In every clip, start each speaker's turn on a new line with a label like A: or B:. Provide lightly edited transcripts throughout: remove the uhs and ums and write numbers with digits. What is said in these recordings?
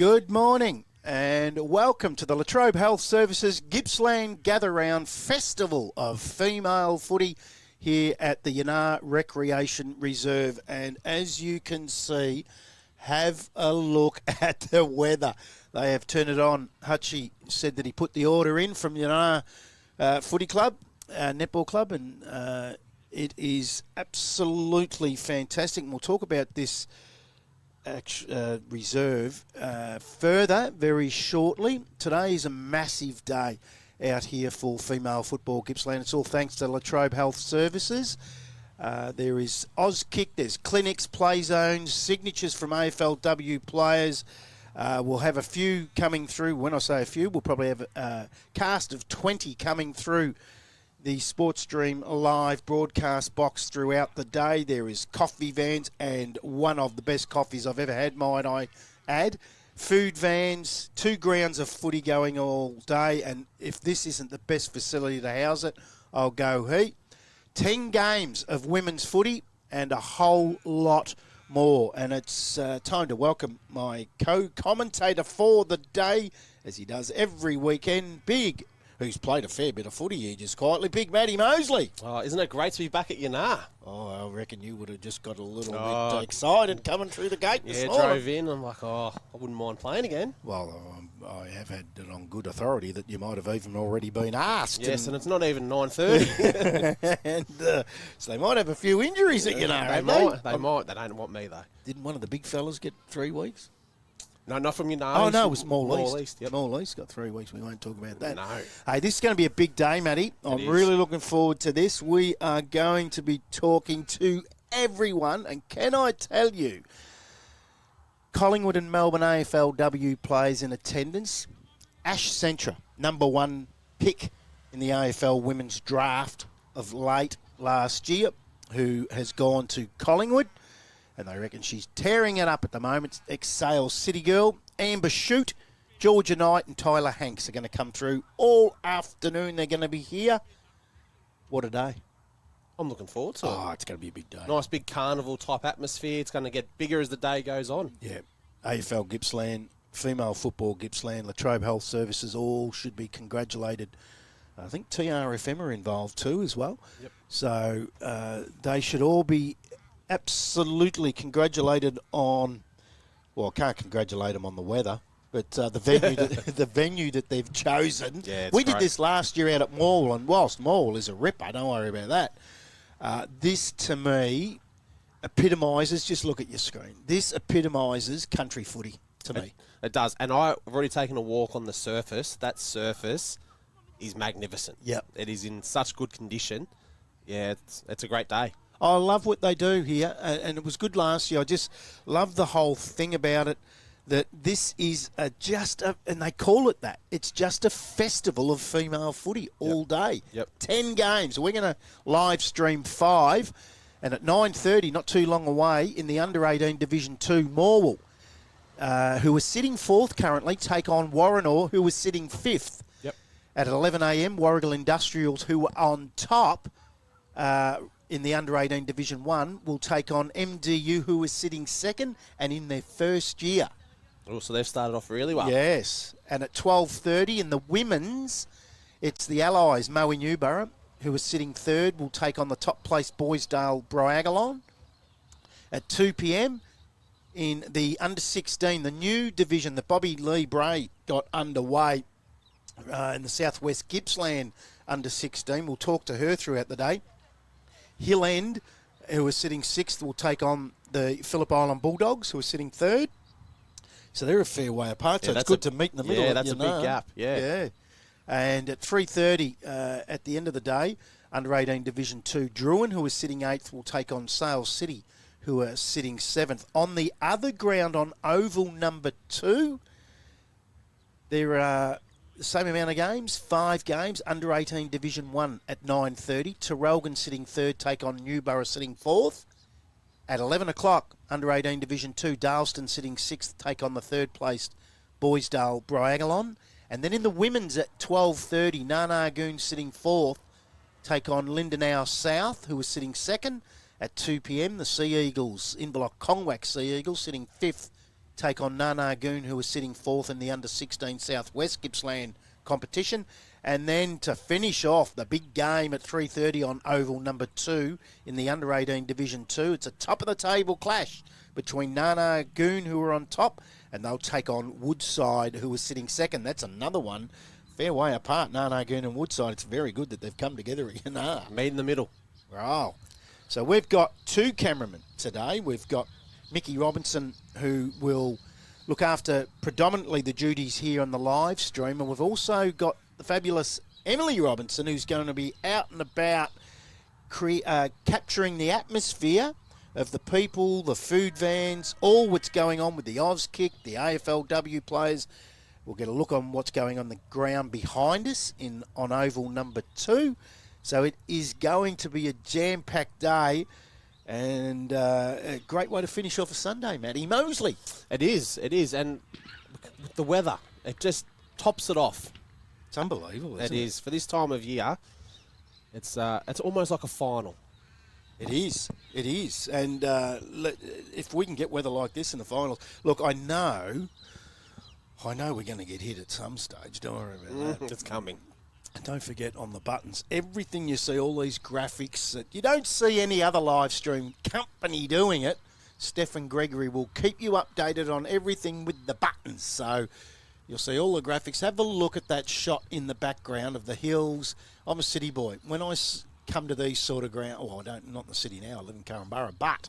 A: Good morning and welcome to the Latrobe Health Services Gippsland Gather Round Festival of Female Footy here at the Yinnar Recreation Reserve. And as you can see, have a look at the weather. They have turned it on. Hutchie said that he put the order in from Yinnar Footy Club, Netball Club, and it is absolutely fantastic. And we'll talk about this reserve further very shortly. Today is a massive day out here for female football Gippsland. It's all thanks to Latrobe Health Services. There is Auskick, there's clinics, play zones, signatures from AFLW players. We'll have a few coming through. When I say a few, we'll probably have a cast of 20 coming through the Sports Stream live broadcast box throughout the day. There is coffee vans, and one of the best coffees I've ever had, might I add. Food vans, 2 grounds of footy going all day, and if this isn't the best facility to house it, I'll go heat. 10 games of women's footy and a whole lot more. And it's time to welcome my co-commentator for the day, as he does every weekend, who's played a fair bit of footy here just quietly, Big Matty Moseley.
B: Oh, isn't it great to be back at Yinnar?
A: Oh, I reckon you would have just got a little bit excited coming through the gate this morning.
B: Drove in. I'm like, I wouldn't mind playing again.
A: Well, I have had it on good authority that you might have even already been asked.
B: Yes, and it's not even 9:30.
A: And so they might have a few injuries at Yinnar.
B: They might. They don't want me, though.
A: Didn't one of the big fellas get 3 weeks?
B: No, not from Yinnar.
A: Oh, no, it was Morwell East.
B: Yep.
A: Morwell East got 3 weeks. We won't talk about that.
B: No.
A: Hey, this is going to be a big day, Matty. I'm really looking forward to this. We are going to be talking to everyone, and can I tell you, Collingwood and Melbourne AFLW players in attendance. Ash Centra, number 1 pick in the AFL women's draft of late last year, who has gone to Collingwood. And they reckon she's tearing it up at the moment. Ex-Sales City girl, Amber Shute, Georgia Knight and Tyler Hanks are going to come through all afternoon. They're going to be here. What a day.
B: I'm looking forward to it.
A: Oh, it's going to be a big day.
B: Nice big carnival type atmosphere. It's going to get bigger as the day goes on.
A: Yeah. AFL Gippsland, female football Gippsland, Latrobe Health Services, all should be congratulated. I think TRFM are involved too as well.
B: Yep. So
A: they should all be absolutely congratulated on, well, I can't congratulate them on the weather, but the venue that they've chosen.
B: Yeah,
A: we did this last year out at Morwell, and whilst Morwell is a ripper, don't worry about that. This, to me, epitomises, just look at your screen, this epitomises country footy to me.
B: It does, and I've already taken a walk on the surface. That surface is magnificent.
A: Yep.
B: It is in such good condition. Yeah, it's a great day.
A: I love what they do here, and it was good last year. I just love the whole thing about it, that this is and they call it that, it's just a festival of female footy all day.
B: Yep.
A: 10 games. We're going to live stream 5, and at 9:30, not too long away, in the under-18 Division 2, Morwell, who are sitting 4th currently, take on Warranor, who was sitting 5th.
B: Yep.
A: At 11 a.m, Warragul Industrials, who were on top, in the under-18 Division 1, will take on MDU, who is sitting 2nd and in their first year.
B: Oh, so they've started off really well.
A: Yes. And at 12:30 in the women's, it's the Allies, Newborough, who is sitting 3rd, will take on the top-placed Boisdale, Briagalong. At 2 p.m, in the under-16, the new division that Bobby Lee Bray got underway in the Southwest Gippsland under-16. We'll talk to her throughout the day. Hill End, who is sitting 6th, will take on the Phillip Island Bulldogs, who are sitting 3rd. So they're a fair way apart, so it's good to meet in the middle.
B: Yeah, that's a big gap,
A: yeah. And at 3:30, at the end of the day, under-18 Division 2, Drouin, who is sitting 8th, will take on Sales City, who are sitting 7th. On the other ground, on Oval number 2, there are the same amount of games, 5 games, under-18 Division 1 at 9:30. Terrelgan sitting 3rd, take on Newborough sitting 4th. At 11 o'clock, under-18 Division 2, Darlston sitting 6th, take on the 3rd-placed Boisdale, Briagalong. And then in the women's at 12:30, Narnagoon sitting 4th, take on Lindenau South, who is sitting 2nd. At 2 p.m, the Sea Eagles, Inverloch Congwack Sea Eagles, sitting 5th, take on Narnagoon, who is sitting fourth in the under-16 Southwest Gippsland competition. And then to finish off the big game at 3:30 on Oval number 2 in the under-18 Division 2. It's a top-of-the-table clash between Narnagoon, who are on top, and they'll take on Woodside, who is sitting second. That's another one. Fair way apart, Narnagoon and Woodside. It's very good that they've come together at Yinnar.
B: Meet in the middle.
A: Wow. So we've got 2 cameramen today. We've got Mickey Robinson, who will look after predominantly the duties here on the live stream. And we've also got the fabulous Emily Robinson, who's going to be out and about capturing the atmosphere of the people, the food vans, all what's going on with the Oz Kick, the AFLW players. We'll get a look on what's going on the ground behind us on Oval number 2. So it is going to be a jam-packed day and a great way to finish off a Sunday, Matty Moseley.
B: It is. And with the weather, it just tops it off.
A: It's unbelievable, isn't it?
B: It is. For this time of year, it's almost like a final.
A: It is. And if we can get weather like this in the finals, look, I know we're going to get hit at some stage. Don't worry about that.
B: It's coming.
A: And don't forget on the buttons, everything you see, all these graphics that you don't see any other live stream company doing it. Stefan Gregory will keep you updated on everything with the buttons. So you'll see all the graphics. Have a look at that shot in the background of the hills. I'm a city boy. When I come to these sort of ground, I don't, not in the city now, I live in Currumborough, but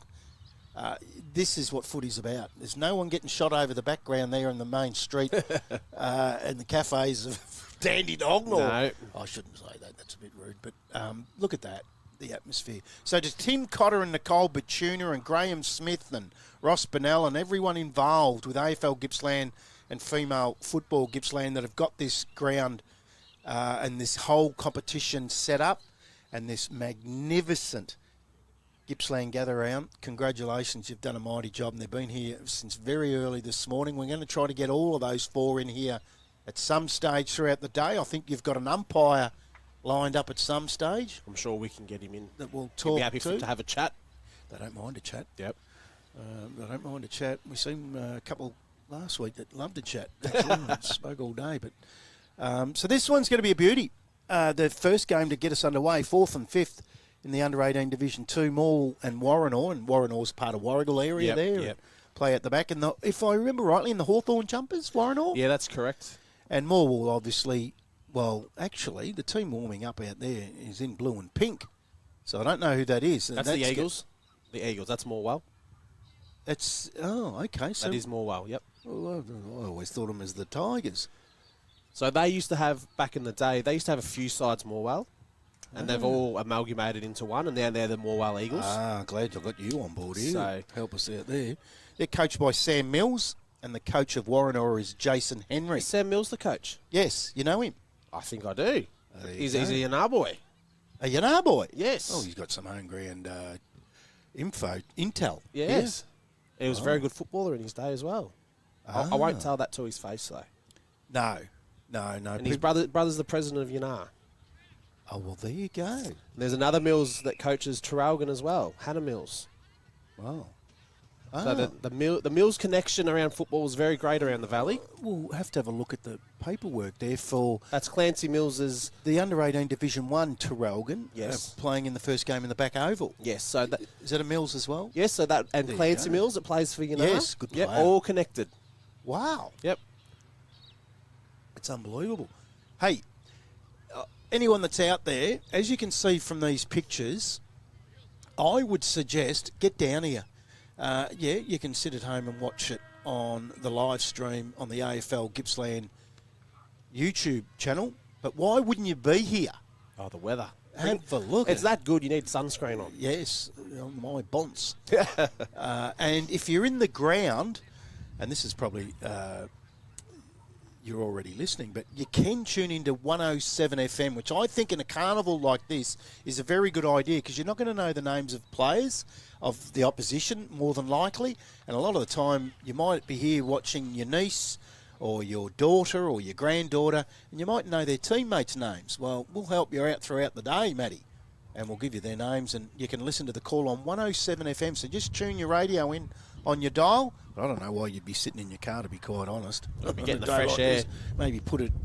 A: this is what footy's about. There's no one getting shot over the background there in the main street and the cafes of Dandenong.
B: No.
A: I shouldn't say that. That's a bit rude. But look at that, the atmosphere. So does Tim Cotter and Nicole Batuna and Graham Smith and Ross Bonnell and everyone involved with AFL Gippsland and female football Gippsland that have got this ground and this whole competition set up and this magnificent Gippsland gather round. Congratulations, you've done a mighty job, and they've been here since very early this morning. We're going to try to get all of those 4 in here at some stage throughout the day. I think you've got an umpire lined up at some stage.
B: I'm sure we can get him in.
A: That we'll
B: He'll
A: talk
B: be happy
A: to.
B: to have a chat.
A: They don't mind a chat.
B: Yep.
A: They don't mind a chat. We seen a couple last week that loved to chat. Actually, spoke all day. But so this one's going to be a beauty. The first game to get us underway, 4th and 5th in the under-18 Division 2, Morwell and Warranor. And Warranor's part of Warragul area there.
B: Yep.
A: Play at the back. And if I remember rightly, in the Hawthorn jumpers, Warranor?
B: Yeah, that's correct.
A: And Morwell, obviously, well, actually, the team warming up out there is in blue and pink. So I don't know who that is.
B: That's the Eagles. The Eagles. That's Morwell.
A: Okay. So
B: that is Morwell, yep.
A: Well, I always thought them as the Tigers.
B: So they used to have, back in the day, they used to have a few sides Morwell, and they've all amalgamated into one, and now they're the Morwell Eagles.
A: Glad I got you on board here.
B: So
A: help us out there. They're coached by Sam Mills, and the coach of Warranor is Jason Henry.
B: Is Sam Mills the coach?
A: Yes, you know him.
B: I think I do. He's a Yinnar boy.
A: A Yinnar boy?
B: Yes.
A: Oh, he's got some home ground intel.
B: Yes. He was a very good footballer in his day as well. I won't tell that to his face, though.
A: No.
B: And his brother's the president of Yinnar.
A: Oh, well, there you go.
B: There's another Mills that coaches Traralgon as well, Hannah Mills.
A: Wow.
B: So the Mills connection around football is very great around the valley.
A: We'll have to have a look at the paperwork there for...
B: That's Clancy Mills's...
A: The under-18 Division 1 Traralgon.
B: Yes.
A: Playing in the first game in the back oval.
B: Yes. So that,
A: is that a Mills as well?
B: Yes. So that and
A: there
B: Clancy Mills that plays for Yinnar.
A: Yes, good player.
B: Yep, all connected.
A: Wow.
B: Yep.
A: It's unbelievable. Hey, anyone that's out there, as you can see from these pictures, I would suggest get down here. You can sit at home and watch it on the live stream on the AFL Gippsland YouTube channel. But why wouldn't you be here?
B: Oh, the weather.
A: Have a look.
B: It's that good. You need sunscreen on.
A: Yes, on my bonds. And if you're in the ground, and this is probably... you're already listening, but you can tune into 107 FM, which I think in a carnival like this is a very good idea because you're not going to know the names of players of the opposition, more than likely. And a lot of the time, you might be here watching your niece or your daughter or your granddaughter, and you might know their teammates' names. Well, we'll help you out throughout the day, Matty, and we'll give you their names, and you can listen to the call on 107 FM. So just tune your radio in on your dial. I don't know why you'd be sitting in your car, to be quite honest.
B: You'd be getting the
A: day
B: fresh
A: like
B: air.
A: this, maybe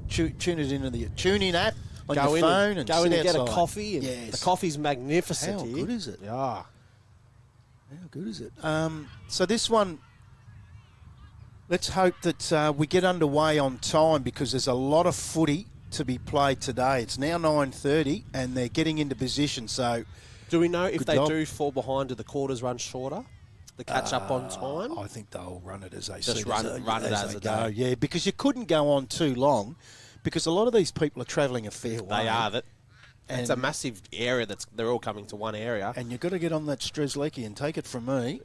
A: tune it into the tune-in app on
B: Go
A: your
B: in
A: phone and
B: go in
A: sit
B: and get a
A: outside.
B: coffee. And
A: Yes.
B: The coffee's magnificent
A: How
B: here.
A: good is it?
B: Yeah.
A: How good is it? So this one, let's hope that we get underway on time because there's a lot of footy to be played today. It's now 9:30 and they're getting into position. So
B: Do we know if
A: Good
B: they
A: job.
B: do fall behind, do the quarters run shorter? The catch up on time?
A: I think they'll run it as they
B: Just
A: see
B: run it as
A: they
B: a
A: go.
B: day.
A: Yeah, because you couldn't go on too long because a lot of these people are travelling a fair way.
B: They are. It's a
A: And-
B: massive area they're all coming to one area.
A: And you've got to get on that Strzelecki and take it from me.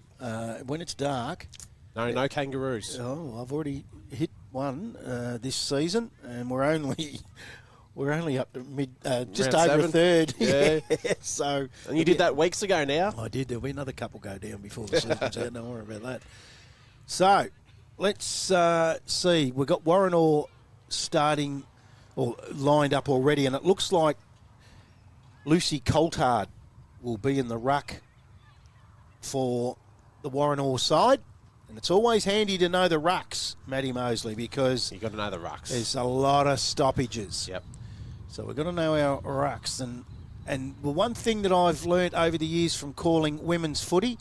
A: When it's dark,
B: No kangaroos.
A: I've already hit one this season, and we're only up to just
B: Round
A: over
B: 7.
A: a third.
B: Yeah.
A: So
B: And you did that weeks ago now.
A: I did. There'll be another couple go down before the season's out. Don't worry about that. So let's see. We've got Warranor starting or lined up already, and it looks like Lucy Coulthard will be in the ruck for the Warranor side. And it's always handy to know the rucks, Matty Moseley, because
B: You got to know the rucks.
A: there's a lot of stoppages.
B: Yep.
A: So we've got to know our rucks. And the one thing that I've learnt over the years from calling women's footy,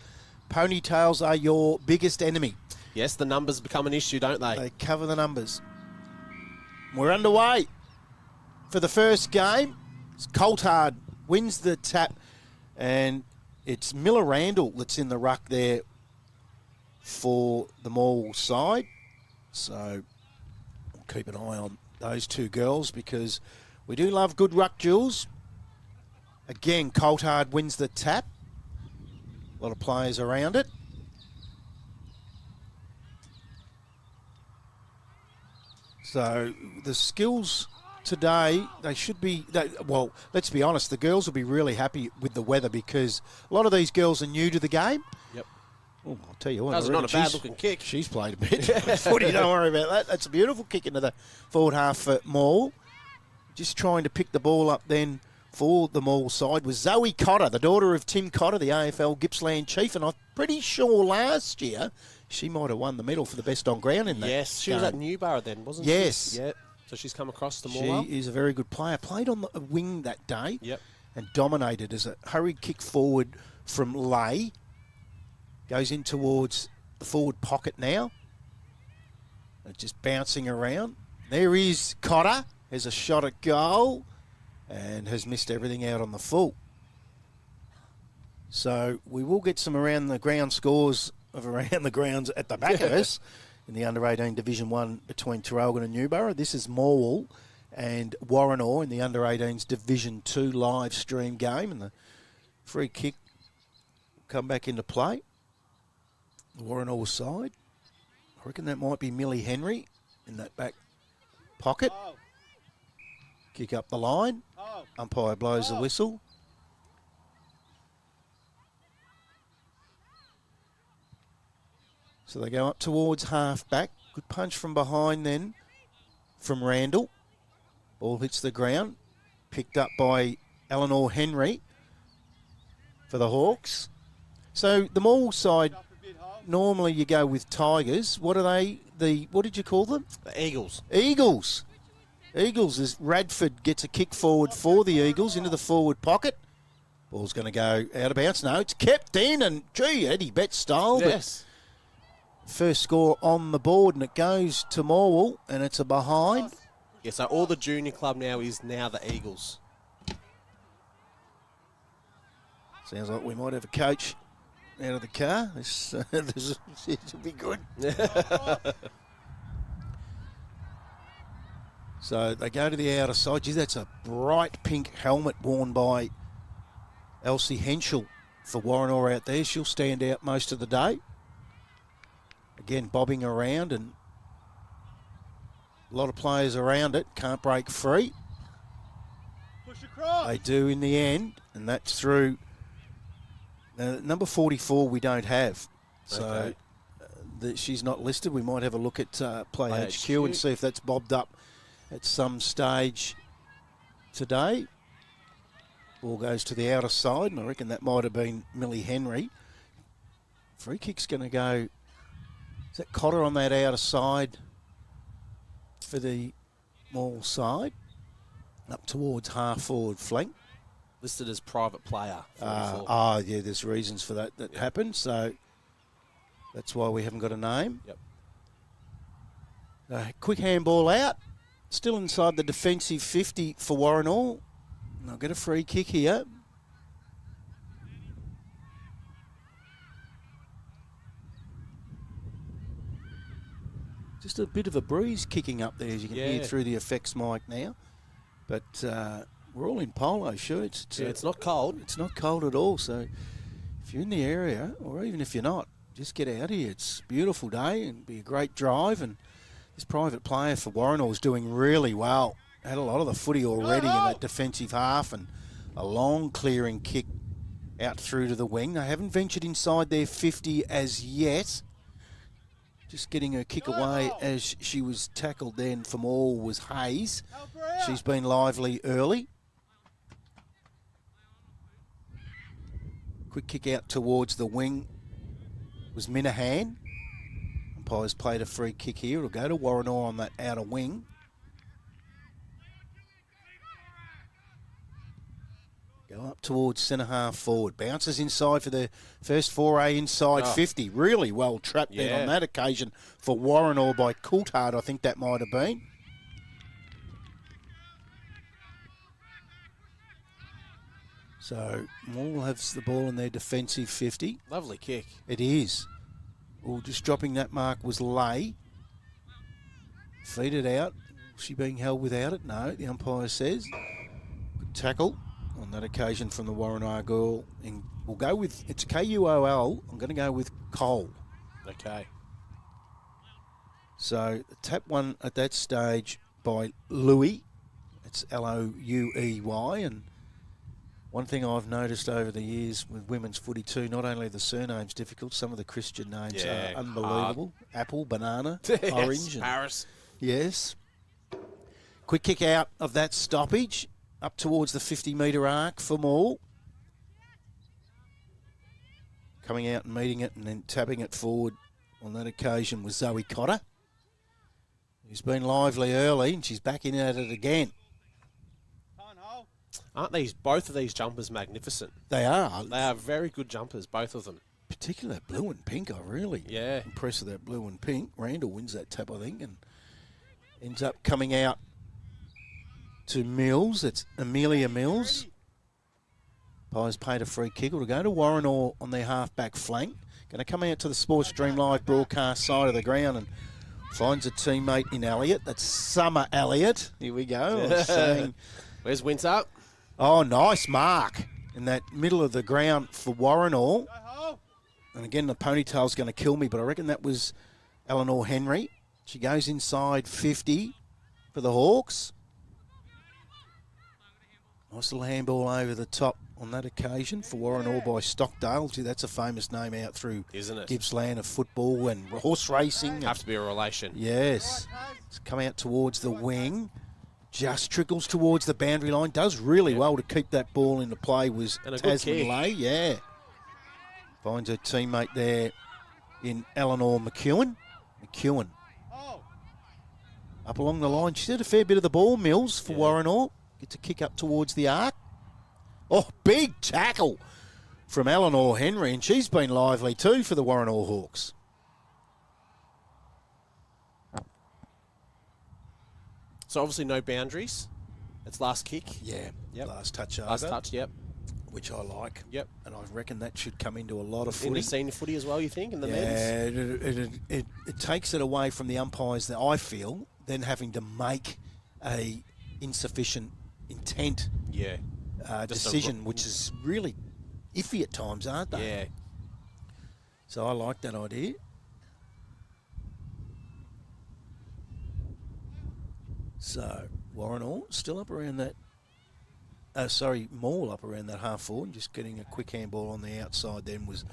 A: ponytails are your biggest enemy.
B: Yes, the numbers become an issue, don't they?
A: They cover the numbers. We're underway for the first game. Coulthard wins the tap, and it's Miller Randall that's in the ruck there for the Morwell side. So we'll keep an eye on those two girls because we do love good ruck duels. Again, Coulthard wins the tap. A lot of players around it. So the skills today, they should be, well, let's be honest, the girls will be really happy with the weather because a lot of these girls are new to the game.
B: Yep.
A: Oh, I'll tell you what.
B: That was
A: I
B: not
A: reckon
B: a bad-looking kick.
A: She's played a bit. Footy, don't worry about that. That's a beautiful kick into the forward half for Morwell. Just trying to pick the ball up then for the Morwell side was Zoe Cotter, the daughter of Tim Cotter, the AFL Gippsland chief, and I'm pretty sure last year she might have won the medal for the best on ground in that.
B: Yes, she was
A: game.
B: at Newborough then, wasn't
A: Yes.
B: she? Yeah. So she's come across to
A: She
B: Morwell.
A: is a very good player. Played on the wing that day.
B: Yep.
A: And dominated as a hurried kick forward from Lay. Goes in towards the forward pocket now. And just bouncing around. There is Cotter. Has a shot at goal. And has missed everything out on the full. So we will get some around the ground scores of around the grounds at the back of us. In the under-18 Division 1 between Traralgon and Newborough. This is Morwell and Warranor in the under-18s Division 2 live stream game. And the free kick will come back into play. The Warranor side. I reckon that might be Millie Henry in that back pocket. Kick up the line. Umpire blows the whistle. So they go up towards half-back. Good punch from behind then from Randall. Ball hits the ground. Picked up by Eleanor Henry for the Hawks. So the Morwell side, normally you go with Tigers. What are they? What did you call them?
B: The Eagles.
A: Eagles. Eagles as Radford gets a kick forward for the Eagles into the forward pocket. Ball's going to go out of bounds. No, it's kept in and, gee, Eddie Betts style.
B: Yes.
A: First score on the board, and it goes to Morwell, and it's a behind.
B: Yeah, so all the junior club now is now the Eagles.
A: Sounds like we might have a coach out of the car. This should be good. So they go to the outer side. Gee, that's a bright pink helmet worn by Elsie Henschel for Warranor out there. She'll stand out most of the day. Again, bobbing around and a lot of players around it. Can't break free.
C: Push across.
A: They do in the end, and that's through number 44 we don't have. So
B: Okay.
A: she's not listed. We might have a look at Play HQ
B: HQ.
A: and see if that's bobbed up at some stage today. Ball goes to the outer side, and I reckon that might have been Millie Henry. Free kick's going to go Is that Cotter on that outer side for the Morwell side? Up towards half-forward flank.
B: Listed as private player. 44.
A: Yeah, there's reasons for that happened, so that's why we haven't got a name.
B: Yep.
A: Quick handball out. Still inside the defensive 50 for Warranor. And they'll get a free kick here. Just a bit of a breeze kicking up there, as you can hear through the effects mic now. But we're all in polo shirts.
B: It's not cold.
A: It's not cold at all. So if you're in the area, or even if you're not, just get out here. It's a beautiful day and be a great drive. And this private player for Warranor is doing really well. Had a lot of the footy already in that defensive half, and a long clearing kick out through to the wing. They haven't ventured inside their 50 as yet. Just getting her kick away as she was tackled then from all was Hayes. She's been lively early. Quick kick out towards the wing was Minahan. Umpires played a free kick here. It'll go to Warranor on that outer wing. Go up towards centre half forward. Bounces inside for the first foray inside 50. Really well trapped there on that occasion for Warranor by Coulthard, I think that might have been. So Morwell has the ball in their defensive 50.
B: Lovely kick.
A: It is. Well, just dropping that mark was Lay. Feed it out. Was she being held without it? No, the umpire says. Good tackle on that occasion from the Warragul. And we'll go with, it's K-U-O-L. I'm going to go with Cole.
B: Okay.
A: So the tap one at that stage by Louis. It's L-O-U-E-Y. And one thing I've noticed over the years with women's footy too, not only the surnames difficult, some of the Christian names are unbelievable. Apple, banana, orange. And
B: Paris.
A: Yes. Quick kick out of that stoppage. Up towards the 50-metre arc for Morwell. Coming out and meeting it and then tapping it forward on that occasion was Zoe Cotter. Who's been lively early and she's back in at it again.
B: Aren't these both of these jumpers magnificent?
A: They are.
B: They are very good jumpers, both of them.
A: Particularly that blue and pink, I really impressed with that blue and pink. Randall wins that tap, I think, and ends up coming out to Mills. It's Amelia Mills. Pies paid a free kick. It'll go to Warranor on their half-back flank. Going to come out to the Sports Stream Live broadcast side of the ground and finds a teammate in Elliott. That's Summer Elliott. Here we go. I was saying,
B: where's Winter?
A: Oh, nice mark in that middle of the ground for Warranor. And again, the ponytail's going to kill me, but I reckon that was Eleanor Henry. She goes inside 50 for the Hawks. Nice little handball over the top on that occasion for Warranor by Stockdale. Gee, that's a famous name out through Gippsland of football and horse racing.
B: Have to be a relation.
A: Yes. It's come out towards the wing. Just trickles towards the boundary line. Does really well to keep that ball into play was Tasman Lay. Yeah. Finds her teammate there in Eleanor McEwen. Up along the line. She's had a fair bit of the ball, Mills, for Warranor. Gets a kick up towards the arc. Oh, big tackle from Eleanor Henry, and she's been lively too for the Warranor Hawks.
B: So obviously no boundaries. It's last kick.
A: Yeah, last touch over.
B: Last touch,
A: Which I like.
B: Yep.
A: And I reckon that should come into a lot of footy.
B: In the senior footy as well, you think, in the men's?
A: It takes it away from the umpires, that I feel, then having to make a insufficient intent decision, which is really iffy at times, aren't they?
B: Yeah.
A: So I like that idea. So Warranor still up around that. Morwell up around that half forward, just getting a quick handball on the outside. Then was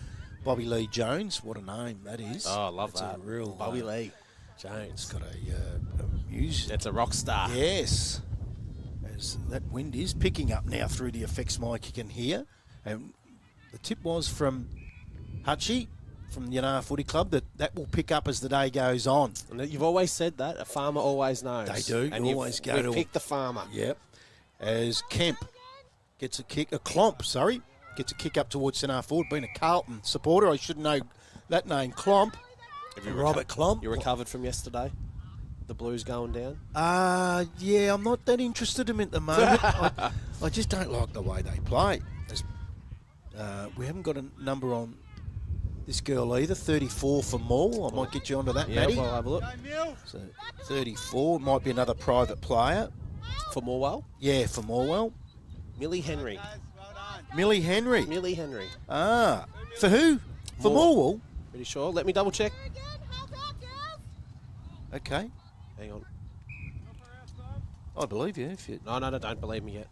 A: Bobby Lee Jones. What a name that is!
B: Oh, I love that.
A: A real
B: Bobby Lee Jones.
A: It's got a music.
B: That's a rock star.
A: Yes. As that wind is picking up now through the effects mic, you can hear. And the tip was from Hutchie. from Yinnar Footy Club that will pick up as the day goes on.
B: And you've always said that. A farmer always knows.
A: They do.
B: And
A: You always go to
B: pick the farmer.
A: Yep. As Kemp gets a Klomp, gets a kick up towards centre forward. Being a Carlton supporter, I should know that name, Klomp. Robert Klomp.
B: You recovered from yesterday? The Blues going down?
A: Yeah, I'm not that interested in them at the moment. I just don't like the way they play. We haven't got a number on this girl either. 34 for Morwell. I might get you onto that,
B: Yeah,
A: Matty.
B: we'll have a look.
A: So 34 might be another private player.
B: For Morwell?
A: Yeah, for Morwell.
B: Millie Henry.
A: Millie Henry.
B: Millie Henry.
A: For who? For Morwell?
B: Pretty sure. Let me double check.
A: Okay.
B: Hang on.
A: I believe you. If you.
B: No, don't believe me yet.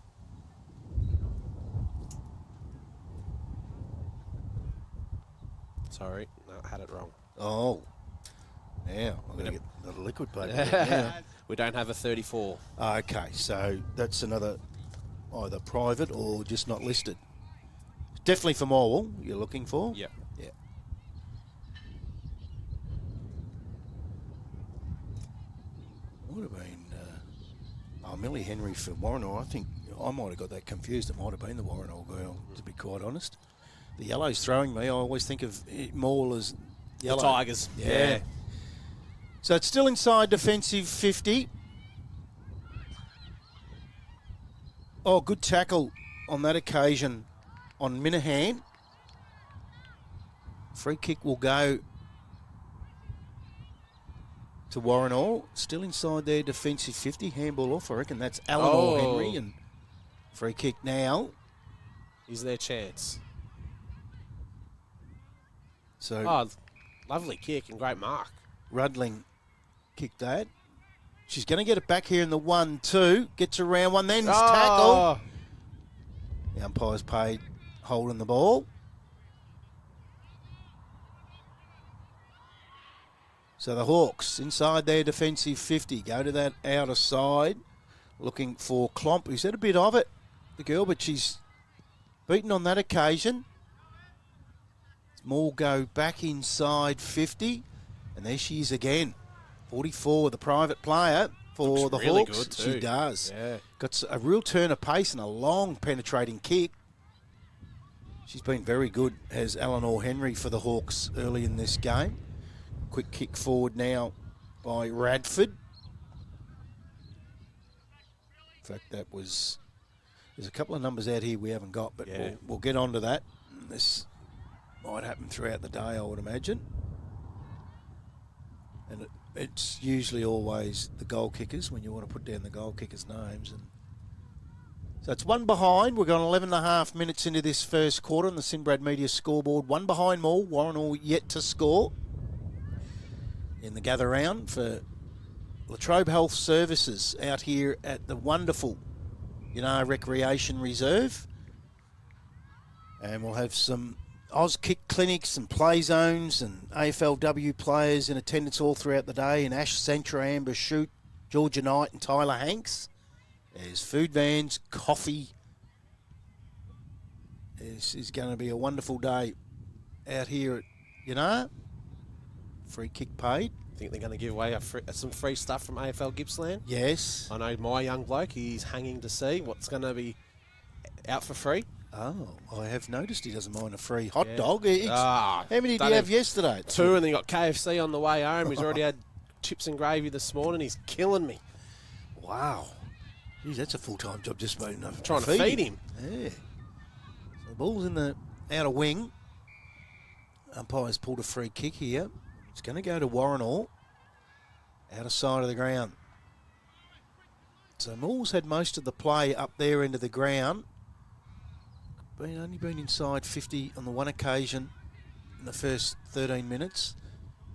B: Sorry. No, I had it wrong.
A: Oh. Now, I'm going to get the liquid paper. Yeah.
B: We don't have a 34.
A: Okay, so that's another either private or just not listed. Definitely for Morwell you're looking for?
B: Yep.
A: Yeah. Would have been Millie Henry for Warranor. I think I might have got that confused. It might have been the Warranor girl, to be quite honest. The yellow's throwing me. I always think of Morwell as yellow.
B: The Tigers. Yeah.
A: So it's still inside defensive 50. Oh, good tackle on that occasion on Minahan. Free kick will go to Warranor. Still inside their defensive 50. Handball off. I reckon that's Eleanor Henry. And free kick now.
B: Is their chance.
A: So
B: Lovely kick and great mark.
A: Rudling kicked that. She's going to get it back here in the 1-2. Gets around one, then tackle. The umpire's paid holding the ball. So the Hawks inside their defensive 50 go to that outer side, looking for Klomp, who's had a bit of it, the girl, but she's beaten on that occasion. More go back inside 50, and there she is again. 44, the private player for
B: Looks
A: the
B: really
A: Hawks.
B: good too.
A: She does.
B: Yeah.
A: Got a real turn of pace and a long penetrating kick. She's been very good as Eleanor Henry for the Hawks early in this game. Quick kick forward now by Radford. In fact, there's a couple of numbers out here we haven't got, but we'll get onto that. This might happen throughout the day, I would imagine. And it's usually always the goal kickers when you want to put down the goal kickers' names. And so it's one behind. We're going 11.5 minutes into this first quarter on the Sinbrad Media scoreboard. One behind Morwell. Warranor yet to score in the gather round for Latrobe Health Services out here at the wonderful Yinnar Recreation Reserve. And we'll have some Auskick clinics and play zones and AFLW players in attendance all throughout the day. And Ash Santra, Amber Shute, Georgia Knight and Tyler Hanks. There's food vans, coffee. This is going to be a wonderful day out here at Yinnar. Free kick paid.
B: Think they're going to give away some free stuff from AFL Gippsland?
A: Yes.
B: I know my young bloke, he's hanging to see what's going to be out for free.
A: Oh, I have noticed he doesn't mind a free hot dog. How many did
B: don't
A: you have
B: have
A: yesterday?
B: 2, and then you got KFC on the way home. He's already had chips and gravy this morning. He's killing me.
A: Wow. Geez, that's a full-time job just trying
B: to feed him.
A: Yeah. So the ball's in the outer wing. Umpire's pulled a free kick here. It's going to go to Warranor. Outer side of the ground. So Moore's had most of the play up there into the ground. Only been inside 50 on the one occasion in the first 13 minutes.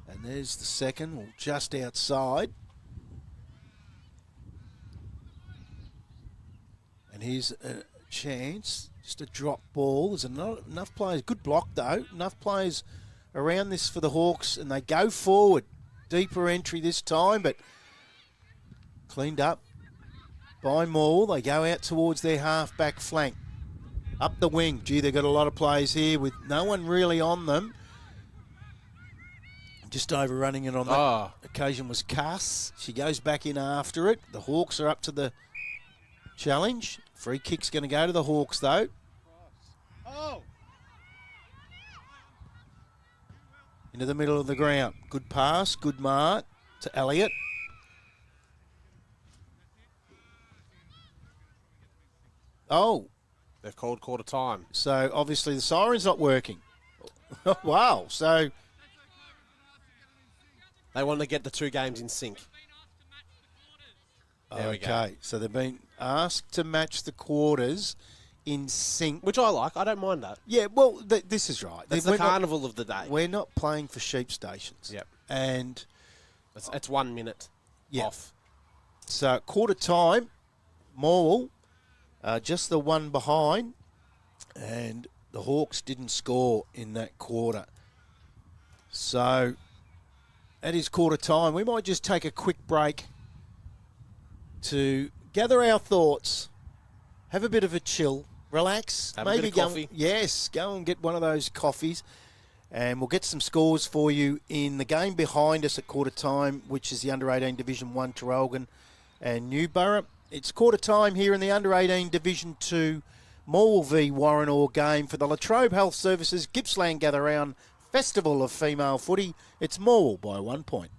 A: And there's the second, just outside. And here's a chance, just a drop ball. There's enough players, good block though, enough players around this for the Hawks, and they go forward. Deeper entry this time, but cleaned up by Morwell. They go out towards their half-back flank. Up the wing. Gee, they've got a lot of players here with no one really on them. Just overrunning it on that occasion was Cass. She goes back in after it. The Hawks are up to the challenge. Free kick's going to go to the Hawks, though.
C: Oh!
A: Into the middle of the ground. Good pass, good mark to Elliott. Oh.
B: They've called quarter time.
A: So, obviously, the siren's not working. Wow. So,
B: They want to get the two games in sync. There we go.
A: okay. So, they've been asked to match the quarters in sync.
B: Which I like. I don't mind that.
A: Yeah, well, this is right.
B: That's the carnival of the day.
A: We're not playing for sheep stations.
B: Yep.
A: And
B: It's 1 minute off.
A: so quarter time, Morwell, just the one behind, and the Hawks didn't score in that quarter. So that is quarter time. We might just take a quick break to gather our thoughts, have a bit of a chill, relax,
B: Have
A: maybe
B: a bit of coffee.
A: go and get one of those coffees, and we'll get some scores for you in the game behind us at quarter time, which is the under-18 Division 1 Traralgon and Newborough. It's quarter time here in the under-18 Division 2 Morwell v Warranor game for the Latrobe Health Services Gippsland Gather Round Festival of Female Footy. It's Morwell by 1 point.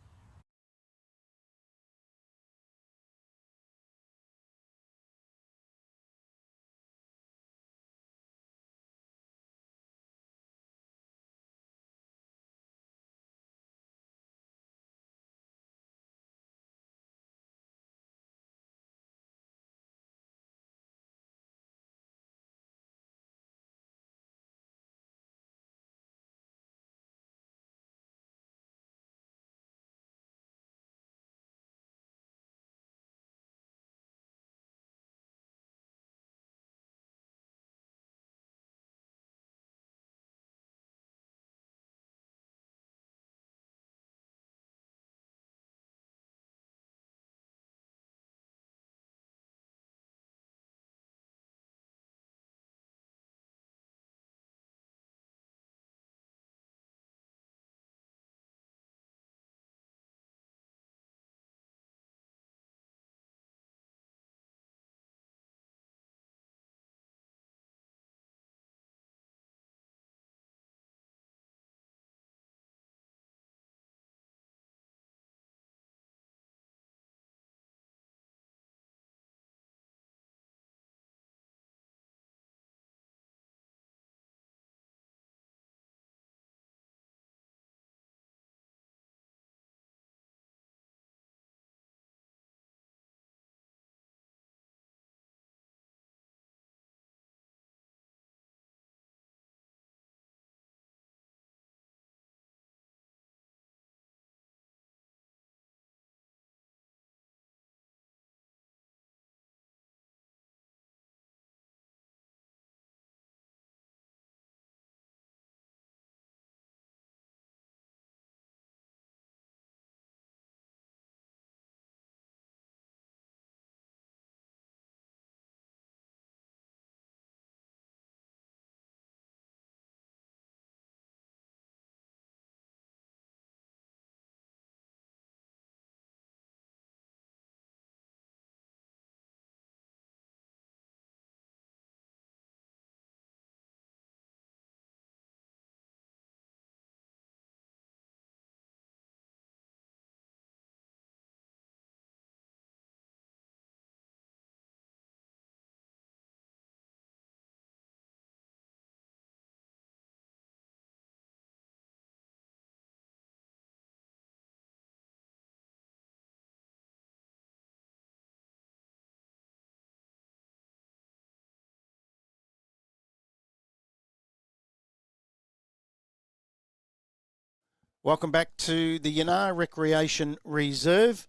A: Welcome back to the Yinnar Recreation Reserve,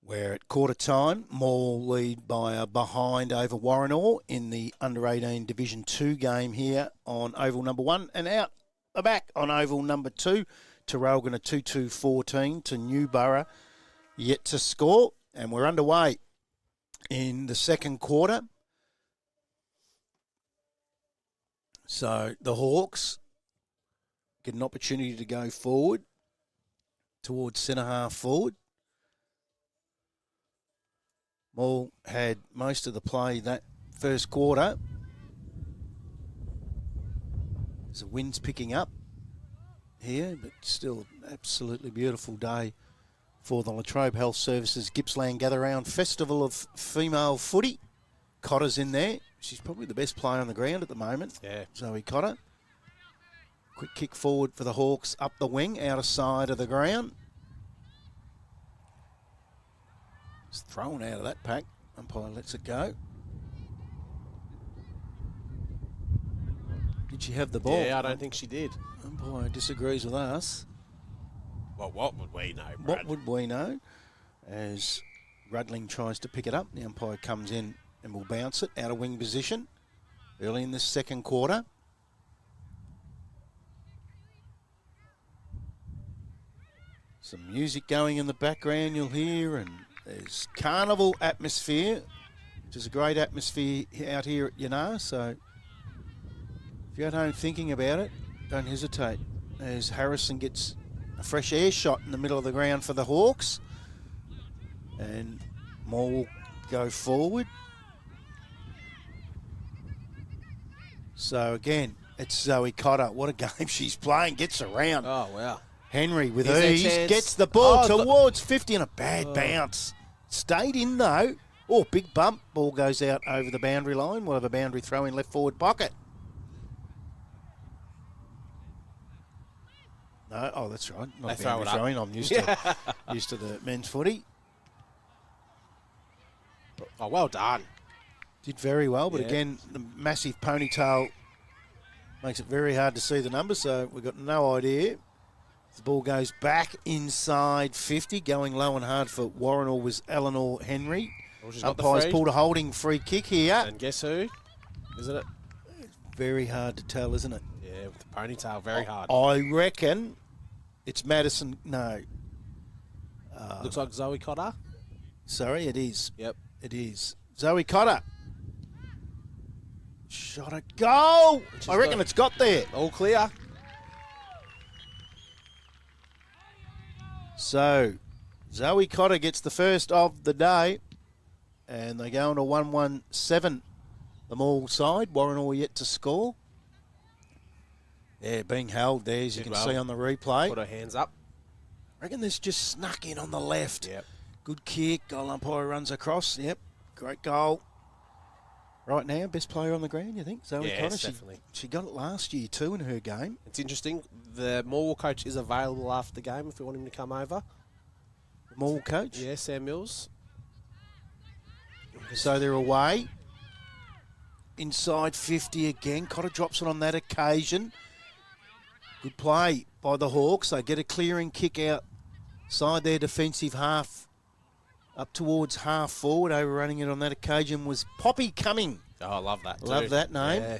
A: where at quarter time, Morwell lead by a behind over Warranor in the under-18 Division 2 game here on Oval number 1, and out the back on Oval number 2, Traralgon a 2-2-14 to Newborough, yet to score, and we're underway in the second quarter. So the Hawks get an opportunity to go forward. towards centre half forward. Morwell had most of the play that first quarter. As the wind's picking up here, but still absolutely beautiful day for the Latrobe Health Services Gippsland Gather Round Festival of Female Footy. Cotter's in there. She's probably the best player on the ground at the moment.
B: Yeah.
A: Zoe Cotter. Quick kick forward for the Hawks up the wing, outer side of the ground. It's thrown out of that pack. Umpire lets it go. Did she have the ball?
B: Yeah, I don't think she did.
A: Umpire disagrees with us.
B: Well, what would we know, Brad?
A: What would we know? As Rudling tries to pick it up, the umpire comes in and will bounce it out of wing position early in the second quarter. Some music going in the background you'll hear, and there's carnival atmosphere, which is a great atmosphere out here at Yinnar. So if you're at home thinking about it, don't hesitate. As Harrison gets a fresh air shot in the middle of the ground for the Hawks. And more will go forward. So again, it's Zoe Cotter. What a game she's playing. Gets around.
B: Oh, wow.
A: Henry with
B: Is there a
A: ease
B: chance?
A: gets the ball
B: Oh,
A: towards 50 and a bad bounce. Stayed in though. Oh, big bump. Ball goes out over the boundary line. We'll have a boundary throw in left forward pocket. No, oh, that's right. Not
B: They
A: a boundary
B: throw it up.
A: throw in. I'm used to the men's footy.
B: Oh, well done.
A: Did very well, but
B: Yeah.
A: again, the massive ponytail makes it very hard to see the numbers, so we've got no idea. The ball goes back inside 50, going low and hard for Warranor was Eleanor Henry.
B: Well, she's got the
A: Umpire's
B: free.
A: pulled a holding free kick here.
B: And guess who? Isn't it?
A: Very hard to tell, isn't it?
B: Yeah, with the ponytail, very hard.
A: I reckon it's Madison. No.
B: Looks like Zoe Cotter.
A: Sorry, it is.
B: Yep.
A: It is. Zoe Cotter. Shot a goal.
B: She's
A: I reckon
B: got-
A: it's got there.
B: All clear.
A: So, Zoe Cotter gets the first of the day, and they go on to 1-1-7. The Morwell side, Warranor yet to score. Yeah, being held there, as you
B: Did
A: can
B: well.
A: see on the replay.
B: Put her hands up.
A: Reckon this just snuck in on the left.
B: Yep.
A: Good kick, goal umpire runs across. Yep, great goal. Right now, best player on the ground, you think? Zoe
B: Yes,
A: Cotter.
B: definitely.
A: She got it last year too in her game.
B: It's interesting. The Morwell coach is available after the game if we want him to come over.
A: The Morwell coach.
B: Yeah, Sam Mills.
A: So they're away. Inside 50 again. Cotter drops it on that occasion. Good play by the Hawks. They get a clearing kick outside their defensive half. Up towards half forward. Overrunning it on that occasion was Poppy Cumming.
B: Oh, I love that too.
A: Love that name.
B: Yeah.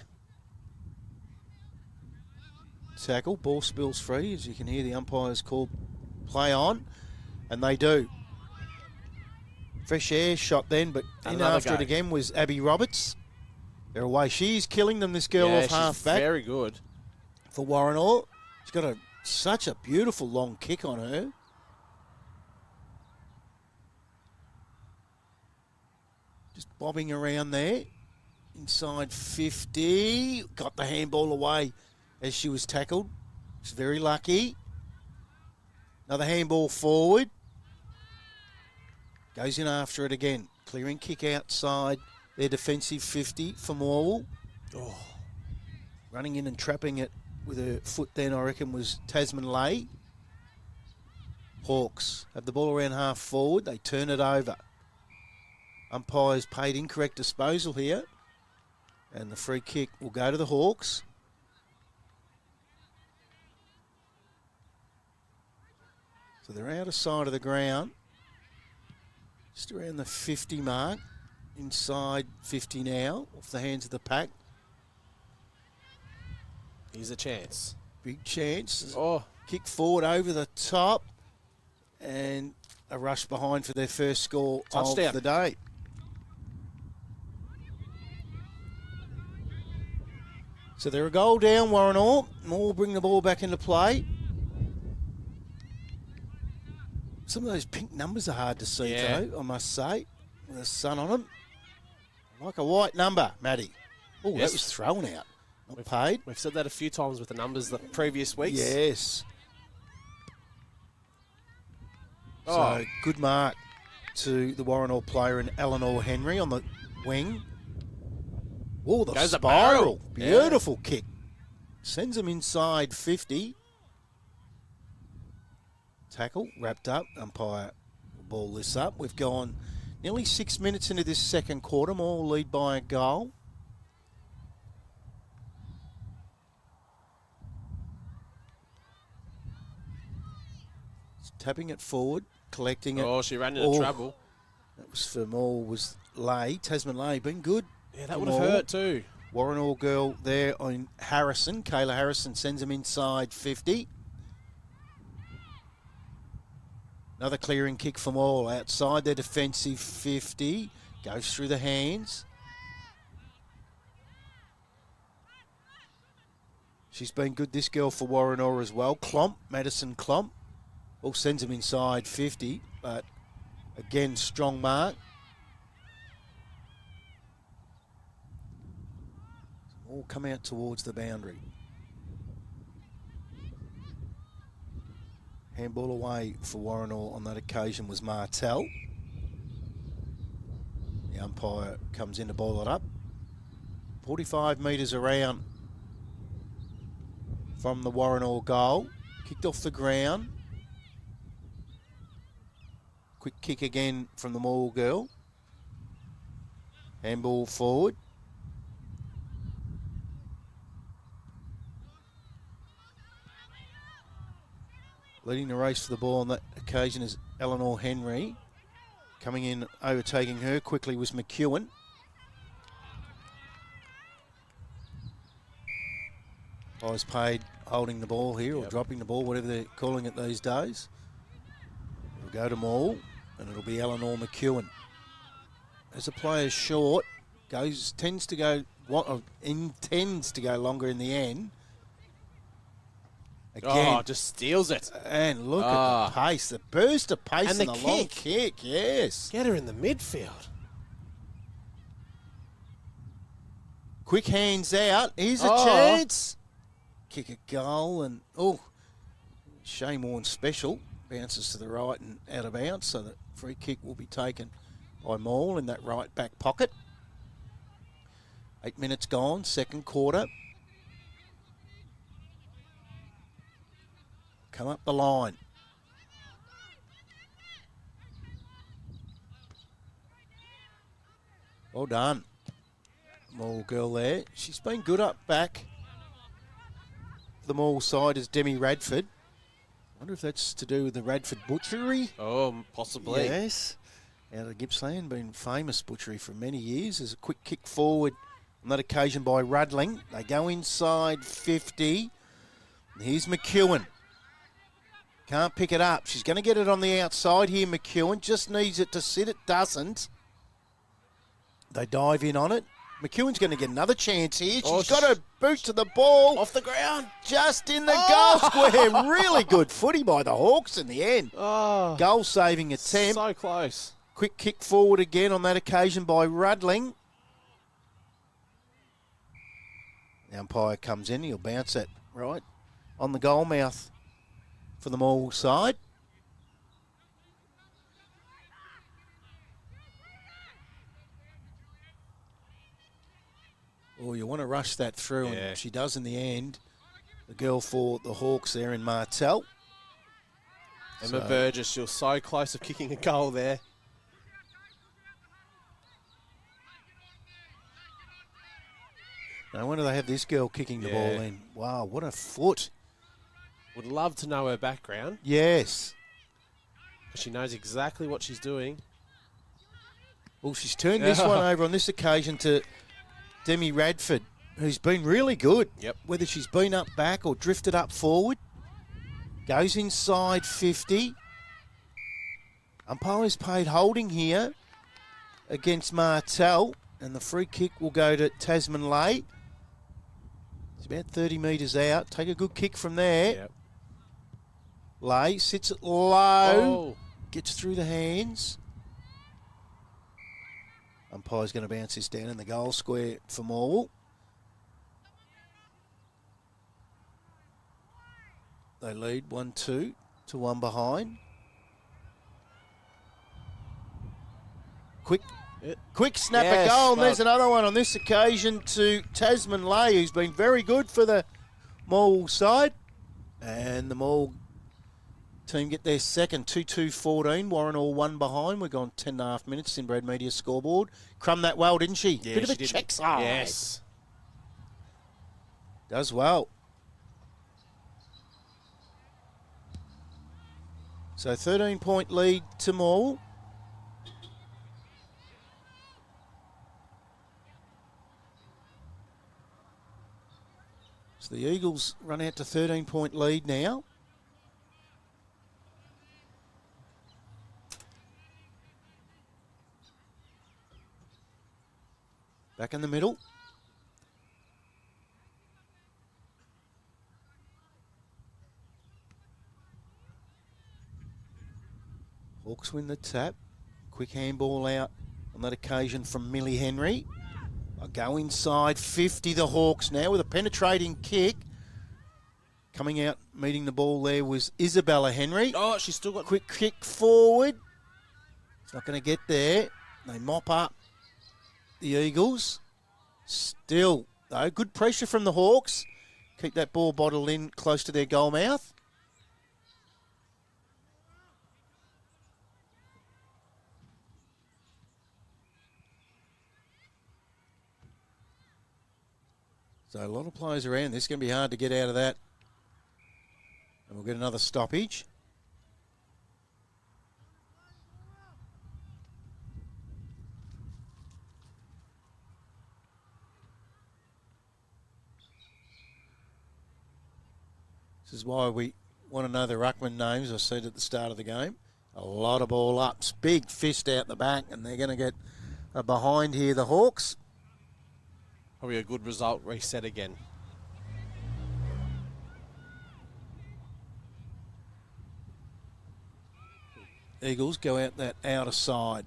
A: Tackle. Ball spills free, as you can hear the umpires call play on. And they do. Fresh air shot then, but in
B: Another
A: after
B: go.
A: it again was Abby Roberts. They're away. She's killing them, this girl
B: Yeah,
A: off half
B: she's
A: back
B: very good.
A: for Warranor. She's got such a beautiful long kick on her. Just bobbing around there. Inside 50. Got the handball away as she was tackled. She's very lucky. Another handball forward. Goes in after it again. Clearing kick outside their defensive 50 for Morwell. Oh. Running in and trapping it with her foot then, I reckon, was Tasman Lay. Hawks have the ball around half forward. They turn it over. Umpires paid incorrect disposal here. And the free kick will go to the Hawks. So they're out of sight of the ground. Just around the 50 mark. Inside 50 now. Off the hands of the pack.
B: Here's a chance.
A: Big chance.
B: Oh,
A: Kick forward over the top. And a rush behind for their first score
B: Touchdown.
A: of the day. So they're a goal down, Warranor. More bring the ball back into play. Some of those pink numbers are hard to see,
B: Yeah.
A: though, I must say, with the sun on them. Like a white number, Matty. Oh,
B: Yes.
A: that was thrown out. Not paid.
B: We've said that a few times with the numbers the previous weeks.
A: Yes.
B: Oh.
A: So, good mark to the Warranor player and Eleanor Henry on the wing. Oh, the
B: Goes a
A: spiral.
B: barrel.
A: Beautiful kick. Sends him inside 50. Tackle, wrapped up. Umpire will ball this up. We've gone nearly 6 minutes into this second quarter. Morwell lead by a goal. Tapping it forward, collecting it.
B: Oh, she ran into trouble.
A: That was for Morwell, was Lay. Tasman Lay, been good.
B: Yeah, that would have hurt too.
A: Warranor girl there on Harrison. Kayla Harrison sends him inside 50. Another clearing kick from all outside their defensive 50. Goes through the hands. She's been good, this girl, for Warranor as well. Klomp, Madison Klomp. All sends him inside 50, but again, strong mark. All come out towards the boundary. Handball away for Warranor on that occasion was Martell. The umpire comes in to ball it up. 45 metres around from the Warranor goal. Kicked off the ground. Quick kick again from the Morwell girl. Handball forward. Leading the race for the ball on that occasion is Eleanor Henry. Coming in, overtaking her quickly was McEwen. I was paid holding the ball here, or dropping the ball, whatever they're calling it these days. It'll go to Morwell, and it'll be Eleanor McEwen. As a player's short, intends to go longer in the end. Again,
B: Just steals it.
A: and look at the pace, the burst of pace
B: And
A: and
B: the
A: the long
B: kick.
A: kick, yes.
B: Get her in the midfield.
A: Quick hands out, here's a
B: Oh.
A: chance. Kick a goal and, Shane Warne special. Bounces to the right and out of bounds, so the free kick will be taken by Morwell in that right back pocket. 8 minutes gone, second quarter. Come up the line. Well done. Morwell girl there. She's been good up back. The Morwell side is Demi Radford. I wonder if that's to do with the Radford Butchery.
B: Oh, possibly.
A: Yes. Out of Gippsland, been famous butchery for many years. There's a quick kick forward on that occasion by Rudling. They go inside 50. And here's McEwen. Can't pick it up. She's going to get it on the outside here, McEwen. Just needs it to sit. It doesn't. They dive in on it. McEwen's going to get another chance here. She's got a boot to the ball.
B: Off the ground.
A: Just in the goal square. Really good footy by the Hawks in the end.
B: Oh,
A: Goal-saving attempt.
B: so close.
A: Quick kick forward again on that occasion by Rudling. The umpire comes in. He'll bounce it right on the goal mouth for the Morwell side. Oh, you want to rush that through,
B: Yeah.
A: and she does in the end. The girl for the Hawks there in Martell.
B: Emma
A: So-
B: Burgess, she was so close of kicking a goal there.
A: No wonder they have this girl kicking the ball
B: Yeah.
A: in. Wow, what a foot.
B: Would love to know her background.
A: Yes.
B: She knows exactly what she's doing.
A: Well, she's turned this one over on this occasion to Demi Radford, who's been really good.
B: Yep.
A: Whether she's been up back or drifted up forward. Goes inside 50. Umpire's paid holding here against Martell, and the free kick will go to Tasman Lay. It's about 30 metres out. Take a good kick from there.
B: Yep.
A: Lay sits it low.
B: Oh,
A: gets through the hands. Umpire's going to bounce this down in the goal square for Morwell. They lead 1-2 to one behind. Quick snapper goal, and there's another one on this occasion to Tasman Lay, who's been very good for the Morwell side. And the Morwell team get their second, 2-2-14. Warranor one behind. We've gone 10.5 minutes. Sinbrad Media scoreboard. Crumb that well, didn't she?
B: Yeah,
A: Bit of
B: she
A: a
B: did.
A: check side.
B: Yes.
A: Does well. So 13-point lead to Morwell. So the Eagles run out to 13-point lead now. Back in the middle. Hawks win the tap. Quick handball out on that occasion from Millie Henry. I'll go inside 50, the Hawks now with a penetrating kick. Coming out, meeting the ball there was Isabella Henry.
B: Oh, she's still got...
A: Quick kick forward. It's not going to get there. They mop up the Eagles. Still, though, good pressure from the Hawks. Keep that ball bottled in close to their goal mouth. So a lot of players around. This is going to be hard to get out of that. And we'll get another stoppage. This is why we want to know the ruckman names. I said at the start of the game. A lot of ball ups. Big fist out the back, and they're going to get behind here, the Hawks.
B: Probably a good result, reset again.
A: Eagles go out that outer side.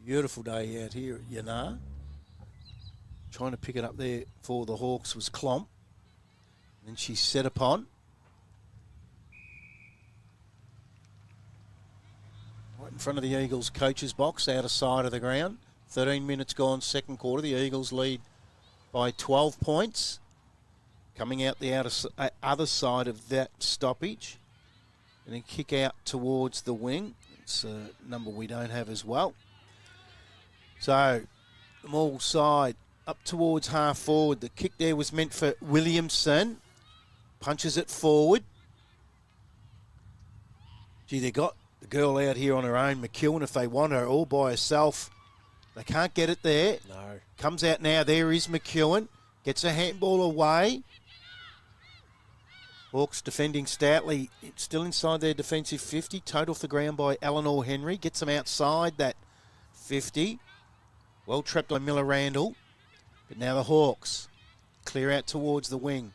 A: Beautiful day out here at Yinnar. Trying to pick it up there for the Hawks was Klomp. And she's set upon. Right in front of the Eagles coach's box, outer side of the ground. 13 minutes gone, second quarter. The Eagles lead by 12 points. Coming out the other side of that stoppage. And then kick out towards the wing. It's a number we don't have as well. So, the Morwell side up towards half forward. The kick there was meant for Williamson. Punches it forward. Gee, they got the girl out here on her own, McEwen, if they want her all by herself. They can't get it there.
B: No.
A: Comes out now. There is McEwen. Gets a handball away. Hawks defending stoutly. It's still inside their defensive 50. Towed off the ground by Eleanor Henry. Gets them outside that 50. Well trapped by Miller Randall. But now the Hawks clear out towards the wing.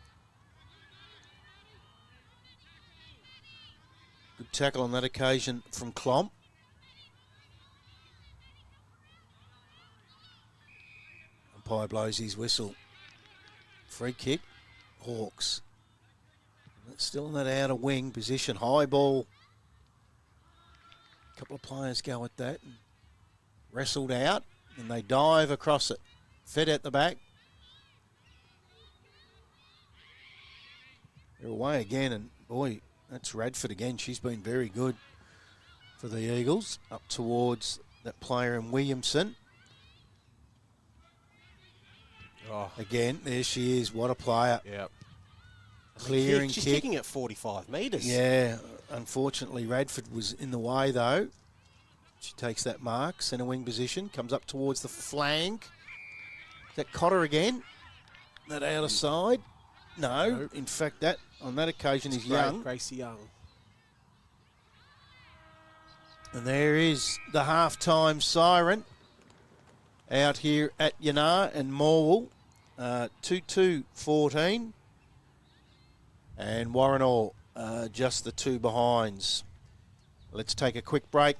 A: Good tackle on that occasion from Klomp. Umpire blows his whistle. Free kick. Hawks. It's still in that outer wing position. High ball. A couple of players go at that. And wrestled out. And they dive across it. Fed out the back. They're away again. And boy, that's Radford again. She's been very good for the Eagles. Up towards that player in Williamson.
B: Oh.
A: Again, there she is. What a player.
B: Yep.
A: Clearing
B: She's
A: kick.
B: kicking at 45 metres.
A: Yeah, unfortunately, Radford was in the way, though. She takes that mark, centre wing position, comes up towards the flank. Is that Cotter again? That outer side? No.
B: Nope.
A: In fact, that on that occasion is Young.
B: Gracie Young.
A: And there is the half-time siren out here at Yinnar and Morwell. 2-2-14. And Warranor just the two behinds. Let's take a quick break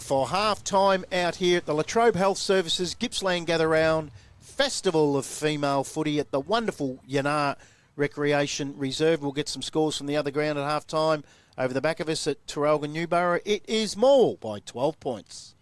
A: for half time out here at the Latrobe Health Services Gippsland Gather Round Festival of Female Footy at the wonderful Yinnar Recreation Reserve. We'll get some scores from the other ground at half time. Over the back of us at Warragul Newborough, it is Morwell by 12 points.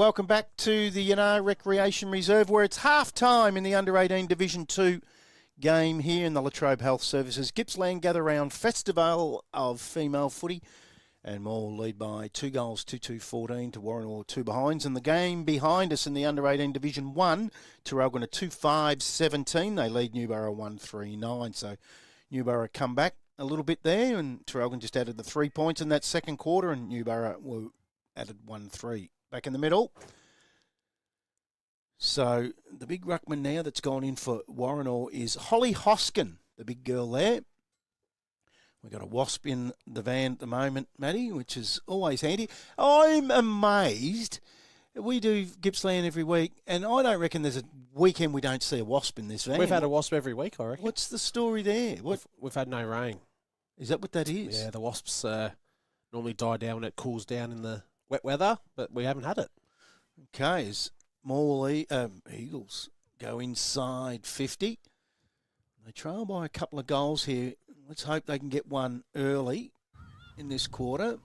A: welcome back to the Yinnar Recreation Reserve, where it's half-time in the Under-18 Division 2 game here in the Latrobe Health Services. Gippsland gather round Festival of Female Footy, and Morwell lead by 2 goals, 2-2-14 to Warranor 2 behinds. And the game behind us in the Under-18 Division 1, Warragul 2-5-17. They lead Newborough 1-3-9. So Newborough come back a little bit there, and Warragul just added the 3 points in that second quarter, and Newborough were added 1-3 back in the middle. So the big ruckman now that's gone in for Warranor is Holly Hoskin, the big girl there. We've got a wasp in the van at the moment, Maddie, which is always handy. I'm amazed. We do Gippsland every week, and I don't reckon there's a weekend we don't see a wasp in this van.
B: We've had a wasp every week, I reckon.
A: What's the story there?
B: We've had no rain.
A: Is that what that is?
B: Yeah, the wasps normally die down when it cools down in the wet weather, but we haven't had it.
A: Okay, as Morley Eagles go inside 50. They trail by a couple of goals here. Let's hope they can get one early in this quarter.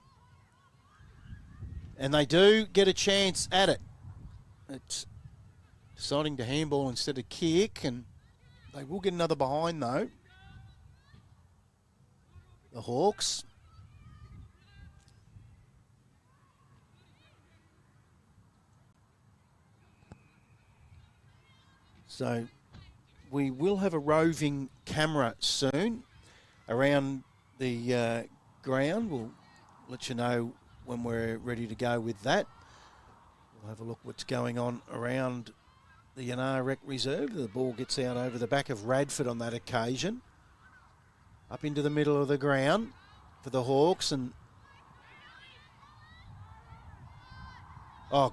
A: And they do get a chance at it. It's deciding to handball instead of kick, and they will get another behind, though. The Hawks. So we will have a roving camera soon around the ground. We'll let you know when we're ready to go with that. We'll have a look what's going on around the Yinnar Rec Reserve. The ball gets out over the back of Radford on that occasion. Up into the middle of the ground for the Hawks. And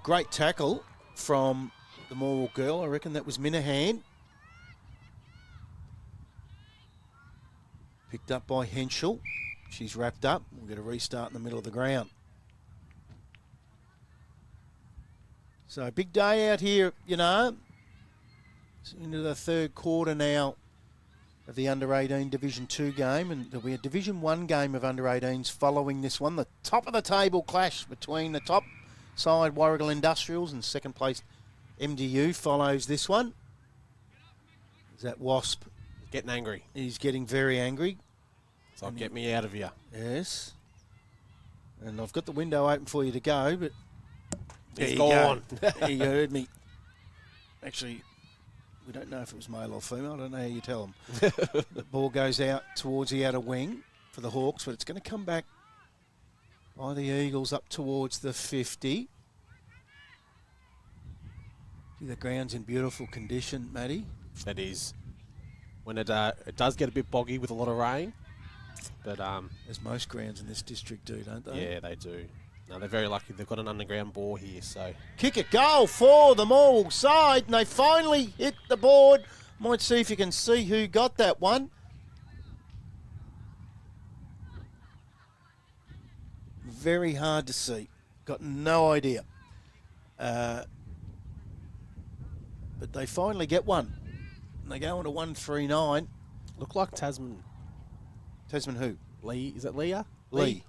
A: great tackle from the Morwell girl. I reckon that was Minahan. Picked up by Henschel. She's wrapped up. We'll get a restart in the middle of the ground. So big day out here, It's into the third quarter now of the Under-18 Division 2 game, and there'll be a Division 1 game of Under-18s following this one. The top of the table clash between the top side Warragul Industrials and second place MDU follows this one. Is that Wasp?
B: Getting angry.
A: He's getting very angry.
B: So get me out of here.
A: Yes. And I've got the window open for you to go, but
B: He's gone.
A: He heard me. Actually, we don't know if it was male or female. I don't know how you tell them. The ball goes out towards the outer wing for the Hawks, but it's going to come back by the Eagles up towards the 50. See, the ground's in beautiful condition, Matty.
B: It is. When it does get a bit boggy with a lot of rain, but
A: as most grounds in this district do, don't they?
B: Yeah, they do. No, they're very lucky. They've got an underground bore here, so
A: kick it, goal for the Morwell side, and they finally hit the board. Might see if you can see who got that one. Very hard to see. Got no idea. But they finally get one. And they go on to 139.
B: Look like Tasman.
A: Tasman who?
B: Lee. Is it Leah?
A: Lay.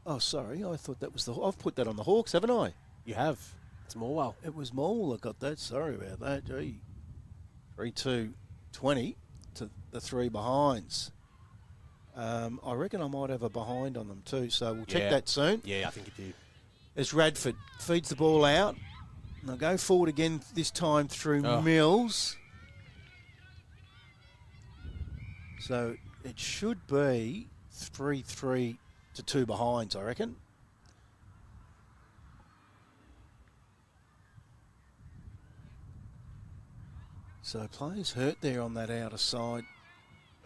A: Oh, sorry. I thought that was the... I've put that on the Hawks, haven't I?
B: You have. It's Morwell.
A: It was Morwell that got that. Sorry about that. Gee. 3-2-20 to the 3 behinds. I reckon I might have a behind on them too, so we'll check that soon.
B: Yeah, I think you do.
A: As Radford feeds the ball out. And they'll go forward again this time through Mills. So it should be 3-3 to 2 behinds, I reckon. So players hurt there on that outer side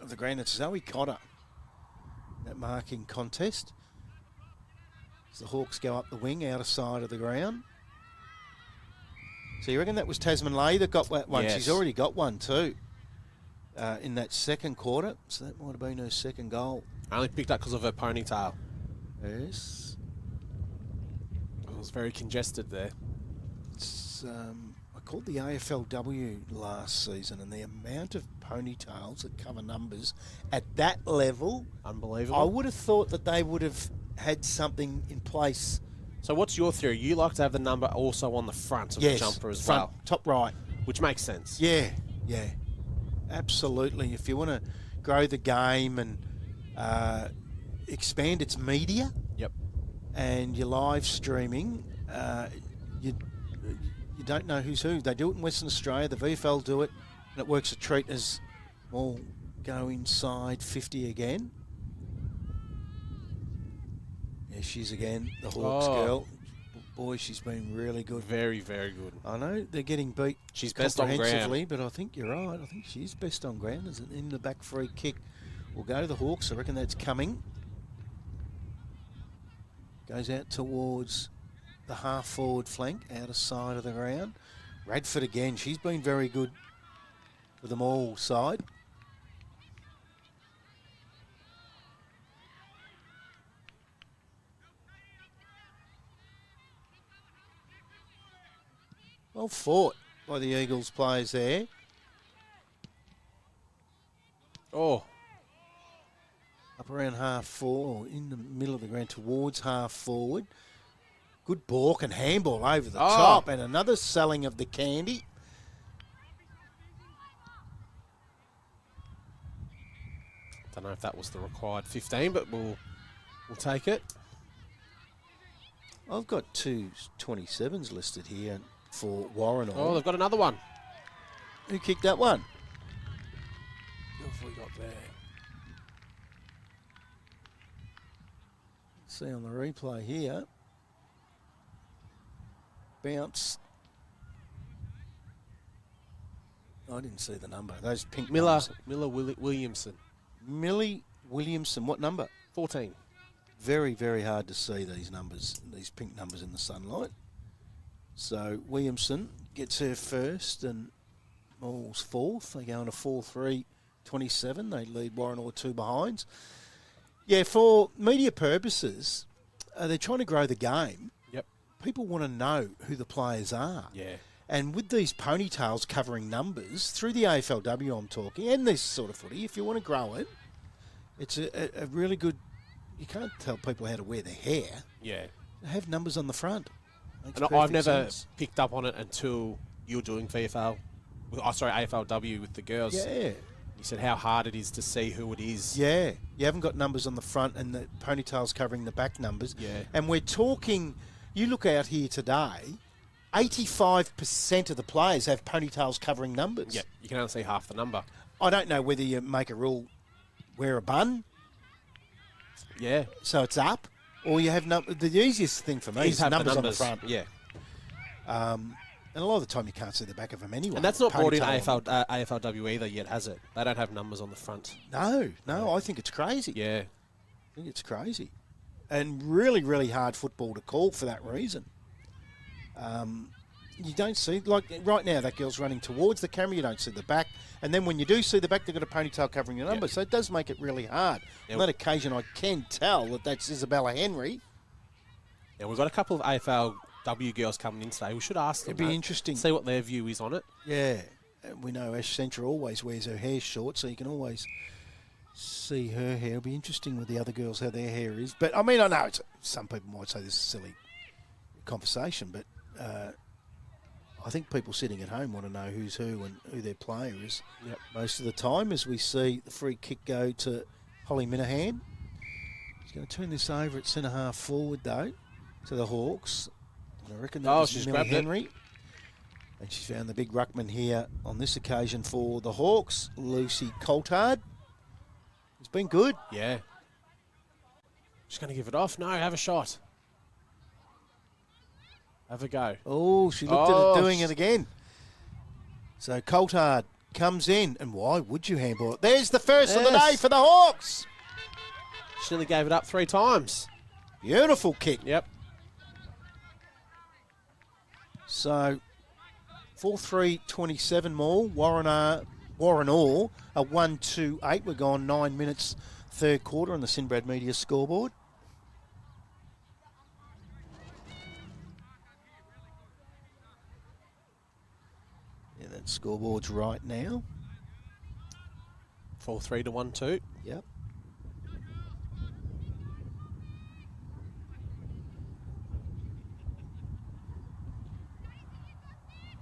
A: of the ground. It's Zoe Cotter, that marking contest. As the Hawks go up the wing, outer side of the ground. So you reckon that was Tasman Lay that got that one?
B: Yes.
A: She's already got one too in that second quarter. So that might have been her second goal.
B: I only picked up because of her ponytail.
A: Yes.
B: It was very congested there.
A: It's, I called the AFLW last season, and the amount of ponytails that cover numbers at that level,
B: Unbelievable.
A: I would have thought that they would have had something in place.
B: So what's your theory? You like to have the number also on the front of the jumper as
A: front,
B: well,
A: top right.
B: which makes sense.
A: Yeah, absolutely. If you want to grow the game and expand its media,
B: Yep.
A: and your live streaming, you don't know who's who. They do it in Western Australia. The VFL do it, and it works a treat as all go inside 50 again. There she's again, the Hawks girl. Boy, she's been really good.
B: Very, very good.
A: I know they're getting beat.
B: She's best on
A: comprehensively,
B: ground.
A: but I think you're right. I think she's best on ground. As an in the back free kick will go to the Hawks. I reckon that's coming. Goes out towards the half-forward flank, out of side of the ground. Radford again. She's been very good for the Maul side. Well fought by the Eagles players there.
B: Oh,
A: Up around half forward, in the middle of the ground towards half forward. Good balk and handball over the top, and another selling of the candy.
B: don't know if that was the required 15, but we'll take it.
A: I've got two 27s listed here for Warranor.
B: Oh, they've got another one.
A: Who kicked that one? What have we got there? See on the replay here. Bounce. I didn't see the number. Those pink numbers.
B: Williamson.
A: Millie Williamson. What number?
B: 14.
A: Very, very hard to see these numbers, these pink numbers in the sunlight. So Williamson gets her first and Moll's fourth. They go on a 4-3-27. They lead Warranor 2 behinds. Yeah, for media purposes, they're trying to grow the game.
B: Yep.
A: People want to know who the players are.
B: Yeah.
A: And with these ponytails covering numbers, through the AFLW I'm talking, and this sort of footy, if you want to grow it, it's a really good... You can't tell people how to wear their hair.
B: Yeah.
A: Have numbers on the front. Makes
B: And I've
A: perfect
B: never
A: sense.
B: picked up on it until you were doing AFLW with the girls.
A: Yeah.
B: You said how hard it is to see who it is.
A: Yeah. You haven't got numbers on the front and the ponytails covering the back numbers.
B: Yeah.
A: And we're talking... You look out here today, 85% of the players have ponytails covering numbers.
B: Yeah, you can only see half the number.
A: I don't know whether you make a rule wear a bun,
B: Yeah.
A: so it's up, or you have the easiest thing for me is
B: have
A: numbers on the front.
B: Yeah.
A: And a lot of the time you can't see the back of them anyway.
B: And that's not brought in
A: Ponytail.
B: AFLW either yet, has it? They don't have numbers on the front.
A: No, I think it's crazy.
B: Yeah.
A: I think it's crazy. And really, really hard football to call for that reason. You don't see, like right now, that girl's running towards the camera, you don't see the back. And then when you do see the back, they've got a ponytail covering the number.
B: Yep.
A: So it does make it really hard.
B: Yeah.
A: On that occasion, I can tell that that's Isabella Henry.
B: Yeah, we've got a couple of AFLW girls coming in today. We should ask them.
A: It'd be
B: that,
A: interesting.
B: See what their view is on it.
A: Yeah. And we know Ash Centra always wears her hair short, so you can always see her hair. It'll be interesting with the other girls how their hair is. But, I mean, I know some people might say this is a silly conversation, but I think people sitting at home want to know who's who and who their player is.
B: Yep.
A: Most of the time, as we see the free kick go to Holly Minahan. She's going to turn this over at centre half forward, though, to the Hawks. And I reckon that was
B: she's
A: Millie
B: grabbed
A: Henry. And she's found the big ruckman here on this occasion for the Hawks, Lucy Coulthard. It's been good.
B: Yeah. Just going to give it off. No, have a shot. Have a go.
A: Oh, she looked at it doing it again. So Coulthard comes in, and why would you handball it? There's the first of the day for the Hawks.
B: She nearly gave it up 3 times.
A: Beautiful kick.
B: Yep.
A: So 4-3-27 more. Warranor a 1-2-8. We're gone 9 minutes, third quarter on the Sinbrad Media scoreboard. Yeah, that scoreboard's right now.
B: 4-3 to 1-2.
A: Yep.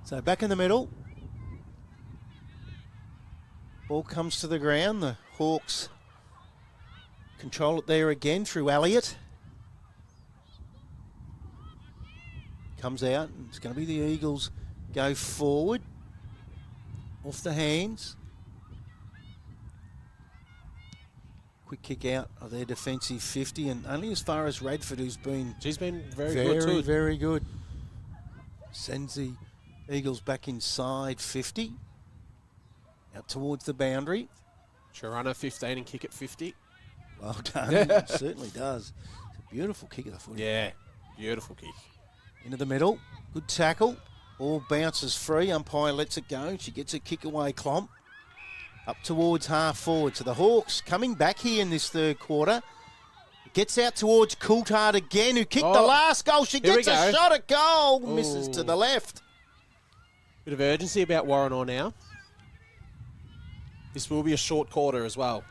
A: So back in the middle. Ball comes to the ground. The Hawks control it there again through Elliott. Comes out. And it's going to be the Eagles go forward. Off the hands. Quick kick out of their defensive 50, and only as far as Radford, who's been...
B: She's been very good too.
A: Very good. Sends the Eagles back inside 50. Out towards the boundary.
B: She'll run her 15 and kick at 50.
A: Well done. It certainly does. It's a beautiful kick of the footy.
B: Yeah, beautiful kick.
A: Into the middle. Good tackle. Ball bounces free. Umpire lets it go. She gets a kick away clomp. Up towards half forward. So the Hawks coming back here in this third quarter. Gets out towards Coulthard again, who kicked the last goal. She gets a shot at goal. Ooh. Misses to the left.
B: Bit of urgency about Warranor now. This will be a short quarter as well,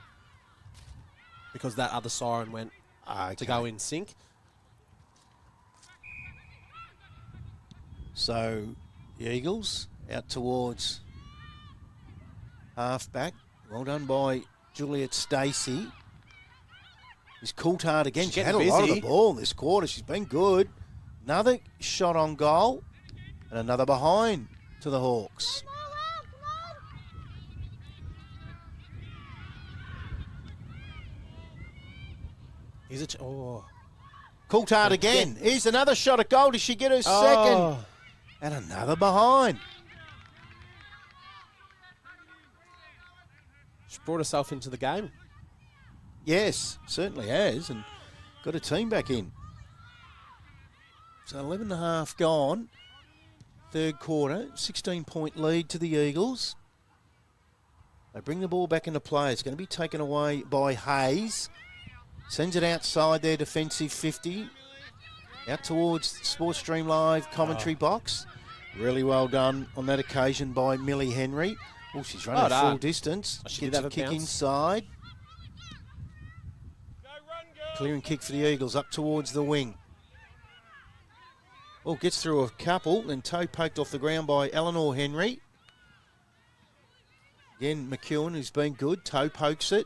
B: because that other siren went to go in sync.
A: So the Eagles out towards half-back. Well done by Juliet Stacey. Is Coulthard again. She had a lot of the ball this quarter. She's been good. Another shot on goal. And another behind to the Hawks.
B: Is it?
A: Coulthard again. Here's another shot at goal. Does she get her second? And another behind.
B: She brought herself into the game.
A: Yes, certainly has, and got a team back in. So 11 and a half gone. Third quarter, 16-point lead to the Eagles. They bring the ball back into play. It's going to be taken away by Hayes. Sends it outside their defensive 50. Out towards Sports Stream Live commentary box. Really well done on that occasion by Millie Henry. Oh, she's running full distance. She gets a kick inside. Clearing kick for the Eagles up towards the wing. Oh, gets through a couple, then toe poked off the ground by Eleanor Henry. Again, McEwen, who's been good, toe pokes it.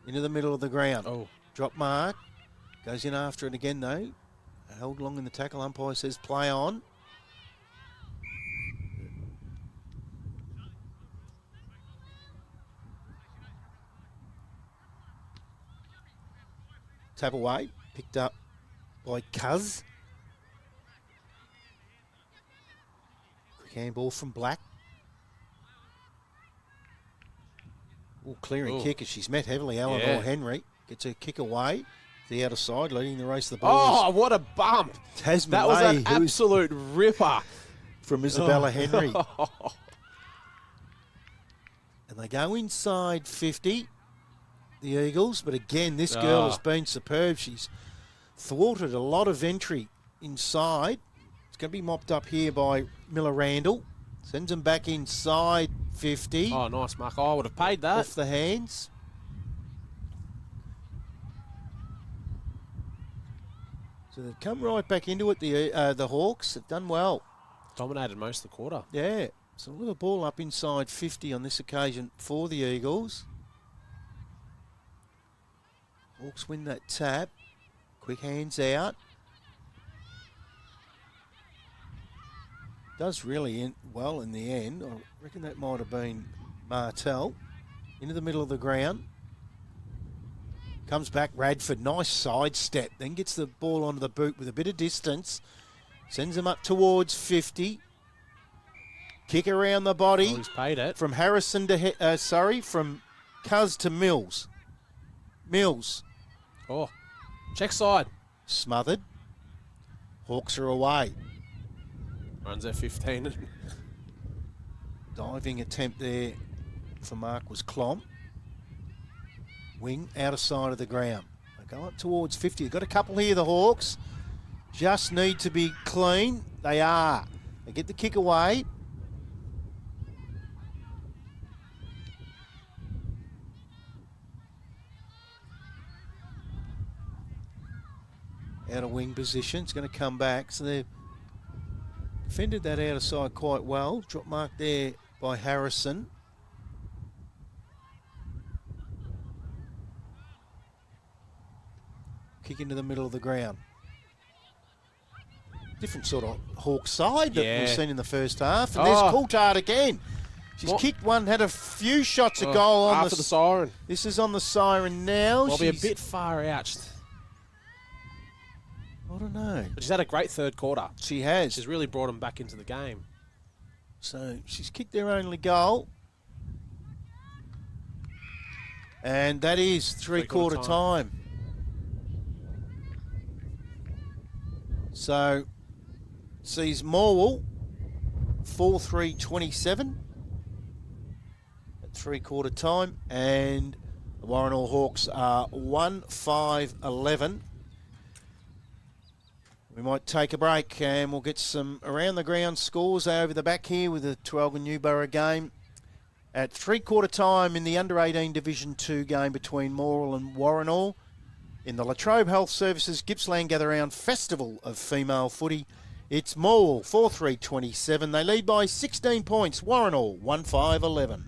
A: Into the middle of the ground.
B: Oh.
A: Drop mark. Goes in after it again, though. Held long in the tackle. Umpire says play on. Tap away. Picked up by Cuz. Quick handball from Black. Oh, clearing kick as she's met heavily. Eleanor Henry gets her kick away. The outer side, leading the race. The ball.
B: Oh, what a bump!
A: Tasman
B: that was an absolute ripper
A: from Isabella Henry. And they go inside 50, the Eagles. But again, this girl has been superb. She's thwarted a lot of entry inside. It's going to be mopped up here by Miller Randall. Sends them back inside 50.
B: Oh, nice, Mark. I would have paid that.
A: Off the hands. So they've come right back into it, the Hawks. Have done well.
B: Dominated most of the quarter.
A: Yeah. So with a ball up inside 50 on this occasion for the Eagles. Hawks win that tap. Quick hands out. Does really well in the end. I reckon that might have been Martell. Into the middle of the ground. Comes back Radford. Nice sidestep. Then gets the ball onto the boot with a bit of distance. Sends him up towards 50. Kick around the body.
B: Oh, he's paid it.
A: From Harrison to, from Cuz to Mills. Mills.
B: Oh, check side.
A: Smothered. Hawks are away.
B: Runs at 15.
A: Diving attempt there for Mark was Clomp. Wing outer side of the ground. They go up towards 50. They've got a couple here, the Hawks. Just need to be clean. They are. They get the kick away. out of wing position. It's going to come back. So they've defended that outer side quite well. Drop mark there by Harrison. Kick into the middle of the ground. Different sort of Hawk side that we've seen in the first half. And there's Coulthard again. She's kicked one, had a few shots of goal on
B: after the siren.
A: This is on the siren now.
B: Will be a bit far out.
A: I don't know.
B: But she's had a great third quarter.
A: She has.
B: She's really brought them back into the game.
A: So she's kicked their only goal. And that is three-quarter time. So sees Morwell 4-3-27 at three-quarter time, and the Warranor Hawks are 1-5-11. We might take a break and we'll get some around the ground scores over the back here with the Traralgon Newborough game at three-quarter time in the under-18 Division 2 game between Morwell and Warranor. In the Latrobe Health Services Gippsland Gather Round Festival of Female Footy, it's Morwell 4-3-27. They lead by 16 points. Warranor 1-5-11.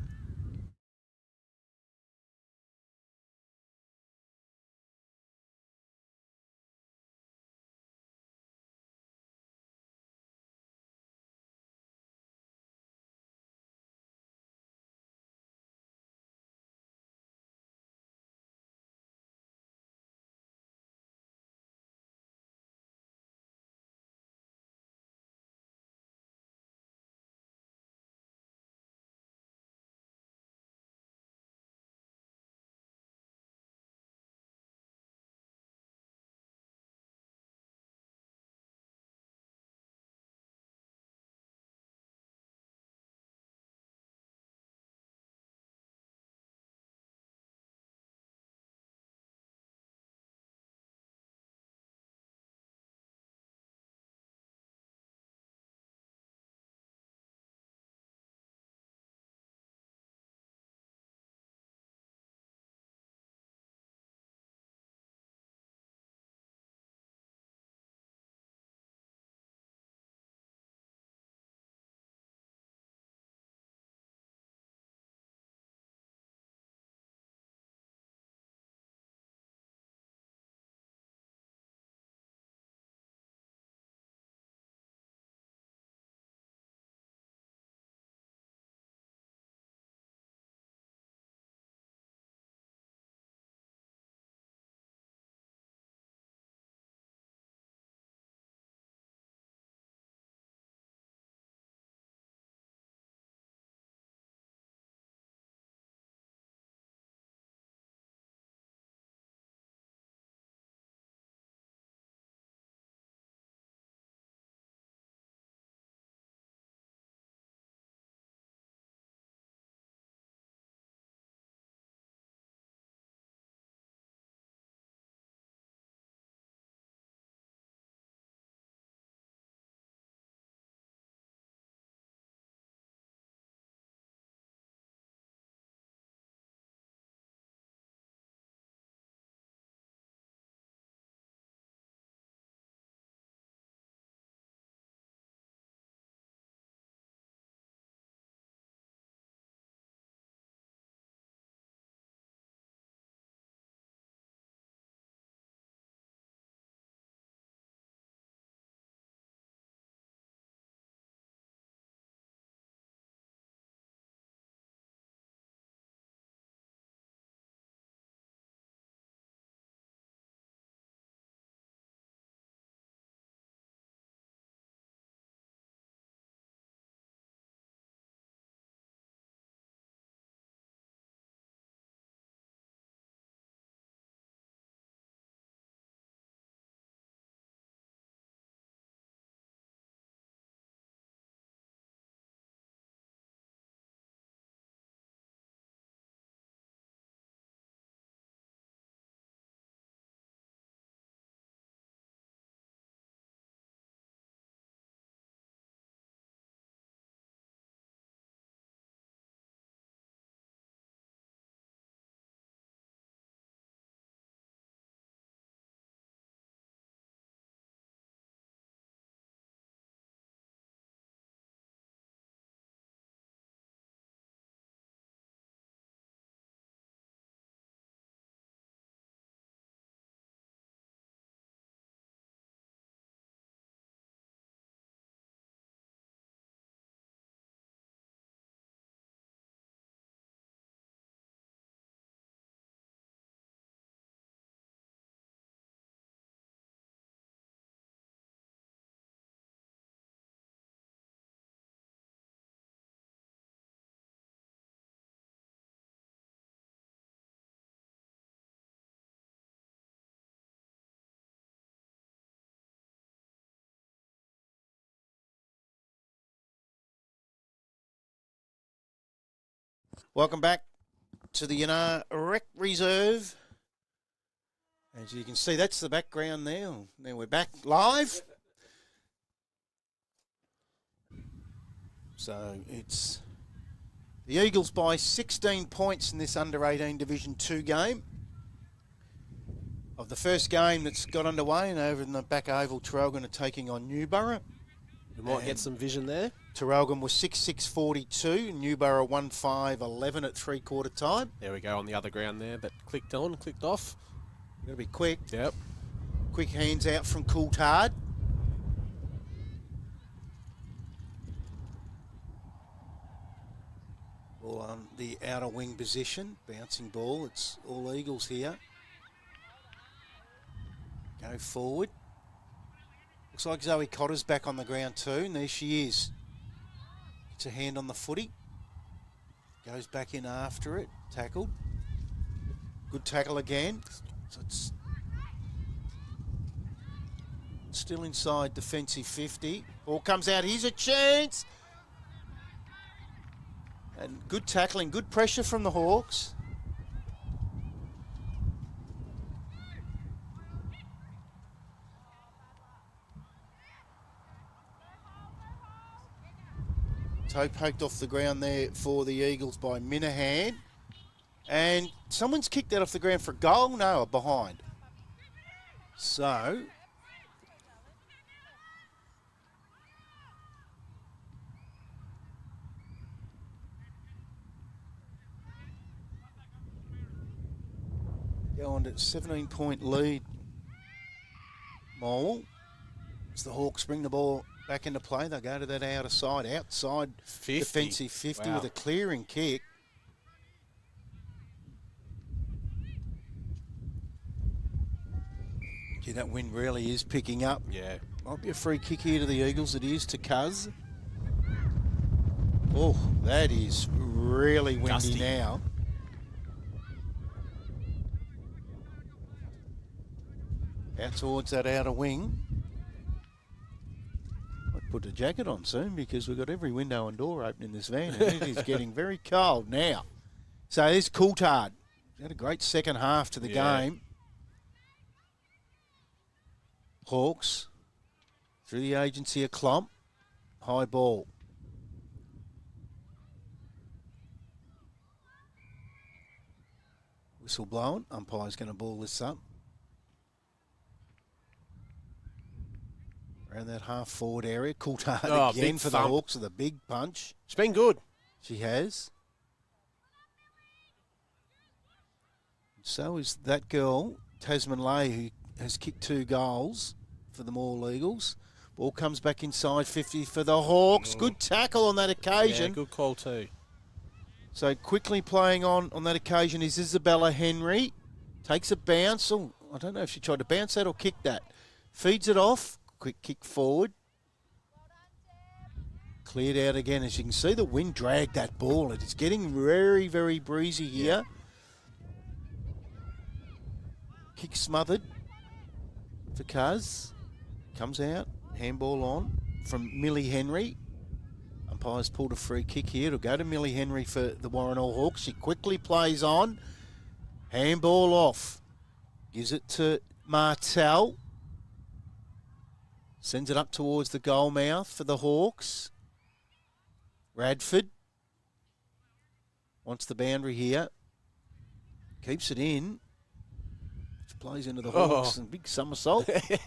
A: Welcome back to the Yinnar Rec Reserve. As you can see, that's the background there. Now we're back live. So it's the Eagles by 16 points in this under-18 Division 2 game. Of the first game that's got underway, and over in the back oval, Traralgon are taking on Newborough.
B: We might get some vision there.
A: Traralgon was 6-6-42, Newborough 1-5-11 at three-quarter time.
B: There we go on the other ground there, but clicked on, clicked off.
A: Got to be quick.
B: Yep.
A: Quick hands out from Coulthard. Ball on the outer wing position. Bouncing ball. It's all Eagles here. Go forward. Looks like Zoe Cotter's back on the ground too, and there she is. Gets a hand on the footy. Goes back in after it. Tackled. Good tackle again. So it's still inside defensive 50. Ball comes out. Here's a chance. And good tackling, good pressure from the Hawks. Toe poked off the ground there for the Eagles by Minahan. And someone's kicked that off the ground for a goal. No, behind. So go on to 17-point lead. Morwell. As the Hawks bring the ball back into play, they go to that outside
B: 50.
A: Defensive 50
B: Wow.
A: with a clearing kick. Gee, that wind really is picking up.
B: Yeah.
A: Might be a free kick here to the Eagles. It is to Cuz. Oh, that is really windy
B: Gusty.
A: now. Out towards that outer wing. Might put a jacket on soon because we've got every window and door open in this van and it is getting very cold now. So there's Coulthard. Had a great second half to the game. Hawks through the agency of Klomp. High ball. Whistle blown. Umpire's going to ball this up. Around that half-forward area. Coulthard again
B: big
A: for the
B: thump.
A: Hawks with a big punch.
B: It's been good.
A: She has. So is that girl, Tasman Lay, who has kicked 2 goals for the Morwell Eagles. Ball comes back inside 50 for the Hawks. Good tackle on that occasion.
B: Yeah, good call too.
A: So quickly playing on that occasion is Isabella Henry. Takes a bounce. Oh, I don't know if she tried to bounce that or kick that. Feeds it off. Quick kick forward. Cleared out again. As you can see, the wind dragged that ball. It is getting very, very breezy here. Kick smothered for Cuz. Comes out. Handball on from Millie Henry. Umpire's pulled a free kick here. It'll go to Millie Henry for the Warranor Hawks. She quickly plays on. Handball off. Gives it to Martel. Sends it up towards the goal mouth for the Hawks. Radford wants the boundary here. Keeps it in. Which plays into the Hawks and big somersault. The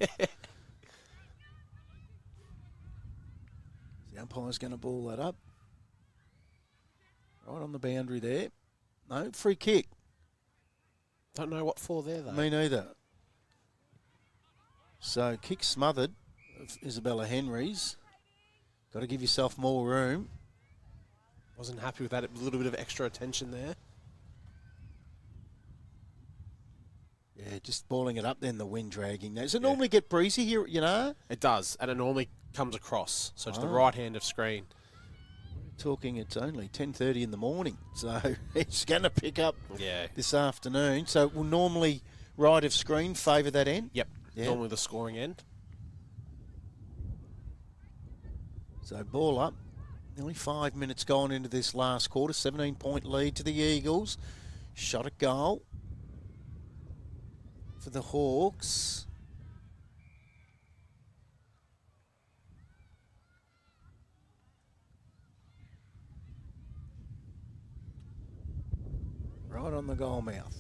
A: umpire's going to ball that up. Right on the boundary there. No, free kick.
B: Don't know what for there though.
A: Me neither. So kick smothered of Isabella Henry's. Got to give yourself more room.
B: Wasn't happy with that. A little bit of extra attention there.
A: Yeah, just balling it up then, the wind dragging. Does it normally get breezy here, you know?
B: It does, and it normally comes across. So it's the right hand of screen.
A: Talking it's only 10:30 in the morning, so it's going to pick up
B: Yeah.
A: this afternoon. So it will normally right of screen favour that end?
B: Yep.
A: Yeah.
B: Normally the scoring end.
A: So ball up. Nearly 5 minutes gone into this last quarter. 17-point lead to the Eagles. Shot at goal for the Hawks. Right on the goal mouth.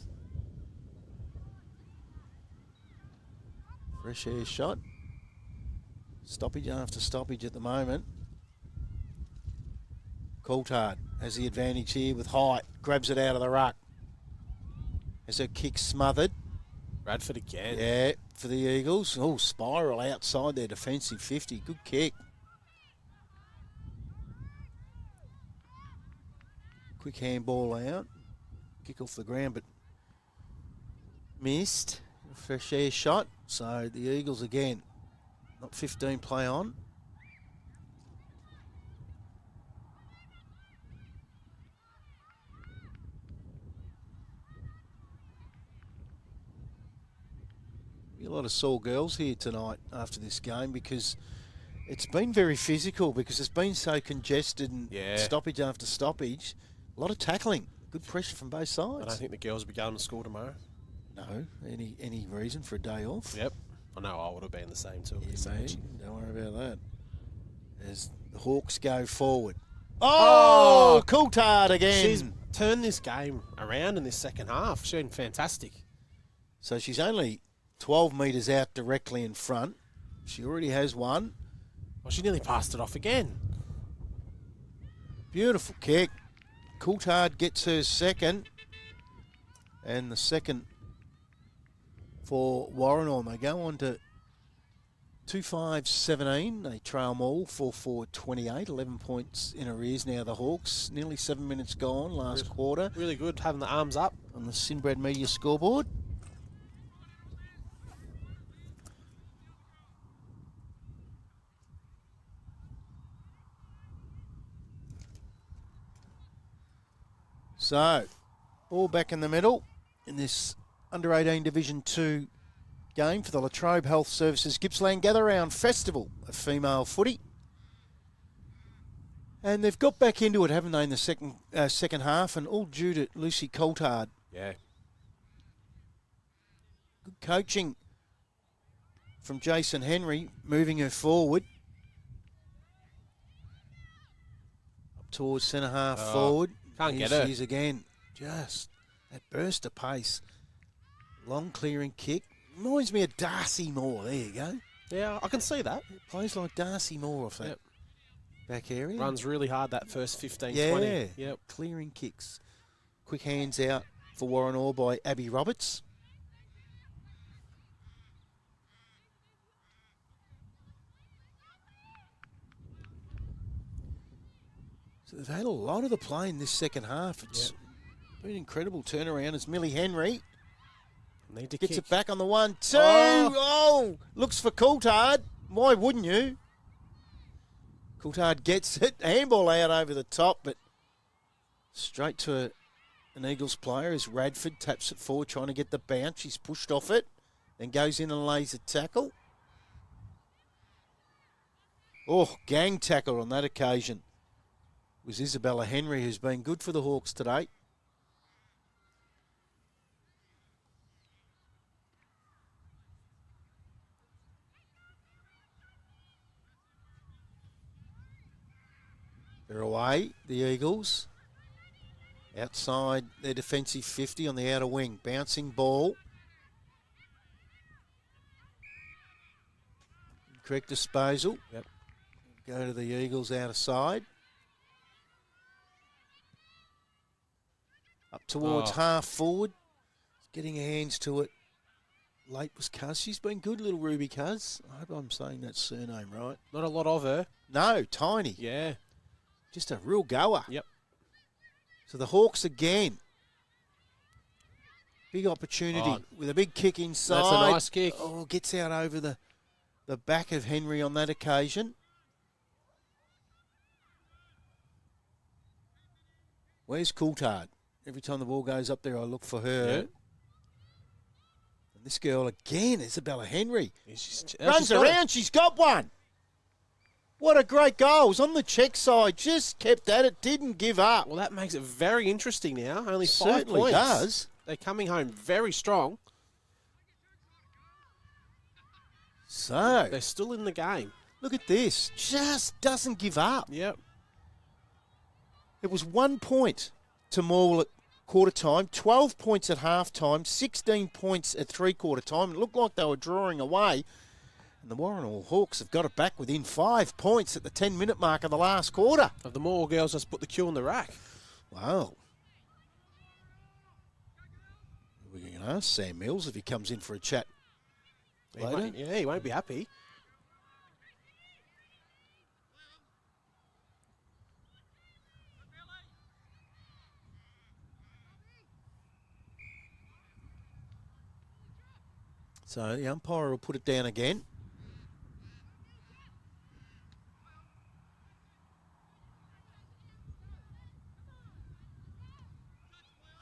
A: Fresh air shot. Stoppage after stoppage at the moment. Coulthard has the advantage here with height. Grabs it out of the ruck. Has her kick smothered.
B: Bradford again.
A: Yeah, for the Eagles. Oh, spiral outside their defensive 50. Good kick. Quick handball out. Kick off the ground, but missed. Fresh air shot. So the Eagles again. Not 15 play on. Be a lot of sore girls here tonight after this game because it's been very physical because it's been so congested and stoppage after stoppage. A lot of tackling. Good pressure from both sides.
B: I don't think the girls will be going to school tomorrow.
A: No. Any reason for a day off?
B: Yep. I know I would have been the same too at this
A: Yeah,
B: age.
A: don't worry about that. As the Hawks go forward. Oh, Coulthard again.
B: She's turned this game around in this second half. She's been fantastic.
A: So she's only 12 metres out directly in front. She already has one.
B: Well, she nearly passed it off again.
A: Beautiful kick. Coulthard gets her second. And the second for Warranor. They go on to 2-5-17. They trail Morwell 4-4-28. 11 points in arrears now, the Hawks. Nearly 7 minutes gone last quarter.
B: Really good having the arms up.
A: On the Sinbrad Media scoreboard. So, ball back in the middle in this under-18 Division 2 game for the Latrobe Health Services Gippsland Gather Round Festival of Female Footy. And they've got back into it, haven't they, in the second half, and all due to Lucy Coulthard.
B: Yeah.
A: Good coaching from Jason Henry, moving her forward. Up towards centre half forward.
B: Can't get her.
A: She's again just that burst of pace. Long clearing kick. Reminds me of Darcy Moore. There you go.
B: Yeah, I can see that.
A: Plays like Darcy Moore off that back area.
B: Runs really hard that first 15,
A: yeah.
B: 20. Yep.
A: Clearing kicks. Quick hands out for Warranor by Abby Roberts. So they've had a lot of the play in this second half. It's been an incredible turnaround as Millie Henry gets it back on the 1-2. Oh, looks for Coulthard. Why wouldn't you? Coulthard gets it. Handball out over the top, but straight to an Eagles player as Radford taps it forward, trying to get the bounce. She's pushed off it, then goes in and lays a tackle. Oh, gang tackle on that occasion was Isabella Henry, who's been good for the Hawks today. They're away, the Eagles. Outside their defensive 50 on the outer wing. Bouncing ball. Correct disposal.
B: Yep.
A: Go to the Eagles outer side. Up towards half forward. Getting her hands to it. Late was Cuz. She's been good, little Ruby Cuz. I hope I'm saying that surname right.
B: Not a lot of her.
A: No, tiny.
B: Yeah.
A: Just a real goer.
B: Yep.
A: So the Hawks again. Big opportunity with a big kick inside.
B: That's a nice kick.
A: Oh, gets out over the back of Henry on that occasion. Where's Coulthard? Every time the ball goes up there, I look for her.
B: Yeah.
A: And this girl again, Isabella Henry.
B: She's
A: Runs around, she's got one. What a great goal. It was on the check side. Just kept at it. Didn't give up.
B: Well, that makes it very interesting now. Only 5
A: Certainly
B: points.
A: does.
B: They're coming home very strong.
A: So,
B: They're still in the game.
A: look at this. Just doesn't give up.
B: Yep.
A: It was 1 point to Morwell at quarter time, 12 points at half time, 16 points at three-quarter time. It looked like they were drawing away. And the Warranor Hawks have got it back within 5 points at the 10-minute mark of the last quarter.
B: Have the Morwell girls just put the cue on the rack?
A: Wow. We're going to ask Sam Mills if he comes in for a chat later.
B: He won't be happy.
A: So the umpire will put it down again.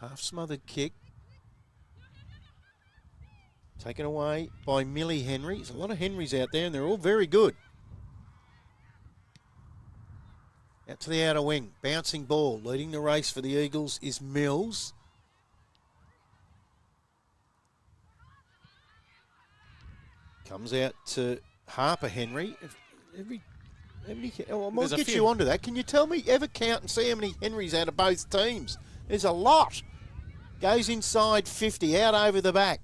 A: Half smothered kick. Taken away by Millie Henry. There's a lot of Henrys out there and they're all very good. Out to the outer wing. Bouncing ball. Leading the race for the Eagles is Mills. Comes out to Harper Henry. I might get you onto that. Can you tell me, ever count and see how many Henrys out of both teams? There's a lot. Goes inside 50, out over the back.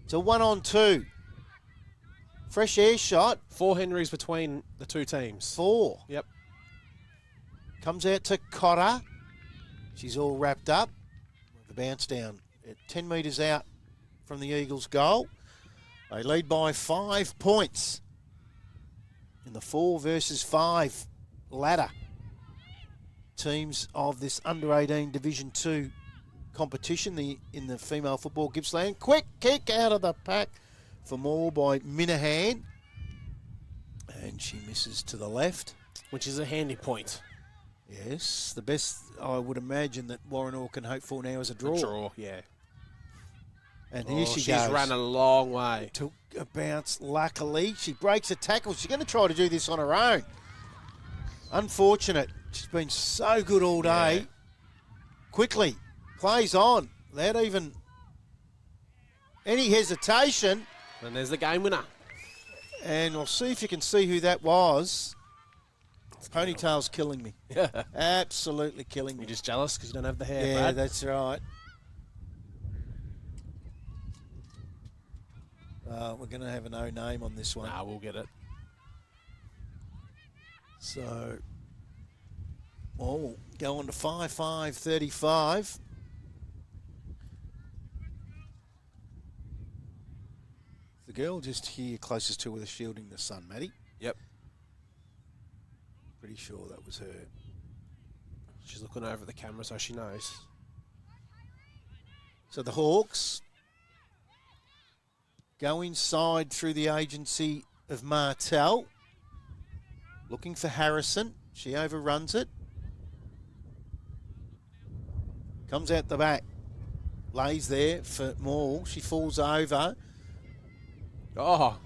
A: It's a 1-on-2. Fresh air shot.
B: 4 Henrys between the two teams.
A: 4.
B: Yep.
A: Comes out to Cotter. She's all wrapped up. The bounce down at 10 metres out from the Eagles' goal. They lead by 5 points in the 4 versus 5 ladder. Teams of this under-18 Division 2 competition in the female football Gippsland. Quick kick out of the pack for more by Minahan. And she misses to the left.
B: Which is a handy point.
A: Yes, the best I would imagine that Warranor can hope for now is a draw.
B: A draw, yeah.
A: And here she
B: she's
A: goes.
B: run a long way.
A: Took a bounce, luckily. She breaks a tackle. She's going to try to do this on her own. Unfortunate. She's been so good all day.
B: Yeah.
A: Quickly. Plays on. Without even any hesitation.
B: And there's the game winner.
A: And we'll see if you can see who that was. Ponytail's killing me. Absolutely killing me.
B: You're just jealous because you don't have the hair,
A: Yeah,
B: Brad.
A: that's right. We're going to have a no name on this one.
B: Nah, we'll get it.
A: So, we'll go on to 5-5-35. The girl just here closest to her shielding the sun, Maddie.
B: Yep.
A: Pretty sure that was her.
B: She's looking over at the camera so she knows.
A: So the Hawks go inside through the agency of Martell. Looking for Harrison. She overruns it. Comes out the back. Lays there for Morwell. She falls over.
B: Oh.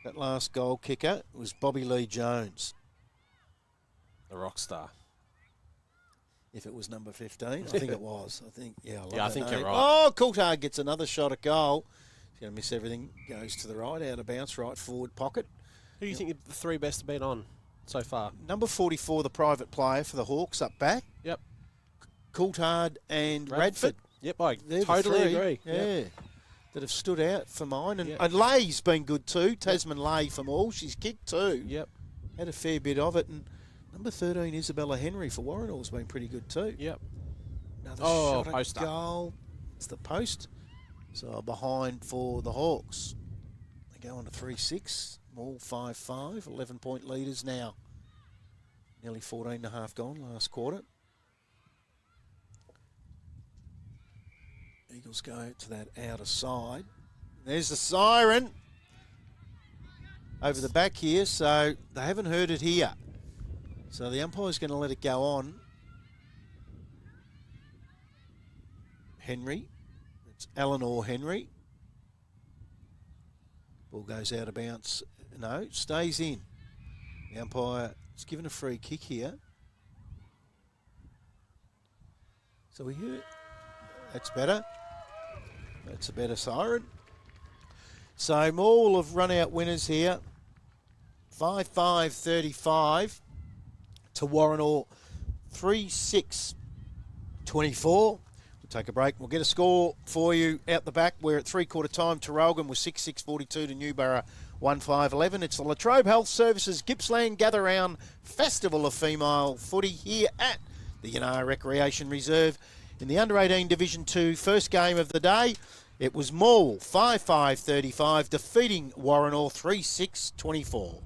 A: That last goal kicker was Bobby Lee Jones.
B: The rock star.
A: If it was number 15, I think it was. I think, yeah,
B: I think you're right.
A: Oh, Coulthard gets another shot at goal. He's going to miss everything. Goes to the right, out of bounce, right forward pocket.
B: Who do you think the 3 best have been on so far?
A: Number 44, the private player for the Hawks up back.
B: Yep.
A: Coulthard and Radford.
B: Yep, I
A: They're the
B: totally
A: three,
B: agree.
A: Yeah.
B: Yep.
A: That have stood out for mine. And,
B: Yep.
A: and Lay's been good too. Tasman Lay from all. She's kicked too.
B: Yep.
A: Had a fair bit of it. And number 13, Isabella Henry for Warranor has been pretty good too.
B: Yep.
A: Another
B: Oh,
A: shot at
B: poster.
A: goal. It's the post. So behind for the Hawks. They go on to 3-6. All 5-5. 11-point leaders now. Nearly 14 and a half gone last quarter. Eagles go to that outer side. There's the siren over the back here, so they haven't heard it here. So the umpire's going to let it go on. Henry It's Eleanor Henry. Ball goes out of bounds. No, stays in. The umpire is given a free kick here. So we hear it. That's better. That's a better siren. So Morwell have run out winners here. 5-5-35 to Warranor. 3-6-24. We'll take a break. We'll get a score for you out the back. We're at three-quarter time. Warragul was 6-6-42 to Newborough 1-5-11. It's the Latrobe Health Services Gippsland Gather Round Festival of Female Footy here at the Yinnar Recreation Reserve in the Under-18 Division 2 first game of the day. It was Morwell 5-5-35 defeating Warranor 3-6-24.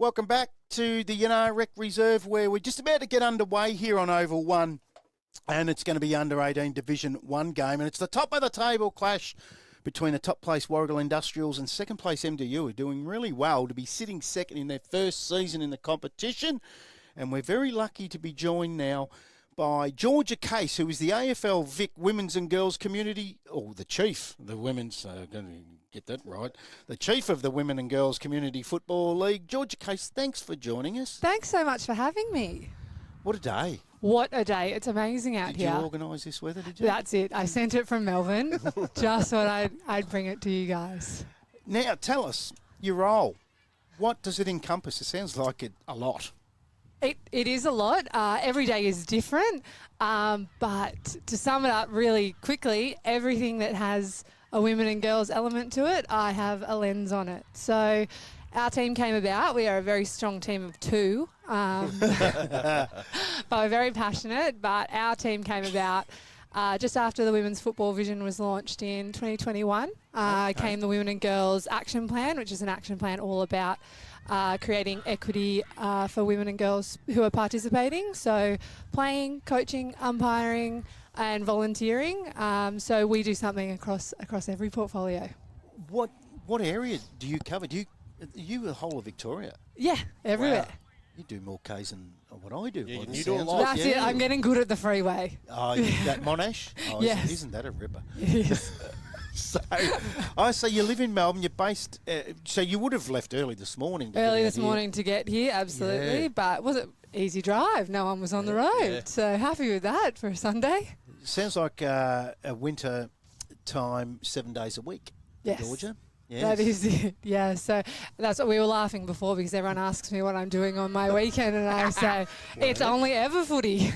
A: Welcome back to the Yinnar Rec Reserve, where we're just about to get underway here on Oval 1, and it's going to be under-18 Division 1 game, and it's the top-of-the-table clash between the top-place Warragul Industrials and second-place MDU, who are doing really well to be sitting second in their first season in the competition, and we're very lucky to be joined now by Georgia Case, who is the AFL Vic Women's and Girls Community, or the Chief, the Women's, going to get that right, the Chief of the Women and Girls Community Football League. Georgia Case, thanks for joining us.
D: Thanks so much for having me.
A: What a day.
D: What a day. It's amazing out here.
A: Did you organise this weather, did you?
D: That's it. I sent it from Melbourne. Just thought I'd bring it to you guys.
A: Now, tell us, your role, what does it encompass? It sounds like a lot.
D: It is a lot. Every day is different. But to sum it up really quickly, everything that has a women and girls element to it, I have a lens on it. So our team came about. We are a very strong team of two. But we're very passionate. But our team came about just after the Women's Football Vision was launched in 2021. Came the Women and Girls Action Plan, which is an action plan all about creating equity for women and girls who are participating. So playing, coaching, umpiring and volunteering. So we do something across every portfolio.
A: What area do you cover? Are you the whole of Victoria?
D: Yeah, everywhere.
A: Wow. You do more Ks than what I do.
B: Yeah,
A: by the
B: you do a
A: sounds
B: lot.
A: of
D: That's it. I'm getting good at the freeway.
A: Oh, that Monash? Oh,
D: Yes.
A: Isn't that a ripper?
D: Yes.
A: So you live in Melbourne. You're based. So you would have left early this morning.
D: Early this morning to get here, absolutely.
A: Yeah.
D: But was it easy drive? No one was on the road.
B: Yeah.
D: So happy with that for a Sunday.
A: Sounds like a winter time, 7 days a week.
D: Yes.
A: Georgia. Yes.
D: That is it. Yeah. So that's what we were laughing before, because everyone asks me what I'm doing on my weekend, and I say it's only ever footy.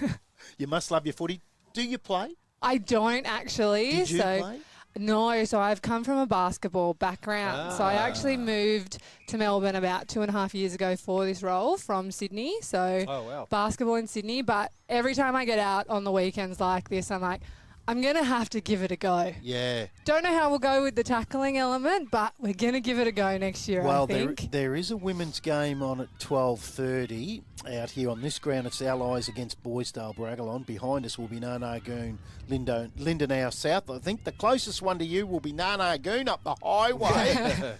A: You must love your footy. Do you play?
D: I don't actually.
A: Did you
D: so
A: play?
D: No, so I've come from a basketball background. So I actually moved to Melbourne about 2.5 years ago for this role from Sydney. So
B: Oh, wow.
D: basketball in Sydney. But every time I get out on the weekends like this, I'm like, I'm going to have to give it a go.
A: Yeah.
D: Don't know how we'll go with the tackling element, but we're going to give it a go next year,
A: Well,
D: I think.
A: there is a women's game on at 12:30 out here on this ground. It's Allies against Boisdale, Briagalong. Behind us will be Narnagoon, Lindenau South. I think the closest one to you will be Narnagoon up the highway.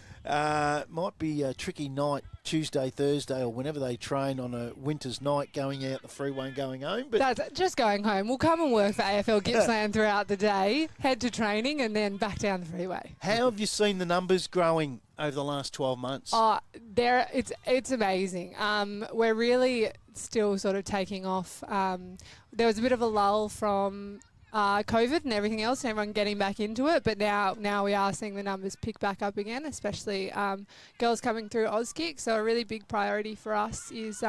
A: Might be a tricky night, Tuesday, Thursday, or whenever they train on a winter's night, going out the freeway and going home. But
D: That's just going home. We'll come and work for AFL Gippsland throughout the day, head to training, and then back down the freeway.
A: how have you seen the numbers growing over the last 12 months?
D: It's amazing. We're really still sort of taking off. There was a bit of a lull from COVID and everything else, and everyone getting back into it. But now we are seeing the numbers pick back up again, especially girls coming through Auskick. So a really big priority for us is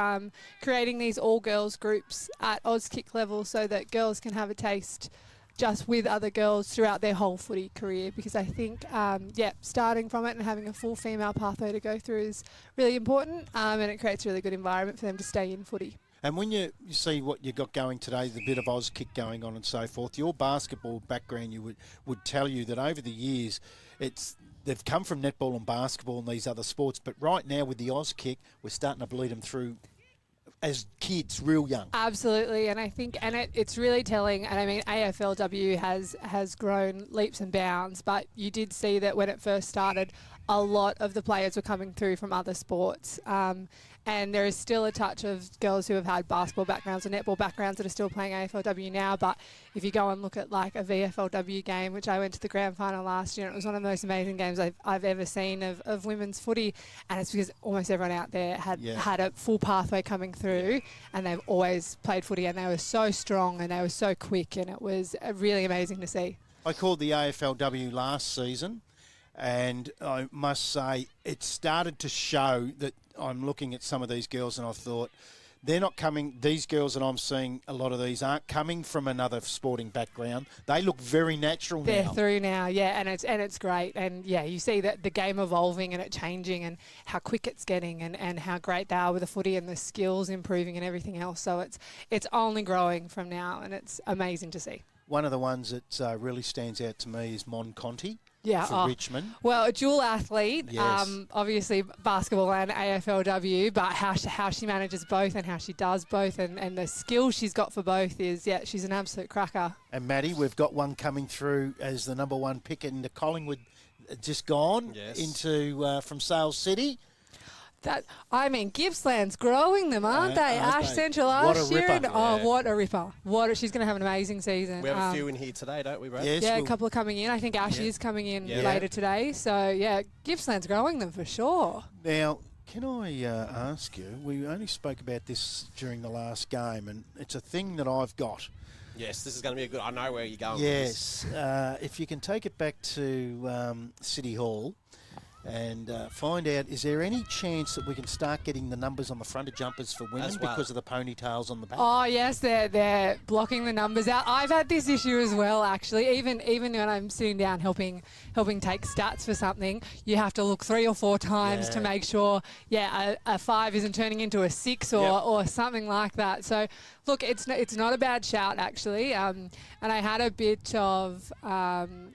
D: creating these all-girls groups at Auskick level, so that girls can have a taste just with other girls throughout their whole footy career, because I think, starting from it and having a full female pathway to go through is really important, and it creates a really good environment for them to stay in footy.
A: And when you see what you got going today, the bit of Auskick going on and so forth, your basketball background would tell you that over the years they've come from netball and basketball and these other sports, but right now with the Auskick, we're starting to bleed them through as kids, real young.
D: Absolutely, and I think, it's really telling. And I mean, AFLW has grown leaps and bounds, but you did see that when it first started, a lot of the players were coming through from other sports. And there is still a touch of girls who have had basketball backgrounds or netball backgrounds that are still playing AFLW now. But if you go and look at like a VFLW game, which I went to the grand final last year, and it was one of the most amazing games I've ever seen of women's footy. And it's because almost everyone out there had a full pathway coming through, and they've always played footy, and they were so strong and they were so quick, and it was really amazing to see.
A: I called the AFLW last season, and I must say it started to show that I'm looking at some of these girls and I thought, they're not coming, these girls that I'm seeing, a lot of these aren't coming from another sporting background. They look very natural now.
D: They're through now, yeah, and it's great. And yeah, you see that the game evolving and it changing, and how quick it's getting, and how great they are with the footy, and the skills improving and everything else. So it's only growing from now, and it's amazing to see.
A: One of the ones that really stands out to me is Mon Conti. for Richmond.
D: Well, a dual athlete,
A: Yes.
D: obviously basketball and AFLW, but how she manages both and how she does both and the skill she's got for both is, she's an absolute cracker.
A: And Maddie, we've got one coming through as the number 1 pick into Collingwood, just gone into from Sales City.
D: Gippsland's growing them, aren't they? Ash Central,
A: What a
D: Ash
A: ripper.
D: Sheeran. Oh, what a ripper. She's going to have an amazing season.
B: We have a few in here today, don't we, Brad?
A: Yes,
D: a couple are coming in. I think Ash is coming in later today. So, Gippsland's growing them for sure.
A: Now, can I ask you, we only spoke about this during the last game, and it's a thing that I've got.
B: Yes, this is going to be a good... I know where you're going with
A: Yes. If you can take it back to City Hall and find out, is there any chance that we can start getting the numbers on the front of jumpers for women because of the ponytails on the back?
D: Oh, yes, they're blocking the numbers out. I've had this issue as well, actually. Even when I'm sitting down helping take stats for something, you have to look 3 or 4 times to make sure, a 5 isn't turning into a 6 or something like that. So, look, it's not a bad shout, actually. And I had a bit of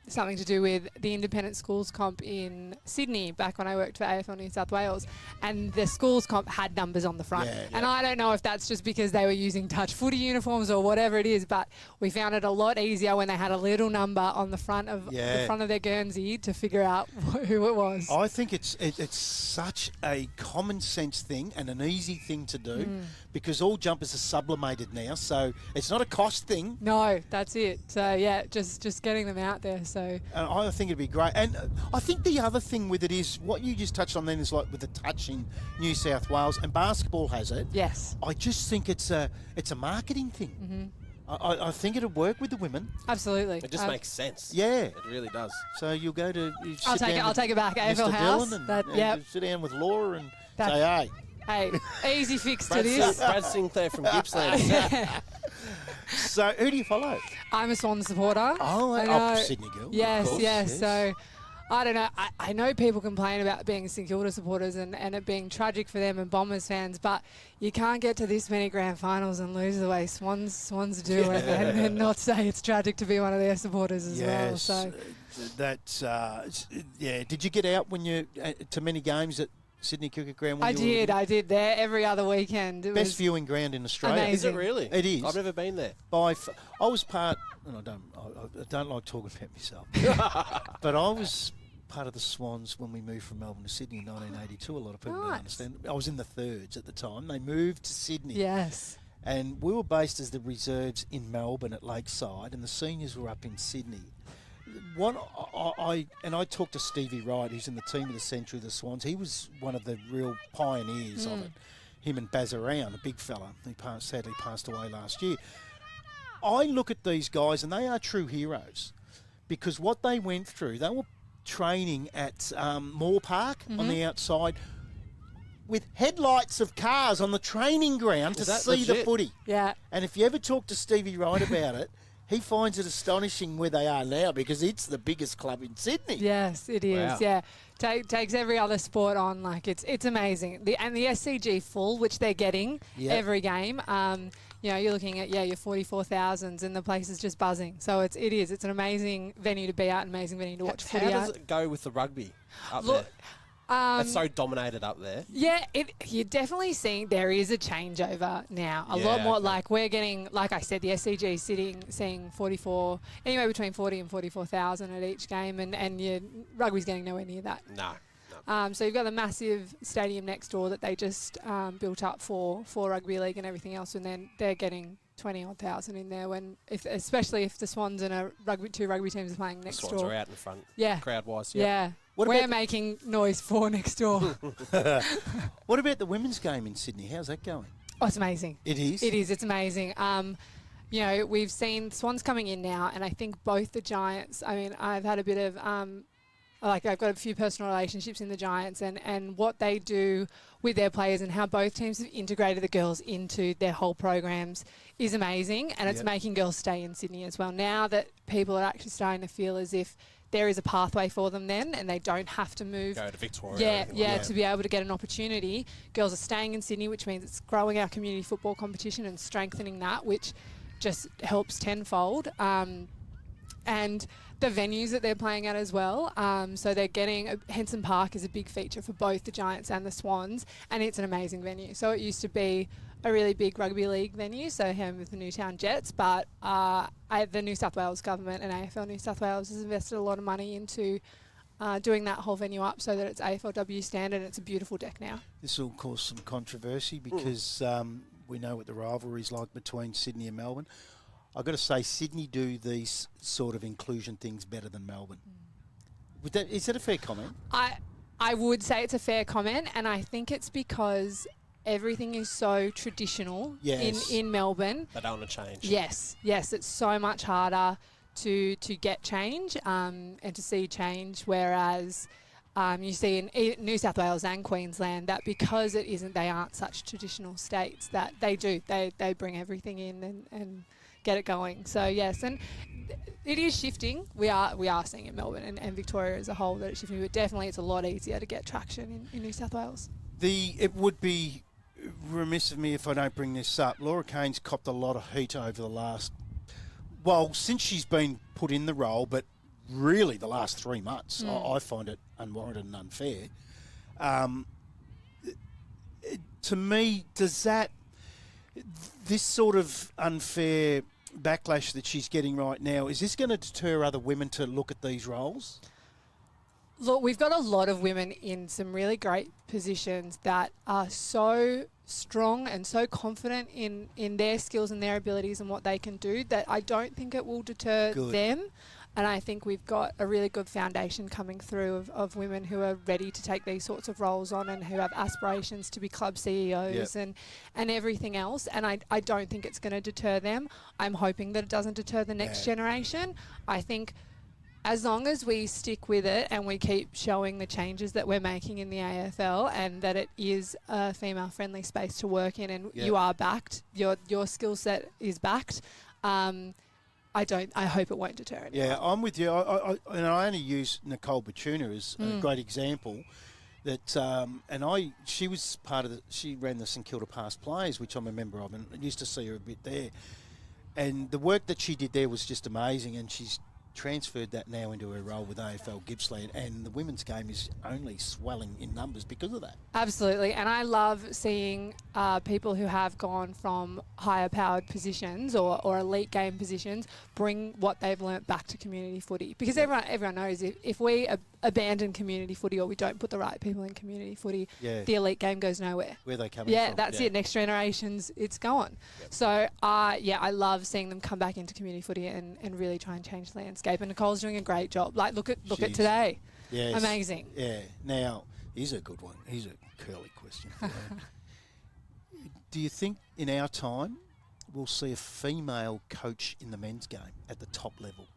D: something to do with the independent schools comp in Sydney back when I worked for AFL New South Wales, and the schools comp had numbers on the front. And I don't know if that's just because they were using touch footy uniforms or whatever it is, but we found it a lot easier when they had a little number on the front of their Guernsey to figure out who it was.
A: I think it's such a common sense thing and an easy thing to do because all jumpers are sublimated now, so it's not a cost thing.
D: No, that's it. So just getting them out there. So
A: I think it'd be great. And I think the other thing with it is what you just touched on then is like with the touch in New South Wales, and basketball has it.
D: Yes.
A: I just think it's a marketing thing. I think it'll work with the women.
D: Absolutely.
B: It just makes sense.
A: Yeah.
B: It really does.
A: So you'll go to...
D: I'll take it back. AFL House.
A: And sit down with Laura and say,
D: hey, easy fix to this.
B: Brad Sinclair from Gippsland.
A: So who do you follow?
D: I'm a Swan supporter.
A: Oh, Sydney girl.
D: Yes. So I don't know. I know people complain about being St Kilda supporters and it being tragic for them and Bombers fans, but you can't get to this many grand finals and lose the way Swans do and not say it's tragic to be one of their supporters as well. So
A: that's Did you get out when you to many games at Sydney Cricket Ground?
D: I did there every other weekend. It
A: Best
D: was
A: viewing ground in Australia.
D: amazing.
B: Is it really?
A: It is.
B: I've never been there.
A: I was part, and I don't like talking about myself, but I was part of the Swans when we moved from Melbourne to Sydney in 1982. A lot of people don't understand. I was in the thirds at the time. They moved to Sydney.
D: Yes.
A: And we were based as the reserves in Melbourne at Lakeside, and the seniors were up in Sydney. I talked to Stevie Wright, who's in the team of the century of the Swans. He was one of the real pioneers of it. Him and Bazarown, a big fella, he sadly passed away last year. I look at these guys, and they are true heroes because what they went through, they were training at Moore Park on the outside with headlights of cars on the training ground to see the footy.
D: Yeah.
A: And if you ever talk to Stevie Wright about it, he finds it astonishing where they are now because it's the biggest club in Sydney.
D: Yes, it is.
B: Wow.
D: Yeah, takes every other sport on. Like it's amazing. The SCG full, which they're getting every game. You're looking at your 44,000s and the place is just buzzing. So it's an amazing venue to be at, an amazing venue to watch footy at.
B: How does it go with the rugby up there? It's so dominated up there.
D: Yeah, you're definitely seeing there is a changeover now. A lot more, like we're getting, like I said, the SCG seeing 44, anywhere between 40 and 44,000 at each game, and your rugby's getting nowhere near that.
B: No.
D: So you've got the massive stadium next door that they just built up for rugby league and everything else, and then they're getting 20,000 in there especially if the Swans and two rugby teams are playing next door.
B: The Swans are out in front.
D: Yeah.
B: Crowd-wise.
D: Yeah. We're making noise for next door.
A: What about the women's game in Sydney? How's that going?
D: Oh, it's amazing.
A: It is?
D: It is. It's amazing. We've seen Swans coming in now, and I think both the Giants, I've had a bit of, I've got a few personal relationships in the Giants and what they do with their players and how both teams have integrated the girls into their whole programs is amazing, and it's making girls stay in Sydney as well. Now that people are actually starting to feel as if there is a pathway for them then and they don't have to move.
B: Go to Victoria.
D: To be able to get an opportunity. Girls are staying in Sydney, which means it's growing our community football competition and strengthening that, which just helps tenfold. And and the venues that they're playing at as well. So they're getting Henson Park is a big feature for both the Giants and the Swans, and it's an amazing venue. So it used to be a really big rugby league venue, so home with the Newtown Jets, but the New South Wales government and AFL New South Wales has invested a lot of money into doing that whole venue up so that it's AFLW standard, and it's a beautiful deck now.
A: This will cause some controversy because we know what the rivalry is like between Sydney and Melbourne. I've got to say, Sydney do these sort of inclusion things better than Melbourne. Is that a fair comment?
D: I would say it's a fair comment, and I think it's because everything is so traditional in Melbourne.
B: They don't want to change.
D: Yes, it's so much harder to get change and to see change, whereas you see in New South Wales and Queensland that because they aren't such traditional states, that they bring everything in and get it going. So yes, and it is shifting. We are seeing in Melbourne and Victoria as a whole that it's shifting, but definitely it's a lot easier to get traction in New South Wales.
A: It would be remiss of me if I don't bring this up. Laura Kane's copped a lot of heat over the last, since she's been put in the role, but really the last 3 months. I find it unwarranted and unfair. To me, this sort of unfair backlash that she's getting right now, is this going to deter other women to look at these roles?
D: Look, we've got a lot of women in some really great positions that are so strong and so confident in their skills and their abilities and what they can do that I don't think it will deter them. And I think we've got a really good foundation coming through of women who are ready to take these sorts of roles on and who have aspirations to be club CEOs and everything else. And I don't think it's going to deter them. I'm hoping that it doesn't deter the next generation. I think as long as we stick with it and we keep showing the changes that we're making in the AFL and that it is a female-friendly space to work in and you are backed, your skill set is backed, I hope it won't deter anyone.
A: Yeah, I'm with you. I only use Nicole Batuna as a great example. She was she ran the St Kilda Past Players, which I'm a member of, and I used to see her a bit there. And the work that she did there was just amazing, and she's transferred that now into her role with AFL Gippsland, and the women's game is only swelling in numbers because of that.
D: Absolutely, and I love seeing people who have gone from higher powered positions or elite game positions bring what they've learnt back to community footy, because everyone knows if we abandon community footy or we don't put the right people in community footy, the elite game goes nowhere.
A: Where are they coming from?
D: Yeah, that's it. Next generations, it's gone. Yep. So, I love seeing them come back into community footy and really try and change the landscape. And Nicole's doing a great job. Like, look at today.
A: Yes.
D: Amazing.
A: Yeah. Now, here's a good one. Here's a curly question for you. Do you think in our time we'll see a female coach in the men's game at the top level?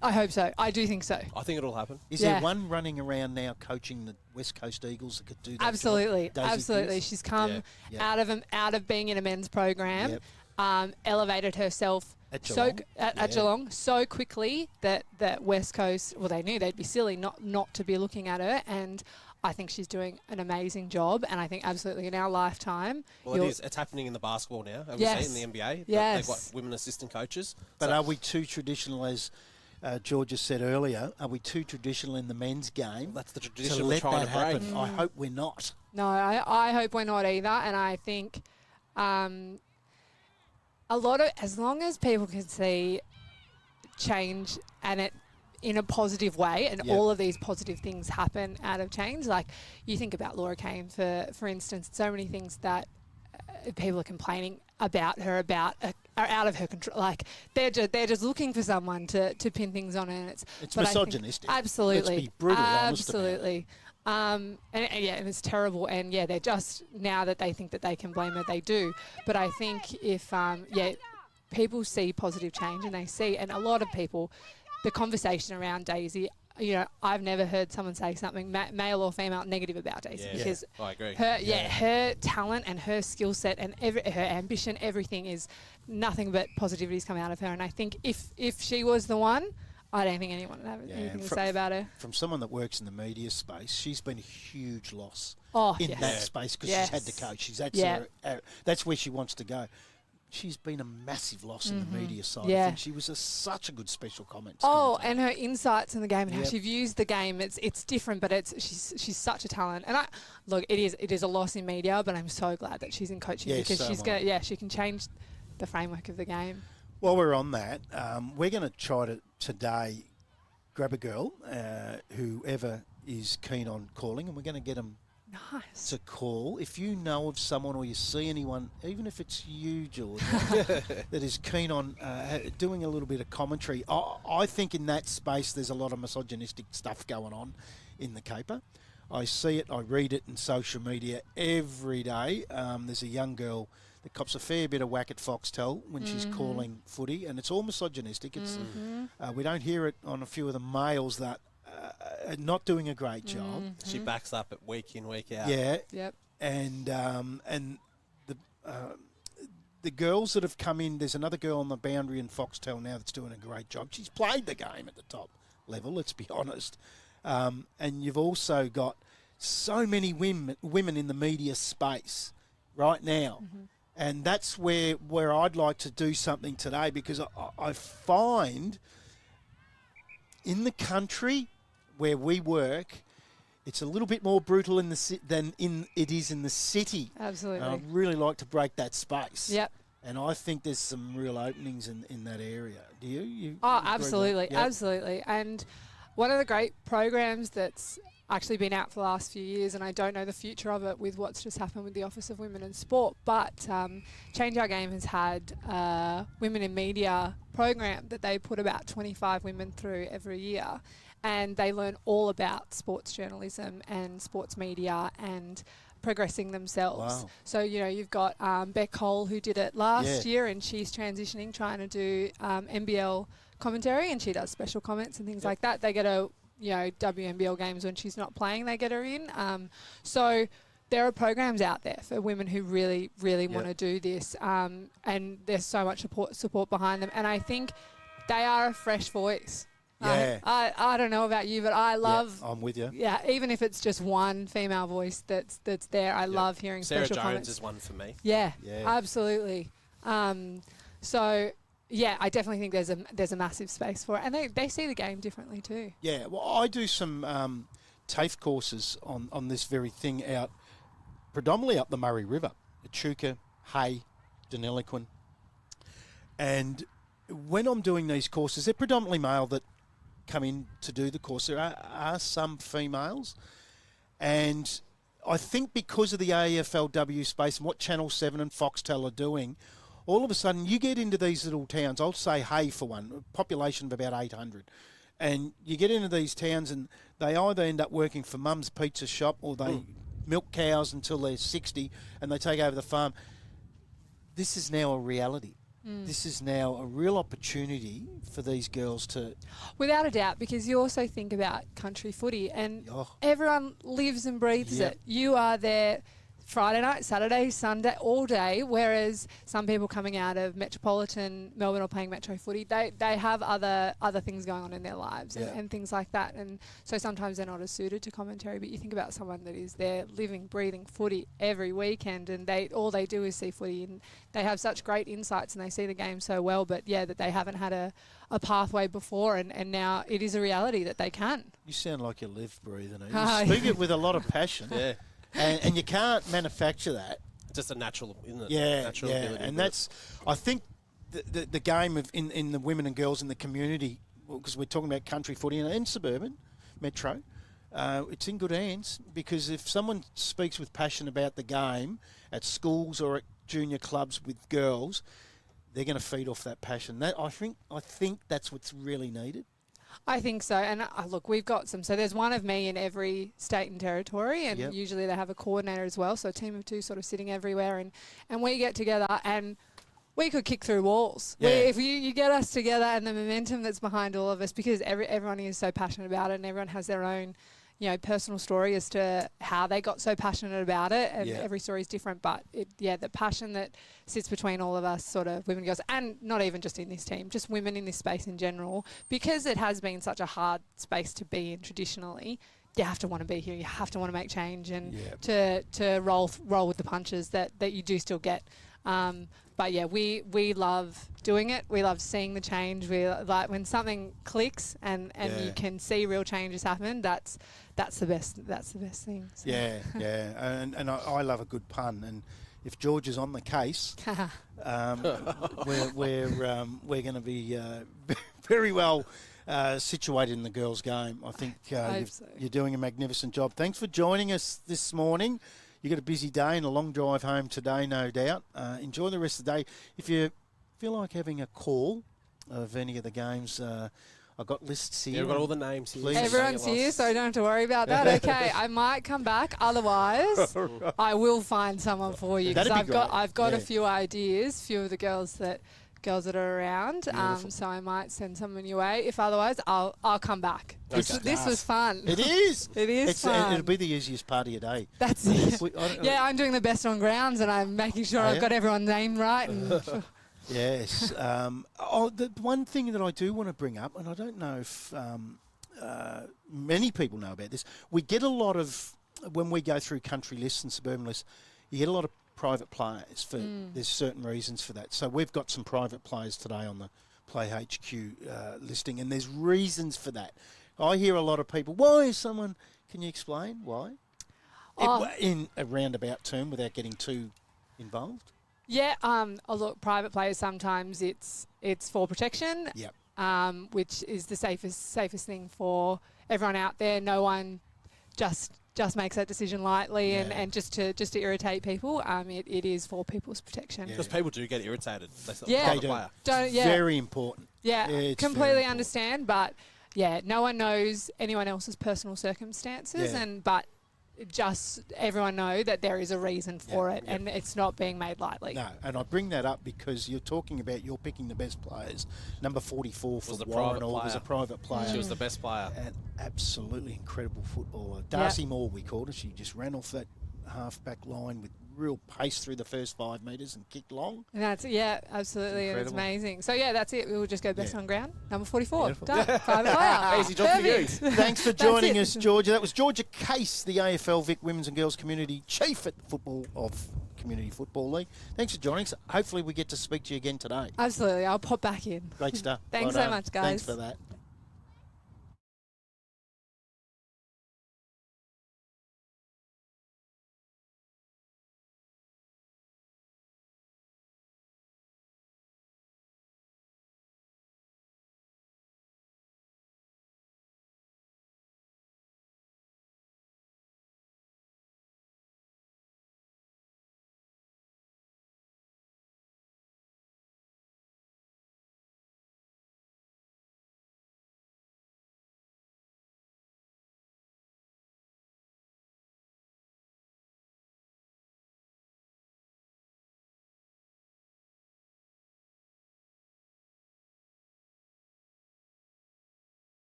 D: I hope so. I do think so.
B: I think it'll happen.
A: Is there one running around now coaching the West Coast Eagles that could do that?
D: Absolutely. She's come out of being in a men's program, elevated herself at Geelong so quickly that West Coast, they knew they'd be silly not to be looking at her, and I think she's doing an amazing job, and I think absolutely in our lifetime.
B: Well, it is. It's happening in the basketball now. Have we seen it in the NBA?
D: Yes.
B: They've got women assistant coaches.
A: But are we too traditional, as Georgia said earlier? Are we too traditional in the men's game?
B: That's the tradition we're trying to break.
A: I hope we're not.
D: No, I hope we're not either, and I think as long as people can see change and it in a positive way, and all of these positive things happen out of change. Like, you think about Laura Kane, for instance, so many things that people are complaining about her are out of her control. Like, they're just looking for someone to pin things on, and it's
A: misogynistic.
D: Absolutely.
A: Let's be brutally honest about it.
D: Absolutely. And it's terrible. And they're just, now that they think that they can blame her, they do. But I think if people see positive change, and they see, and a lot of people, the conversation around Daisy, I've never heard someone say something, male or female, negative about Daisy, because
B: I agree.
D: Her talent and her skill set and her ambition, everything is nothing but positivities come out of her. And I think if she was the one, I don't think anyone would have anything to say about her.
A: From someone that works in the media space, she's been a huge loss
D: in
A: that space, because she's had to coach. That's where she wants to go. she's been a massive loss in the media side.
D: Yeah.
A: I think she was such a good special comment.
D: Oh, and her insights in the game and how
A: Yep.
D: she views the game, it's different, but she's such a talent. And it is a loss in media, but I'm so glad that she's in coaching
A: Yes,
D: because
A: so
D: she's
A: am I.
D: she can change the framework of the game.
A: While we're on that, we're going to try to today grab a girl, whoever is keen on calling, and we're going to get them
D: Nice.
A: to call. If you know of someone or you see anyone, even if it's you, George, that is keen on doing a little bit of commentary, I think in that space there's a lot of misogynistic stuff going on in the caper. I see it, I read it in social media every day. There's a young girl that cops a fair bit of whack at Foxtel when she's calling footy, and it's all misogynistic. It's we don't hear it on a few of the males that are not doing a great job.
B: She backs up it week in, week out.
A: Yeah,
D: Yep.
A: and the girls that have come in, there's another girl on the boundary in Foxtel now that's doing a great job. She's played the game at the top level, let's be honest. And you've also got so many women in the media space right now. And that's where I'd like to do something today, because I find in the country where we work, it's a little bit more brutal than it is in the city.
D: Absolutely.
A: And I'd really like to break that space.
D: Yep.
A: And I think there's some real openings in that area. Do you?
D: Oh,
A: agree with
D: absolutely,
A: that? Yep.
D: absolutely. And one of the great programs that's actually been out for the last few years, and I don't know the future of it with what's just happened with the Office of Women in Sport, but Change Our Game has had a Women in Media program that they put about 25 women through every year, and they learn all about sports journalism and sports media and progressing themselves.
A: Wow.
D: So, you've got Beck Cole, who did it last
A: Yeah.
D: year, and she's transitioning, trying to do NBL commentary, and she does special comments and things like that. They get WNBL games when she's not playing, they get her in. So there are programs out there for women who really, really want to do this, and there's so much support behind them. And I think they are a fresh voice.
A: Yeah.
D: I don't know about you, but I love.
A: Yeah, I'm with you.
D: Yeah, even if it's just one female voice that's there, I love hearing
B: Sarah
D: special
B: Jones
D: comments.
B: is one for me.
D: Yeah,
A: Yeah.
D: absolutely. So yeah, I definitely think there's a massive space for it, and they see the game differently too.
A: Yeah, well, I do some TAFE courses on this very thing out, predominantly up the Murray River, Echuca, Hay, Deniliquin. And when I'm doing these courses, they're predominantly male that come in to do the course. There are some females. And I think because of the AFLW space and what Channel 7 and Foxtel are doing, all of a sudden you get into these little towns. I'll say Hay for one, a population of about 800. And you get into these towns and they either end up working for Mum's Pizza Shop or they milk cows until they're 60 and they take over the farm. This is now a reality. This is now a real opportunity for these girls to...
D: Without a doubt, because you also think about country footy and
A: Oh.
D: everyone lives and breathes
A: Yep.
D: it. You are there Friday night, Saturday, Sunday, all day, whereas some people coming out of metropolitan Melbourne or playing metro footy, they have other things going on in their lives and things like that. And so sometimes they're not as suited to commentary, but you think about someone that is there living, breathing footy every weekend, and all they do is see footy, and they have such great insights and they see the game so well, but yeah, that they haven't had a pathway before, and now it is a reality that they can.
A: You sound like you live, breathe, and you speak it with a lot of passion.
B: Yeah.
A: And you can't manufacture that.
B: Just a natural, isn't it?
A: Yeah,
B: Natural ability.
A: and that's, I think, the game of in the women and girls in the community, because we're talking about country footy and suburban, metro, it's in good hands, because if someone speaks with passion about the game at schools or at junior clubs with girls, they're going to feed off that passion. That I think that's what's really needed.
D: I think so. And look, we've got some. So there's one of me in every state and territory, and
A: Yep.
D: usually they have a coordinator as well. So a team of two sort of sitting everywhere, and we get together and we could kick through walls.
A: Yeah.
D: If you get us together and the momentum that's behind all of us, because everyone is so passionate about it and everyone has their own, personal story as to how they got so passionate about it, and every story is different. But the passion that sits between all of us, sort of women and girls, and not even just in this team, just women in this space in general, because it has been such a hard space to be in traditionally. You have to want to be here. You have to want to make change and to roll with the punches that you do still get But yeah, we love doing it. We love seeing the change. We like when something clicks and you can see real changes happen. That's the best. That's the best thing. So.
A: Yeah, and I love a good pun. And if George is on the case, we're going to be very well situated in the girls' game. I think you're doing a magnificent job. Thanks for joining us this morning. You got a busy day and a long drive home today, no doubt. Enjoy the rest of the day. If you feel like having a call of any of the games, I've got lists here.
B: You've got all the names here.
D: Everyone's here, so I don't have to worry about that. Okay, I might come back. Otherwise, I will find someone for you because I've got a few ideas, few of the girls that are around. So I might send someone your way. If otherwise, I'll come back. This was fun.
A: It is.
D: It is fun.
A: It'll be the easiest part of your day.
D: That's it. Yeah, I'm doing the best on grounds, and I'm making sure I've got everyone's name right. And
A: yes. The one thing that I do want to bring up, and I don't know if many people know about this, we get a lot of, when we go through country lists and suburban lists, you get a lot of private players. There's certain reasons for that. So we've got some private players today on the Play HQ listing, and there's reasons for that. I hear a lot of people, why is someone, can you explain why? In a roundabout term without getting too involved?
D: Yeah, look, private players sometimes it's for protection.
A: Yep.
D: Which is the safest thing for everyone out there. No one just makes that decision lightly and just to irritate people. It is for people's protection.
B: Because people do get irritated.
A: They do. Very important.
D: Yeah, completely understand, but yeah, no one knows anyone else's personal circumstances, but just everyone know that there is a reason for it, and it's not being made lightly.
A: No, and I bring that up because you're talking about you're picking the best players. Number 44 for Warranor was a private player.
B: She was the best player.
A: An absolutely incredible footballer. Darcy Moore, we called her. She just ran off that half-back line with real pace through the first 5 metres and kicked long.
D: And that's absolutely. It's amazing. So that's it. We'll just go best on ground. Number 44.
A: Beautiful.
D: Done. Private player.
B: Easy job for you.
A: Thanks for joining us, Georgia. That was Georgia Case, the AFL Vic Women's and Girls Community Chief at Community Football League. Thanks for joining us. Hopefully we get to speak to you again today.
D: Absolutely. I'll pop back in.
A: Great stuff.
D: Thanks so much, guys.
A: Thanks for that.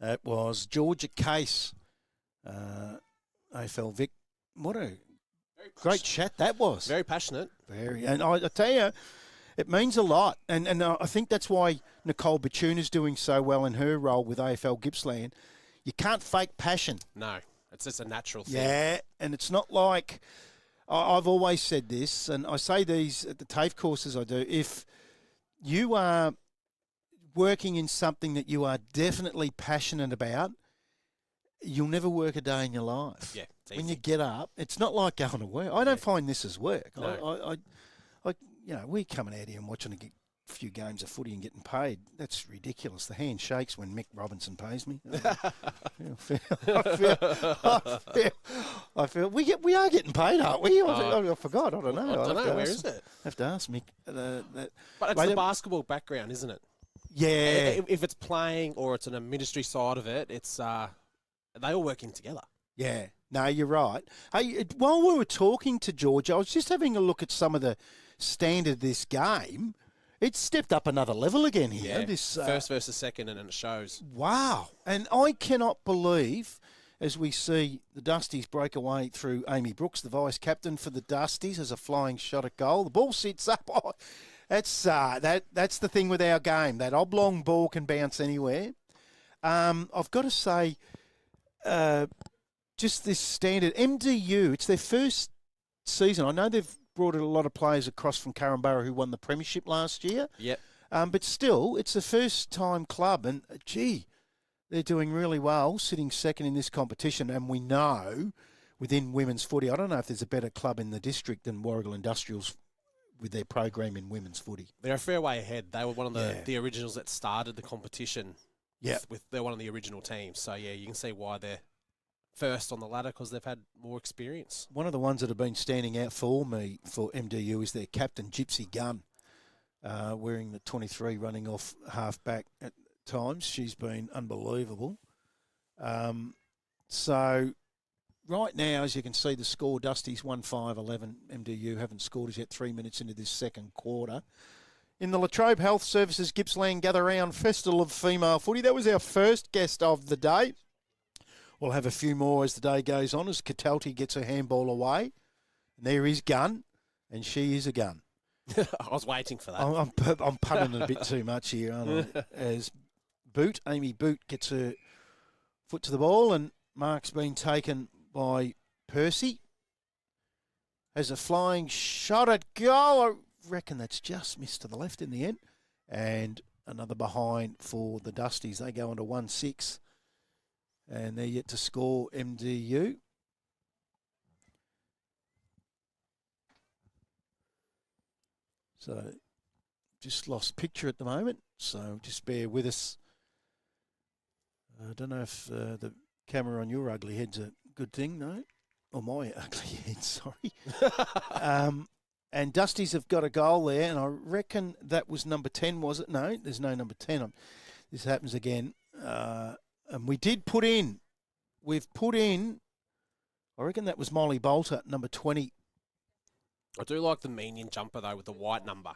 A: That was Georgia Case, AFL Vic. What a great chat that was.
B: Very passionate.
A: Very. And I tell you, it means a lot. And I think that's why Nicole Bachuna's doing so well in her role with AFL Gippsland. You can't fake passion.
B: No, it's just a natural thing.
A: Yeah, and it's not like, I've always said this, and I say these at the TAFE courses I do, if you are working in something that you are definitely passionate about, you'll never work a day in your life.
B: Yeah,
A: when you get up, it's not like going to work. I don't find this as work.
B: No.
A: We're coming out here and watching a few games of footy and getting paid. That's ridiculous. The hand shakes when Mick Robinson pays me. I feel we are getting paid, aren't we? I forgot. I don't know.
B: I don't know. Where is it?
A: I have to ask Mick.
B: But it's the basketball background, isn't it?
A: Yeah.
B: If it's playing or it's an administrative side of it, it's they all working together.
A: Yeah. No, you're right. Hey, while we were talking to George, I was just having a look at some of the standard of this game. It's stepped up another level again here.
B: Yeah.
A: This
B: first versus second, and it shows.
A: Wow. And I cannot believe, as we see the Dusties break away through Amy Brooks, the vice-captain for the Dusties, as a flying shot at goal. The ball sits up. Oh, that's the thing with our game. That oblong ball can bounce anywhere. I've got to say, just this standard MDU, it's their first season. I know they've brought a lot of players across from Carramborough who won the premiership last year.
B: Yep.
A: But still, it's the first time club, and gee, they're doing really well, sitting second in this competition. And we know within women's footy, I don't know if there's a better club in the district than Warragul Industrials with their program in women's footy.
B: They're a fair way ahead. They were one of the originals that started the competition.
A: Yeah,
B: they're one of the original teams. So yeah, you can see why they're first on the ladder because they've had more experience.
A: One of the ones that have been standing out for me for MDU is their captain, Gypsy Gunn, wearing the 23, running off half-back at times. She's been unbelievable. So right now, as you can see, the score, Dusty's 1-5-11. MDU haven't scored as yet 3 minutes into this second quarter. In the Latrobe Health Services Gippsland Gather Round Festival of Female Footy, that was our first guest of the day. We'll have a few more as the day goes on as Catalti gets her handball away. And there is Gun, and she is a gun.
B: I was waiting for that.
A: I'm punting a bit too much here, aren't I? As Amy Boot gets her foot to the ball, and mark's been taken by Percy. Has a flying shot at goal. I reckon that's just missed to the left in the end. And another behind for the Dusties. They go into 1-6. And they're yet to score MDU. So just lost picture at the moment. So just bear with us. I don't know if the camera on your ugly head's a good thing, no? Or my ugly head, sorry. And Dusties have got a goal there, and I reckon that was number 10, was it? No, there's no number 10. This happens again. And we've put in, I reckon that was Molly Bolter, number 20.
B: I do like the Menion jumper, though, with the white number.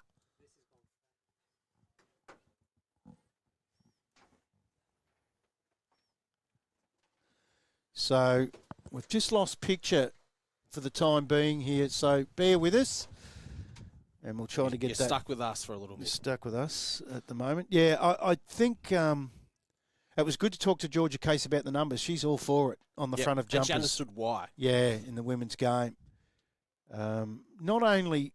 A: So we've just lost picture for the time being here, so bear with us. And we'll try to get
B: You're
A: that.
B: stuck with us for a little bit.
A: You're stuck with us at the moment. Yeah, I think it was good to talk to Georgia Case about the numbers. She's all for it on the front of jumpers.
B: And she understood why.
A: Yeah, in the women's game. Not only,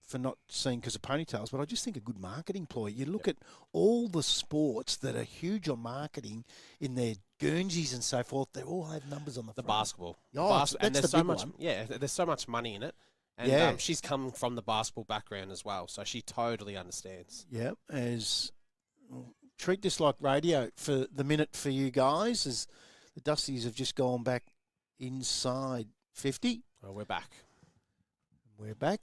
A: for not seeing because of ponytails, but I just think a good marketing ploy. You look at all the sports that are huge on marketing in their Guernseys and so forth. They all have numbers on the front.
B: Basketball.
A: And there's
B: so much. One. Yeah, there's so much money in it. And she's come from the basketball background as well, so she totally understands.
A: Yeah, treat this like radio for the minute for you guys, as the Dusties have just gone back inside 50.
B: Oh, we're back.
A: We're back.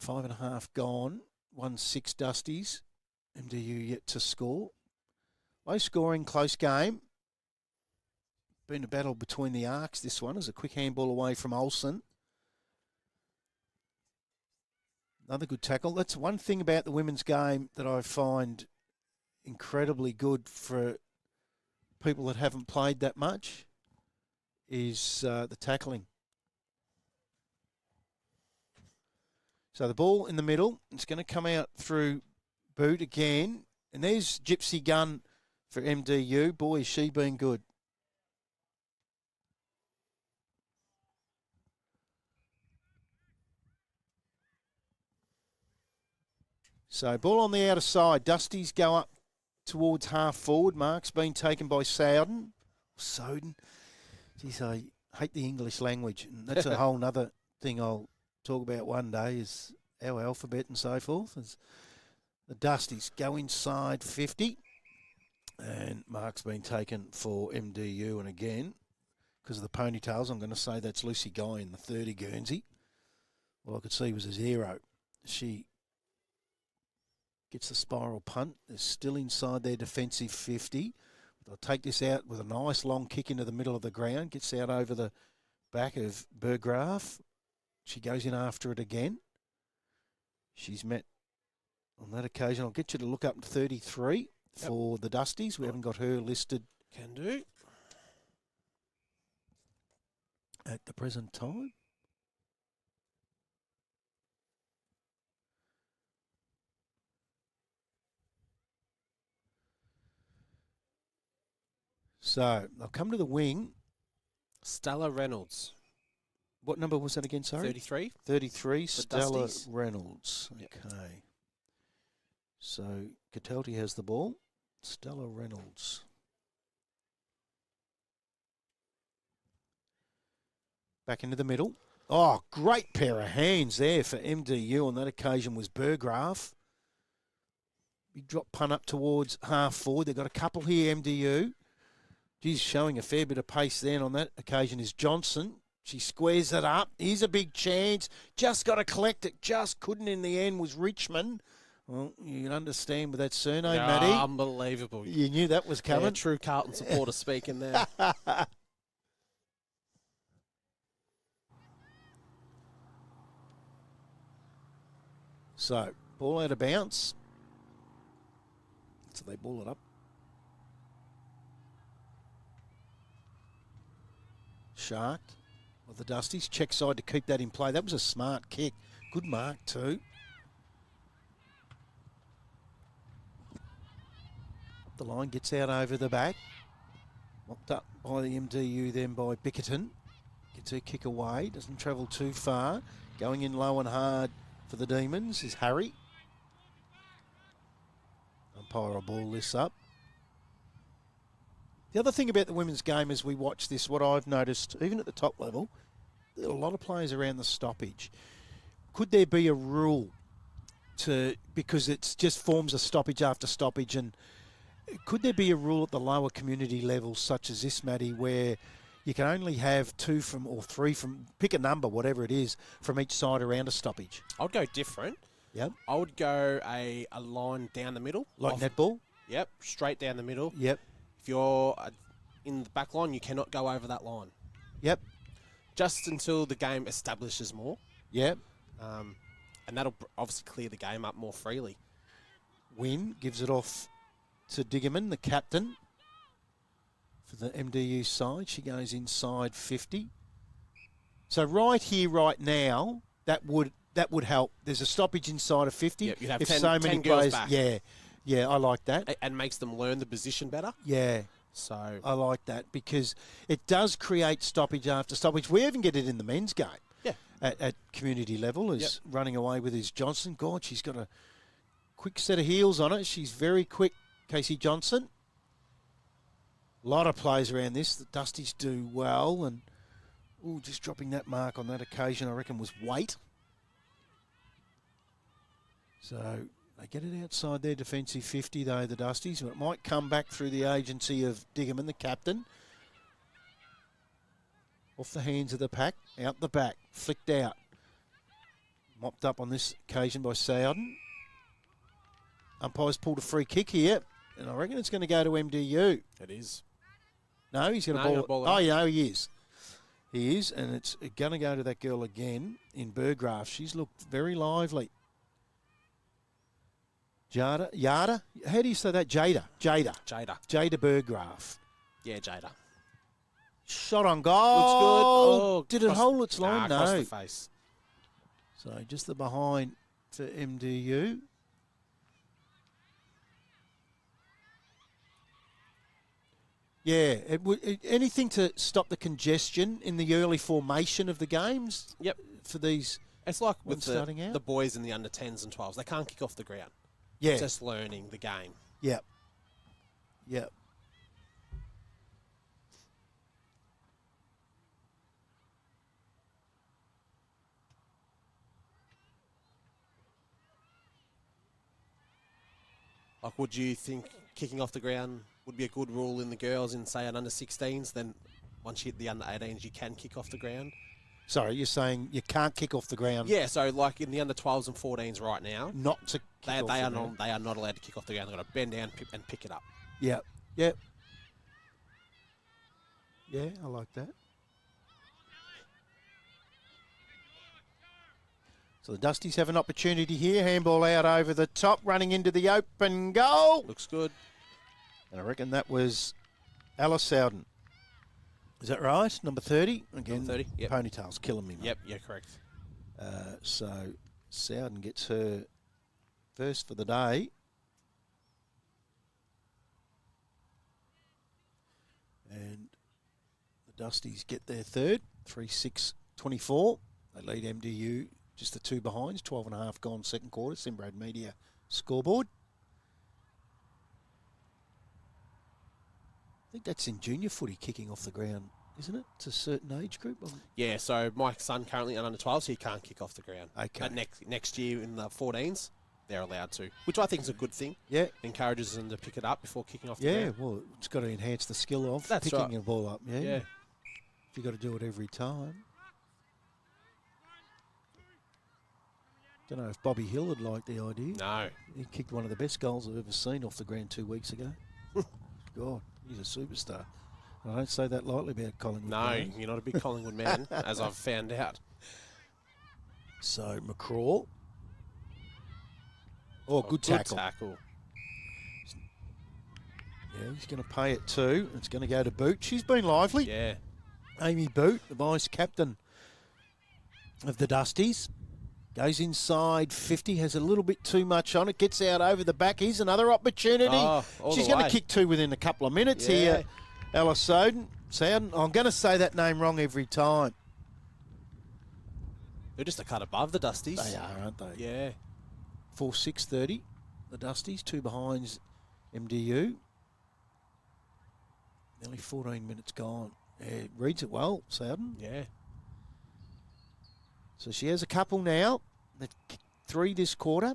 A: 5.5 gone. 1-6 Dusties. MDU yet to score. Low scoring, close game. Been a battle between the arcs, this one. As a quick handball away from Olsen. Another good tackle. That's one thing about the women's game that I find incredibly good for people that haven't played that much is the tackling. So the ball in the middle. It's going to come out through Boot again. And there's Gypsy Gunn for MDU. Boy, has she been good. So ball on the outer side. Dusties go up towards half forward. Mark's been taken by Soden. Geez, I hate the English language. And that's a whole nother thing I'll talk about one day is our alphabet and so forth. As the Dusties go inside 50. And Mark's been taken for MDU. And again, because of the ponytails, I'm going to say that's Lucy Guy in the 30 Guernsey. Well, I could see was a 0. She gets the spiral punt. They're still inside their defensive 50. They'll take this out with a nice long kick into the middle of the ground. Gets out over the back of Berggraf. She goes in after it again. She's met on that occasion. I'll get you to look up to 33 for the Dusties. We haven't got her listed.
B: Can do.
A: At the present time. So they'll come to the wing.
B: Stella Reynolds,
A: What number was that again, sorry?
B: 33.
A: 33, Stella
B: Dusties.
A: Reynolds.
B: Yep.
A: Okay. So Catelti has the ball. Stella Reynolds. Back into the middle. Oh, great pair of hands there for MDU. On that occasion was Burgraff. Big drop punt up towards half forward. They've got a couple here, MDU. She's showing a fair bit of pace then on that occasion is Johnson. She squares it up. Here's a big chance. Just got to collect it. Just couldn't in the end was Richmond. Well, you can understand with that surname, Matty.
B: Unbelievable.
A: You knew that was coming.
B: Yeah, true Carlton supporter speaking there.
A: So, ball out of bounce. So they ball it up. Sharked of the Dusties. Check side to keep that in play. That was a smart kick. Good mark too. The line gets out over the back. Mopped up by the MDU then by Bickerton. Gets her kick away. Doesn't travel too far. Going in low and hard for the Demons is Harry. Umpire will ball this up. The other thing about the women's game as we watch this, what I've noticed, even at the top level, there are a lot of players around the stoppage. Could there be a rule because it's just forms a stoppage after stoppage, and could there be a rule at the lower community levels such as this, Matty, where you can only have 2 from or 3 from, pick a number, whatever it is, from each side around a stoppage?
B: I'd go different.
A: Yep.
B: I would go a line down the middle.
A: Like
B: off-
A: netball?
B: Yep, straight down the middle.
A: Yep.
B: If you're in the back line, you cannot go over that line.
A: Yep.
B: Just until the game establishes more.
A: Yep.
B: And that'll obviously clear the game up more freely.
A: Wynn gives it off to Diggerman, the captain, for the MDU side. She goes inside 50. So right here, right now, that would help. There's a stoppage inside of 50.
B: Yep, you'd have
A: if
B: 10
A: so many
B: 10 girls
A: players,
B: back.
A: yeah, I like that.
B: And makes them learn the position better.
A: Yeah,
B: So
A: I like that because it does create stoppage after stoppage. We even get it in the men's game.
B: Yeah.
A: At community level, is running away with his Johnson. God, she's got a quick set of heels on it. She's very quick, Casey Johnson. A lot of plays around this. The Dusties do well, and just dropping that mark on that occasion, I reckon, was weight. So they get it outside their defensive 50, though, the Dusties. But it might come back through the agency of Diggerman, the captain. Off the hands of the pack, out the back, flicked out. Mopped up on this occasion by Sowden. Umpire's pulled a free kick here, and I reckon it's going to go to MDU.
B: it is.
A: No, he's going to
B: No,
A: ball it. Oh, yeah, he is. He is, and it's going to go to that girl again in Burgraff. She's looked very lively. Yada? How do you say that? Jada. Jada Burgraff.
B: Yeah, Jada.
A: Shot on goal.
B: Looks good. Oh,
A: Did it
B: cross-
A: hold its line?
B: Nah, across
A: No.
B: the face.
A: So just the behind for MDU. Yeah, anything to stop the congestion in the early formation of the games.
B: Yep.
A: For these,
B: It's like
A: When
B: with
A: starting out?
B: the boys in the under 10s and 12s. They can't kick off the ground.
A: yeah,
B: Just learning the game.
A: yep.
B: Like, would you think kicking off the ground would be a good rule in the girls in, say, an under 16s? Then once you hit the under 18s, you can kick off the ground?
A: Sorry, you're saying you can't kick off the ground.
B: Yeah, so like in the under 12s and 14s right now,
A: Not to kick
B: they
A: off the
B: are
A: ground.
B: not allowed to kick off the ground. They've got to bend down and pick it up.
A: Yep. Yeah, I like that. So the Dusties have an opportunity here. Handball out over the top, running into the open goal.
B: Looks good.
A: And I reckon that was Alice Sowden. Is that right? Number 30? Again,
B: Number 30, yep.
A: Ponytail's killing me, mate.
B: Yep, yeah, correct.
A: So Sowden gets her first for the day. The Dusties get their third, 3-6-24. They lead MDU just the two behinds, 12.5 gone second quarter. Sinbrad Media scoreboard. I think that's in junior footy kicking off the ground, isn't it? It's a certain age group.
B: Yeah, so Mike's son currently under 12, so he can't kick off the ground.
A: Okay.
B: But next year in the 14s, they're allowed to, which I think is a good thing.
A: Yeah.
B: Encourages them to pick it up before kicking off the
A: Yeah,
B: ground.
A: well, it's got to enhance the skill of
B: That's
A: picking
B: right.
A: a ball up. Yeah.
B: Yeah.
A: If you've got to do it every time. Don't know if Bobby Hill would like the idea.
B: No.
A: He kicked one of the best goals I've ever seen off the ground 2 weeks ago. God, he's a superstar. I don't say that lightly about Collingwood.
B: No,
A: players.
B: you're not a big Collingwood man, as I've found out.
A: So, McCraw. Oh, good tackle. Yeah, he's going to pay it too. It's going to go to Boot. She's been lively.
B: Yeah.
A: Amy Boot, the vice captain of the Dusties. Goes inside 50, has a little bit too much on it, gets out over the back. Here's another opportunity.
B: Oh, all
A: She's
B: the
A: going
B: way.
A: to kick two within a couple of minutes
B: Yeah.
A: here. Ella Soden. I'm going to say that name wrong every time.
B: They're just a cut above the Dusties.
A: They are, aren't they?
B: Yeah.
A: 4-6-30, the Dusties, two behinds MDU. Nearly 14 minutes gone. Yeah, reads it well, Soden.
B: Yeah.
A: So she has a couple now. They've kicked 3 this quarter.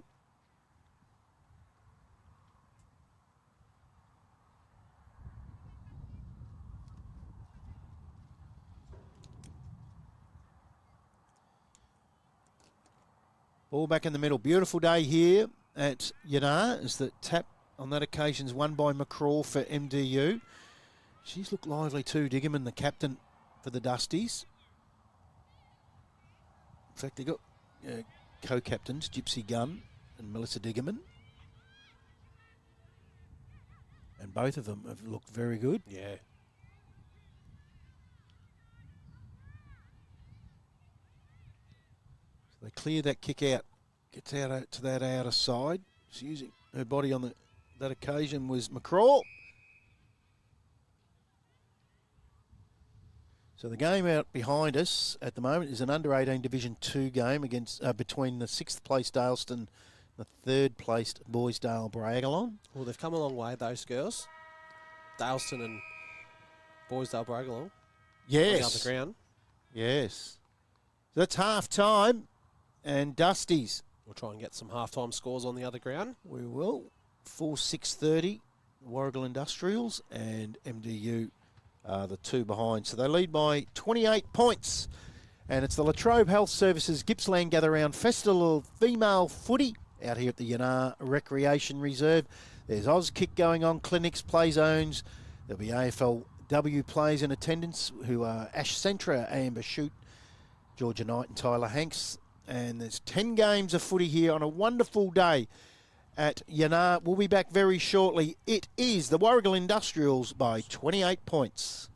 A: Ball back in the middle. Beautiful day here at Yinnar as the tap on that occasion is won by McCraw for MDU. She's looked lively too, Diggerman, the captain for the Dusties. In fact, they got co-captains, Gypsy Gunn and Melissa Diggerman. And both of them have looked very good.
B: Yeah.
A: So they clear that kick out. Gets out to that outer side. She's using her body on that occasion was McCraw. So the game out behind us at the moment is an under-18 Division 2 game against between the 6th placed Daleston, the 3rd placed Boisdale Briagalong.
B: Well, they've come a long way, those girls. Daleston and Boisdale Briagalong.
A: Yes.
B: On the ground.
A: Yes. So that's half time and Dusties.
B: We'll try and get some halftime scores on the other ground.
A: We will. 4-6-30, Warragul Industrials and MDU are the two behind. So they lead by 28 points. And it's the Latrobe Health Services Gippsland Gather Round Festival of Female Footy out here at the Yinnar Recreation Reserve. There's Auskick going on, clinics, play zones. There'll be AFLW players in attendance who are Ash Centra, Amber Shute, Georgia Knight and Tyler Hanks. And there's 10 games of footy here on a wonderful day at Yinnar. We'll be back very shortly. It is the Warragul Industrials by 28 points.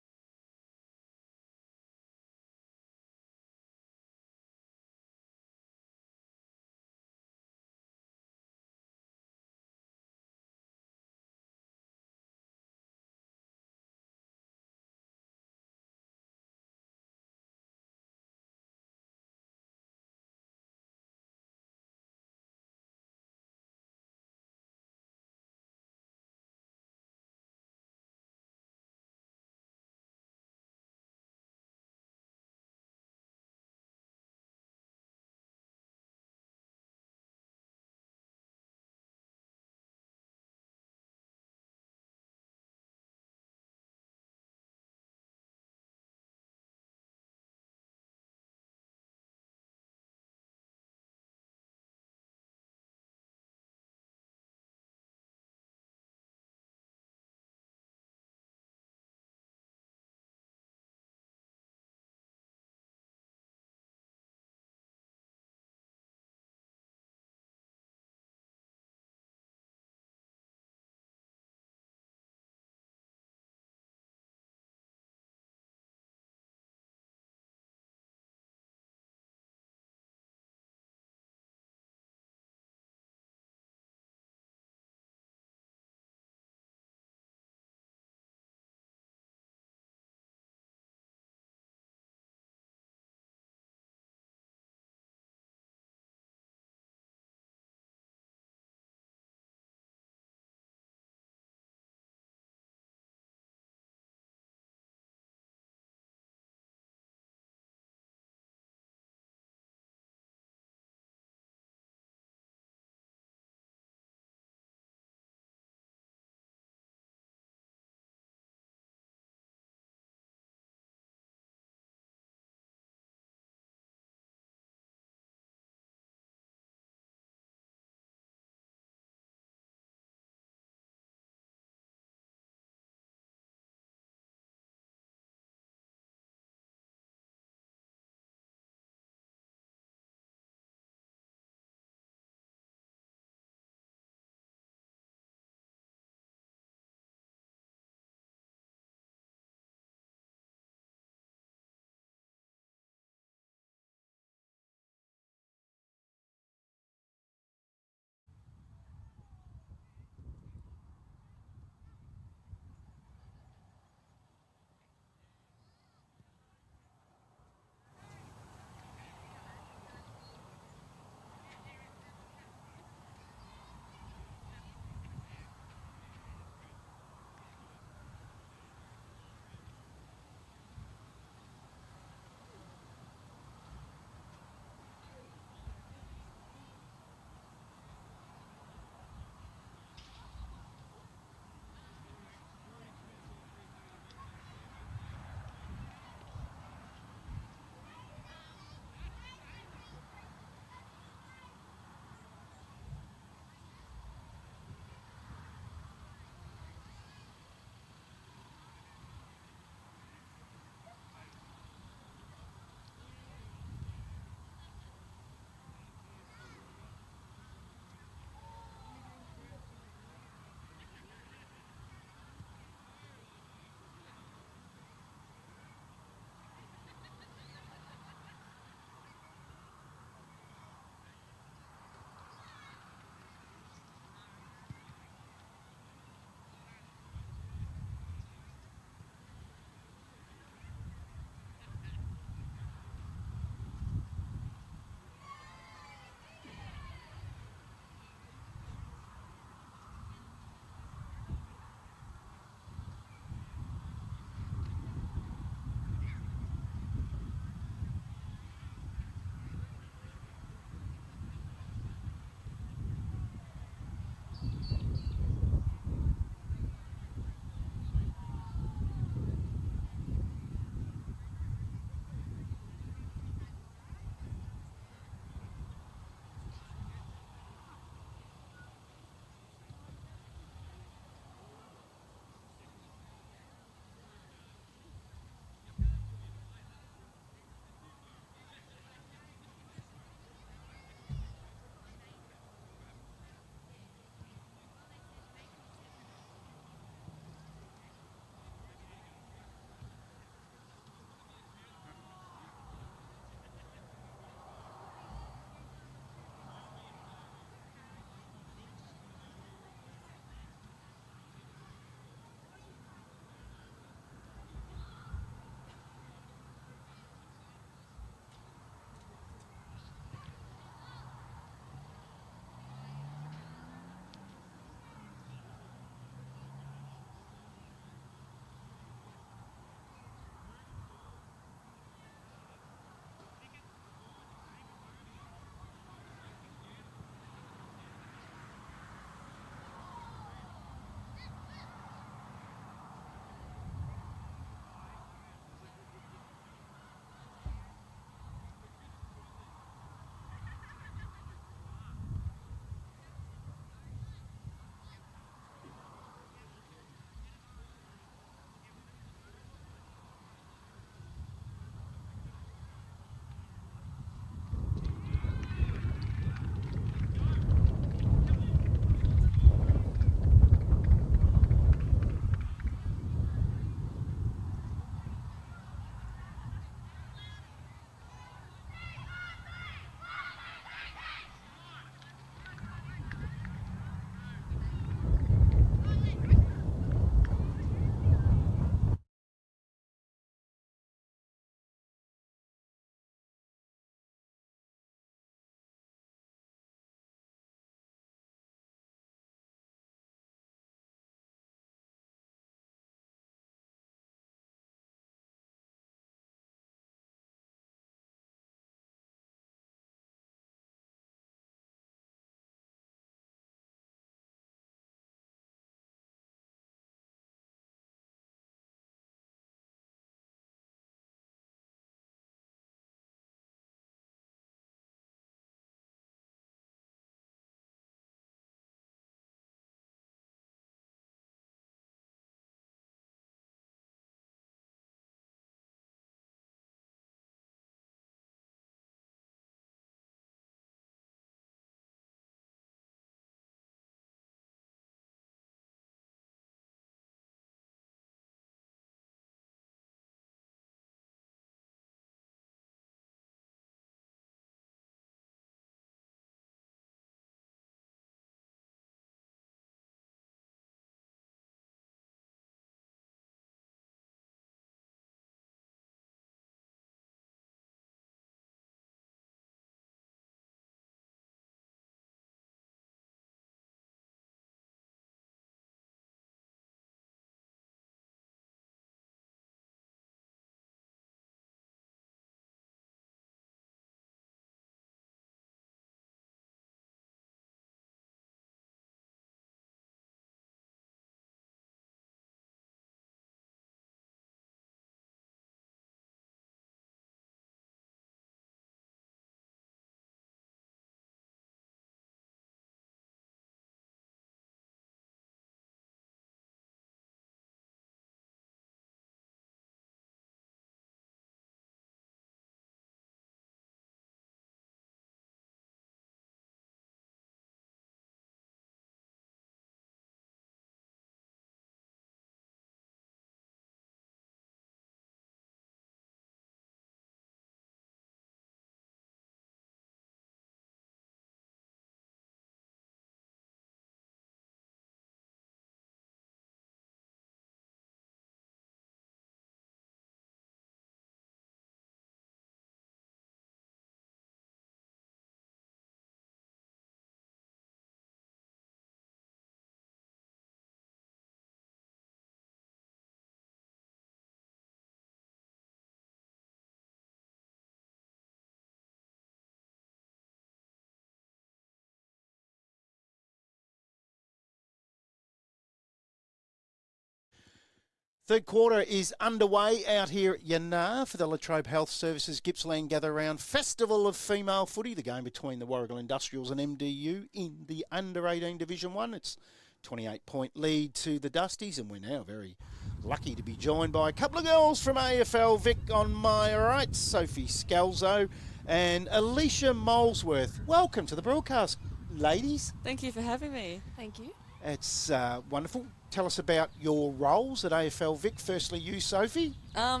A: Third quarter is underway out here at Yinnar for the Latrobe Health Services Gippsland Gather Round Festival of Female Footy, the game between the Warragul Industrials and MDU in the under-18 Division 1. It's 28-point lead to the Dusties, and we're now very lucky to be joined by a couple of girls from AFL Vic on my right, Sophie Scalzo and Alicia Molesworth. Welcome to the broadcast, ladies.
E: Thank you for having me.
F: Thank you.
A: It's wonderful. Tell us about your roles at AFL Vic. Firstly, you, Sophie.
E: Our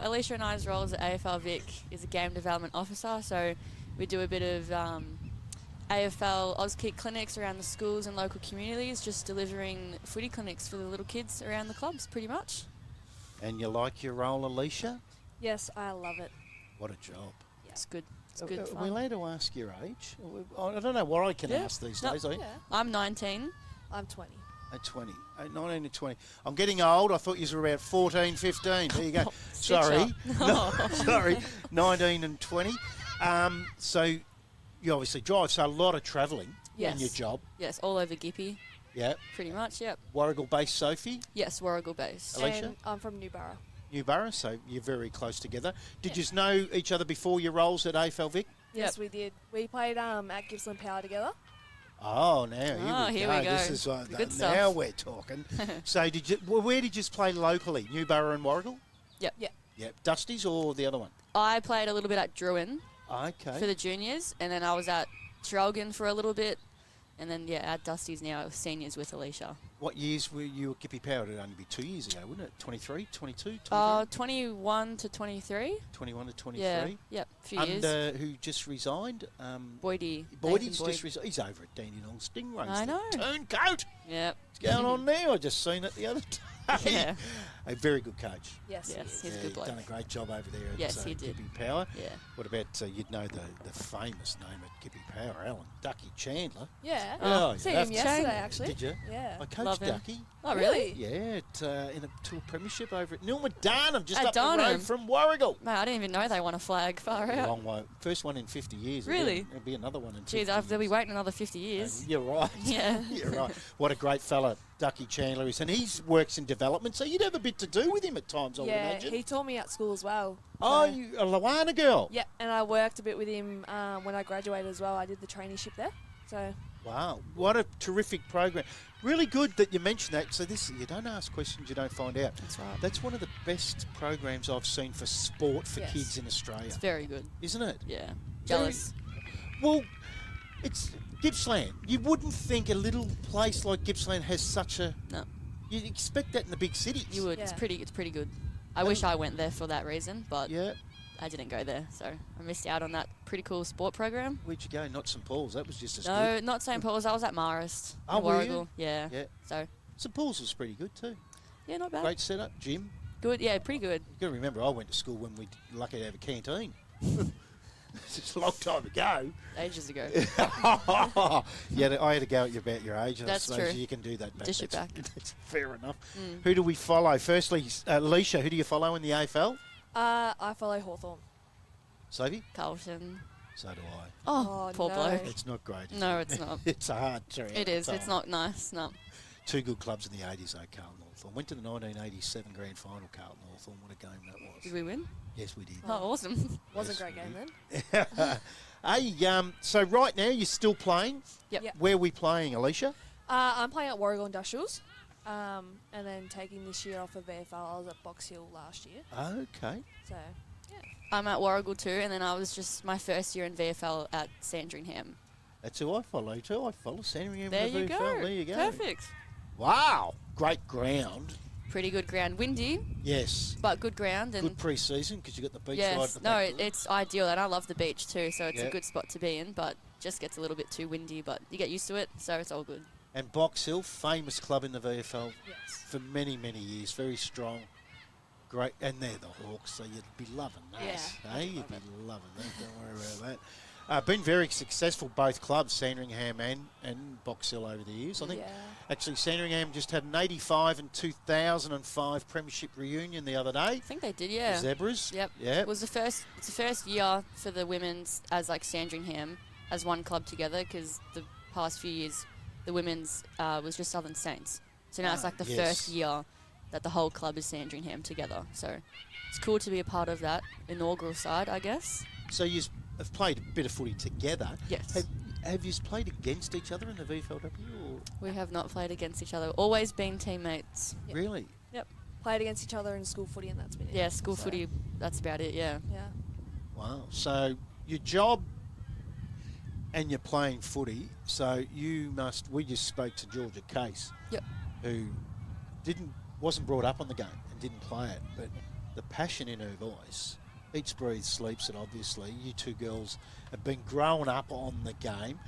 E: Alicia and I's roles at AFL Vic is a game development officer. So we do a bit of AFL Auskick clinics around the schools and local communities, just delivering footy clinics for the little kids around the clubs, pretty much.
A: And you like your role, Alicia?
F: Yes, I love it.
A: What a job.
E: Yeah. It's good. It's good
A: Are we
E: fun.
A: allowed to ask your age? I don't know what I can ask these days.
F: Yeah.
E: I'm 19.
F: I'm 20.
A: At 20. At 19 to 20. I'm getting old. I thought you were about 14, 15. There you go. Sorry. No, sorry. 19 and 20. So you obviously drive, so a lot of travelling in your job.
E: Yes, all over Gippy,
A: Yeah.
E: pretty much, yep.
A: Warragul-based Sophie,
E: Yes, Warragul based.
A: Alicia?
F: And I'm from Newborough.
A: Newborough, so you're very close together. Did you know each other before your roles at AFL Vic?
F: Yes, we did. We played at Gippsland Power together.
A: Oh, now
E: Here we go.
A: This is
E: Good
A: now
E: stuff.
A: we're talking. So where did you play locally? Newborough and Warragul?
E: Yep.
A: Yep. Dusties or the other one?
E: I played a little bit at Drouin
A: Okay.
E: for the juniors, and then I was at Trelgan for a little bit, and then, at Dusty's now, seniors with Alicia.
A: What years were you at Gippy Power? It'd only be 2 years ago, wouldn't it? 23, 22, 23?
E: 21 to 23.
A: 21 to 23.
E: Yeah, yep, a few years.
A: Under who just resigned?
E: Boydie.
A: Boydie's
E: Nathan
A: just
E: Boyd.
A: resigned. He's over at Dandenong Stingrays.
E: I know.
A: Turncoat.
E: Yep.
A: What's going on there? I just seen it the other day.
E: Yeah.
A: A very good coach.
F: Yes, he
E: Yes,
F: is.
E: he's a good bloke.
A: Done a great job over there at
E: Yes, he did.
A: Gippy Power.
E: Yeah.
A: What about, you'd know the famous name at Gippy Power, Alan Ducky Chandler.
F: Yeah.
A: Oh,
F: See
A: you
F: him
A: have to.
F: yesterday, actually.
A: Did you?
F: Yeah.
A: I coached
E: Love him.
A: Ducky.
E: Oh, really?
A: Yeah, to a premiership over at Darnham, just
E: At
A: up the road
E: Darnham?
A: from Warragul.
E: Mate, I didn't even know they won a flag. Far
A: A
E: out.
A: long way. First one in 50 years.
E: Really?
A: There'll be another one in 50
E: Jeez, they'll be
A: years.
E: waiting another 50 years.
A: You're right.
E: Yeah.
A: You're right. What a great fella Ducky Chandler is. And he works in development, so you'd have a bit to do with him at times, I would
F: Yeah,
A: imagine.
F: he taught me at school as well.
A: Oh,
F: So-
A: you a Luana girl.
F: Yeah, and I worked a bit with him when I graduated as well. I did the traineeship there. So,
A: Wow, what a terrific program. Really good that you mentioned that. So you don't ask questions you don't find out.
E: That's right.
A: That's one of the best programs I've seen for sport for
F: Yes.
A: kids in Australia,
E: It's very good.
A: isn't it?
E: Yeah.
A: Very-
E: Jealous.
A: Well, it's Gippsland. You wouldn't think a little place like Gippsland has such a...
E: No.
A: You'd expect that in the big cities.
E: You would.
F: Yeah.
E: It's pretty good. I wish I went there for that reason, but
A: Yeah.
E: I didn't go there, so I missed out on that pretty cool sport program.
A: Where'd you go? Not St Paul's. That was just as
E: No,
A: good.
E: not St. Paul's. I was at Marist.
A: Oh,
E: in
A: were you?
E: Warragul. Yeah.
A: Yeah.
E: So,
A: St Paul's was pretty good too.
E: yeah, not bad.
A: Great setup, gym.
E: Good. Yeah, pretty good.
A: You've got to remember, I went to school when we were lucky to have a canteen. It's a long time ago.
E: Ages ago.
A: Yeah, I had to go at you about your age. And
E: That's
A: I suppose
E: true.
A: you can do that back.
E: Dish it
A: That's-
E: back.
A: That's fair enough.
E: Mm.
A: Who do we follow? Firstly, Alicia, who do you follow in the AFL?
F: I follow Hawthorn.
A: Sophie?
E: Carlton.
A: So do I.
E: Oh,
F: Oh,
E: poor
F: no.
E: bloke.
A: It's not great. Is
E: No,
A: it?
E: it's not.
A: It's a hard track.
E: It is. It's not nice. No.
A: Two good clubs in the 80s, though, Carlton Hawthorn. Went to the 1987 grand final, Carlton Hawthorn. What a game that was.
E: Did we win?
A: Yes, we did.
E: Oh, awesome.
F: Was
A: Yes,
F: a great
A: we
F: game
A: did.
F: then.
A: Hey, so right now you're still playing.
E: Yep.
F: Yep.
A: Where are we playing, Alicia?
F: I'm playing at Warragul Industrials. And then taking this year off of VFL. I was at Box Hill last year.
A: Okay.
F: So,
E: I'm at Warragul too, and then I was just my first year in VFL at Sandringham.
A: That's who I follow too. I follow Sandringham.
E: There
A: in the
E: you
A: VFL.
E: go.
A: There you go.
E: Perfect.
A: Wow. Great ground.
E: Pretty good ground. Windy,
A: Yes.
E: but good ground. And
A: Good pre-season because you got the beach right at
E: yes,
A: the
E: no,
A: back.
E: it's ideal, and I love the beach too, so it's
A: Yeah.
E: a good spot to be in. But just gets a little bit too windy, but you get used to it, so it's all good.
A: And Box Hill, famous club in the VFL
F: yes.
A: for many, many years. Very strong. Great. And they're the Hawks, so you'd be loving that.
F: Yeah,
A: Hey,
F: I
A: you'd
F: love
A: be
F: it.
A: loving that. Don't worry about that. Been very successful, both clubs, Sandringham and Box Hill over the years. I think
F: Yeah.
A: actually Sandringham just had an 85 and 2005 premiership reunion the other day.
E: I think they did, yeah.
A: The Zebras.
E: Yep.
A: Yeah.
E: It was it's the first year for the women's as like Sandringham as one club together, because the past few years the women's was just Southern Saints. So now it's like the
A: yes.
E: first year that the whole club is Sandringham together. So it's cool to be a part of that inaugural side, I guess.
A: So you have played a bit of footy together.
E: Yes.
A: Have you played against each other in the VFLW? Or?
E: We have not played against each other. Always been teammates.
F: Yep.
A: Really?
F: Yep. Played against each other in school footy, and that's been it.
E: Yeah, school footy, that's about it, yeah.
F: Yeah.
A: Wow. So your job and you're playing footy, so you must... We just spoke to Georgia Case,
E: Yep.
A: who wasn't brought up on the game and didn't play it, but the passion in her voice, eats, breathes, sleeps it, obviously. You two girls have been growing up on the game.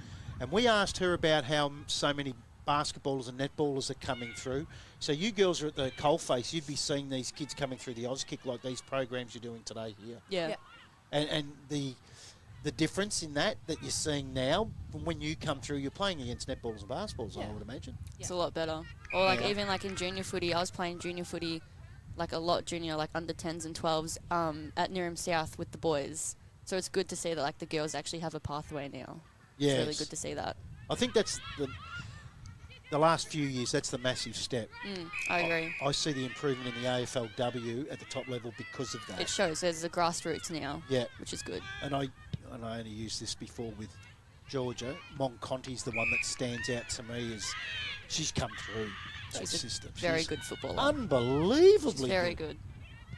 A: And we asked her about how so many basketballers and netballers are coming through. So you girls are at the coalface. You'd be seeing these kids coming through the Auskick like these programs you're doing today here.
E: Yeah.
F: Yep.
A: And the difference in that you're seeing now, from when you come through, you're playing against netballs and basketballs, I would imagine.
E: It's a lot better. Or like
A: Yeah.
E: even like in junior footy, I was playing junior footy, like a lot junior, like under 10s and 12s at Newham South with the boys. So it's good to see that like the girls actually have a pathway now.
A: Yes.
E: It's really good to see that.
A: I think that's the last few years, that's the massive step.
E: I agree.
A: I see the improvement in the AFLW at the top level because of that.
E: It shows there's a grassroots now,
A: Yeah.
E: which is good.
A: And I only used this before with Georgia. Monconti's the one that stands out to me as she's come through that
E: She's a
A: system.
E: very
A: She's
E: good footballer.
A: unbelievably
E: She's very good.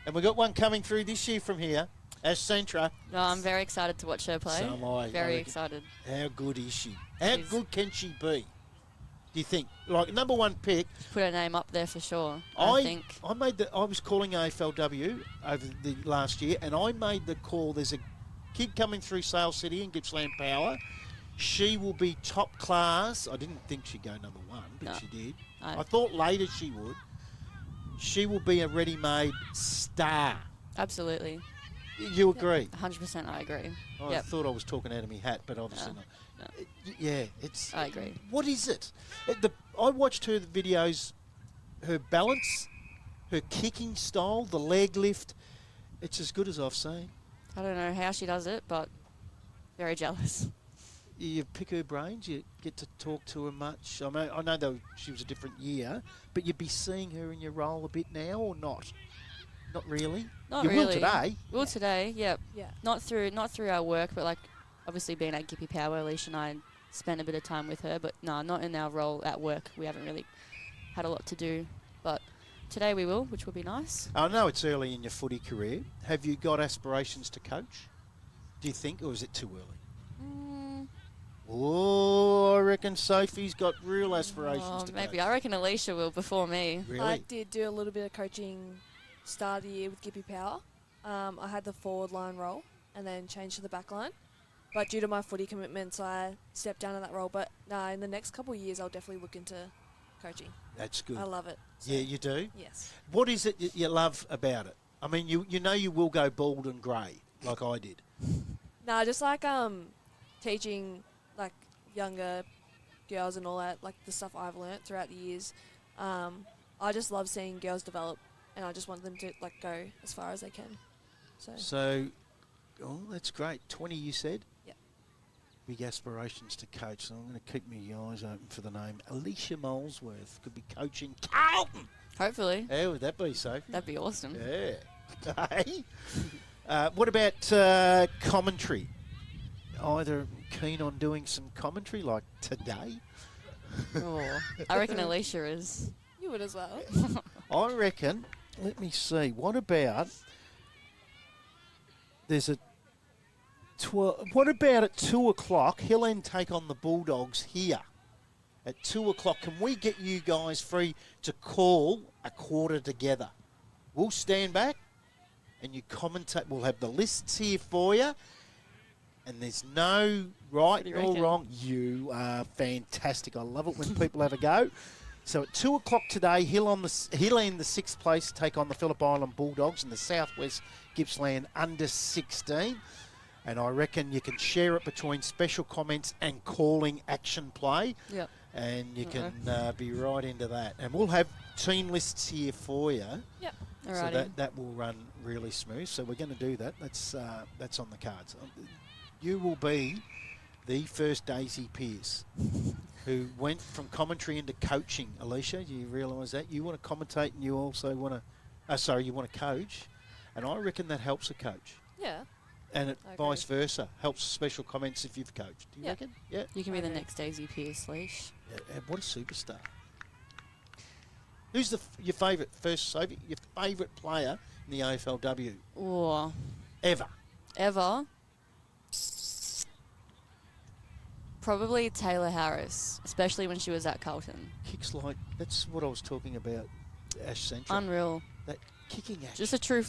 A: And we got one coming through this year from here, as Centra.
E: No, I'm very excited to watch her play.
A: So am I.
E: Very
A: I reckon.
E: excited.
A: How good is she? How
E: She's-
A: good can she be? Do you think? Like, number one pick,
E: Put her name up there for sure. I think.
A: I was calling AFLW over the last year, and I made the call. There's a kid coming through Sale City in Gippsland Power. She will be top class. I didn't think she'd go number one, but
E: No.
A: she did.
E: No.
A: I thought later she would. She will be a ready-made star.
E: Absolutely.
A: You agree?
E: 100% I agree.
A: I
E: Yep.
A: thought I was talking out of my hat, but obviously
E: No,
A: not.
E: no.
A: Yeah, it's...
E: I agree.
A: What is it? I watched her videos, her balance, her kicking style, the leg lift. It's as good as I've seen.
E: I don't know how she does it, but very jealous.
A: You pick her brains, you get to talk to her much. I mean, I know though she was a different year, but you'd be seeing her in your role a bit now or not? Not really?
E: Not
A: you
E: really.
A: will today.
E: Well, today, yep.
F: Yeah.
E: Not through our work, but like obviously being at Gippy Power, Alicia and I spent a bit of time with her, but no, not in our role at work. We haven't really had a lot to do, but today we will, which will be nice.
A: I know it's early in your footy career. Have you got aspirations to coach? Do you think, or is it too early? Oh, I reckon Sophie's got real aspirations to
E: Maybe.
A: coach.
E: I reckon Alicia will before me.
A: Really?
F: I did do a little bit of coaching start of the year with Gippy Power. I had the forward line role and then changed to the back line. But due to my footy commitments, I stepped down in that role. But no, in the next couple of years, I'll definitely look into coaching.
A: That's good.
F: I love it. So,
A: Yeah, you do?
F: Yes.
A: What is it you love about it? I mean, you know you will go bald and grey, like I did.
F: No, just like teaching like younger girls and all that, like the stuff I've learnt throughout the years. I just love seeing girls develop, and I just want them to like go as far as they can. So
A: Oh, that's great. 20, you said?
F: Yep.
A: Big aspirations to coach, so I'm going to keep my eyes open for the name. Alicia Molesworth could be coaching Carlton.
E: Hopefully.
A: How would that be, Sophie?
E: That'd be awesome.
A: Yeah. Hey. What about commentary? Either keen on doing some commentary like today?
E: Oh, I reckon Alicia is.
F: you would as well.
A: I reckon, let me see, what about, what about at 2 o'clock, Hill End take on the Bulldogs here at 2 o'clock. Can we get you guys free to call a quarter together? We'll stand back and you commentate. We'll have the lists here for you. And there's no right
E: do you
A: or
E: reckon?
A: wrong. You are fantastic. I love it when people have a go. So at 2 o'clock today, Hill End, the 6th place, take on the Phillip Island Bulldogs in the Southwest Gippsland under 16. And I reckon you can share it between special comments and calling action play.
E: Yep.
A: And you can be right into that. And we'll have team lists here for you.
F: Yep.
A: So
E: Alrighty.
A: that will run really smooth. So we're going to do that. That's on the cards. You will be the first Daisy Pearce. who went from commentary into coaching. Alicia, do you realise that? You want to commentate and you also want to, you want to coach. And I reckon that helps a coach.
F: Yeah.
A: And it
F: I agree.
A: vice versa. Helps special comments if you've coached. Do you
F: Yeah.
A: reckon? Yeah.
E: You can be the
F: Okay.
E: next Daisy Pearce, Leash.
A: Yeah, what a superstar. Who's your favourite, your favourite player in the AFLW
E: Or
A: ever?
E: ever. Probably Taylor Harris, especially when she was at Carlton.
A: Kicks like, that's what I was talking about, Ash Central.
E: Unreal.
A: That kicking action.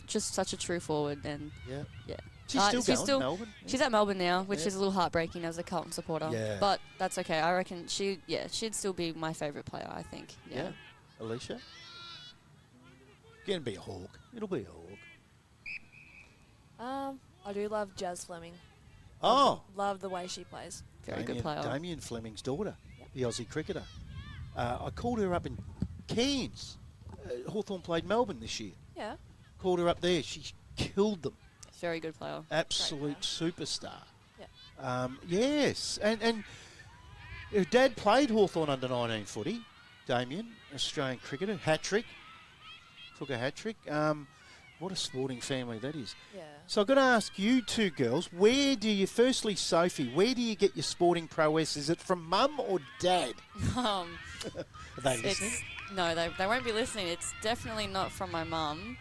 E: Just such a true forward. And
A: Yeah.
E: yeah.
A: She's still going, Melbourne.
E: She's at Melbourne now, which
A: Yeah.
E: is a little heartbreaking as a Carlton supporter.
A: Yeah.
E: But that's okay. I reckon she'd still be my favourite player, I think. Yeah.
A: Alicia? Gonna be a Hawk. It'll be a Hawk.
F: I do love Jazz Fleming.
A: Oh!
F: Love the way she plays.
E: Very good player.
A: Damien Fleming's daughter, the Aussie cricketer. I called her up in Cairns. Hawthorn played Melbourne this year.
F: Yeah.
A: Called her up there. She killed them.
E: Very good player.
A: Absolute superstar.
F: Yeah.
A: Yes. And her dad played Hawthorn under 19 footy. Damien, Australian cricketer. Hat-trick. Took a hat-trick. What a sporting family that is.
F: Yeah.
A: So I've got to ask you two girls, firstly, Sophie, where do you get your sporting prowess? Is it from mum or dad? Are they listening?
E: No, they won't be listening. It's definitely not from my mum.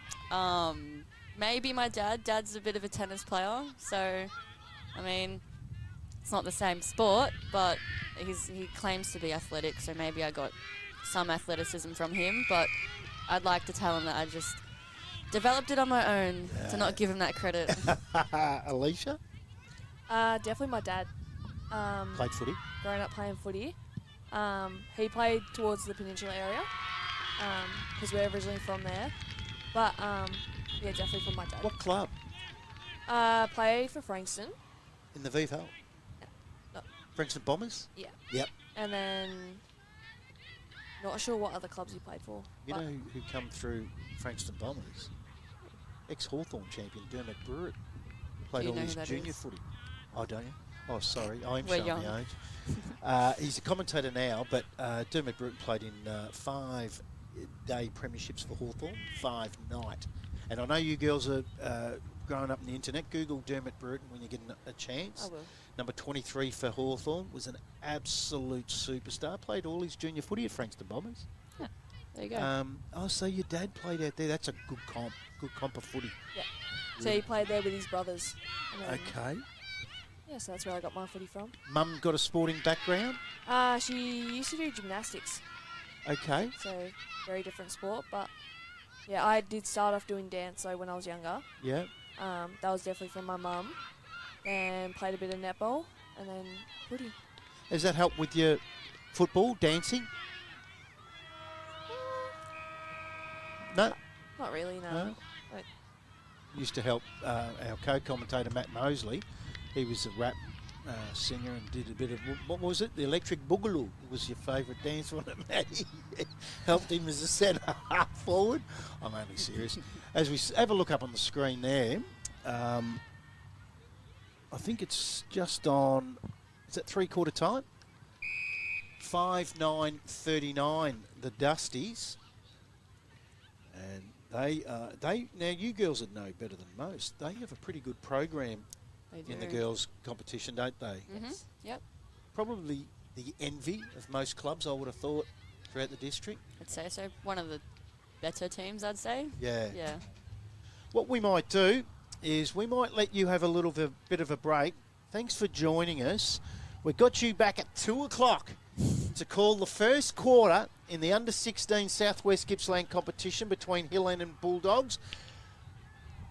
E: Maybe my dad. Dad's a bit of a tennis player, so, I mean, it's not the same sport, but he claims to be athletic, so maybe I got some athleticism from him, but I'd like to tell him that I just developed it on my own, to not give him that credit.
A: Alicia?
F: Definitely my dad.
A: Played footy.
F: Growing up playing footy. He played towards the Peninsula area because we're originally from there. But, yeah, definitely from my dad.
A: What club?
F: Played for Frankston.
A: In the VFL?
F: No.
A: Frankston Bombers?
F: Yeah.
A: Yep.
F: And then, not sure what other clubs he played for.
A: You know who come through Frankston Bombers? Ex-Hawthorn champion Dermot Brewitt. Played
E: Do you
A: all
E: know
A: his
E: who that
A: junior
E: is?
A: footy. Oh, don't you? Oh, sorry. I'm
E: We're
A: showing
E: young.
A: my age. He's a commentator now, but Dermot Brewitt played in 5-day premierships for Hawthorn, 5-night. And I know you girls are growing up on the internet. Google Dermot Brewitt when you get a chance.
F: I will.
A: Number 23 for Hawthorn, was an absolute superstar. Played all his junior footy at Frankston Bombers.
E: There you go.
A: So your dad played out there. That's a good comp of footy.
F: Yeah. So he played there with his brothers. And then,
A: Okay.
F: Yeah, so that's where I got my footy from.
A: Mum got a sporting background?
F: She used to do gymnastics,
A: Okay.
F: so very different sport. But yeah, I did start off doing dance though when I was younger.
A: Yeah.
F: That was definitely from my mum. And played a bit of netball and then footy.
A: Has that helped with your football, dancing? No?
F: Not really, no.
A: No? Used to help our co-commentator Matt Moseley. He was a rap singer and did a bit of, what was it? The Electric Boogaloo was your favourite dance, wasn't it, Matty? Helped him as a centre half forward. I'm only serious. As we have a look up on the screen there, I think it's just on, is it 3/4 time? 5-9-39, the Dusties. And they now you girls would know better than most. They have a pretty good program
E: They do.
A: in the girls' competition, don't they?
E: Mm-hmm. Yep.
A: Probably the envy of most clubs, I would have thought, throughout the district.
E: I'd say so. One of the better teams, I'd say.
A: Yeah.
E: Yeah.
A: What we might do is we might let you have a little bit of a break. Thanks for joining us. We got you back at 2 o'clock to call the first quarter in the under-16 Southwest Gippsland competition between Hill End and Bulldogs.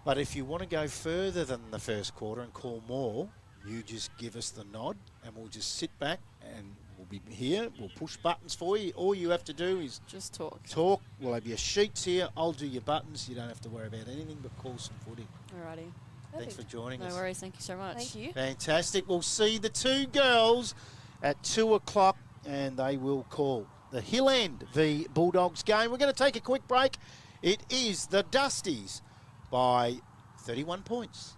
A: But if you want to go further than the first quarter and call more, you just give us the nod and we'll just sit back and we'll be here. We'll push buttons for you. All you have to do is
E: Just talk.
A: talk. We'll have your sheets here. I'll do your buttons. You don't have to worry about anything but call some footy.
E: Alrighty.
A: Thanks for joining
E: No
A: us.
E: worries. Thank you so much.
F: Thank you.
A: Fantastic. We'll see the two girls at 2 o'clock and they will call the Hill End v Bulldogs game. We're going to take a quick break. It is the Dusties by 31 points.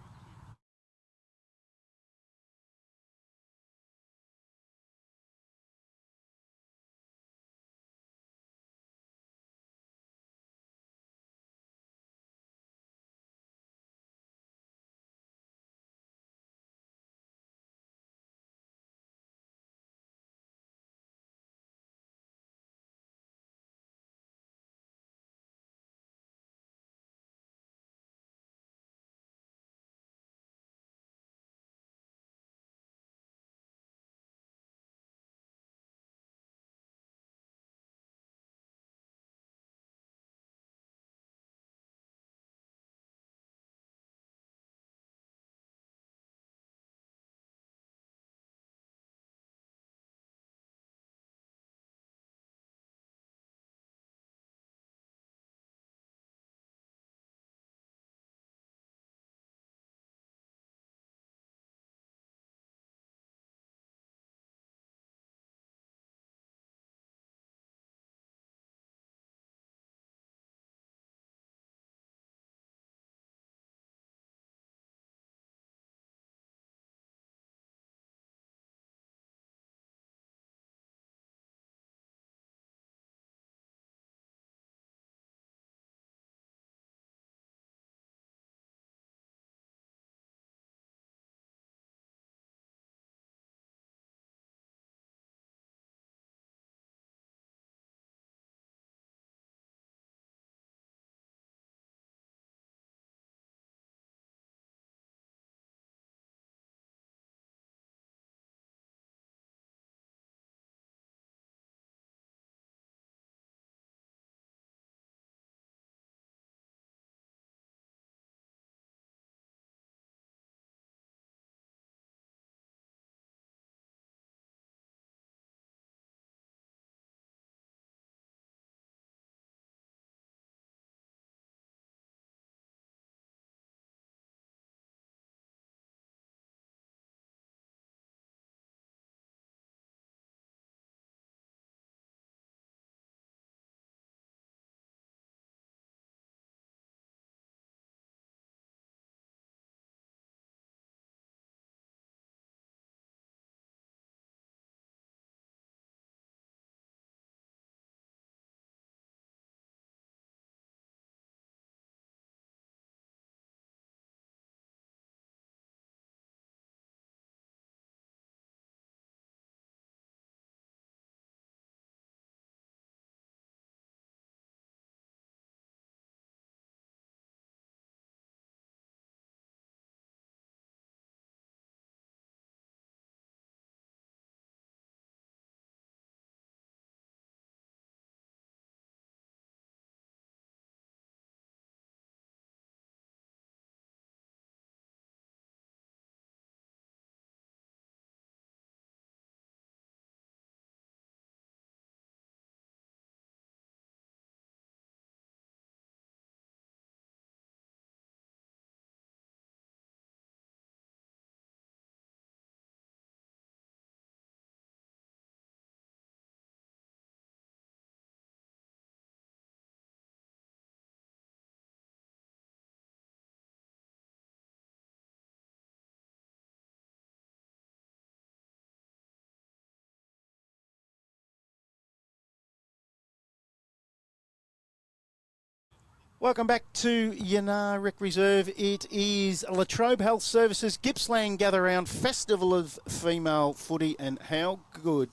A: Welcome back to Yinnar Rec Reserve. It is Latrobe Health Services Gippsland Gather Round Festival of Female Footy, and how good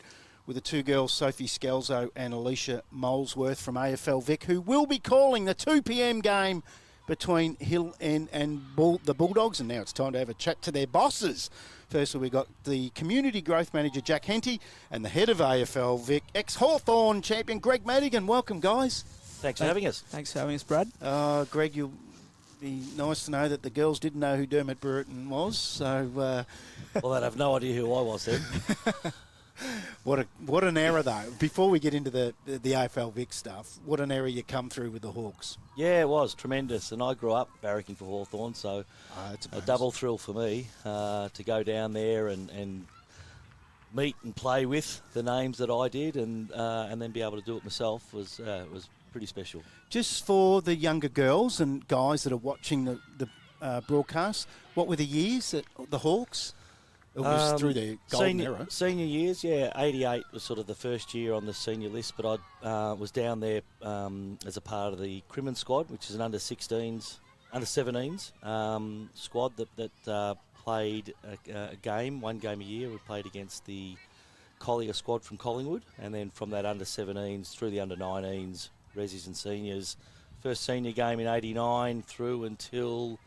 A: with the two girls, Sophie Scalzo and Alicia Molesworth from AFL Vic, who will be calling the 2 p.m. game between Hill and the Bulldogs. And now it's time to have a chat to their bosses. Firstly, we got the Community Growth Manager, Jack Henty, and the head of AFL Vic, ex-Hawthorn champion, Greg Madigan. Welcome, guys.
G: Thanks for having us.
H: Thanks for having us, Brad.
A: Greg, you'll be nice to know that the girls didn't know who Dermot Burton was. So,
G: Well, they'd have no idea who I was then.
A: What an error, though. Before we get into the AFL Vic stuff, what an error you come through with the Hawks.
G: Yeah, it was tremendous. And I grew up barracking for Hawthorn, so a double thrill for me to go down there and meet and play with the names that I did, and then be able to do it myself was pretty special.
A: Just for the younger girls and guys that are watching the broadcast, what were the years at the Hawks? It was through the golden era.
G: Senior years, yeah. 88 was sort of the first year on the senior list, but I was down there as a part of the Crimin squad, which is an under-17s squad that played one game a year. We played against the Collier squad from Collingwood, and then from that under-17s through the under-19s, Resis and seniors. First senior game in 89 through until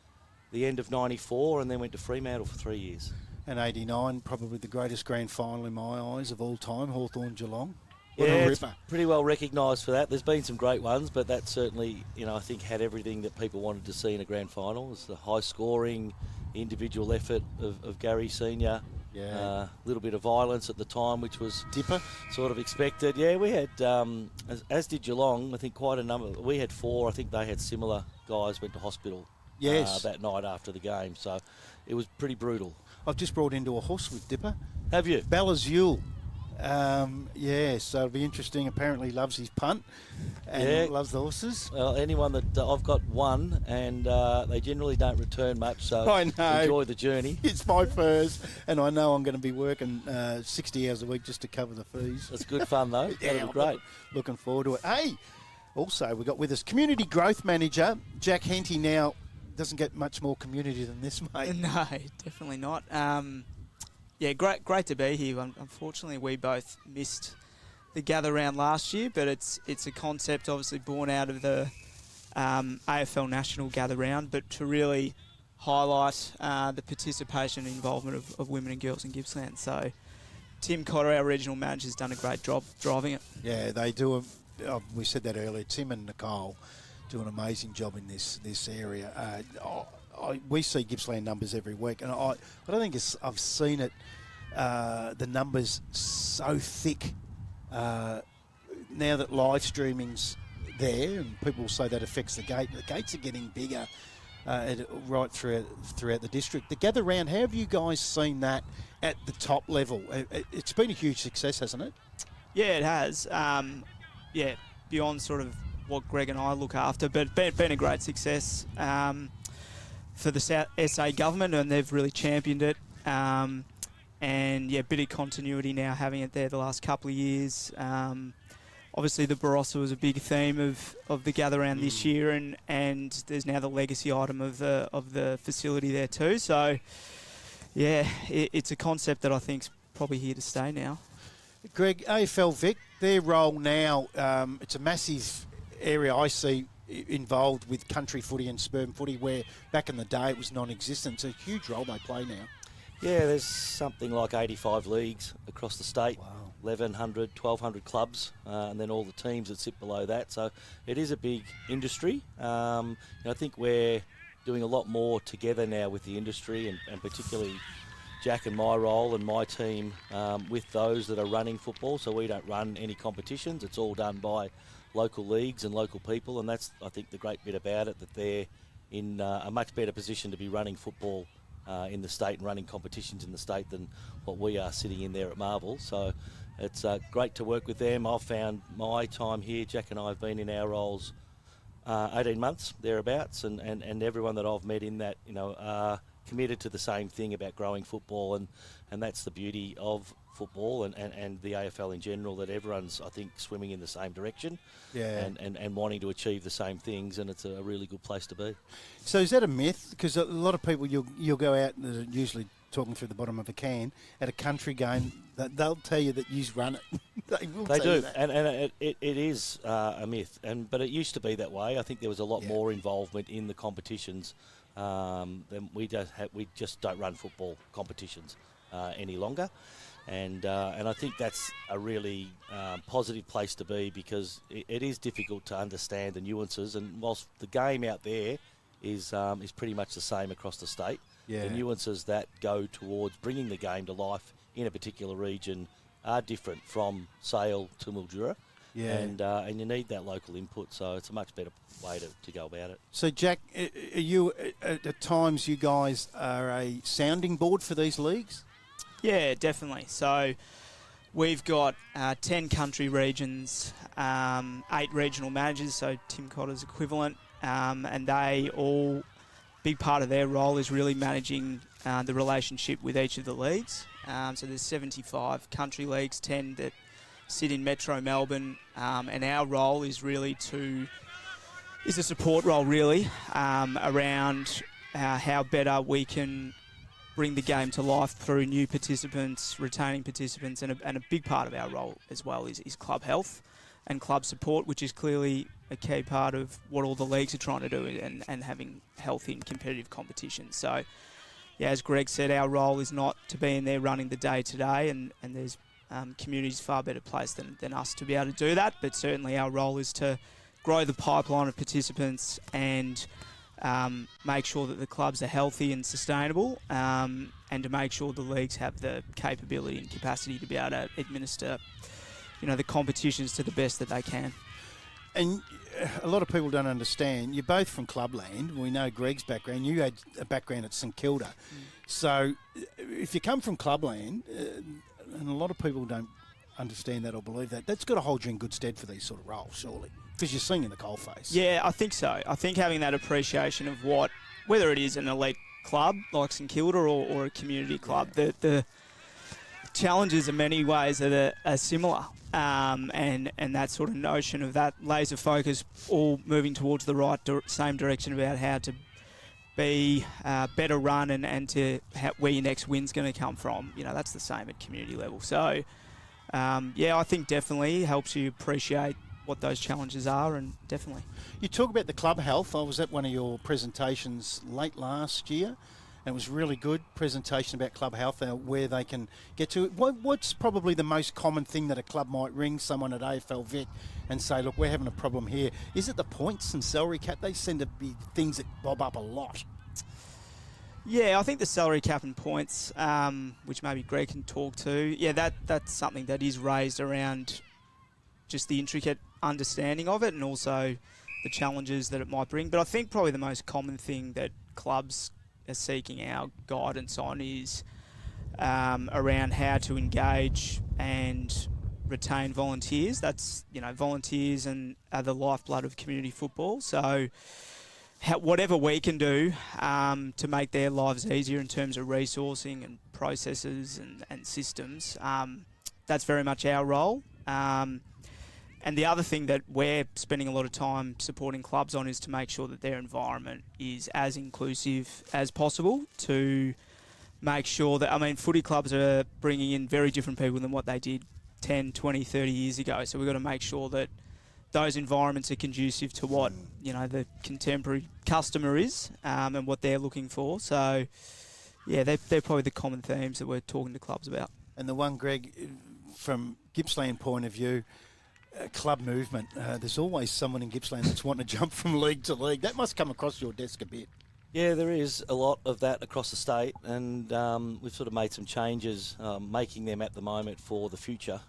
G: the end of 94, and then went to Fremantle for 3 years.
A: And 89, probably the greatest grand final in my eyes of all time, Hawthorn-Geelong.
G: Yeah, it's pretty well recognised for that. There's been some great ones, but that certainly, I think had everything that people wanted to see in a grand final. It was the high-scoring, individual effort of Gary Senior.
A: Yeah.
G: A little bit of violence at the time, which was
A: Dipper
G: sort of expected. Yeah, we had, as did Geelong, I think quite a number. We had 4. I think they had similar guys went to hospital.
A: Yes.
G: That night after the game, so it was pretty brutal.
A: I've just brought into a horse with Dipper.
G: Have you?
A: Ballazule. Yeah, so it'll be interesting. Apparently he loves his punt and loves the horses.
G: Well, anyone that I've got one, and they generally don't return much, so
A: I know.
G: Enjoy the journey.
A: It's my first, and I know I'm going to be working 60 hours a week just to cover the fees.
G: It's good fun, though. That'll be great.
A: Looking forward to it. Hey, also we got with us Community Growth Manager, Jack Henty. Now, doesn't get much more community than this, mate.
H: No, definitely not. Yeah, great to be here. Unfortunately, we both missed the gather round last year, but it's a concept obviously born out of the AFL National gather round, but to really highlight the participation and involvement of women and girls in Gippsland. So Tim Cotter, our regional manager, has done a great job driving it.
A: Yeah, they do. We said that earlier. Tim and Nicole do an amazing job in this area. We see Gippsland numbers every week, and I don't think I've seen it. The numbers so thick now that live streaming's there, and people say that affects the gate. The gates are getting bigger right throughout the district. The gather round, how have you guys seen that at the top level? It's been a huge success, hasn't it?
H: Yeah, it has. Yeah, beyond sort of what Greg and I look after, but been a great success for the South SA government, and they've really championed it. And yeah, bit of continuity now having it there the last couple of years. Obviously, the Barossa was a big theme of the gather round this year, and there's now the legacy item of the facility there too. So yeah, it's a concept that I think's probably here to stay now.
A: Greg, AFL Vic, their role now, it's a massive area I see involved with country footy and suburban footy, where back in the day it was non-existent. It's a huge role they play now.
G: Yeah, there's something like 85 leagues across the state, 1,100, 1,200 clubs, and then all the teams that sit below that. So it is a big industry. I think we're doing a lot more together now with the industry, and particularly Jack and my role and my team with those that are running football. So we don't run any competitions. It's all done by local leagues and local people, and that's, I think, the great bit about it, that they're in a much better position to be running football in the state and running competitions in the state than what we are sitting in there at Marvel. So it's great to work with them. I've found my time here, Jack and I have been in our roles 18 months, thereabouts, and everyone that I've met in that, are committed to the same thing about growing football, and that's the beauty of football and the AFL in general, that everyone's, I think, swimming in the same direction and wanting to achieve the same things, and it's a really good place to be.
A: So is that a myth? Because a lot of people, you'll go out and they're usually talking through the bottom of a can at a country game, they'll tell you that you run it. They
G: do, and it is a myth, but it used to be that way. I think there was a lot more involvement in the competitions than we just don't run football competitions any longer. And I think that's a really positive place to be, because it is difficult to understand the nuances. And whilst the game out there is pretty much the same across the state, the nuances that go towards bringing the game to life in a particular region are different from Sale to Mildura. And you need that local input, so it's a much better way to go about it.
A: So, Jack, are you at times you guys are a sounding board for these leagues?
H: Yeah, definitely. So we've got 10 country regions, 8 regional managers, so Tim Cotter's equivalent, and they all, big part of their role is really managing the relationship with each of the leagues. So there's 75 country leagues, 10 that sit in Metro Melbourne, and our role is really is a support role really around how better we can bring the game to life through new participants, retaining participants, and a big part of our role as well is club health and club support, which is clearly a key part of what all the leagues are trying to do and having health in competitive competition. So, yeah, as Greg said, our role is not to be in there running the day-to-day, and there's communities far better placed than us to be able to do that, but certainly our role is to grow the pipeline of participants and make sure that the clubs are healthy and sustainable, and to make sure the leagues have the capability and capacity to be able to administer, the competitions to the best that they can.
A: And a lot of people don't understand, you're both from Clubland. We know Greg's background. You had a background at St Kilda. So if you come from Clubland, and a lot of people don't understand that or believe that, that's got to hold you in good stead for these sort of roles, surely. Because you're seeing in the coalface.
H: Yeah, I think so. I think having that appreciation of whether it is an elite club like St Kilda or a community club, the challenges in many ways are similar. And that sort of notion of that laser focus, all moving towards the same direction about how to be better run and to where your next win's going to come from. That's the same at community level. So, I think definitely helps you appreciate what those challenges are, and definitely.
A: You talk about the club health. I was at one of your presentations late last year, and it was really good presentation about club health and where they can get to. What's probably the most common thing that a club might ring someone at AFL Vic and say, look, we're having a problem here? Is it the points and salary cap? They seem to be things that bob up a lot.
H: Yeah, I think the salary cap and points, which maybe Greg can talk to, that's something that is raised around just the intricate understanding of it and also the challenges that it might bring. But I think probably the most common thing that clubs are seeking our guidance on is around how to engage and retain volunteers. That's, volunteers and are the lifeblood of community football. So whatever we can do to make their lives easier in terms of resourcing and processes and systems, that's very much our role. And the other thing that we're spending a lot of time supporting clubs on is to make sure that their environment is as inclusive as possible, to make sure that, footy clubs are bringing in very different people than what they did 10, 20, 30 years ago. So we've got to make sure that those environments are conducive to what, the contemporary customer is and what they're looking for. So, yeah, they're probably the common themes that we're talking to clubs about.
A: And the one, Greg, from Gippsland point of view, club movement. There's always someone in Gippsland that's wanting to jump from league to league. That must come across your desk a bit.
G: Yeah, there is a lot of that across the state, and we've sort of made some changes, making them at the moment for the future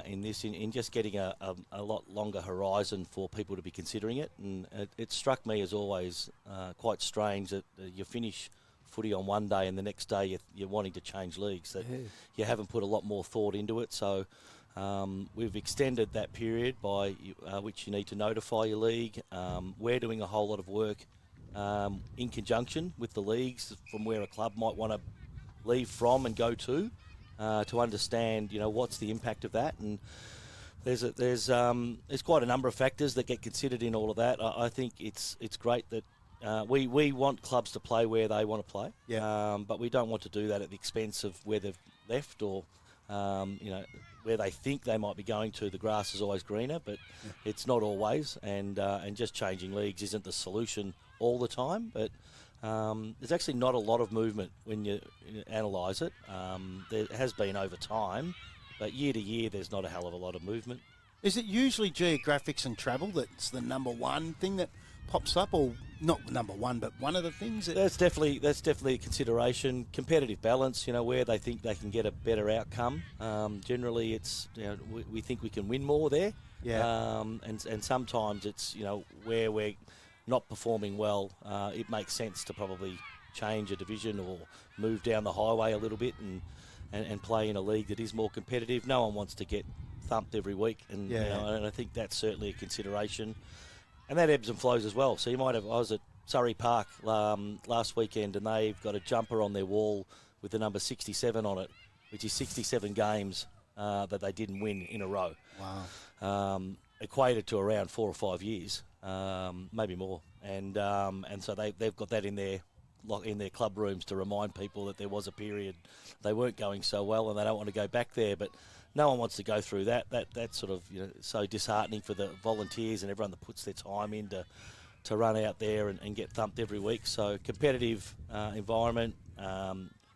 G: in just getting a lot longer horizon for people to be considering it. And it struck me as always quite strange that you finish footy on one day and the next day you're wanting to change leagues, that you haven't put a lot more thought into it. So we've extended that period by which you need to notify your league. We're doing a whole lot of work in conjunction with the leagues from where a club might want to leave from and go to understand, what's the impact of that. And there's quite a number of factors that get considered in all of that. I think it's great that we want clubs to play where they want to play, but we don't want to do that at the expense of where they've left or where they think they might be going to. The grass is always greener, but it's not always, and just changing leagues isn't the solution all the time. But there's actually not a lot of movement when you analyse it. There has been over time, but year to year there's not a hell of a lot of movement.
A: Is it usually geographics and travel that's the number one thing that pops up, or not number one, but one of the things?
G: That's definitely a consideration. Competitive balance, where they think they can get a better outcome. Generally, it's we think we can win more there. And sometimes it's where we're not performing well. It makes sense to probably change a division or move down the highway a little bit and play in a league that is more competitive. No one wants to get thumped every week, and and I think that's certainly a consideration. And that ebbs and flows as well. So I was at Surrey Park last weekend, and they've got a jumper on their wall with the number 67 on it, which is 67 games that they didn't win in a row.
A: Wow.
G: Equated to around 4 or 5 years, maybe more. And so they've got that in their club rooms to remind people that there was a period they weren't going so well, and they don't want to go back there. But no one wants to go through that. That's sort of so disheartening for the volunteers and everyone that puts their time in to run out there and get thumped every week. So competitive environment,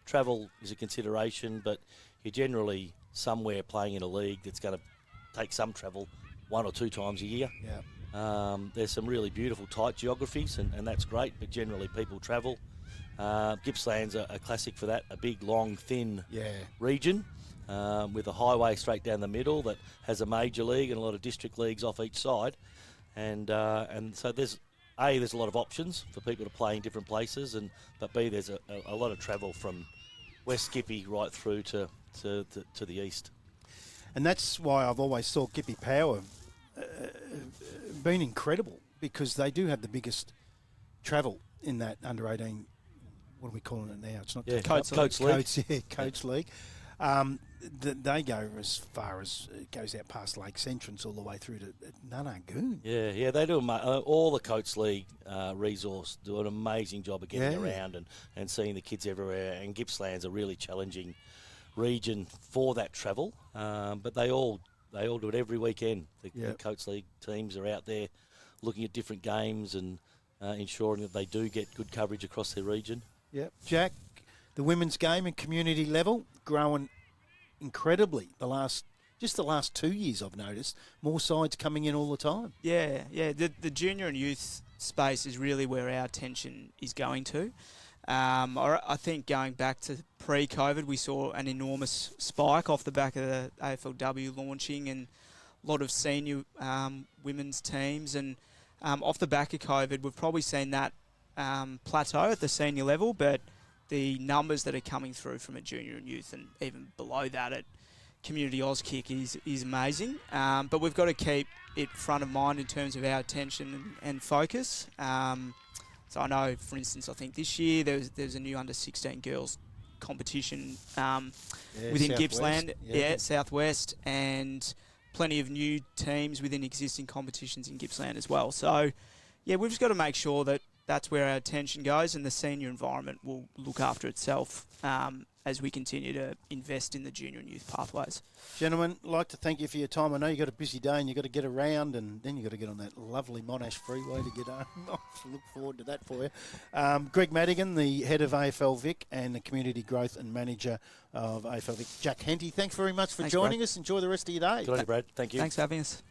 G: travel is a consideration, but you're generally somewhere playing in a league that's going to take some travel 1 or 2 times a year. There's some really beautiful tight geographies, and that's great, but generally people travel. Gippsland's a classic for that, a big, long, thin region. With a highway straight down the middle that has a major league and a lot of district leagues off each side, and so there's a lot of options for people to play in different places, but B, there's a lot of travel from West Gippy right through to the east,
A: and that's why I've always thought Gippy Power been incredible, because they do have the biggest travel in that under 18. What are we calling it now? It's not
G: Coates League.
A: Coates League. They go as far as it goes out past Lakes Entrance all the way through to Nunnagoon.
G: Yeah, they do. All the Coates League resource do an amazing job of getting around and seeing the kids everywhere. And Gippsland's a really challenging region for that travel, but they all do it every weekend. The Coates League teams are out there looking at different games and ensuring that they do get good coverage across their region.
A: Yep. Jack, the women's game and community level growing incredibly the last 2 years. I've noticed more sides coming in all the time.
H: Yeah. The junior and youth space is really where our attention is going to. I think going back to pre-COVID, we saw an enormous spike off the back of the AFLW launching and a lot of senior women's teams. And off the back of COVID, we've probably seen that plateau at the senior level, but the numbers that are coming through from a junior and youth and even below that at Community Auskick is amazing. But we've got to keep it front of mind in terms of our attention and focus. So I know, for instance, I think this year there's a new under-16 girls competition within
A: Southwest.
H: Gippsland, Southwest, and plenty of new teams within existing competitions in Gippsland as well. So, we've just got to make sure that that's where our attention goes, and the senior environment will look after itself as we continue to invest in the junior and youth pathways.
A: Gentlemen, I'd like to thank you for your time. I know you've got a busy day and you've got to get around, and then you've got to get on that lovely Monash freeway to get home. I look forward to that for you. Greg Madigan, the head of AFL Vic and the community growth and manager of AFL Vic. Jack Henty, thanks very much for joining us. Enjoy the rest of your day.
G: Good on you, Brad. Thank you.
H: Thanks for having us.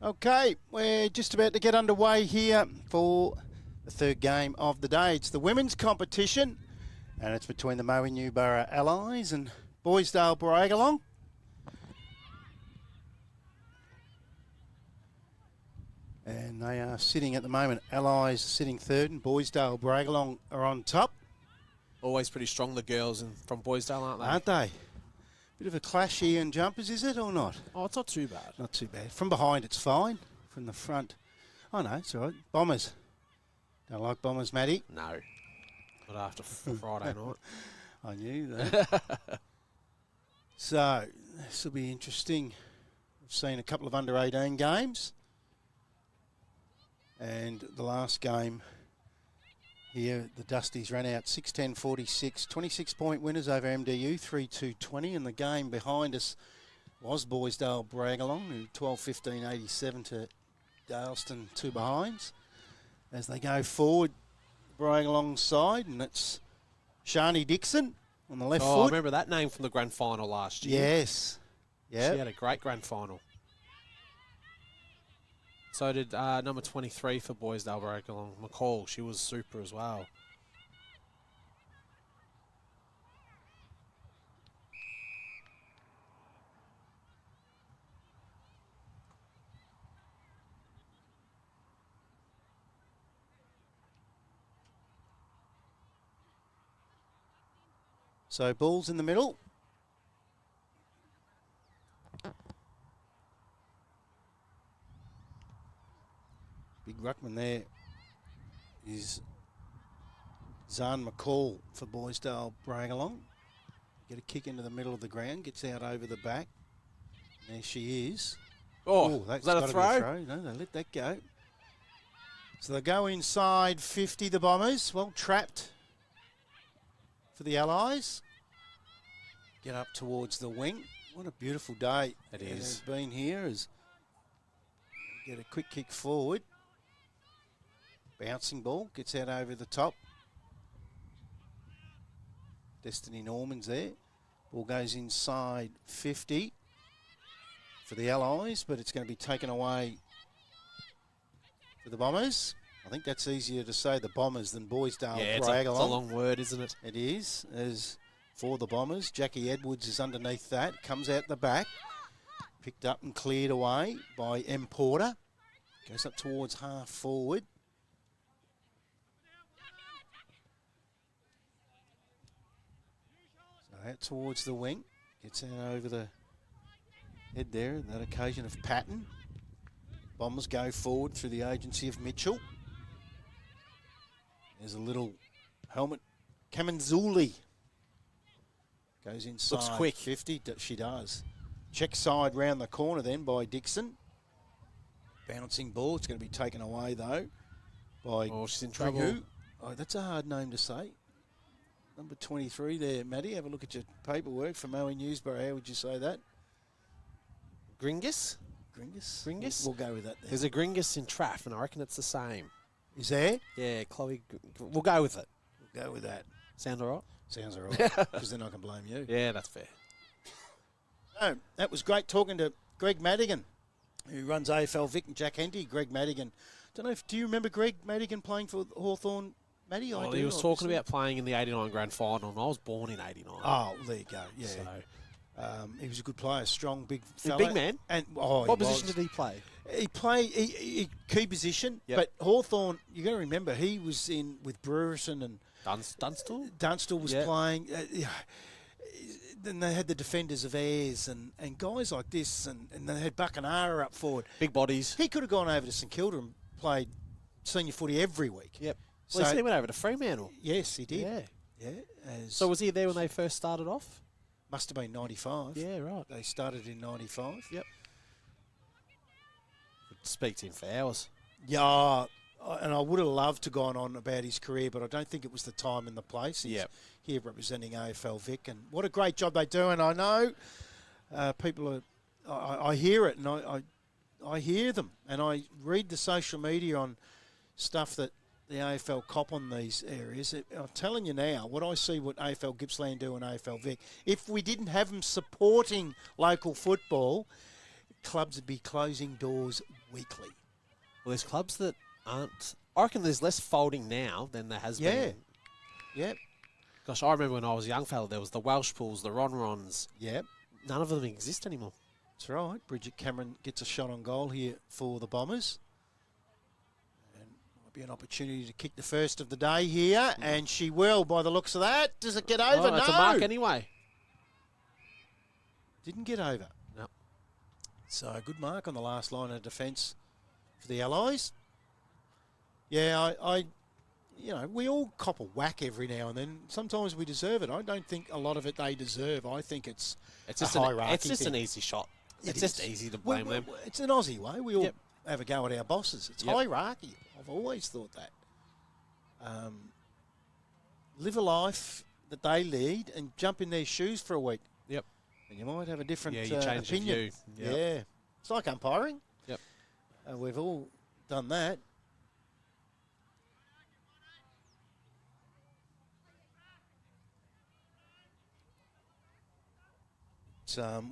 A: Okay, we're just about to get underway here for the third game of the day. It's the women's competition, and it's between the Moe Newborough Allies and Boisdale Briagalong. And they are sitting at the moment. Allies sitting third, and Boisdale Briagalong are on top.
B: Always pretty strong, the girls from Boisdale, aren't they?
A: Aren't they? Bit of a clash here in jumpers, is it, or not?
B: Oh, it's not too bad.
A: Not too bad. From behind, it's fine. From the front, oh no, it's all right. Bombers. Don't like Bombers, Matty.
B: No. Not after Friday night.
A: I knew that. So, this will be interesting. We've seen a couple of under-18 games. And the last game here, the Dusties ran out 6-10-46, 26-point winners over MDU, 3-2-20. And the game behind us was Boisdale Briagalong, who 12-15-87 to Daleston, 2 behinds. As they go forward, Briagalong's side, and it's Shani Dixon on the left
B: Oh, I
A: foot.
B: remember that name from the grand final last year.
A: Yes. Yeah.
B: She had a great grand final. So did number 23 for Boisdale Briagalong, McCall. She was super as well.
A: So ball's in the middle. Big ruckman there is Zahn McCall for Boisdale Briagalong. Get a kick into the middle of the ground, gets out over the back. There she is.
B: Oh,
A: that's
B: is that a
A: gotta
B: throw?
A: be No, they let that go. So they go inside 50, the Bombers. Well trapped for the Allies. Get up towards the wing. What a beautiful day
B: It
A: it
B: is.
A: has been here. As get a quick kick forward. Bouncing ball, gets out over the top. Destiny Norman's there. Ball goes inside 50 for the Allies, but it's going to be taken away for the Bombers. I think that's easier to say the Bombers than Boisdale
B: Yeah, it's
A: Briagalong.
B: a long word, isn't it?
A: It is, as for the Bombers. Jackie Edwards is underneath that, comes out the back. Picked up and cleared away by M. Porter. Goes up towards half forward. So out towards the wing. Gets out over the head there, that occasion of Patton. Bombers go forward through the agency of Mitchell. There's a little helmet. Kamanzuli goes inside.
B: Looks quick.
A: 50, she does. Check side round the corner then by Dixon. Bouncing ball. It's going to be taken away though by
B: Oh, she's in trouble.
A: Gregory. Oh, that's a hard name to say. Number 23 there, Matty. Have a look at your paperwork for Moe Newsborough. How would you say that?
B: Gringus?
A: Gringus?
B: Gringus?
A: We'll go with that then.
B: There's a Gringus in Traff, and I reckon it's the same.
A: Is there?
B: Yeah, Chloe. We'll go with it.
A: We'll go with that.
B: Sound all right?
A: Sounds all right, because then I can blame you.
B: Yeah, that's fair.
A: Oh, that was great talking to Greg Madigan, who runs AFL Vic, and Jack Henty. Greg Madigan. Don't know do you remember Greg Madigan playing for Hawthorn? Matty,
B: Well,
A: I do,
B: he was talking
A: obviously.
B: about playing in the 89 grand final, and I was born in 89.
A: Oh, there you go. Yeah.
B: So,
A: He was a good player, strong, big
B: he's a
A: fella.
B: big man.
A: And
B: What position did he play?
A: He played he key position,
B: Yep.
A: but Hawthorn, you got to remember, he was in with Brewerson and
B: Dunstall?
A: Dunstall was
B: Yep.
A: playing. Then they had the defenders of Ayres and guys like this, and they had Buckenara up forward.
B: Big bodies.
A: He could have gone over to St Kilda and played senior footy every week.
B: Yep.
A: So,
B: Well, he went over to Fremantle.
A: yes, he did.
B: Yeah.
A: Yeah.
B: So was he there when they first started off?
A: Must have been 95.
B: Yeah, right.
A: They started in 95.
B: Yep. Speaks in for hours.
A: Yeah, and I would have loved to gone on about his career, but I don't think it was the time and the place. He's
B: Yep.
A: here representing AFL Vic, and what a great job they do. And I know people are, I hear it, and I hear them, and I read the social media on stuff that the AFL cop on these areas. I'm telling you now, what I see what AFL Gippsland do and AFL Vic, if we didn't have them supporting local football, clubs would be closing doors weekly.
B: Well, there's clubs that aren't. I reckon there's less folding now than there has been.
A: Yep.
B: Gosh, I remember when I was a young fella, there was the Welsh Pools, the Ronrons.
A: Yep.
B: None of them exist anymore.
A: That's right. Bridget Cameron gets a shot on goal here for the Bombers. And might be an opportunity to kick the first of the day here, and she will by the looks of that. Does it get over?
B: Oh, it's
A: no.
B: a mark anyway.
A: Didn't get over.
B: No.
A: So a good mark on the last line of defence for the Allies. Yeah, I we all cop a whack every now and then. Sometimes we deserve it. I don't think a lot of it they deserve. I think it's
B: just
A: a hierarchy
B: It's just
A: thing.
B: an easy shot.
A: It
B: It's just
A: is.
B: easy to blame them.
A: It's an Aussie way. We all
B: Yep.
A: have a go at our bosses. It's
B: Yep.
A: hierarchy. I've always thought that. Live a life that they lead and jump in their shoes for a week.
B: Yep.
A: And you might have a different
B: Yeah, you change your
A: opinion.
B: view. Yep.
A: Yeah. It's like umpiring.
B: Yep.
A: We've all done that.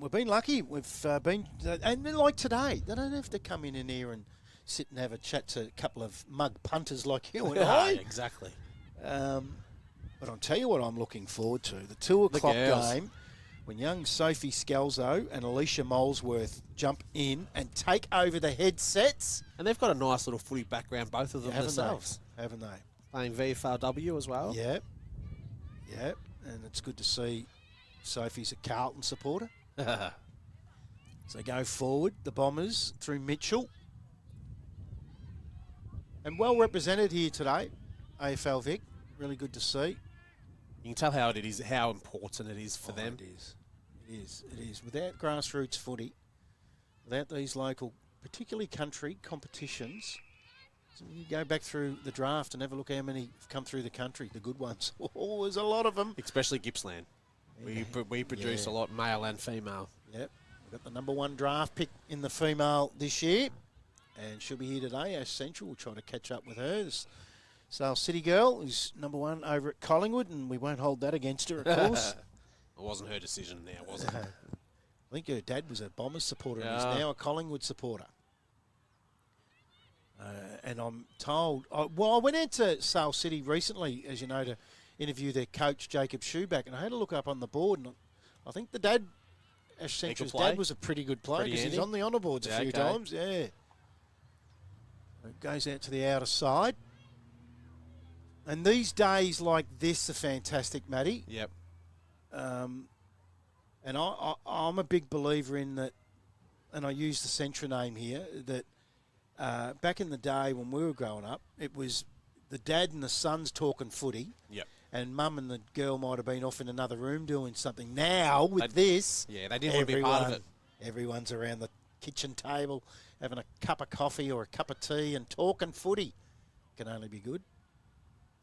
A: We've been lucky. We've been, and then like today, they don't have to come in here and sit and have a chat to a couple of mug punters like you and I.
B: Exactly.
A: But I'll tell you what I'm looking forward to. The 2 o'clock
B: girls.
A: game when young Sophie Scalzo and Alicia Molesworth jump in and take over the headsets.
B: And they've got a nice little footy background, both of them
A: Haven't
B: themselves.
A: Haven't they?
B: Playing VFRW as well.
A: Yep. Yep. And it's good to see Sophie's a Carlton supporter. So go forward, the Bombers through Mitchell. And well represented here today, AFL Vic. Really good to see.
B: You can tell how it is, how important it is for them.
A: It is. It is. It is. Without grassroots footy, without these local, particularly country competitions, so you go back through the draft and have a look how many have come through the country, the good ones. Oh, there's a lot of them.
B: Especially Gippsland. We produce a lot, male and female.
A: Yep. We've got the number 1 draft pick in the female this year. And she'll be here today. Ash Central will try to catch up with her. This Sale City girl is number 1 over at Collingwood, and we won't hold that against her, of course.
B: It wasn't her decision now, was it?
A: I think her dad was a Bombers supporter and
B: Yeah.
A: is now a Collingwood supporter. And I'm told... I went into Sale City recently, as you know, to interview their coach, Jacob Schuback, and I had a look up on the board, and I think the dad, Ash Central's
B: play?
A: dad, was a pretty good player
B: Pretty
A: because he's
B: handy.
A: on the honour boards a
B: Yeah,
A: few
B: okay.
A: times. Yeah. It goes out to the outer side. And these days like this are fantastic, Matty.
B: Yep.
A: And I'm a big believer in that, and I use the Centra name here, that back in the day when we were growing up, it was the dad and the sons talking footy,
B: Yep.
A: and mum and the girl might have been off in another room doing something. Now, with this,
B: Yeah, they didn't want to be part of it.
A: everyone's around the kitchen table having a cup of coffee or a cup of tea and talking footy. Can only be good.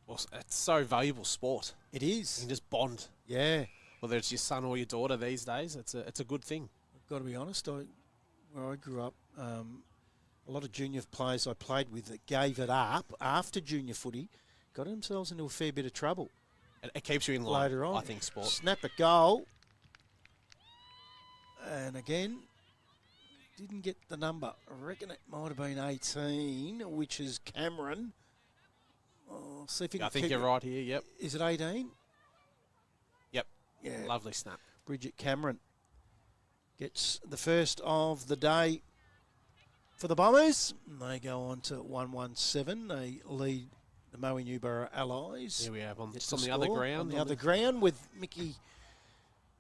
B: Well, it's so valuable sport.
A: It
B: You
A: is.
B: can just bond.
A: Yeah.
B: Whether it's your son or your daughter these days, it's a good thing.
A: I've got to be honest, where I grew up, a lot of junior players I played with that gave it up after junior footy got themselves into a fair bit of trouble
B: It keeps you in line,
A: later on.
B: I think, sport.
A: Snap a goal. And again, didn't get the number. I reckon it might have been 18, which is Cameron. Oh, see if you
B: I
A: can
B: think
A: keep
B: you're
A: it.
B: right here, yep.
A: Is it 18?
B: Yep.
A: Yeah.
B: Lovely snap.
A: Bridget Cameron gets the first of the day for the Bombers. They go on to 117. They lead the Moe Newborough Allies.
B: Here we have on,
A: Gets
B: just on the
A: the
B: other
A: score
B: ground.
A: On the other ground with Mickey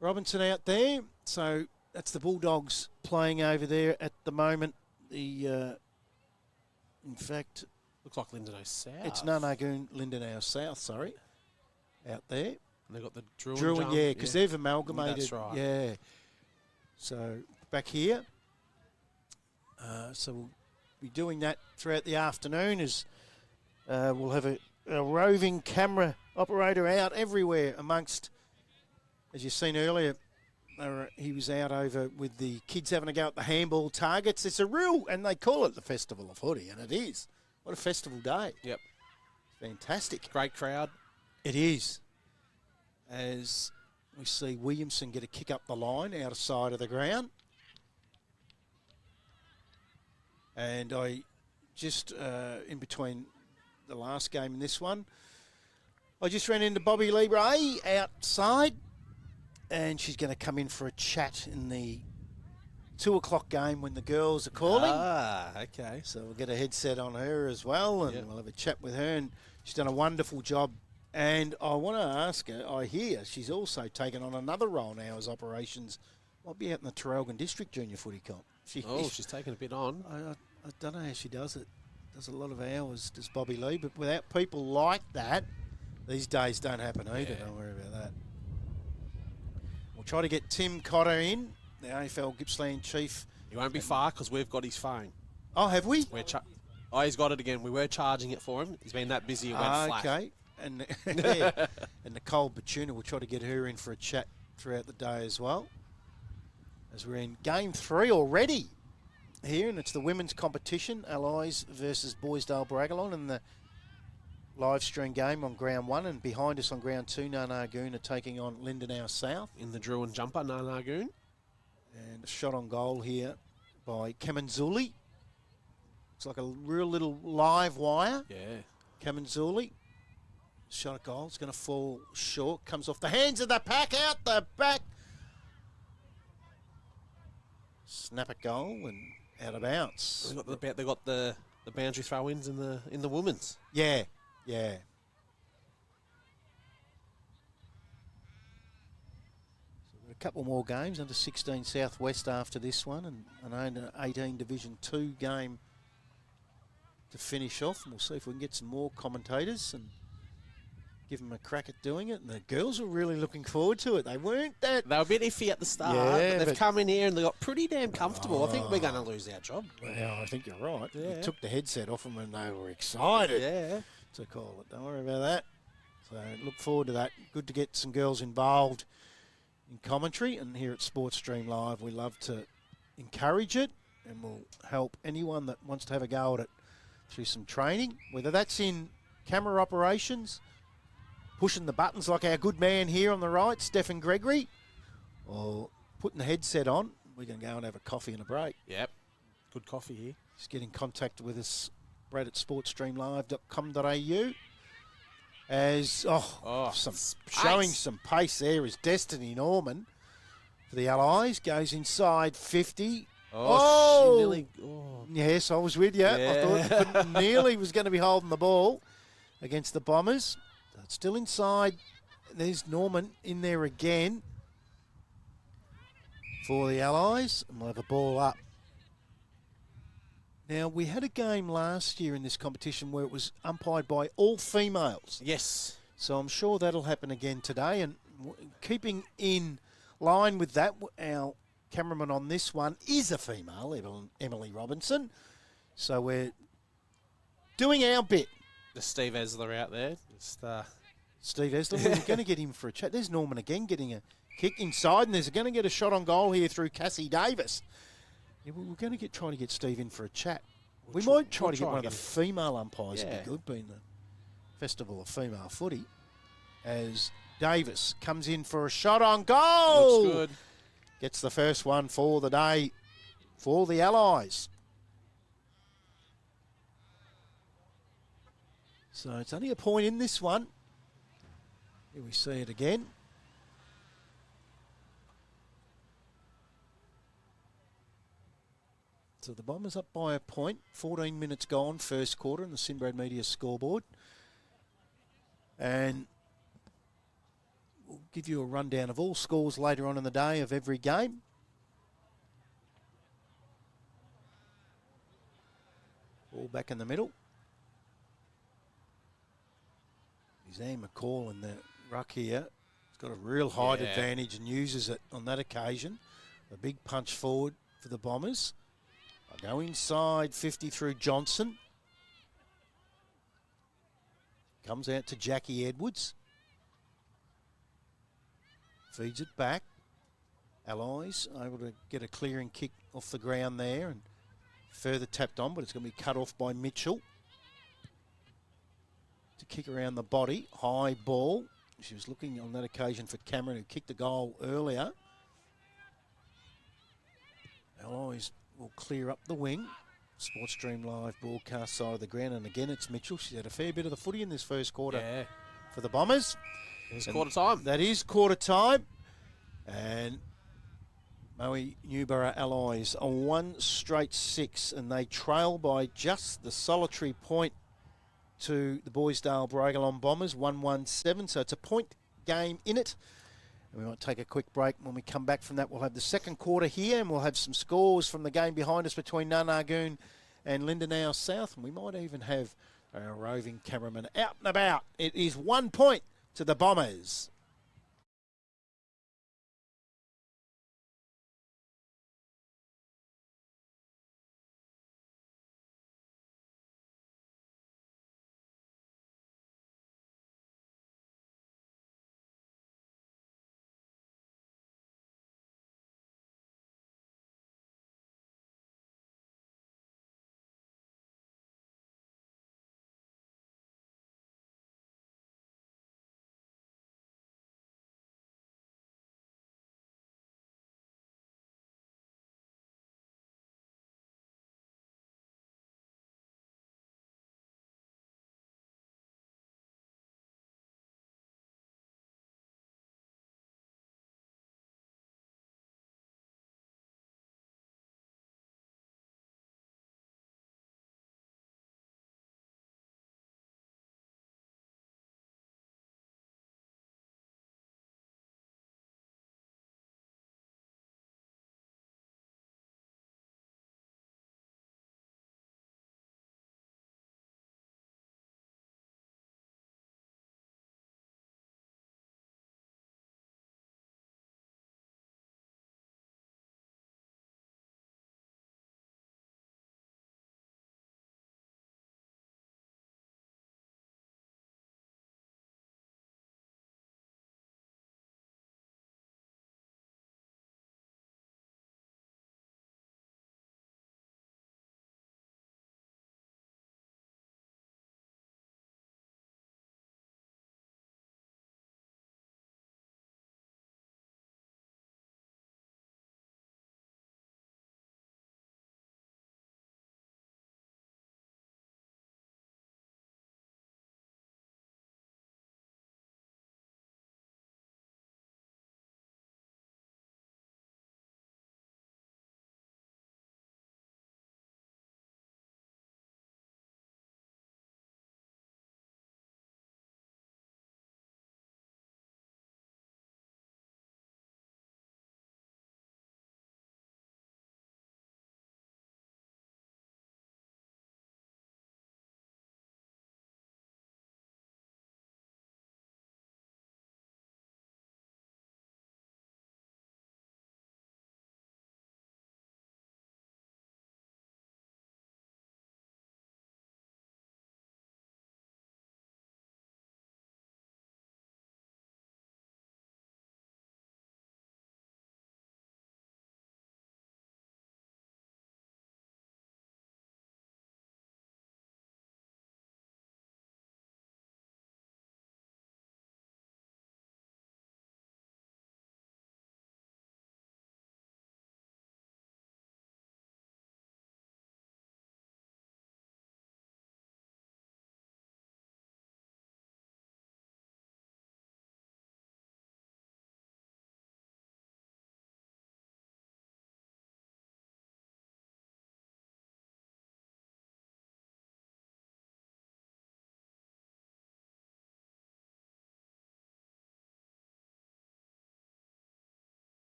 A: Robinson out there. So that's the Bulldogs playing over there at the moment. In fact,
B: Looks like Lindenau South.
A: it's Nunagoon, Lindenau South, sorry, out there.
B: And they've got the Drouin.
A: Drouin,
B: jump,
A: yeah, because they've amalgamated.
B: That's right.
A: Yeah. So back here. So we'll be doing that throughout the afternoon as we'll have a roving camera operator out everywhere amongst, as you've seen earlier, he was out over with the kids having a go at the handball targets. It's a real, and they call it the Festival of Footy, and it is. What a festival day.
B: Yep.
A: Fantastic.
B: Great crowd.
A: It is. As we see Williamson get a kick up the line outside of the ground. And I just, in between the last game and this one, I just ran into Bobby Libre outside, and she's going to come in for a chat in the 2 o'clock game when the girls are calling.
B: Ah, okay.
A: So we'll get a headset on her as well, and we'll have a chat with her. And she's done a wonderful job. And I want to ask her, I hear she's also taken on another role now as operations. Might be out in the Traralgon District Junior Footy Comp.
B: She's taken a bit on.
A: I don't know how she does it. Does a lot of hours, does Bobby Lee. But without people like that, these days don't happen either. Don't worry about that. We'll try to get Tim Cotter in, the AFL Gippsland chief.
B: He won't be far because we've got his phone.
A: Oh, have we?
B: He's got it again. We were charging it for him. He's been that busy it went flat.
A: Okay. And, and Nicole Batuna, we'll try to get her in for a chat throughout the day as well. As we're in game 3 already here, and it's the women's competition, Allies versus Boisdale Briagalong, and the live stream game on ground 1, and behind us on ground 2, Narnagoon are taking on Lindenau South.
B: In the Drouin jumper, Narnagoon.
A: And a shot on goal here by Kamanzuli. It's like a real little live wire.
B: Yeah.
A: Kamanzuli. Shot at goal. It's going to fall short. Comes off the hands of the pack, out the back. Snap at goal and out of bounds.
B: They got the boundary throw-ins in the women's.
A: Yeah. A couple more games, under 16 Southwest after this one, and an under 18 Division 2 game to finish off. And we'll see if we can get some more commentators and give them a crack at doing it. And the girls were really looking forward to it. They weren't that...
B: They were a bit iffy at the start, but they've come in here and they got pretty damn comfortable. I think we're going to lose our job.
A: Well, I think you're right.
B: Yeah.
A: We took the headset off them and they were excited
B: Yeah.
A: to call it. Don't worry about that. So look forward to that. Good to get some girls involved in commentary, and here at Sports Stream Live we love to encourage it, and we'll help anyone that wants to have a go at it through some training, whether that's in camera operations, pushing the buttons like our good man here on the right, Stefan Gregory, or putting the headset on. We're going to go and have a coffee and a break.
B: Yep. Good coffee here.
A: Just get in contact with us, Brad at sportstreamlive.com.au. As showing some pace there is Destiny Norman for the Allies. Goes inside 50.
B: She nearly,
A: Yes, I was with you. I thought nearly was going to be holding the ball against the Bombers. So it's still inside. There's Norman in there again for the Allies. And we'll have a ball up. Now, we had a game last year in this competition where it was umpired by all females.
B: Yes.
A: So I'm sure that'll happen again today. And keeping in line with that, our cameraman on this one is a female, Emily Robinson. So we're doing our bit.
B: There's Steve Esler out there.
A: Steve Esler, we're going to get him for a chat. There's Norman again getting a kick inside, and there's going to get a shot on goal here through Cassie Davis. Yeah, we're going to try to get Steve in for a chat. We might try to get one of the female umpires. It'd be good, being the Festival of Female Footy. As Davis comes in for a shot on goal.
B: Looks good.
A: Gets the first one for the day for the Allies. So it's only a point in this one. Here we see it again. So the Bombers up by a point. 14 minutes gone, first quarter, in the Sinbrad Media scoreboard. And we'll give you a rundown of all scores later on in the day of every game. All back in the middle. Zane McCall in the ruck here. He's got a real height advantage and uses it on that occasion. A big punch forward for the Bombers. I go inside 50 through Johnson. Comes out to Jackie Edwards. Feeds it back. Allies able to get a clearing kick off the ground there and further tapped on, but it's going to be cut off by Mitchell. To kick around the body. High ball. She was looking on that occasion for Cameron, who kicked the goal earlier. Allies will clear up the wing. Sports Stream Live broadcast side of the ground. And again, it's Mitchell. She's had a fair bit of the footy in this first quarter
B: Yeah.
A: for the Bombers.
B: It's
A: And
B: quarter time.
A: That is quarter time. And Newborough Allies on 1 straight 6, and they trail by just the solitary point to the Boisdale Briagalong Bombers, 1-1-7. So it's a point game in it. And we might take a quick break. When we come back from that, we'll have the second quarter here, and we'll have some scores from the game behind us between Nunargoon and Lindenau South. And we might even have our roving cameraman out and about. It is 1 point to the Bombers.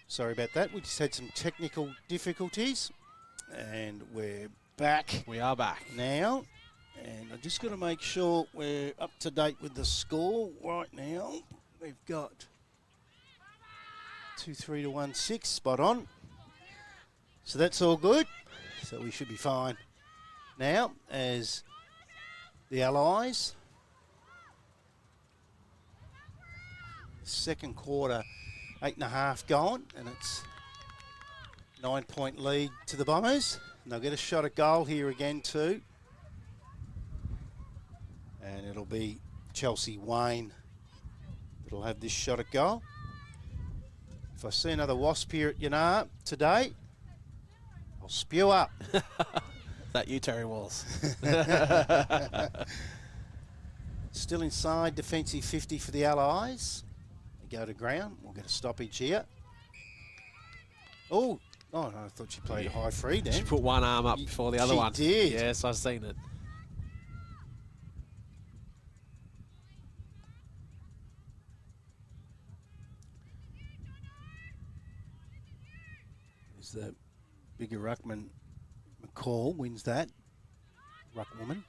A: Sorry about that. We just had some technical difficulties. And we're back
B: We are back.
A: now. And I've just got to make sure we're up to date with the score right now. We've got 2-3 to 1-6, spot on. So that's all good. So we should be fine now as the Allies. Second quarter, 8.5 gone, and it's 9-point lead to the Bombers. And they'll get a shot at goal here again too. And it'll be Chelsea Wayne that'll have this shot at goal. If I see another Wasp here at Yinnar today, I'll spew up.
B: Is that you, Terry Walls?
A: Still inside, defensive 50 for the Allies. They go to ground. We'll get a stoppage here. Oh, no, I thought she played a high free then.
B: She put one arm up before the other
A: She
B: one.
A: did.
B: Yes, I've seen it.
A: Is the bigger ruckman McCall wins that. Ruckwoman.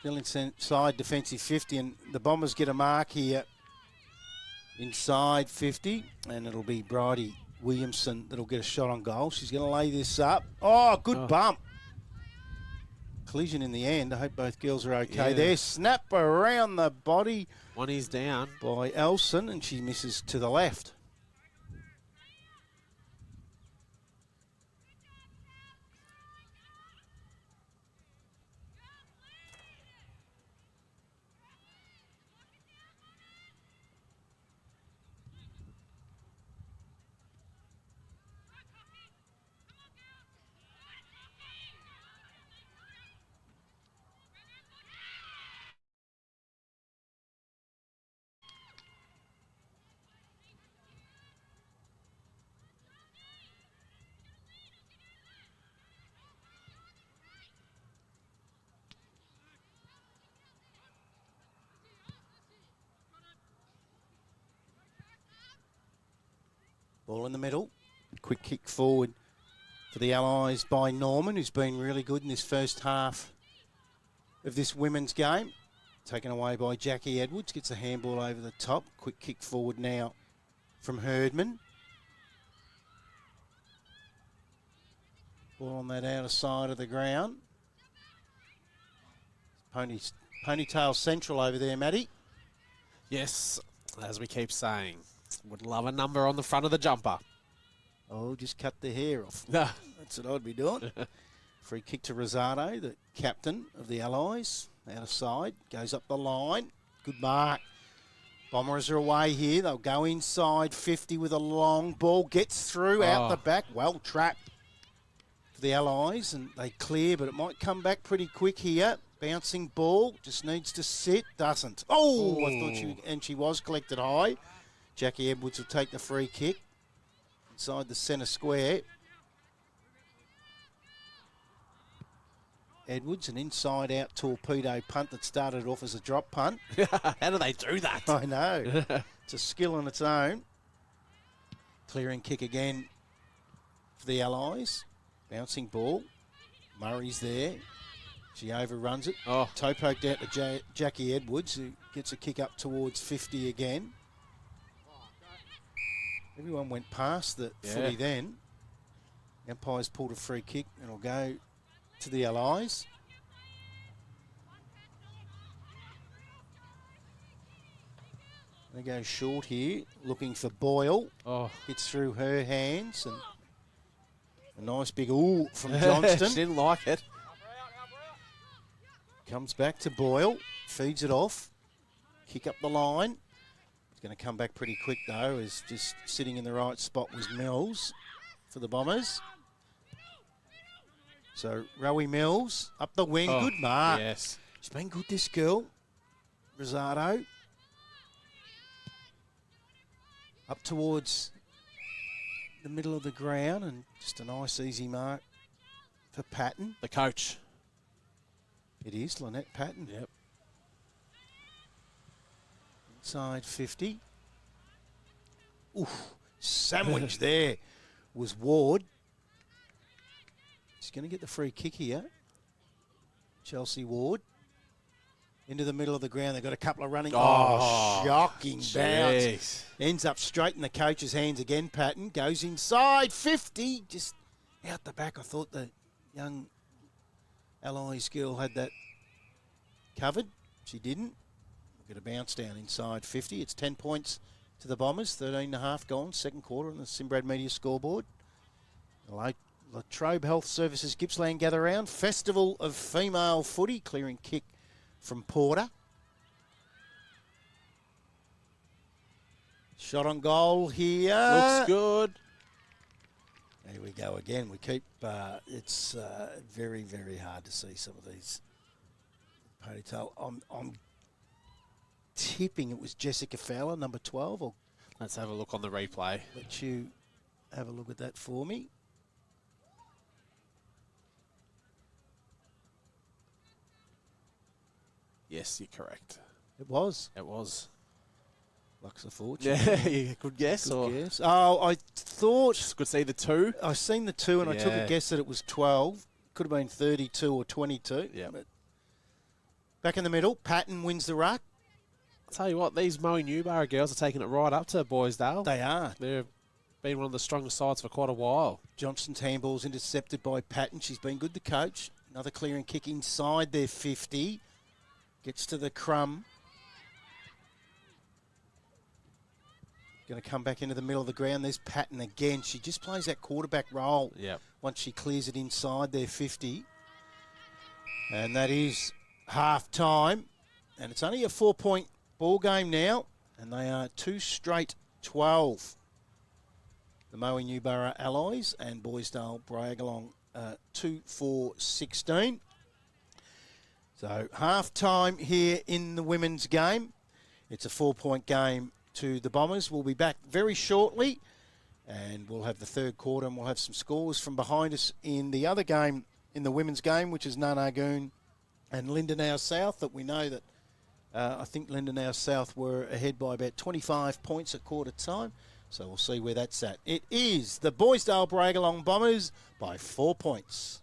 A: Still inside defensive 50, and the Bombers get a mark here inside 50, and it'll be Bridie Williamson that'll get a shot on goal. She's going to lay this up. Oh, good bump. Collision in the end. I hope both girls are okay there. Snap around the body.
B: One is down.
A: By Elson, and she misses to the left. Ball in the middle. Quick kick forward for the Allies by Norman, who's been really good in this first half of this women's game. Taken away by Jackie Edwards. Gets a handball over the top. Quick kick forward now from Herdman. Ball on that outer side of the ground. Ponytail Central over there, Matty.
B: Yes, as we keep saying. Would love a number on the front of the jumper.
A: Oh, just cut the hair off.
B: No.
A: That's what I'd be doing. Free kick to Rosado, the captain of the Allies. Out of side, goes up the line. Good mark. Bombers are away here. They'll go inside 50 with a long ball. Gets through out the back. Well trapped for the Allies, and they clear, but it might come back pretty quick here. Bouncing ball, just needs to sit. Doesn't. Oh, I thought she was collected high. Jackie Edwards will take the free kick inside the centre square. Edwards, an inside-out torpedo punt that started off as a drop punt.
B: How do they do that?
A: I know. It's a skill on its own. Clearing kick again for the Allies. Bouncing ball. Murray's there. She overruns it. Toe poked out to Jackie Edwards, who gets a kick up towards 50 again. Everyone went past the footy then. Umpire's pulled a free kick and it'll go to the Allies. They go short here, looking for Boyle. Gets through her hands, and a nice big ooh from Johnston.
B: She didn't like it.
A: Comes back to Boyle, feeds it off. Kick up the line. Going to come back pretty quick though, as just sitting in the right spot was Mills for the Bombers. So Rowie Mills up the wing, good mark.
B: Yes.
A: She's been good, this girl. Rosado. Up towards the middle of the ground, and just a nice easy mark for Patton.
B: The coach.
A: It is Lynette Patton.
B: Yep.
A: inside 50. Oof, sandwich there was Ward. He's going to get the free kick here. Chelsea Ward. Into the middle of the ground. They've got a couple of running. Oh, shocking bounce. Ends up straight in the coach's hands again, Patton. Goes inside 50. Just out the back. I thought the young Allies girl had that covered. She didn't. We'll get a bounce down inside 50. It's 10 points to the Bombers. 13.5 gone. Second quarter on the Sinbrad Media scoreboard. Latrobe Health Services Gippsland gather round. Festival of Female Footy. Clearing kick from Porter. Shot on goal here.
B: Looks good.
A: There we go again. We keep, it's very, very hard to see some of these ponytail. I'm tipping it was Jessica Fowler, number 12. I'll
B: Let's have a look on the replay.
A: let you have a look at that for me.
B: Yes, you're correct.
A: It was.
B: It was.
A: Lux of Fortune.
B: Yeah, good guess.
A: Good
B: or
A: guess. Oh, I thought
B: could see the 2.
A: I seen the 2 and I took a
B: Yeah.
A: guess that it was 12. Could have been 32 or 22.
B: Yeah.
A: But back in the middle, Patton wins the ruck.
B: I'll tell you what, these Newborough girls are taking it right up to Boisdale.
A: They are.
B: They've been one of the strongest sides for quite a while.
A: Johnston's handball's intercepted by Patton. She's been good to coach. Another clearing kick inside their 50. Gets to the crumb. Going to come back into the middle of the ground. There's Patton again. She just plays that quarterback role
B: Yep.
A: once she clears it inside their 50. And that is half time. And it's only a 4-point ball game now. And they are 2 straight 12. The Newborough Allies and Boisdale Briagalong 2-4-16. So half time here in the women's game. It's a 4-point game to the Bombers. We'll be back very shortly and we'll have the third quarter and we'll have some scores from behind us in the other game, in the women's game, which is Nanagoon and Lindenau South, that we know that I think Lindenau South were ahead by about 25 points at quarter time. So we'll see where that's at. It is the Boisdale Briagalong Bombers by 4 points.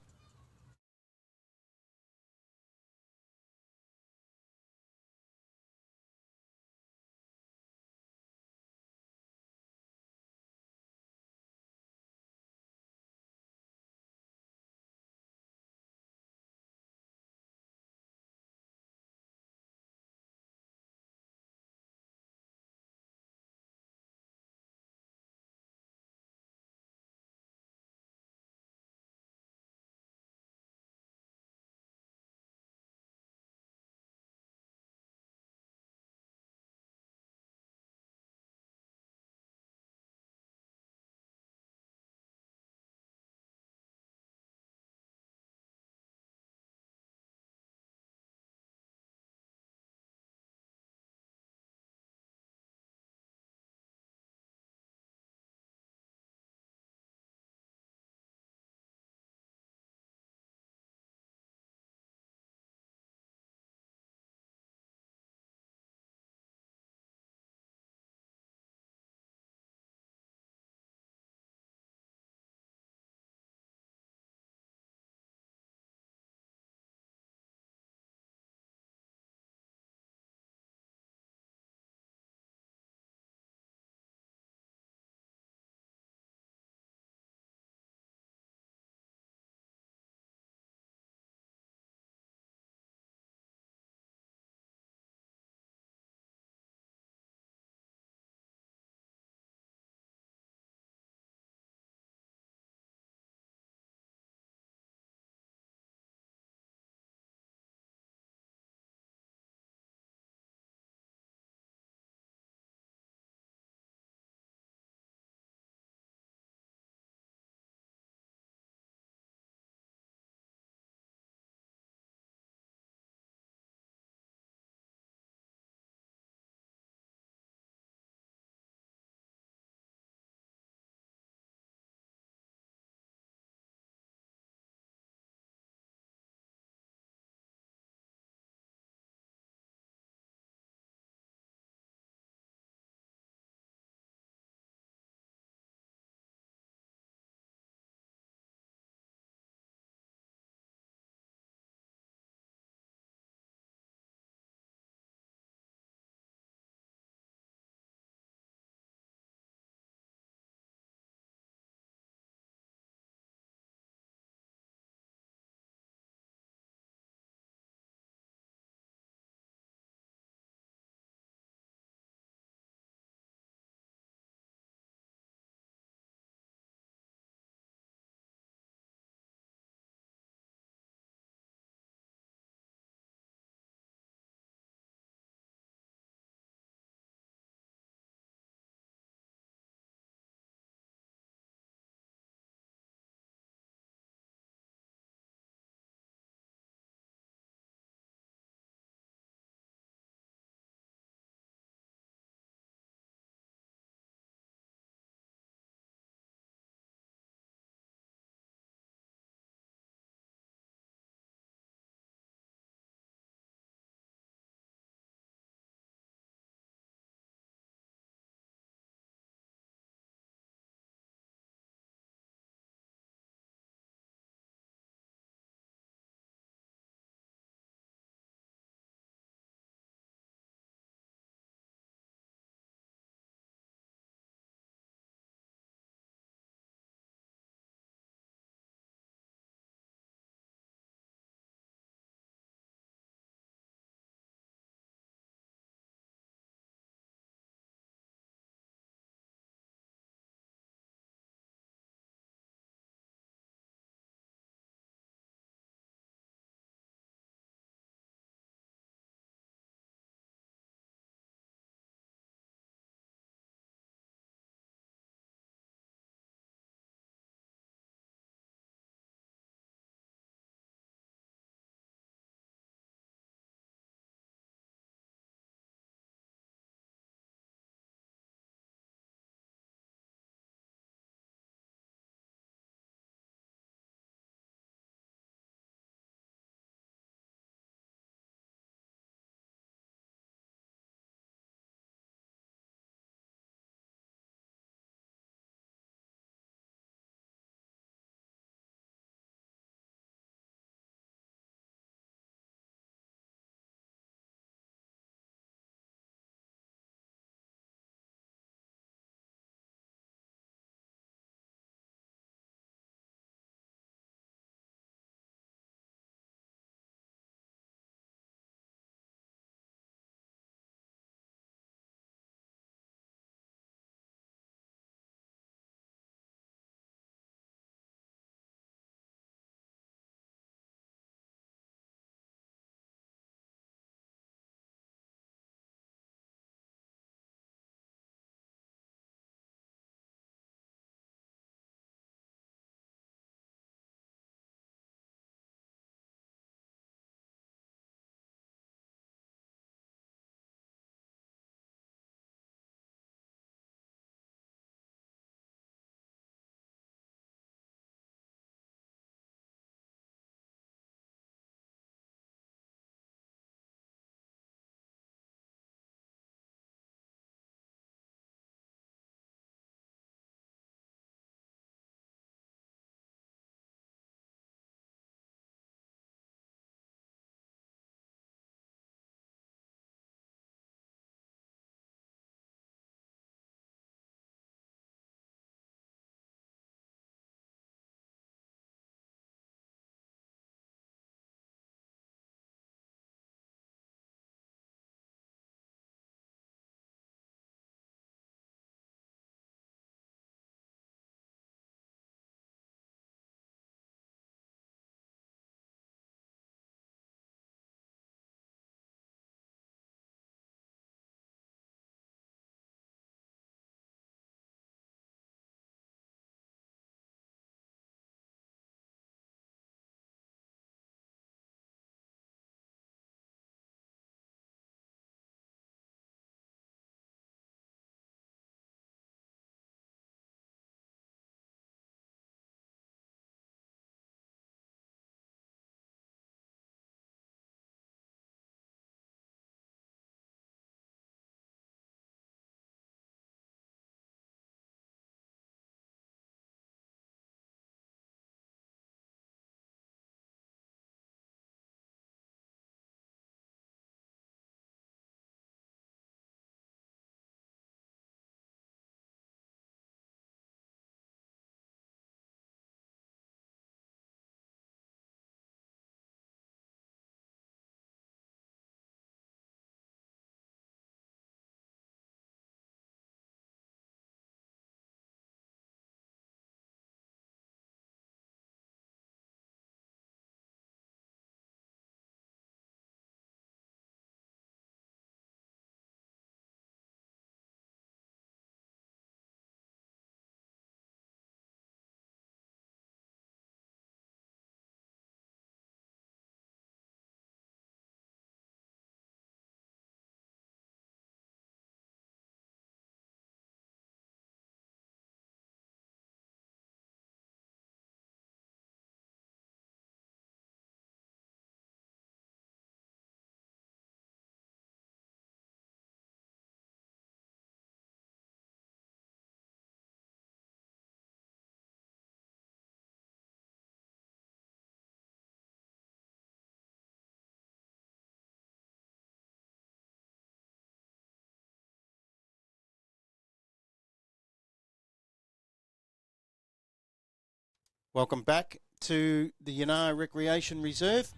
A: Welcome back to the Yinnar Recreation Reserve,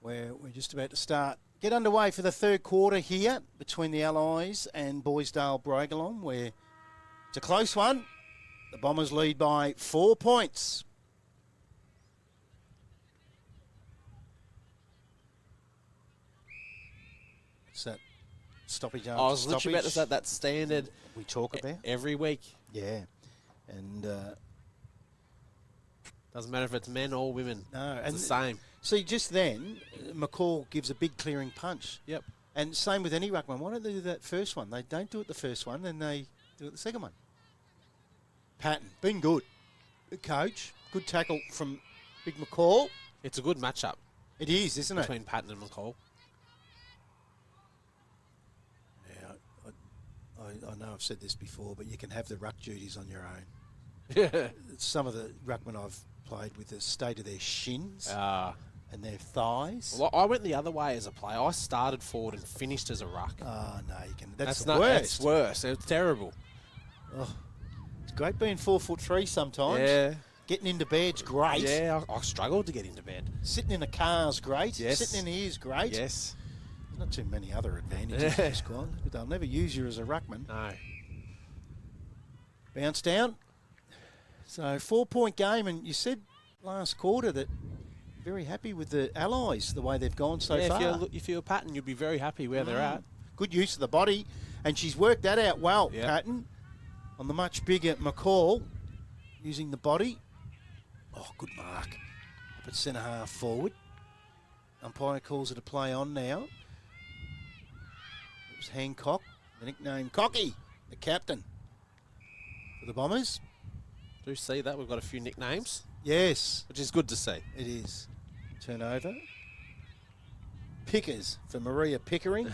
A: where we're just about to get underway for the third quarter here between the Allies and Boisdale Briagalong, where it's a close one. The Bombers lead by 4 points. What's that? Stoppage after
B: I was literally about to
A: stoppage
B: say that standard
A: we talk about.
B: every week.
A: Yeah. And
B: Doesn't matter if it's men or women.
A: no,
B: It's
A: and
B: the same.
A: see, just then, McCall gives a big clearing punch.
B: Yep.
A: And same with any ruckman. Why don't they do that first one? They don't do it the first one, then they do it the second one. Patton, been good. Good coach. Good tackle from Big McCall.
B: It's a good matchup
A: It is, isn't it?
B: between Patton and McCall.
A: Yeah, I know I've said this before, but you can have the ruck duties on your own. Some of the ruckmen I've played with, the state of their shins and their thighs.
B: Well, I went the other way as a player. I started forward and finished as a ruck.
A: Oh, no, you can. That's the
B: not,
A: worst.
B: That's worse. It's terrible.
A: Oh, it's great being 4'3" sometimes.
B: Yeah.
A: Getting into bed's great.
B: Yeah, I struggled to get into bed.
A: Sitting in a car's great.
B: Yes.
A: Sitting in here is great.
B: Yes.
A: There's not too many other advantages to this squad, but they'll never use you as a ruckman.
B: No.
A: Bounce down. So 4-point game, and you said last quarter that you're very happy with the Allies, the way they've gone so far.
B: If you're Patton, you'd be very happy where they're at.
A: Good use of the body, and she's worked that out well,
B: Yep.
A: Patton, on the much bigger McCall, using the body. Oh, good mark. Up at centre half forward. Umpire calls it a play on now. It was Hancock, the nickname Cocky, the captain for the Bombers.
B: Do you see that? We've got a few nicknames,
A: Yes,
B: which is good to see.
A: it is. Turnover. Pickers for Maria Pickering.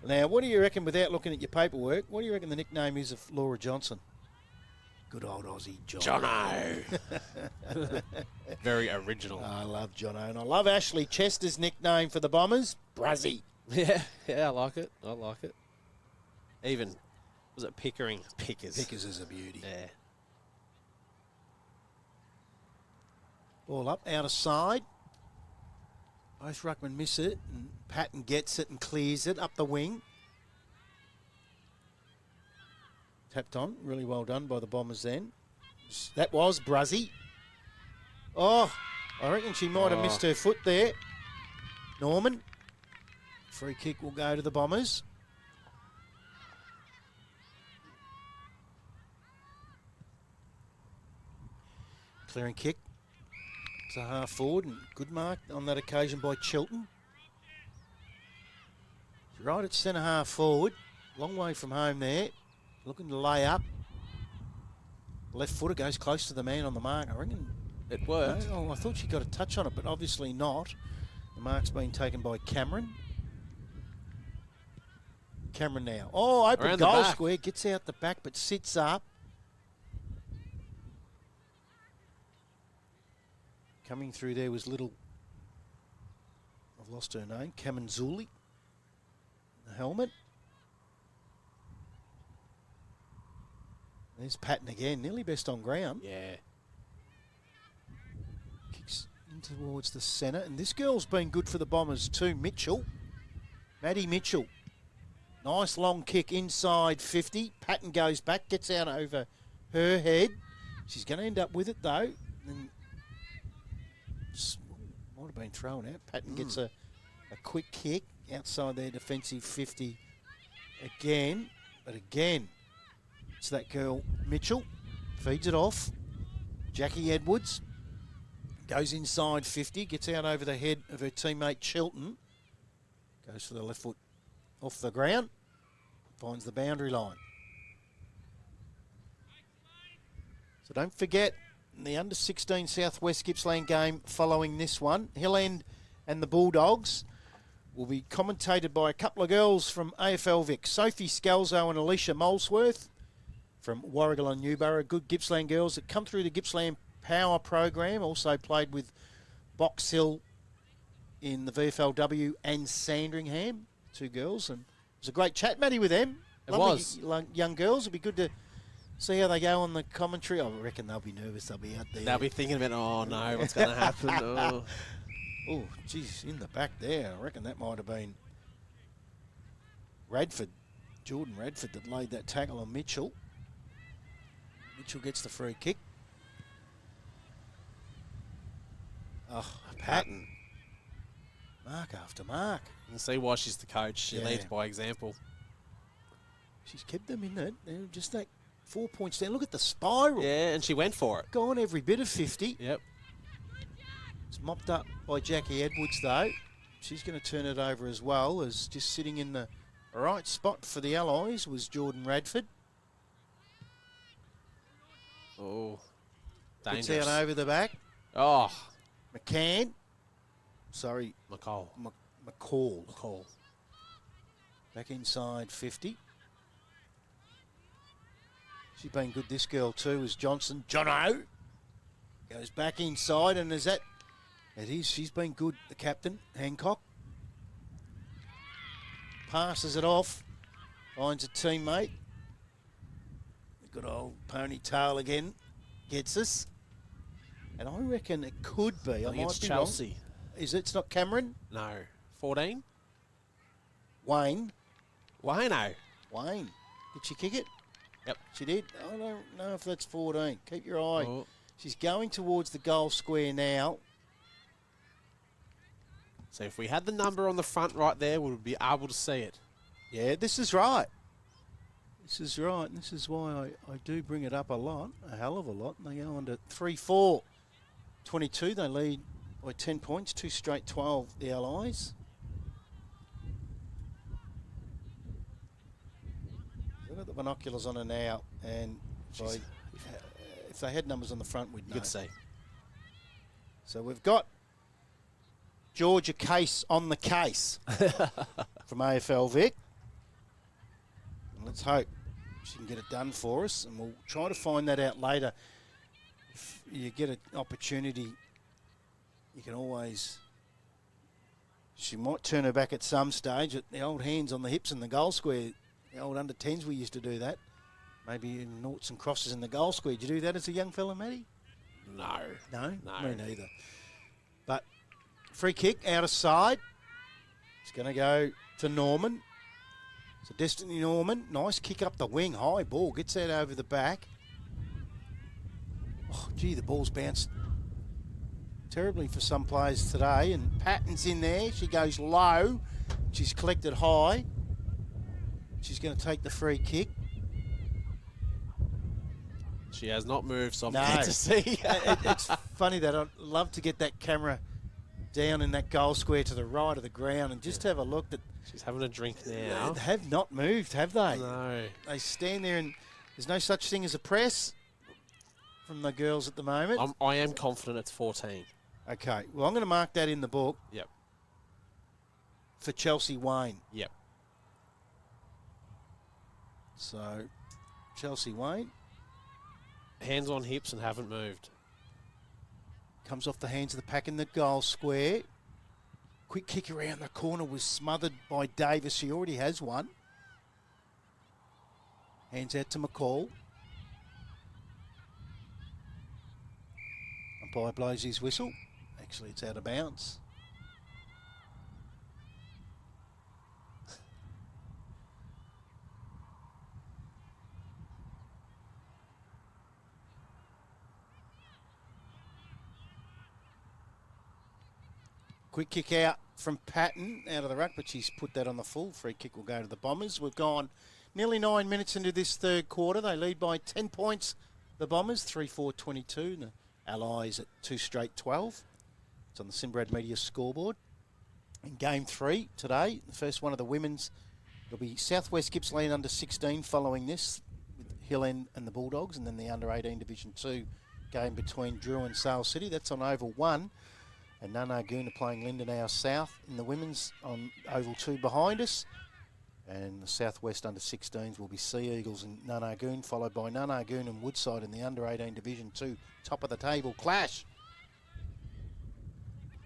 A: Now, what do you reckon, without looking at your paperwork, what do you reckon the nickname is of Laura Johnson? Good old Aussie John.
B: Jono. Very original.
A: I love Jono, and I love Ashley Chester's nickname for the Bombers, Brazzy.
B: Yeah, I like it. I like it. Even, was it Pickering? Pickers.
A: Pickers is a beauty.
B: Yeah.
A: Ball up, out of side. Both ruckmen miss it, and Patton gets it and clears it up the wing. Tapped on, really well done by the Bombers then. That was Bruzzy. Oh, I reckon she might have missed her foot there. Norman. Free kick will go to the Bombers. Clearing kick. It's a half forward, and good mark on that occasion by Chilton. Right at centre half forward. Long way from home there. Looking to lay up. Left footer goes close to the man on the mark. I reckon
B: It worked.
A: Oh, I thought she got a touch on it, but obviously not. The mark's been taken by Cameron. Cameron now. Oh, open
B: Around the
A: goal
B: back.
A: square. Gets out the back, but sits up. Coming through there was little... I've lost her name. Kamanzuli. The helmet. There's Patton again. Nearly best on ground.
B: Yeah.
A: Kicks in towards the centre. And this girl's been good for the Bombers too. Mitchell. Maddie Mitchell. Nice long kick inside 50. Patton goes back. Gets out over her head. She's going to end up with it though. And might have been thrown out. Patton gets a quick kick outside their defensive 50 again. But again, it's that girl Mitchell. Feeds it off. Jackie Edwards goes inside 50. Gets out over the head of her teammate Chilton. Goes for the left foot off the ground. Finds the boundary line. So don't forget, the under-16 Southwest Gippsland game following this one, Hill End and the Bulldogs will be commentated by a couple of girls from AFL Vic, Sophie Scalzo and Alicia Molesworth from Warragul and Newborough. Good Gippsland girls that come through the Gippsland Power program, also played with Box Hill in the VFLW and Sandringham, two girls. And it was a great chat, Matty, with them.
B: It
A: Lovely
B: was.
A: young girls. It'd be good to See how they go on the commentary? I reckon they'll be nervous. They'll be out there.
B: They'll be thinking about, oh no, what's going to happen? Oh.
A: Oh, geez, in the back there. I reckon that might have been Jordan Radford that laid that tackle on Mitchell. Mitchell gets the free kick. Oh, Patton. Mark after mark.
B: You can see why she's the coach. She
A: Yeah.
B: leads by example.
A: She's kept them in it. They're just that 4 points down. Look at the spiral.
B: Yeah, and she went for it.
A: Gone every bit of 50.
B: Yep.
A: It's mopped up by Jackie Edwards, though. She's going to turn it over as well, as just sitting in the right spot for the Allies was Jordan Radford.
B: Oh,
A: Gets
B: dangerous.
A: out over the back.
B: Oh,
A: McCall.
B: McCall.
A: Back inside 50. She's been good, this girl too, is Johnson. Jono goes back inside, and is that... It is. She's been good, the captain, Hancock. Passes it off. Finds a teammate. The good old ponytail again. Gets us. And I reckon it could be. I
B: I think
A: might
B: it's
A: be
B: Chelsea.
A: wrong. Is it? It's not Cameron?
B: No. 14?
A: Wayne.
B: Wayno.
A: Wayne. Did she kick it?
B: Yep.
A: She did? I don't know if that's 14. Keep your eye.
B: Oh.
A: She's going towards the goal square now.
B: So if we had the number on the front right there, we would be able to see it.
A: Yeah, this is right. This is right. And this is why I do bring it up a lot, a hell of a lot. And they go on to 3-4. 22, they lead by 10 points, 2 straight 12, the Allies. They've got the binoculars on her now, and if they had numbers on the front, we'd know.
B: Good see.
A: So we've got Georgia Case on the case from AFL Vic. And let's hope she can get it done for us, and we'll try to find that out later. If you get an opportunity, you can always... She might turn her back at some stage at the old hands on the hips in the goal square. The old under-10s, we used to do that. Maybe in noughts and crosses in the goal square. Did you do that as a young fella, Matty?
B: No.
A: No?
B: No.
A: Me neither. But free kick out of side. It's going to go to Norman. So Destiny Norman. Nice kick up the wing. High ball. Gets that over the back. Oh, gee, the ball's bounced terribly for some players today. And Patton's in there. She goes low. She's collected high. She's going to take the free kick.
B: She has not moved, so I'm
A: No.
B: glad to see.
A: It's funny that I'd love to get that camera down in that goal square to the right of the ground and just have a look. That
B: She's having a drink now.
A: they have not moved, have they?
B: No.
A: They stand there, and there's no such thing as a press from the girls at the moment.
B: I am confident it's 14.
A: Okay, well, I'm going to mark that in the book
B: Yep.
A: for Chelsea Wayne.
B: Yep.
A: So, Chelsea Wayne
B: Hands on hips and haven't moved.
A: comes off the hands of the pack in the goal square. Quick kick around the corner was smothered by Davis. She already has one. Hands out to McCall. Umpire blows his whistle. Actually, it's out of bounds. Quick kick out from Patton out of the ruck, but she's put that on the full. Free kick will go to the Bombers. We've gone nearly 9 minutes into this third quarter. They lead by 10 points, the Bombers, 3-4-22. The Allies at 2 straight 12. It's on the Sinbrad Media scoreboard. In game 3 today, the first one of the women's, it'll be Southwest Gippsland under 16 following this with Hill End and the Bulldogs, and then the under 18 Division 2 game between Drouin and Sale City. That's on Oval 1. And Nanagoon are playing Lindenau South in the women's on Oval 2 behind us. And the Southwest under 16s will be Sea Eagles and Nanagoon, followed by Nanagoon and Woodside in the under 18 Division 2 top of the table clash.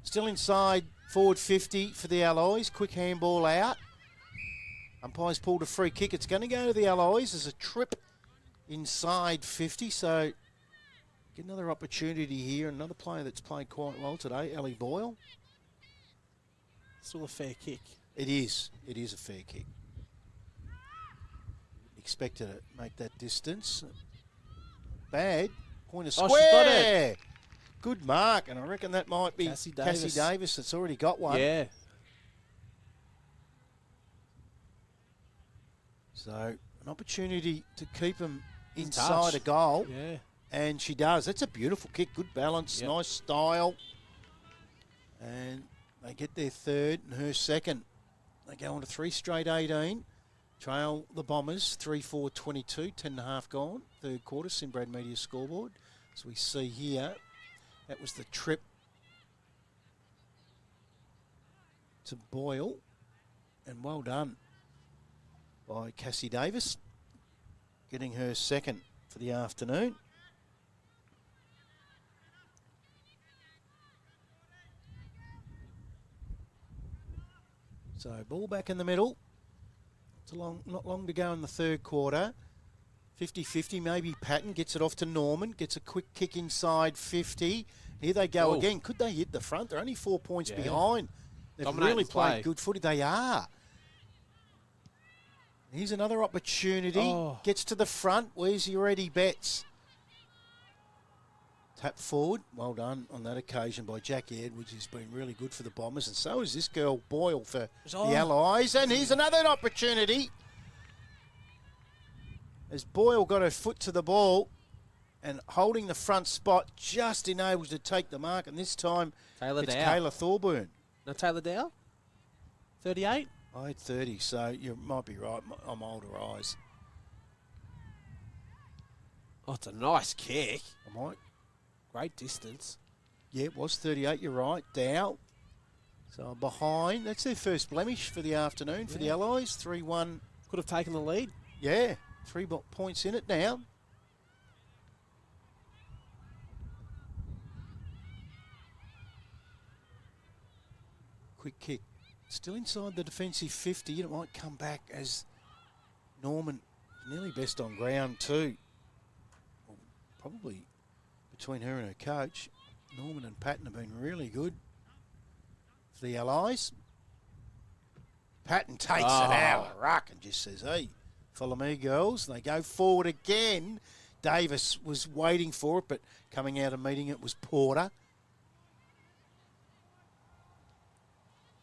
A: Still inside forward 50 for the Allies. Quick handball out. Umpire's pulled a free kick. It's going to go to the Allies. There's a trip inside 50. So get another opportunity here. Another player that's played quite well today, Ellie Boyle.
B: Still a fair kick.
A: It is. It is a fair kick. Expected to make that distance. Bad. Point of
B: Oh, she's got
A: square. Good mark. And I reckon that might be
B: Cassie
A: Cassie Davis that's already got one.
B: Yeah.
A: So an opportunity to keep them
B: Good
A: inside
B: touch.
A: a goal.
B: Yeah.
A: And she does. That's a beautiful kick. Good balance.
B: Yep.
A: Nice style. And they get their third and her second. They go on to 3 straight 18. Trail the Bombers 3-4-22. 10.5 gone. Third quarter. Sinbrad Media scoreboard. As we see here, that was the trip to Boyle. And well done by Cassie Davis, getting her second for the afternoon. So ball back in the middle. It's not long to go in the third quarter. 50-50, maybe Patton gets it off to Norman, gets a quick kick inside 50. Here they go again. Could they hit the front? They're only 4 points behind. They've
B: Dominating
A: really played
B: play.
A: good footy. They are. Here's another opportunity.
B: Oh.
A: Gets to the front. Where's your Eddie Betts? Tap forward. Well done on that occasion by Jackie Edwards, who's been really good for the Bombers. And so is this girl Boyle for the Allies. And here's another opportunity. As Boyle got her foot to the ball and holding the front spot, just enables to take the mark. And this time
B: Taylor
A: it's
B: Dow.
A: Kayla Thorburn.
B: No, Taylor Dow? 38?
A: I had 30, so you might be right. I'm older eyes.
B: Oh, it's a nice kick.
A: I might.
B: Great distance.
A: Yeah, it was 38, you're right. Dow. So behind. That's their first blemish for the afternoon for the Allies. 3-1.
B: Could have taken the lead.
A: Yeah, 3 points in it now. Quick kick. Still inside the defensive 50. It might come back as Norman nearly best on ground too. Well, probably between her and her coach. Norman and Patton have been really good for the Allies. Patton takes it out of the ruck and just says, hey, follow me, girls. They go forward again. Davis was waiting for it, but coming out and meeting it was Porter.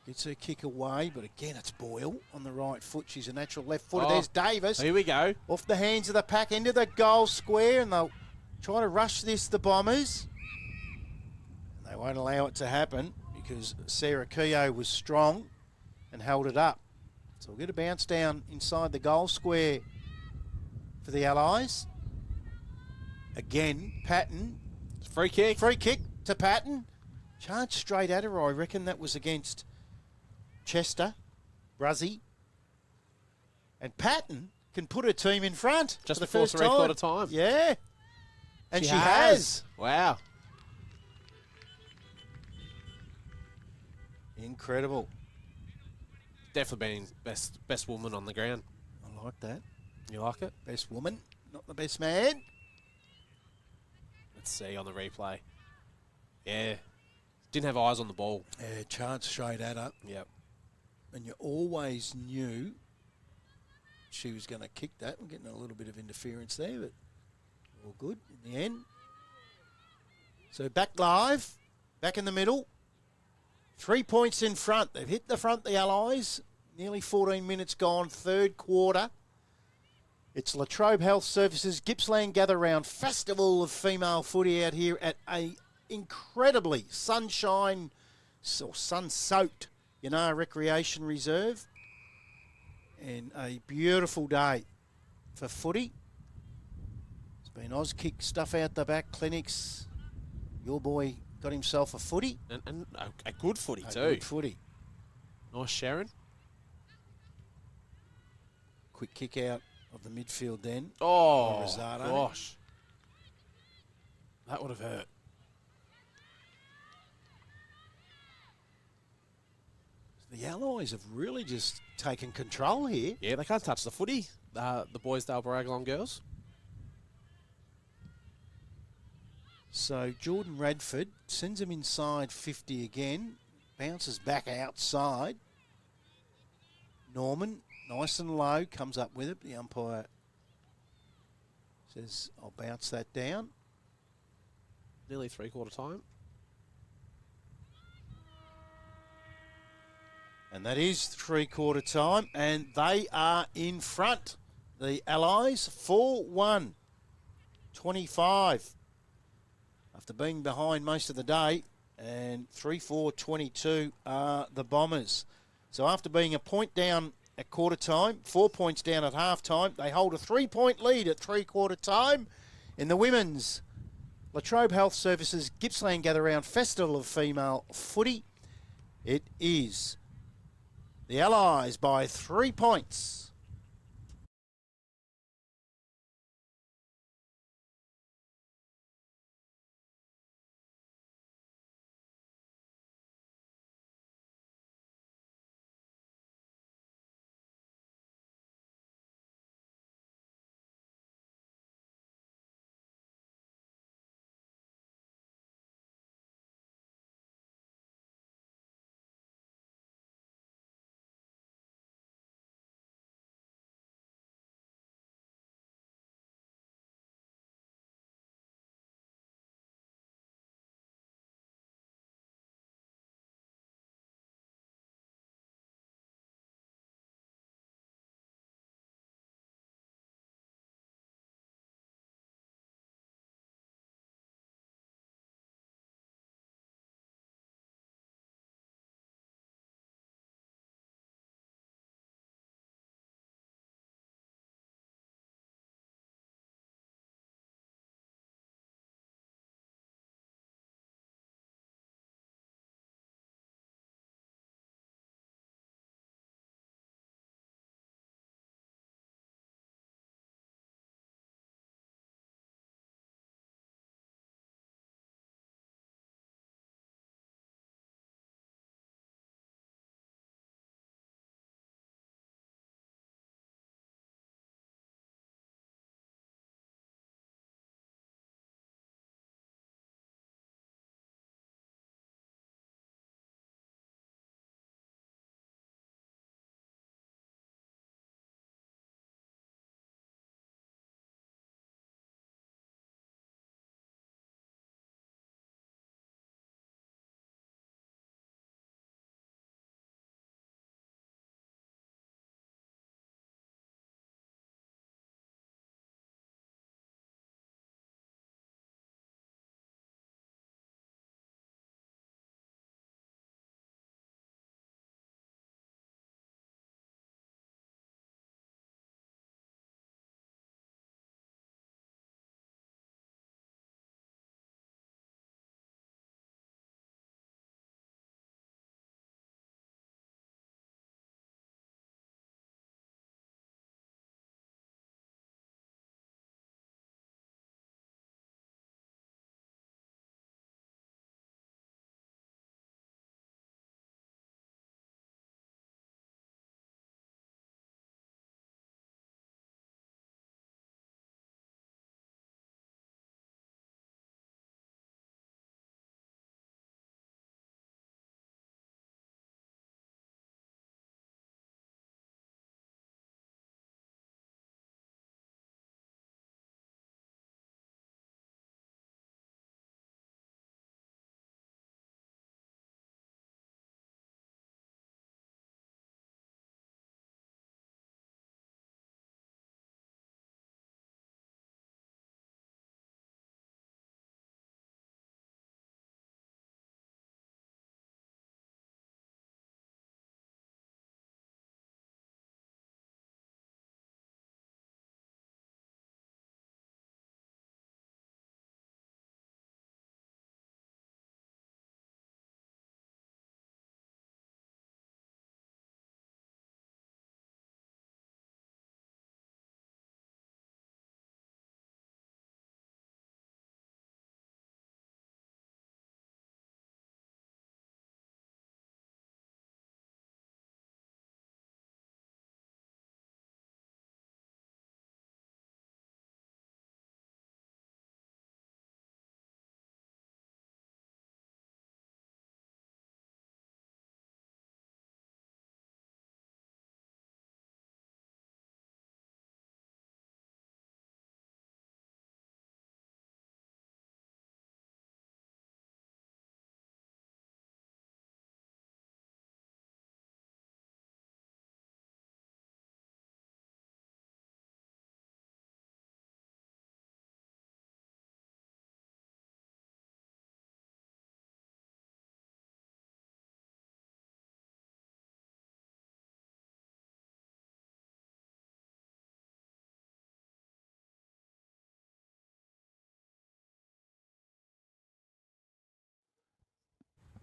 A: Gets her kick away, but again, it's Boyle on the right foot. She's a natural left footer.
B: Oh,
A: There's Davis.
B: Here we go.
A: Off the hands of the pack into the goal square, and they'll try to rush this, the Bombers. And they won't allow it to happen because Sarah Keogh was strong and held it up. So we'll get a bounce down inside the goal square for the Allies. Again, Patton.
B: Free kick.
A: Free kick to Patton. Charged straight at her. I reckon that was against Chester, Bruzzy. And Patton can put her team in front
B: Just
A: for the
B: before
A: first
B: three-quarter time.
A: Yeah. And she has.
B: Wow.
A: Incredible.
B: Definitely been best woman on the ground.
A: I like that.
B: You like it?
A: Best woman, not the best man.
B: Let's see on the replay. Yeah. Didn't have eyes on the ball.
A: Yeah, charged straight at her.
B: Yep.
A: And you always knew she was going to kick that. We're getting a little bit of interference there, but all good in the end. So back live, back in the middle. 3 points in front. They've hit the front, the Allies. Nearly 14 minutes gone, third quarter. It's Latrobe Health Services Gippsland Gather Round Festival of Female Footy out here at a incredibly sunshine or sun-soaked Yinnar Recreation Reserve. And a beautiful day for footy. It's been Auskick stuff out the back, clinics. Your boy got himself a footy.
B: And a good footy
A: A
B: too.
A: good footy.
B: Nice Sharon.
A: Quick kick out of the midfield then.
B: Oh,
A: Rosado.
B: gosh. That would have hurt.
A: The Allies have really just taken control here.
B: Yeah, they can't touch the footy. The Boisdale Briagalong girls.
A: So Jordan Radford sends him inside 50 again. Bounces back outside. Norman, nice and low, comes up with it. The umpire says, I'll bounce that down.
B: Nearly three-quarter time.
A: And that is three-quarter time, and they are in front. The Allies, 4-1, 25. After being behind most of the day, and 3-4, 22 are the Bombers. So after being a point down at quarter time, 4 points down at half time, they hold a 3-point lead at three-quarter time. In the women's, Latrobe Health Services Gippsland Gather Round Festival of Female Footy. It is the Allies by 3 points.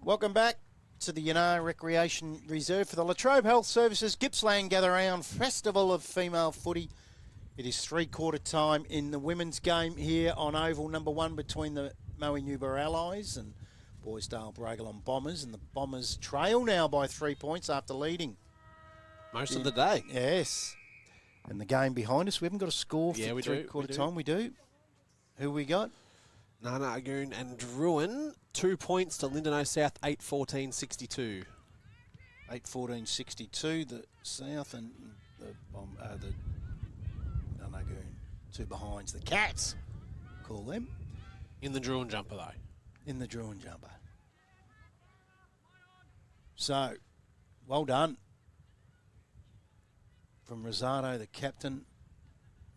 A: Welcome back to the Yinnar Recreation Reserve for the Latrobe Health Services Gippsland Gather Round Festival of Female Footy. It is three-quarter time in the women's game here on Oval number 1 between the Newborough Allies and Boisdale Briagalong Bombers. And the Bombers trail now by 3 points after leading.
B: Most of the day.
A: Yes. And the game behind us, we haven't got a score for
B: Yeah, we do.
A: three-quarter time. We do. Who we got?
B: Nana Agoon and Drouin, 2 points to Lindenow South, 8-14-62.
A: 8-14-62, the South and the Nanagoon. 2 behinds. The Cats, call them.
B: In the Drouin jumper, though.
A: In the Drouin jumper. So, well done from Rosado, the captain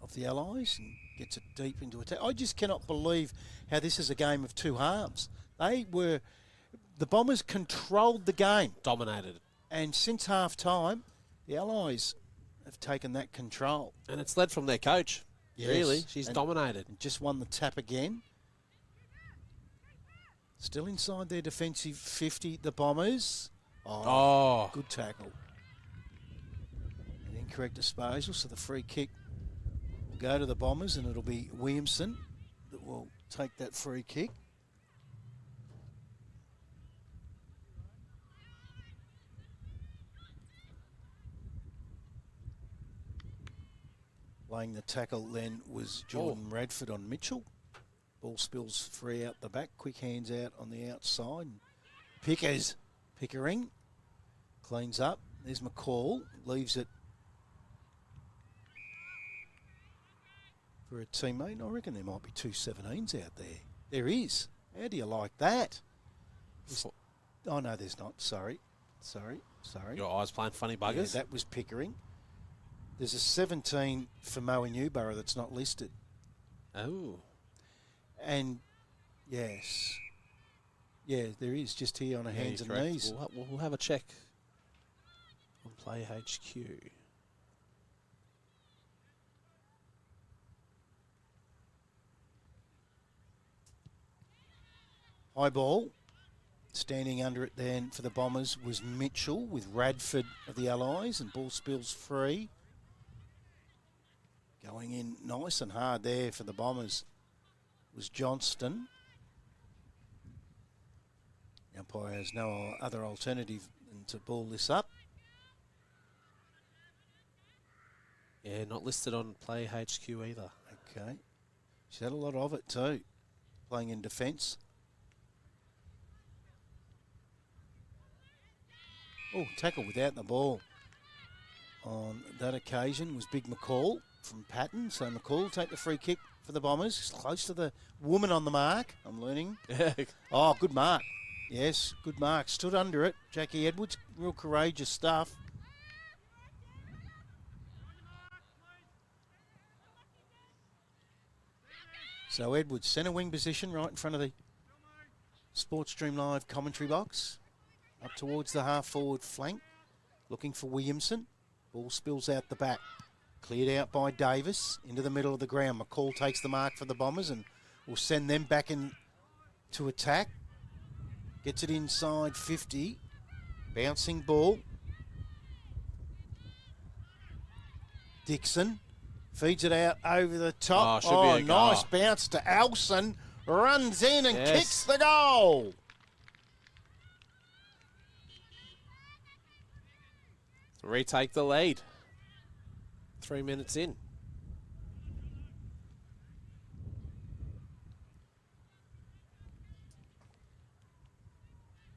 A: of the Allies, and gets it deep into attack. I just cannot believe how this is a game of two halves. The Bombers controlled the game.
B: Dominated.
A: And since half-time, the Allies have taken that control.
B: And it's led from their coach.
A: Yes.
B: Really. She's
A: And
B: dominated.
A: just won the tap again. Still inside their defensive 50, the Bombers.
B: Oh.
A: Good tackle. An incorrect disposal, so the free kick will go to the Bombers, and it'll be Williamson that will take that free kick. Laying the tackle then was Jordan Radford on Mitchell. Ball spills free out the back. Quick hands out on the outside. Pickering cleans up. There's McCall. Leaves it for a teammate. I reckon there might be 2 17s out there. There is. How do you like that? Oh, no, there's not. Sorry.
B: Your eyes playing funny buggers?
A: Yeah, that was Pickering. There's a 17 for Newborough that's not listed.
B: Oh.
A: And, yes. Yeah, there is, just here on her hands and knees.
B: We'll have a check on Play HQ.
A: High ball. Standing under it then for the Bombers was Mitchell with Radford of the Allies, and ball spills free. Going in nice and hard there for the Bombers was Johnston. The umpire has no other alternative than to ball this up.
B: Yeah, not listed on Play HQ either.
A: Okay. She's had a lot of it too, playing in defence. Oh, tackle without the ball. On that occasion was Big McCall from Patton. So McCall will take the free kick for the Bombers. He's close to the woman on the mark. I'm learning. Oh, good mark. Yes, good mark. Stood under it. Jackie Edwards, real courageous stuff. So Edwards, centre wing position right in front of the Sports Stream Live commentary box. Up towards the half-forward flank. Looking for Williamson. Ball spills out the back. Cleared out by Davis into the middle of the ground. McCall takes the mark for the Bombers and will send them back in to attack. Gets it inside 50. Bouncing ball. Dixon feeds it out over the top.
B: Oh,
A: nice bounce to Alson. Runs in and kicks the goal.
B: Retake the lead. 3 minutes in.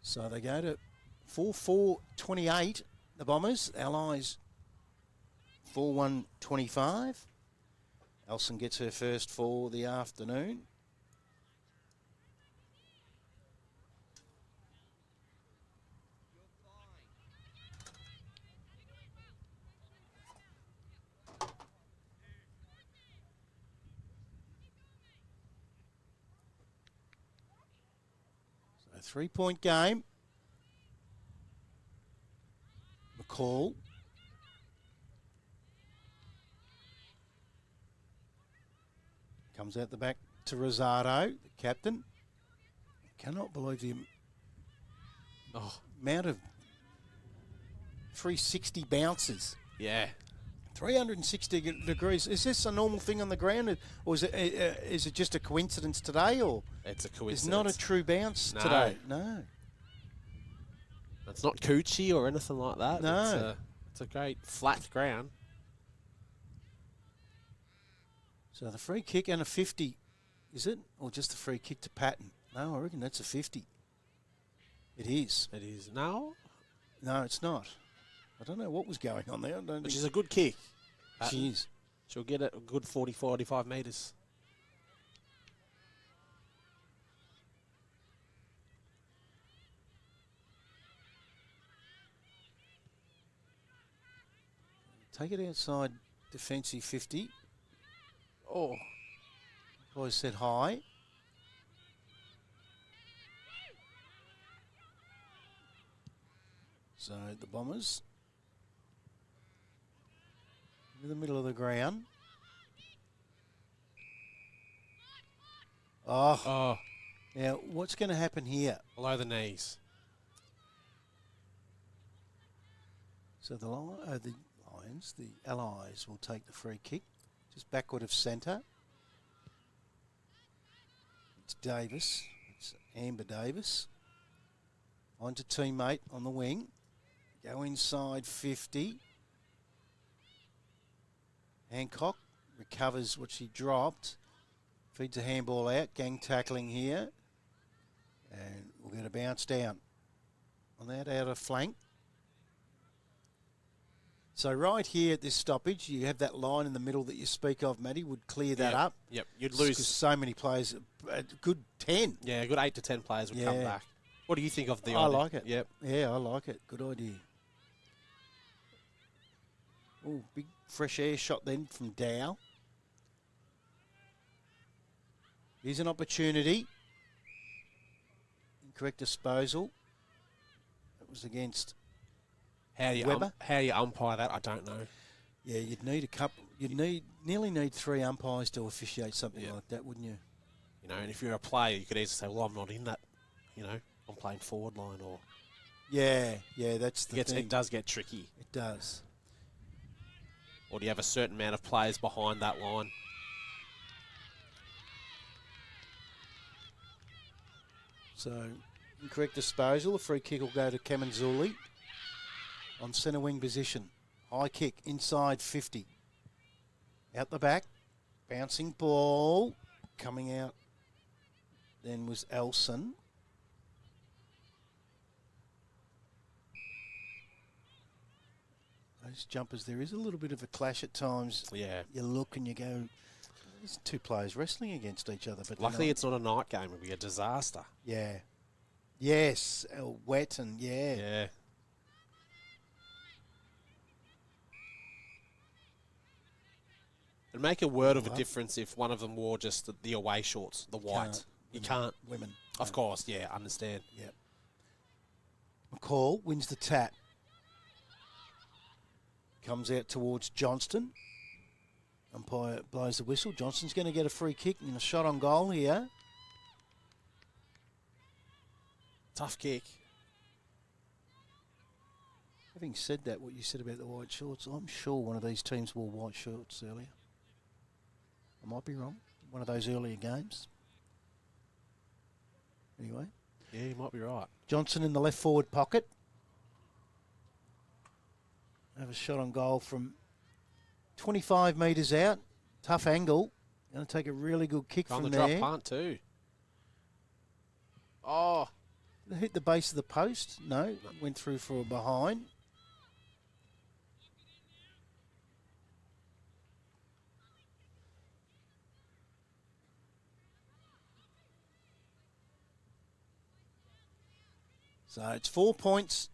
A: So they go to 4-4-28, the Bombers. Allies 4-1-25. Elson gets her first for the afternoon. So 3-point game. McCall. Comes out the back to Rosado, the captain. Cannot believe the
B: Oh,
A: amount of 360 bounces.
B: yeah.
A: 360 degrees. Is this a normal thing on the ground, or is it just a coincidence today, or
B: It's a coincidence.
A: it's not a true bounce
B: No.
A: today? No.
B: It's not coochie or anything like that.
A: No.
B: It's a great flat ground.
A: So the free kick and a 50, is it? Or just a free kick to Patton? No, I reckon that's a 50. It is.
B: It is now,
A: No, it's not. I don't know what was going on there. I don't
B: which
A: think
B: is a good kick.
A: she is.
B: She'll get it a good 40, 45 metres.
A: Take it outside defensive 50.
B: Oh.
A: Boys said high. So the Bombers in the middle of the ground. Oh,
B: Oh,
A: now what's going to happen here?
B: below the knees.
A: So the Lions, the Allies, will take the free kick, just backward of centre. It's Davis. It's Amber Davis. On to teammate on the wing. Go inside 50. Hancock recovers what she dropped. Feeds a handball out. Gang tackling here. And we'll get a bounce down on that outer flank. So right here at this stoppage, you have that line in the middle that you speak of, Matty, would clear that up.
B: Yep, you'd
A: Because
B: lose.
A: so many players, a good 10.
B: Yeah, a good 8 to 10 players would come
A: Yeah.
B: back. What do you think of the
A: I
B: idea?
A: like it.
B: Yep.
A: Yeah, I like it. Good idea. Oh, big fresh air shot then from Dow. Here's an opportunity. Incorrect disposal. It was against
B: How you
A: Weber?
B: how you umpire that, I don't know.
A: Yeah, you'd need a couple. You'd nearly need 3 umpires to officiate something
B: Yeah.
A: like that, wouldn't you?
B: You know, and if you're a player, you could easily say, "Well, I'm not in that." You know, I'm playing forward line, or
A: Yeah, that's the thing.
B: it does get tricky.
A: It does.
B: Or do you have a certain amount of players behind that line?
A: So, incorrect disposal. A free kick will go to Kamanzuli on centre wing position. High kick inside 50. Out the back. Bouncing ball. Coming out then was Elson. Those jumpers, there is a little bit of a clash at times.
B: Yeah.
A: You look and you go, there's 2 players wrestling against each other. But they're
B: Luckily,
A: not.
B: it's not a night game. It would be a disaster.
A: Yeah. Yes, wet and
B: Yeah. It'd make a word of a
A: What?
B: difference if one of them wore just the away shorts, the white.
A: Can't.
B: You can't.
A: Women.
B: Of
A: No.
B: course, yeah, understand.
A: Yep. McCall wins the tap. Comes out towards Johnston. Umpire blows the whistle. Johnston's going to get a free kick and a shot on goal here.
B: Tough kick.
A: Having said that, what you said about the white shorts, I'm sure one of these teams wore white shorts earlier. I might be wrong. One of those earlier games. Anyway.
B: Yeah, you might be right.
A: Johnson in the left forward pocket. Have a shot on goal from 25 metres out. Tough angle. Going to take a really good kick
B: On
A: from
B: the
A: there.
B: drop punt too. Oh,
A: Did it hit the base of the post? No. Went through for a behind. So it's 4 points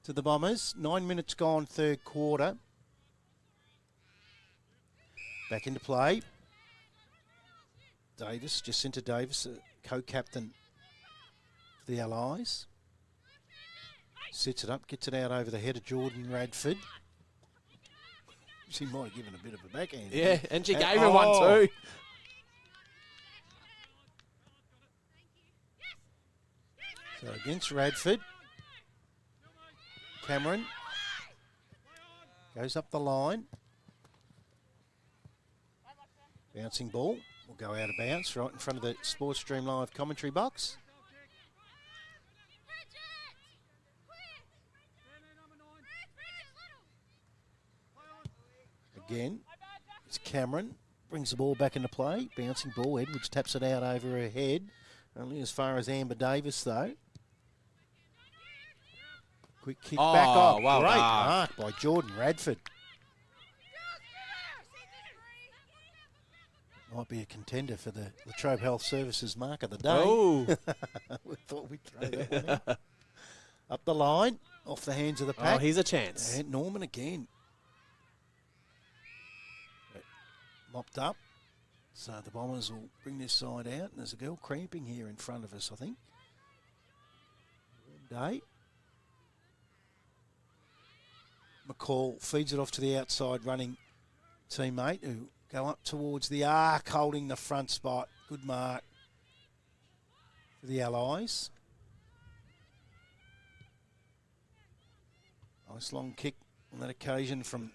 A: to the Bombers. 9 minutes gone, third quarter. Back into play. Davis, Jacinta Davis, co-captain for the Allies. Sits it up, gets it out over the head of Jordan Radford. She might have given a bit of a backhand.
B: yeah, and she gave her one too.
A: So against Radford, Cameron goes up the line. Bouncing ball will go out of bounds right in front of the Sports Stream Live commentary box. Again, it's Cameron. Brings the ball back into play. Bouncing ball. Edwards taps it out over her head. Only as far as Amber Davis, though. Quick kick back off.
B: Well
A: Great
B: done.
A: mark by Jordan Radford. Might be a contender for the Latrobe Health Services Mark of the Day.
B: Oh.
A: We thought we'd throw that one in. Up the line. Off the hands of the pack.
B: Oh, here's a chance.
A: And Norman again. Mopped up. So the Bombers will bring this side out. And there's a girl cramping here in front of us, I think. Warm day. McCall feeds it off to the outside running teammate who go up towards the arc, holding the front spot. Good mark for the Allies. Nice long kick on that occasion from,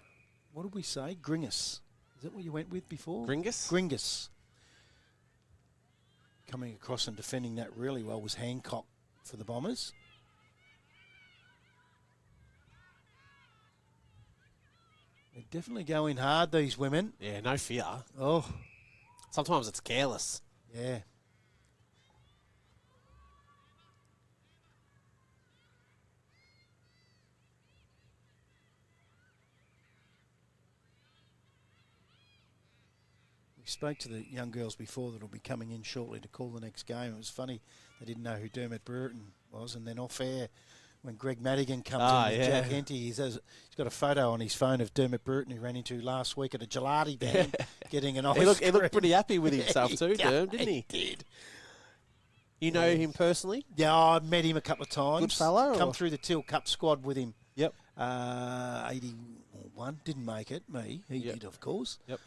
A: what did we say? Gringus. Is that what you went with before?
B: Gringus?
A: Gringus. Coming across and defending that really well was Hancock for the Bombers. They definitely go in hard, these women.
B: Yeah, no fear.
A: Oh,
B: Sometimes it's careless.
A: yeah. We spoke to the young girls before that will be coming in shortly to call the next game. It was funny, they didn't know who Dermot Burton was, and then off air, when Greg Madigan comes in with Jack Henty, he's got a photo on his phone of Dermot Burton he ran into last week at a gelati van getting an ice
B: He looked
A: cream.
B: pretty happy with himself
A: He
B: too, Derm, didn't he?
A: did.
B: You know him personally?
A: Yeah, I met him a couple of times.
B: Good fella,
A: Come
B: or?
A: through the Teal Cup squad with him.
B: Yep.
A: 81, didn't make it, me. He
B: Yep.
A: did, of course.
B: Yep.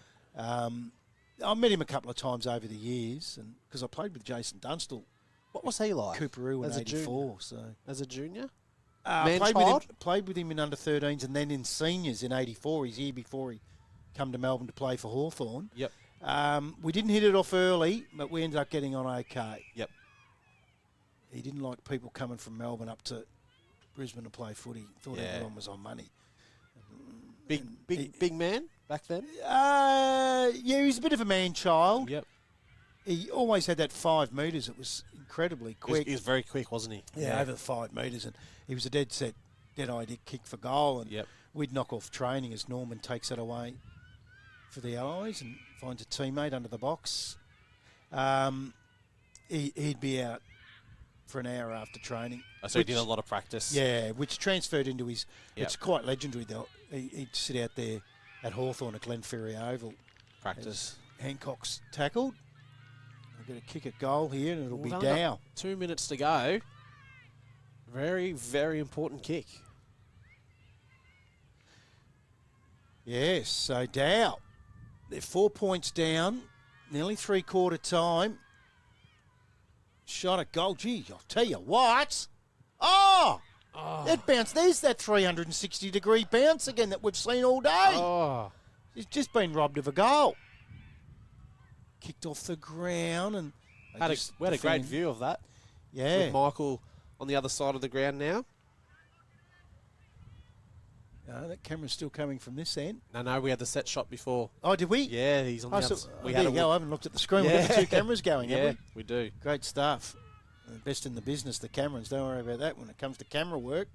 A: I met him a couple of times over the years, and because I played with Jason Dunstall,
B: What was he like?
A: Cooperoo in
B: As a junior?
A: '84. So
B: As a junior?
A: played with him in under 13s, and then in seniors in '84. His year before he come to Melbourne to play for Hawthorn.
B: Yep.
A: We didn't hit it off early, but we ended up getting on okay.
B: Yep.
A: He didn't like people coming from Melbourne up to Brisbane to play footy. Thought everyone was on money.
B: Big man back then?
A: Yeah, he was a bit of a man-child.
B: Yep.
A: He always had that 5 metres. It was incredibly quick.
B: He was very quick, wasn't he?
A: Yeah, over the 5 metres. And he was a dead-eye kick for goal. And
B: Yep.
A: we'd knock off training as Norman takes it away for the Allies and finds a teammate under the box. He'd be out for an hour after training.
B: Oh, so he did a lot of practice.
A: Yeah, which transferred into his...
B: Yep.
A: It's quite legendary, though. He'd sit out there at Hawthorn at Glenferrie Oval.
B: Practice.
A: Hancock's tackled. We're going to kick a goal here, and it'll
B: We've
A: be
B: only got
A: Dow.
B: 2 minutes to go. Very, very important kick.
A: Yes, so Dow. They're 4 points down, nearly three-quarter time. Shot at goal. Gee, I'll tell you what. Oh! That bounce. There's that 360-degree bounce again that we've seen all day.
B: Oh.
A: He's just been robbed of a goal. Kicked off the ground and
B: We had a great view of that.
A: Yeah.
B: With Michael on the other side of the ground now.
A: That camera's still coming from this end.
B: No, we had the set shot before.
A: Oh, did we?
B: Yeah, he's on the other
A: There you go. I haven't looked at the screen. We've got the two cameras going,
B: Yeah,
A: have
B: we do.
A: we? Great stuff. Best in the business, the Camerons. Don't worry about that when it comes to camera work.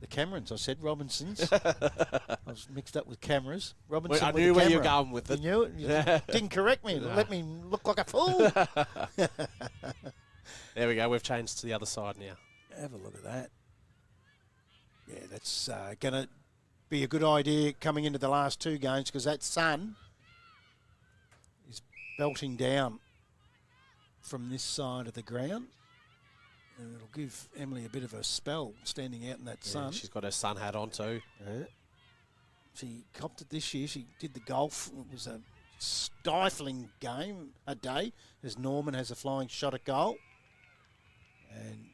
A: The Camerons, I said, Robinsons. I was mixed up with cameras. Robinson
B: I
A: with
B: knew
A: the
B: where you were
A: camera.
B: going with it.
A: You knew it? You didn't correct me. Let me look like a fool.
B: There we go. We've changed to the other side now.
A: Have a look at that. Yeah, that's going to be a good idea coming into the last two games because that sun is belting down from this side of the ground. And it'll give Emily a bit of a spell standing out in that sun.
B: She's got her sun hat on too.
A: Yeah. She copped it this year. She did the golf. It was a stifling game, a day, as Norman has a flying shot at goal. And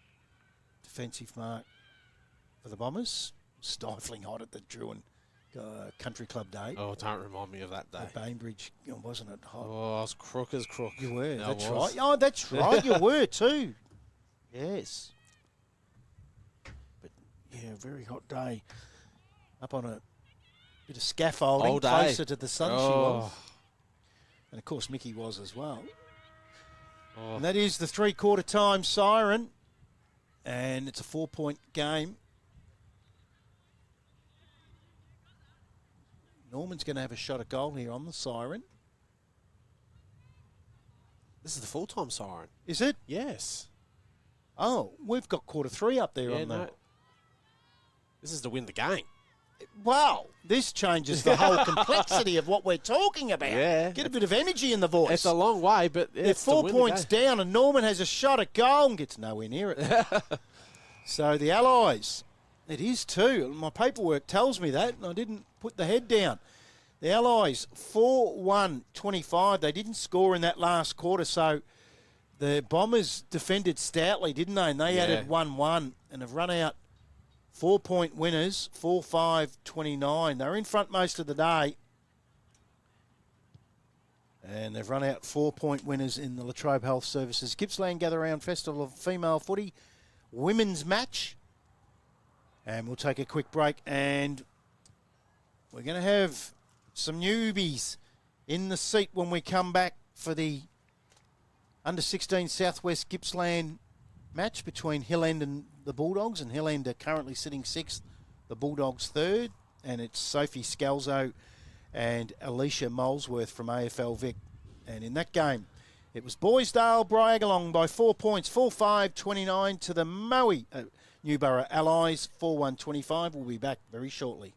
A: defensive mark for the Bombers. Stifling hot at the Drouin Country Club Day.
B: Oh, don't remind me of that day.
A: At Bainbridge, wasn't it hot?
B: Oh, I was crook as crook.
A: You were,
B: No,
A: that's
B: I was.
A: right. Oh, that's right, you were too. Yes. But, yeah, very hot day. Up on a bit of scaffolding,
B: All day.
A: closer to the sun she was.
B: Oh.
A: And, of course, Mickey was as well.
B: Oh.
A: And that is the three-quarter time siren. And it's a 4-point game. Norman's going to have a shot at goal here on the siren.
B: This is the full-time siren.
A: Is it?
B: Yes.
A: Oh, we've got quarter three up there on the...
B: This is to win the game.
A: Wow, this changes the whole complexity of what we're talking about.
B: Yeah.
A: Get a bit of energy in the voice.
B: It's a long way, but
A: They're
B: it's
A: 4 points down, and Norman has a shot at goal and gets nowhere near it. So the Allies, it is too. My paperwork tells me that, and I didn't put the head down. The Allies, 4-1-25. They didn't score in that last quarter, so the Bombers defended stoutly, didn't they? And they added 1-1 and have run out 4-point winners, 4-5-29. They're in front most of the day. And they've run out 4-point winners in the Latrobe Health Services Gippsland Gather Round Festival of Female Footy women's match. And we'll take a quick break, and we're going to have some newbies in the seat when we come back for the Under-16 Southwest Gippsland match between Hill End and the Bulldogs, and Hill End are currently sitting 6th, the Bulldogs 3rd, and it's Sophie Scalzo and Alicia Molesworth from AFL Vic. And in that game, it was Boisdale Briagalong by 4 points, 4-5-29 to the Newborough Allies, 4-1-25. We'll be back very shortly.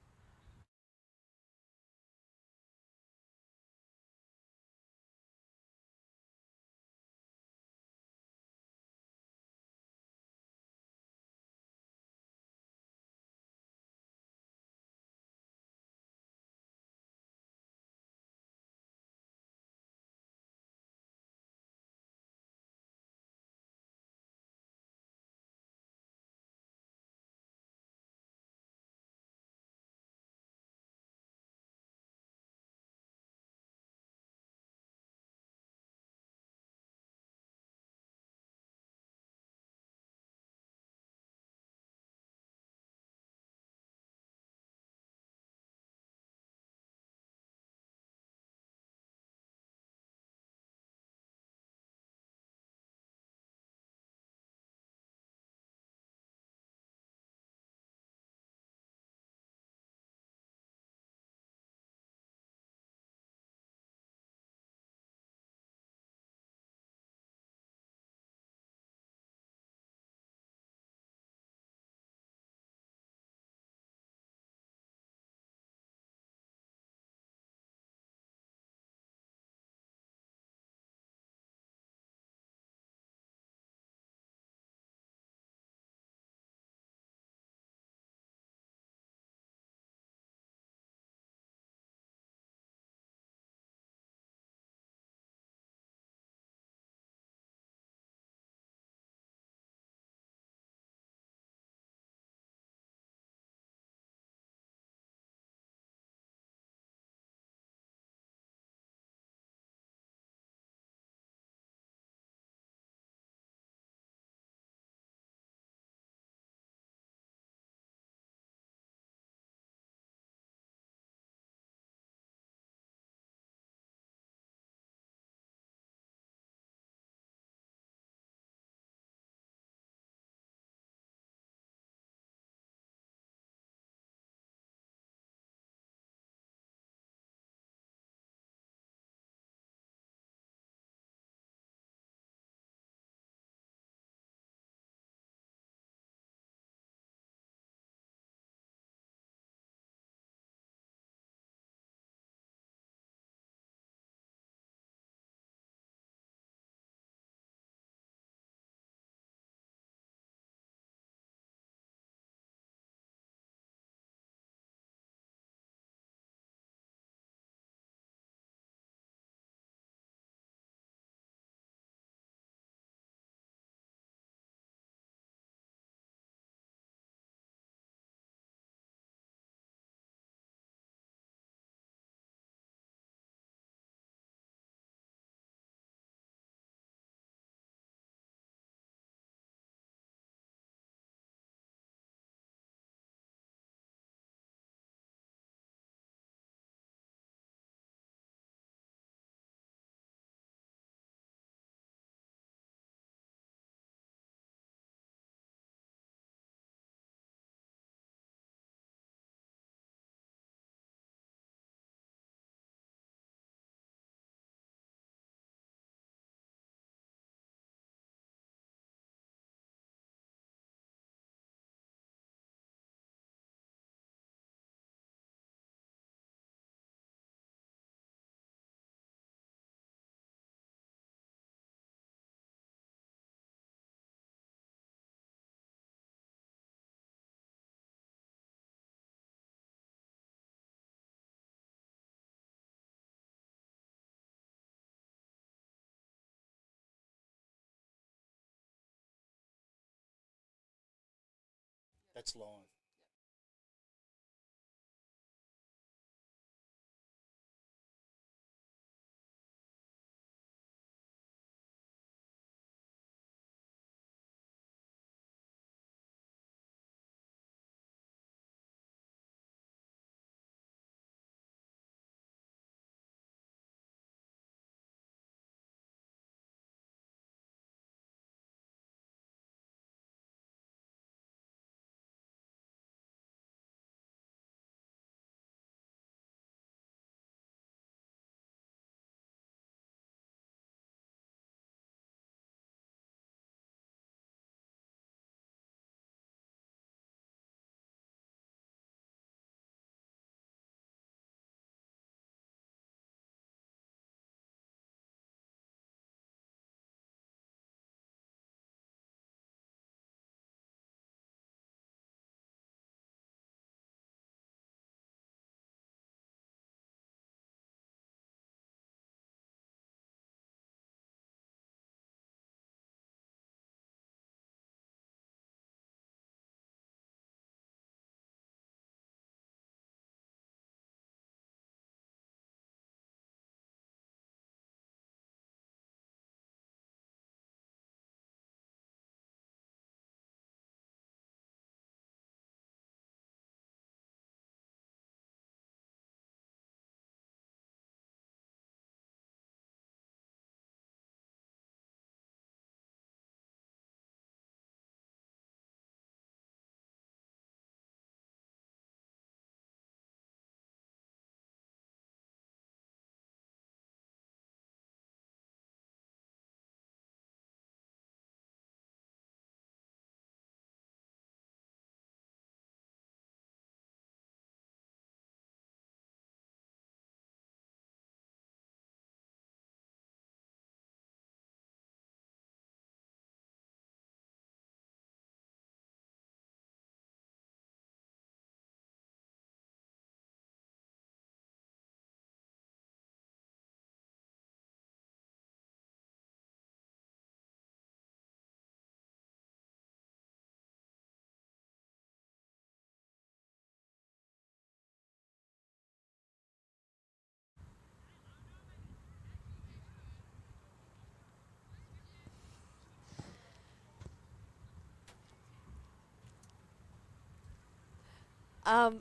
A: That's live.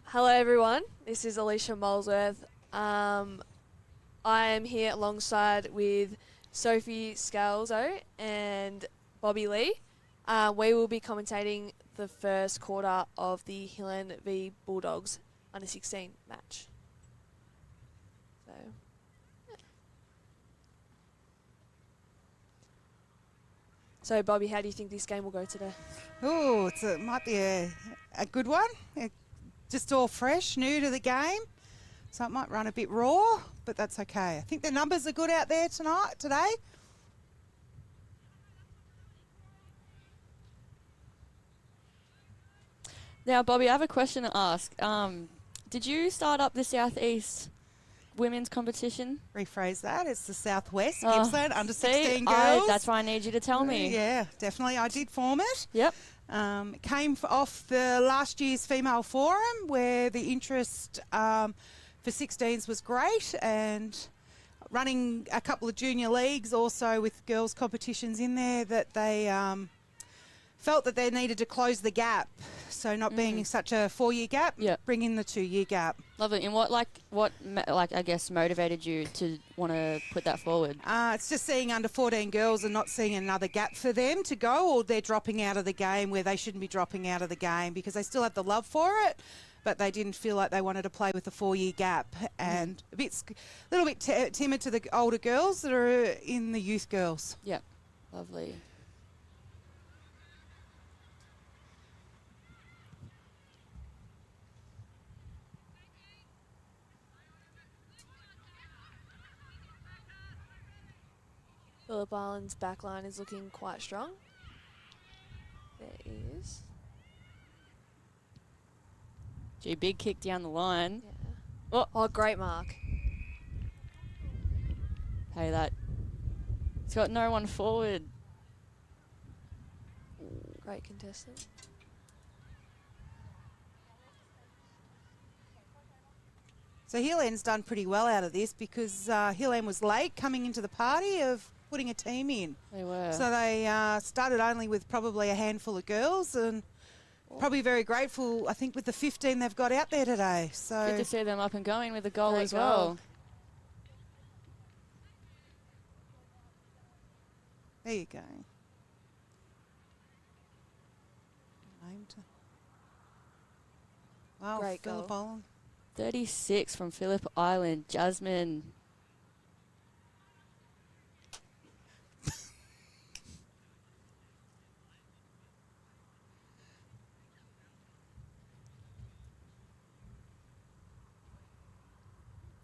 F: Hello everyone, this is Alicia Molesworth. I am here alongside with Sophie Scalzo and Bobby Lee. We will be commentating the first quarter of the Hillen v Bulldogs under 16 match. So, So Bobby, how do you think this game will go today?
I: Oh, it might be a good one. Just all fresh, new to the game. So it might run a bit raw, but that's okay. I think the numbers are good out there today.
E: Now, Bobby, I have a question to ask. Did you start up the Southeast women's competition?
I: Rephrase that. It's the Southwest Gippsland under
E: See,
I: 16 girls.
E: that's why I need you to tell me.
I: Yeah, definitely. I did form it.
E: Yep.
I: It came off the last year's female forum where the interest for 16s was great, and running a couple of junior leagues also with girls competitions in there, that they felt that they needed to close the gap. So not being such a 4-year gap, bring in the 2-year gap.
E: Lovely. And what I guess motivated you to want to put that forward?
I: It's just seeing under 14 girls and not seeing another gap for them to go, or they're dropping out of the game where they shouldn't be dropping out of the game because they still have the love for it, but they didn't feel like they wanted to play with a 4-year gap, and a little bit timid to the older girls that are in the youth girls.
E: Yep. Lovely.
F: Phillip Island's backline is looking quite strong. There he is.
E: Gee, big kick down the line.
F: Yeah. Oh, great mark.
E: Hey, that. He's got no one forward.
F: Great contestant.
I: So Hill End's done pretty well out of this because Hill End was late coming into the party of putting a team in.
E: They were.
I: So they started only with probably a handful of girls and probably very grateful, I think, with the 15 they've got out there today. So
E: Good to see them up and going with a goal
F: Great
E: as well.
F: goal.
I: there you go. Named. Wow,
F: Great
I: Phillip
F: goal.
I: Island.
E: 36 from Phillip Island. Jasmine.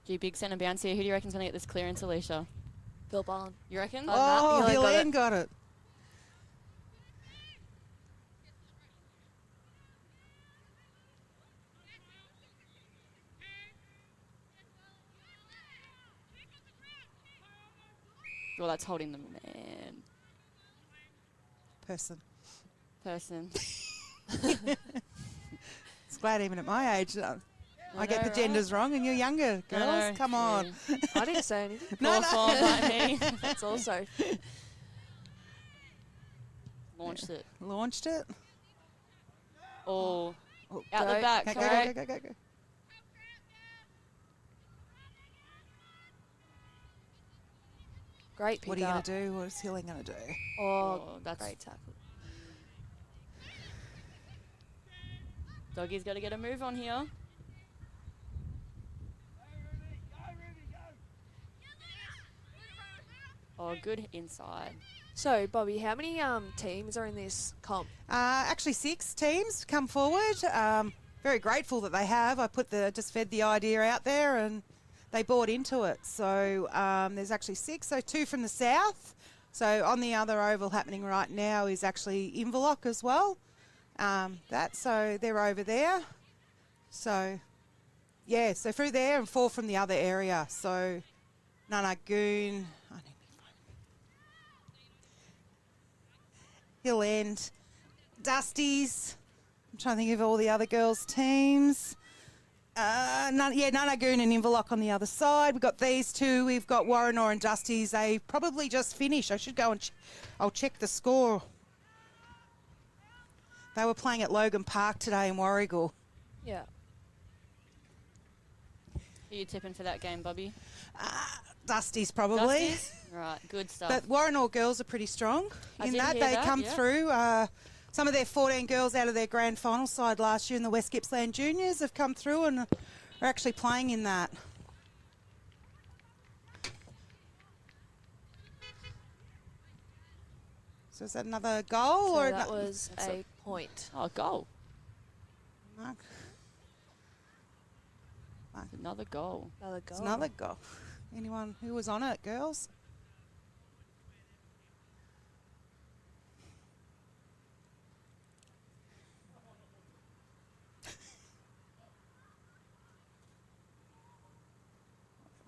E: Gee, big centre bounce here. Who do you reckon's going to get this clearance, Alicia?
F: Phil Barn.
E: You reckon?
I: Oh,
F: Hill End
I: Hill
F: got
I: End got it.
E: Well, that's holding the man.
I: Person. It's glad even at my age I get the
E: know,
I: genders wrong and you're younger,
E: I
I: girls.
E: know,
I: Come on.
E: true.
F: I didn't say anything.
E: Poor form like me.
F: That's also
E: Launched it.
I: Launched it.
E: Oh,
I: Oh,
E: out the
F: Go,
E: back.
I: go,
E: Correct.
I: go, go, go, go, go.
F: great pick
I: What are you
F: up.
I: going to do? What is Hilling going to do?
F: Oh,
E: Oh, that's
F: great tackle.
E: Doggy's got to get a move on here. Oh, good inside.
F: So, Bobby, how many teams are in this comp?
I: Actually, 6 teams come forward. Very grateful that they have. I just fed the idea out there and they bought into it. So there's actually 6. So 2 from the south. So on the other oval happening right now is actually Inverloch as well. So they're over there. So yeah, so through there and 4 from the other area. So Nunagoon, Hill End, Dusties. I'm trying to think of all the other girls' teams. Nunagoon and Inverloch on the other side. We've got these 2. We've got Warranor and Dusties. They probably just finished. I should go and I'll check the score. They were playing at Logan Park today in Warragul.
F: Yeah.
E: Who are you tipping for that game, Bobby?
I: Dusties probably.
E: Dusties? Right, good stuff.
I: But Warranor girls are pretty strong
E: I
I: in
E: did
I: that.
E: hear
I: They
E: that,
I: come
E: yeah.
I: through. Some of their 14 girls out of their grand final side last year in the West Gippsland Juniors have come through and are actually playing in that. So is that another goal?
F: So
I: or
F: that was a point.
E: Oh, goal.
I: Mark?
E: Another goal.
F: Another
I: It's
F: goal.
I: another goal. Anyone who was on it, girls?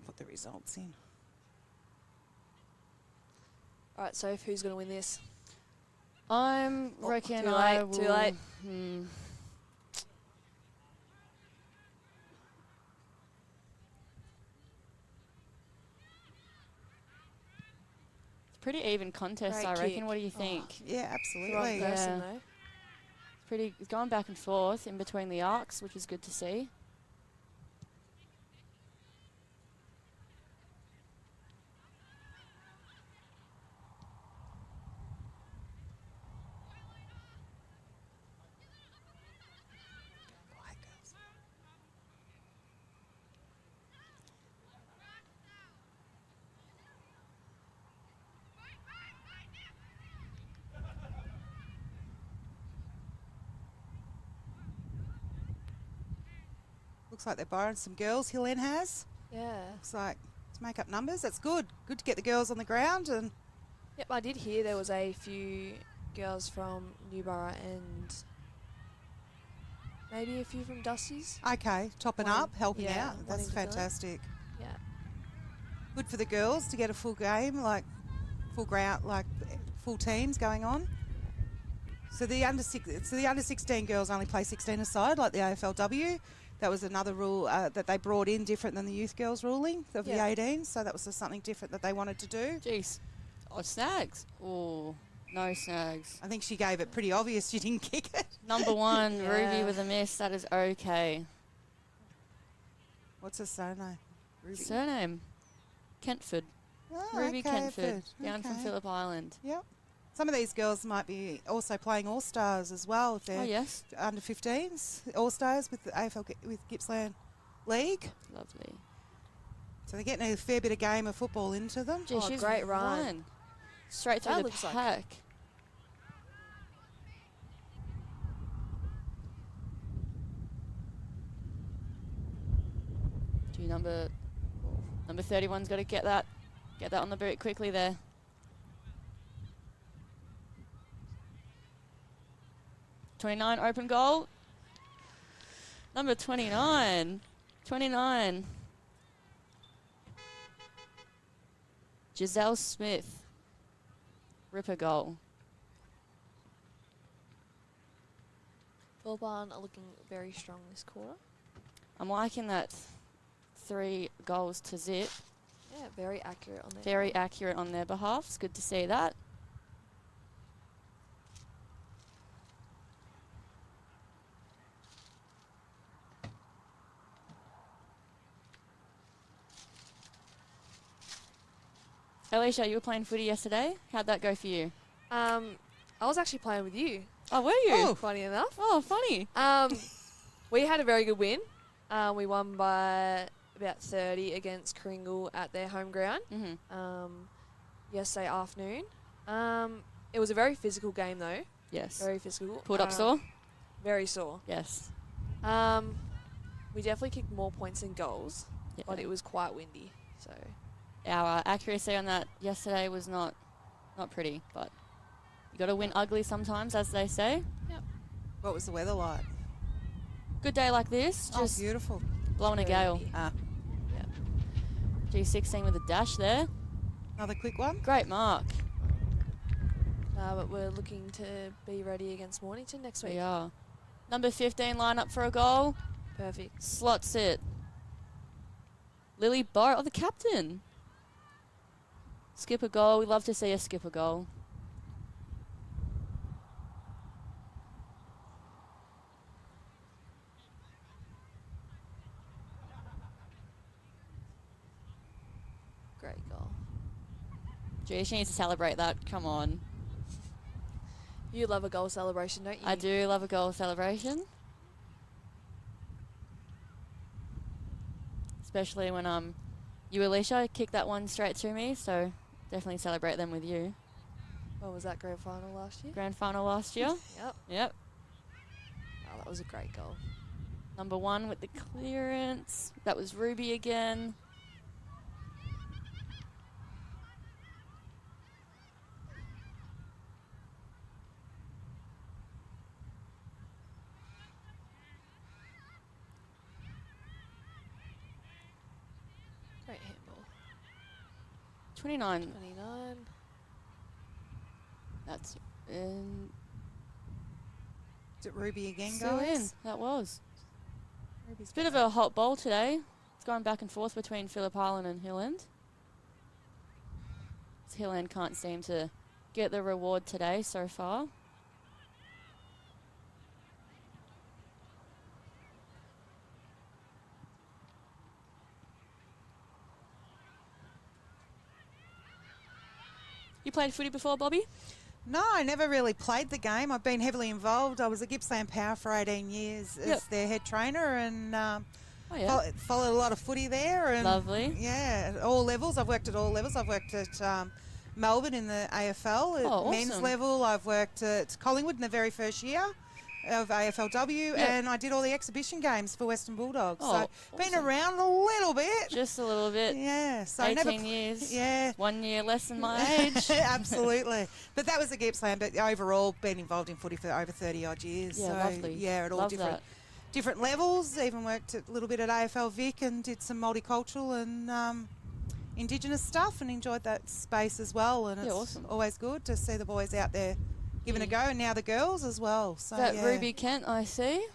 I: Put the results in.
F: All right, so who's going to win this?
E: I'm
F: Oh,
E: reckon
F: too
E: I
F: late,
E: will.
F: too late.
E: It's pretty even contest,
F: Great
E: I reckon.
F: kick.
E: What do you
F: Oh.
E: think?
I: Yeah,
F: Wrong
I: absolutely.
E: Yeah.
F: person, though.
E: It's going back and forth in between the arcs, which is good to see.
I: Quiet, girls. Looks like they're borrowing some girls. Hill End has.
F: Yeah.
I: Looks like to make up numbers. That's good. Good to get the girls on the ground. And
F: Yep, I did hear there was a few girls from Newborough and maybe a few from Dusty's.
I: okay, topping
F: One-
I: up, helping
F: yeah,
I: out.
F: wanting
I: That's
F: to do it.
I: fantastic.
F: Yeah.
I: Good for the girls to get a full game, like full ground, like full teams going on. So the under 16 girls only play 16 aside, like the AFLW. that was another rule that they brought in different than the youth girls ruling of
E: Yeah.
I: the 18. So that was just something different that they wanted to do.
E: Jeez. Oh, snags. Oh, no snags.
I: I think she gave it pretty obvious she didn't kick it.
E: Number 1,
F: Yeah.
E: Ruby with a miss. That is okay.
I: What's her surname? Ruby.
E: Surname? Kentford.
I: Oh,
E: Ruby
I: okay,
E: Kentford. Down from
I: okay.
E: Phillip Island.
I: Yep. Some of these girls might be also playing All-Stars as well. If they're
E: Oh, yes.
I: under 15s, All-Stars with the AFL with Gippsland League.
E: Lovely.
I: So they're getting a fair bit of game of football into them.
E: Gee,
F: Oh,
E: she's
F: great run.
E: Straight through
F: That
E: the
F: looks like
E: pack. Gee, number 31's got to get that on the boot quickly there. '29 open goal. Number 29. Giselle Smith. Ripper goal.
F: Phillip Island are looking very strong this quarter.
E: I'm liking that 3 goals to zip.
F: Yeah, very accurate on their
E: Very accurate on their behalf. It's good to see that. Alicia, you were playing footy yesterday. How'd that go for you?
F: I was actually playing with you.
E: Oh, were you?
F: Oh, funny enough.
E: Oh, funny.
F: We had a very good win. We won by about 30 against Kringle at their home ground yesterday afternoon. It was a very physical game though.
E: Yes.
F: Very physical.
E: Pulled up sore?
F: Very sore.
E: Yes.
F: We definitely kicked more points than goals,
E: Yeah.
F: but it was quite windy. So
E: Our accuracy on that yesterday was not pretty, but you got to win ugly sometimes, as they say.
I: What was the weather like?
E: Good day like this,
I: Oh,
E: just
I: beautiful.
E: blowing a
F: very
E: gale.
F: windy.
E: G16 with a dash there.
I: Another quick one.
E: Great mark.
F: But we're looking to be ready against Mornington next week.
E: We are. Number 15 line up for a goal.
F: Perfect.
E: Slots it. Lily Barrett, the captain. Skip a goal. We love to see a skip a goal.
F: Great goal.
E: Gee, she needs to celebrate that. Come on.
F: You love a goal celebration, don't you?
E: I do love a goal celebration. Especially when you, Alicia, kicked that one straight to me, so definitely celebrate them with you.
F: What was that grand final last year?
E: Grand final last year.
F: Yep.
E: Yep.
F: Oh, that was a great goal.
E: Number 1 with the clearance. That was Ruby again.
F: Great handball.
E: 29.
F: 29.
E: That's in.
I: Is it Ruby again,
E: Still in.
I: guys?
E: That was.
F: Ruby's
E: It's a bit of a hot bowl today. It's going back and forth between Phillip Island and Hilland. Hilland can't seem to get the reward today so far. You played footy before, Bobby?
I: No, I never really played the game. I've been heavily involved. I was at Gippsland Power for 18 years as their head trainer and followed a lot of footy there. And
E: Lovely.
I: Yeah, at all levels. I've worked at all levels. I've worked at Melbourne in the AFL at men's
E: awesome.
I: level. I've worked at Collingwood in the very first year of AFLW, and I did all the exhibition games for Western Bulldogs.
E: Oh,
I: so been
E: awesome.
I: around a little bit.
E: Just a little bit.
I: Yeah, so
E: 18 years.
I: Yeah.
E: 1 year less than my age.
I: Absolutely. But that was at Gippsland, but overall been involved in footy for over 30 odd years.
E: Yeah,
I: so
E: lovely.
I: yeah, at all
E: Love
I: different levels. Even worked a little bit at AFL Vic and did some multicultural and Indigenous stuff and enjoyed that space as well. And
E: Yeah,
I: it's
E: awesome.
I: always good to see the boys out there giving a go, and now the girls as well. So
E: That
I: yeah.
E: Ruby Kent, I see.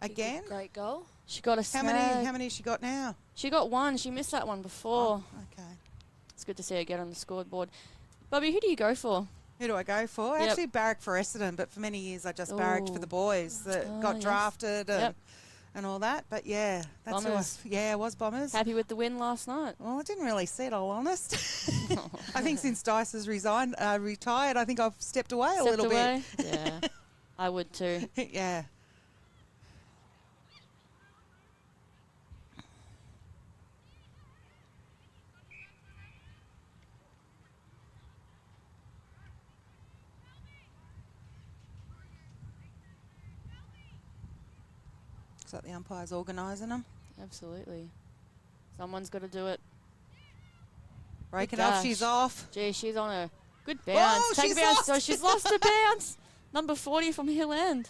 I: Again.
F: Great goal.
E: She got a
I: How
E: snag.
I: many has she got now?
E: She got one. She missed that one before.
I: Oh, okay.
E: It's good to see her get on the scoreboard. Bobby, who do you go for?
I: Who do I go for?
E: Yep.
I: Actually, barrack for Essendon, but for many years I just barracked for
E: Ooh.
I: the boys that
E: Oh,
I: got
E: yes.
I: drafted and,
E: Yep.
I: and all that. But yeah, that's who
E: Bombers.
I: it was Bombers.
E: Happy with the win last night.
I: Well, I didn't really see it, all honest. I think since Dice has retired, I think I've stepped away a little
E: bit. Yeah, I would too.
I: bit. Yeah. Is that the umpires organising them?
E: Absolutely. Someone's got to do it.
I: Breaking
E: Good
I: off,
E: dash.
I: she's off.
E: Gee, she's on a good bounce.
I: Oh,
E: Take
I: she's
E: a bounce.
I: lost.
E: So she's lost a bounce. Number 40 from Hill End.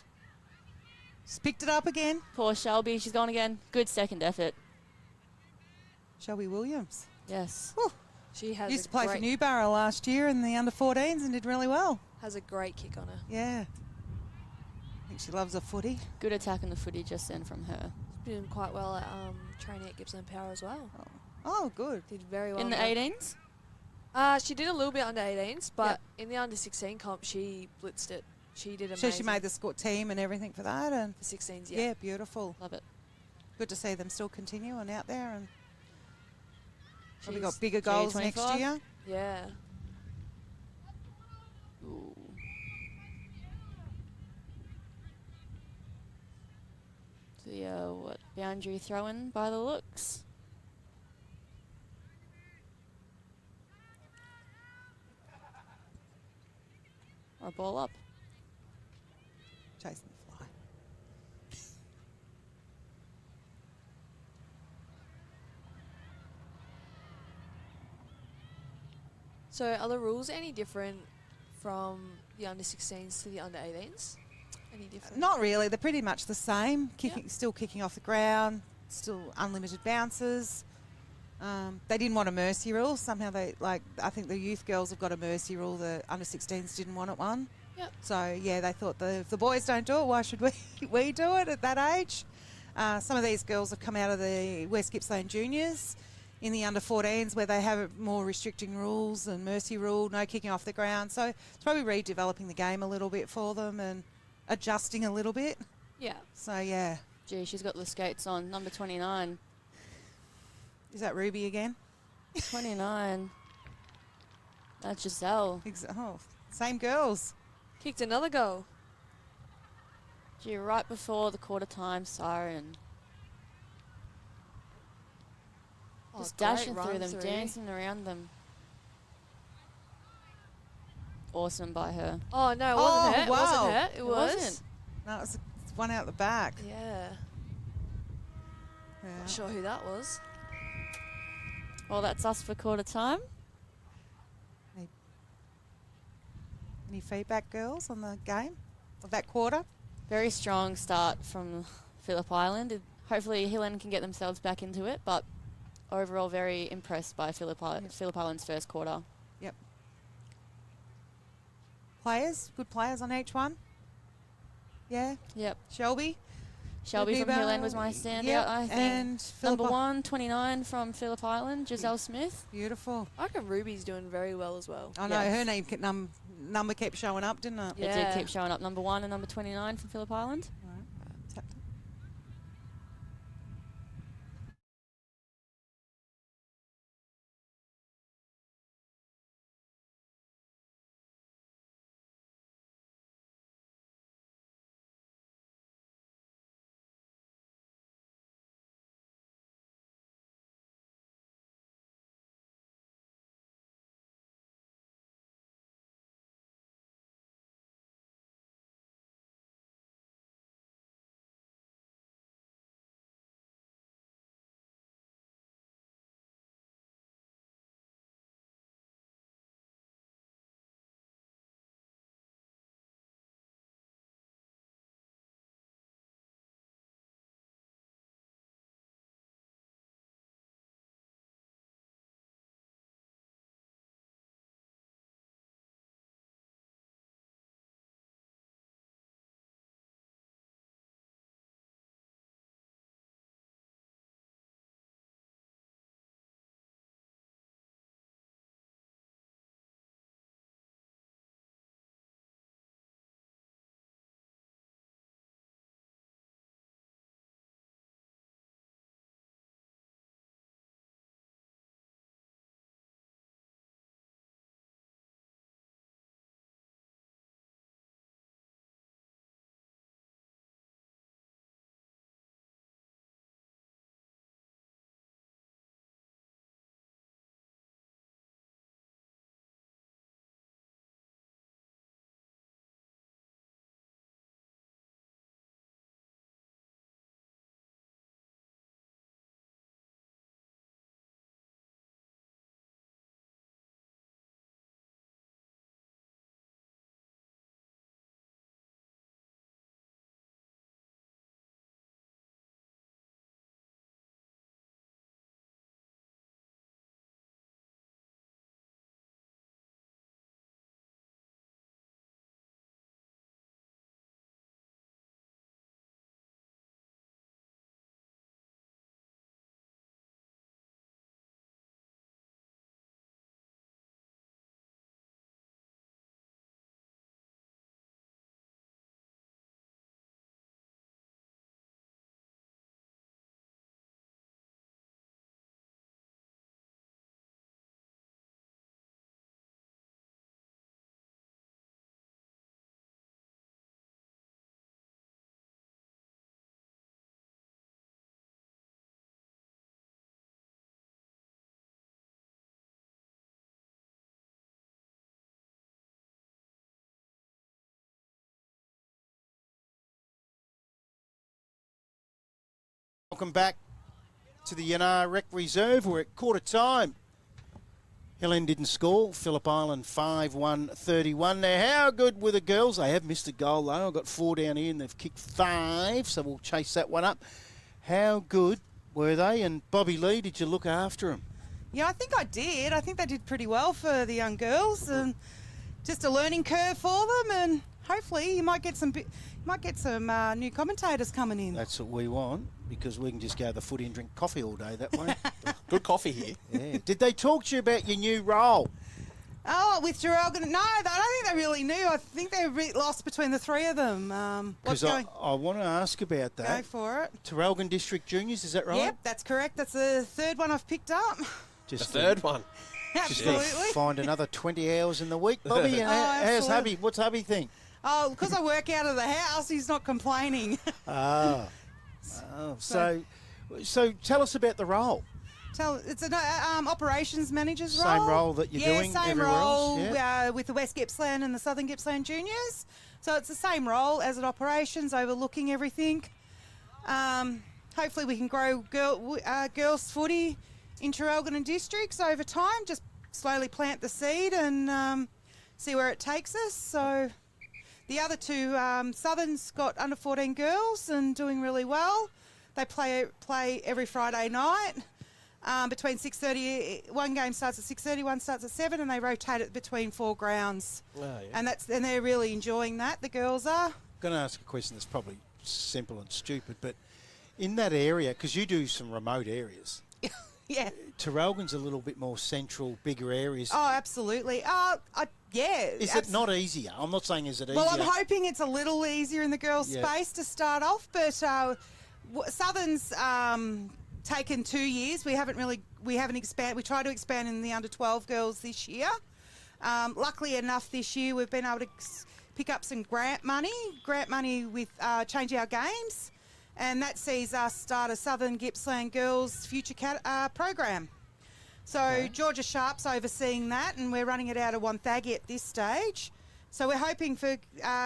I: She's picked it up again.
E: Poor Shelby. She's gone again. Good second effort.
I: Shelby Williams.
E: Yes.
I: Whew.
F: She has
I: Used
F: a
I: to play for
F: great,
I: Newborough last year in the under-14s and did really well.
F: has a great kick on her.
I: Yeah. I think she loves a footy.
E: Good attack in the footy just then from her.
F: She's been quite well at training at Gippsland Power as well.
I: Oh, good.
F: Did very well
E: In the
F: there.
E: 18s?
F: She did a little bit under 18s, but in the under 16 comp, she blitzed it. She did amazing.
I: So she made the score team and everything for that. And
F: for 16s,
I: yeah.
F: yeah.
I: Beautiful.
E: Love it.
I: Good to see them still continuing out there and probably
F: She's
I: got bigger goals next
E: 25.
I: year.
F: Yeah.
E: Ooh. The boundary throw-in by the looks. Or a ball up.
I: Chasing the fly.
F: So are the rules any different from the under 16s to the under 18s? Any different?
I: Not really. They're pretty much the same. Still kicking off the ground. Still unlimited bounces. They didn't want a mercy rule. Somehow I think the youth girls have got a mercy rule. The under 16s didn't want it one.
F: Yep.
I: So yeah, they thought if the boys don't do it, why should we do it at that age? Some of these girls have come out of the West Gippsland Juniors in the under 14s where they have more restricting rules and mercy rule, no kicking off the ground. So it's probably redeveloping the game a little bit for them and adjusting a little bit.
F: Yeah.
I: So yeah.
E: Gee, she's got the skates on. Number 29.
I: Is that Ruby again?
E: 29. That's Giselle.
I: Same girls.
F: Kicked another goal.
E: Gee, right before the quarter time siren.
F: Oh,
E: Just
F: great
E: dashing
F: run
E: through them,
F: through.
E: dancing around them. Awesome by her.
F: Oh, no, it wasn't her. It
I: wow.
F: wasn't her. It
E: It
F: was.
E: wasn't.
I: No, it's one out the back.
F: Yeah.
I: Yeah.
F: Not sure who that was.
E: Well, that's us for quarter time.
I: Any feedback, girls, on the game of that quarter?
E: Very strong start from Phillip Island. Hopefully Hillen can get themselves back into it, but overall very impressed by Phillip Island's first quarter.
I: Yep. Players, good players on each one. Yeah.
E: Yep.
I: Shelby.
E: Shelby from
I: Bieber,
E: Hillen was my standout,
I: yep,
E: I think.
I: and
E: Number
I: Phillip-
E: 1, 29 from Phillip Island, Giselle Smith.
I: Beautiful.
F: I reckon Ruby's doing very well as well.
I: I know
E: Yes.
I: her number kept showing up, didn't it?
E: It did
F: Yeah.
E: keep showing up. Number 1 and number 29 from Phillip Island.
A: welcome back to the Yinnar Rec Reserve. We're at quarter time. Hill End didn't score. Phillip Island 5-1-31. Now, how good were the girls? They have missed a goal, though. I've got 4 down here, and they've kicked 5, so we'll chase that one up. How good were they? And Bobby Lee, did you look after them?
I: Yeah, I think I did. I think they did pretty well for the young girls, and just a learning curve for them. And hopefully, you might get some new commentators coming in.
A: That's what we want, because we can just go to the footy and drink coffee all day that way.
B: Good coffee here.
A: Yeah. Did they talk to you about your new role?
I: Oh, with Geraldine? No, I don't think they really knew. I think they were a bit lost between the three of them.
A: Because I want to ask about that.
I: Go for it.
A: Terrelgan District Juniors, is that right?
I: Yep, that's correct. That's the third one I've picked up.
A: Just
B: The third one.
A: Just
I: Absolutely.
A: find another 20 hours in the week, Bobby. And how's
I: absolutely.
A: hubby? What's hubby think?
I: Oh, because I work out of the house, he's not complaining.
A: So tell us about the role.
I: It's an operations manager's role.
A: Same role that you're doing
I: same
A: everywhere
I: role
A: else?
I: with the West Gippsland and the Southern Gippsland Juniors. So it's the same role as an operations, overlooking everything. Hopefully we can grow girls' footy in Terrelgan and districts over time, just slowly plant the seed and see where it takes us. So the other two, Southern's got under 14 girls and doing really well. They play every Friday night. Between 6:30, one game starts at 6:30, one starts at 7, and they rotate it between 4 grounds.
B: Oh, yeah.
I: And they're really enjoying that. The girls are.
A: I'm going to ask a question that's probably simple and stupid, but in that area, because you do some remote areas,
I: Yeah.
A: Terrelgan's a little bit more central, bigger areas.
I: Oh, absolutely. Yeah.
A: Is it not easier? I'm not saying is it easier.
I: Well, I'm hoping it's a little easier in the girls' space to start off, but Southern's taken 2 years. We haven't expanded. We tried to expand in the under 12 girls this year. Luckily enough, this year we've been able to pick up some grant money with Change Our Games, and that sees us start a Southern Gippsland Girls Future program. So Georgia Sharp's overseeing that, and we're running it out of Wonthaggi at this stage. So we're hoping for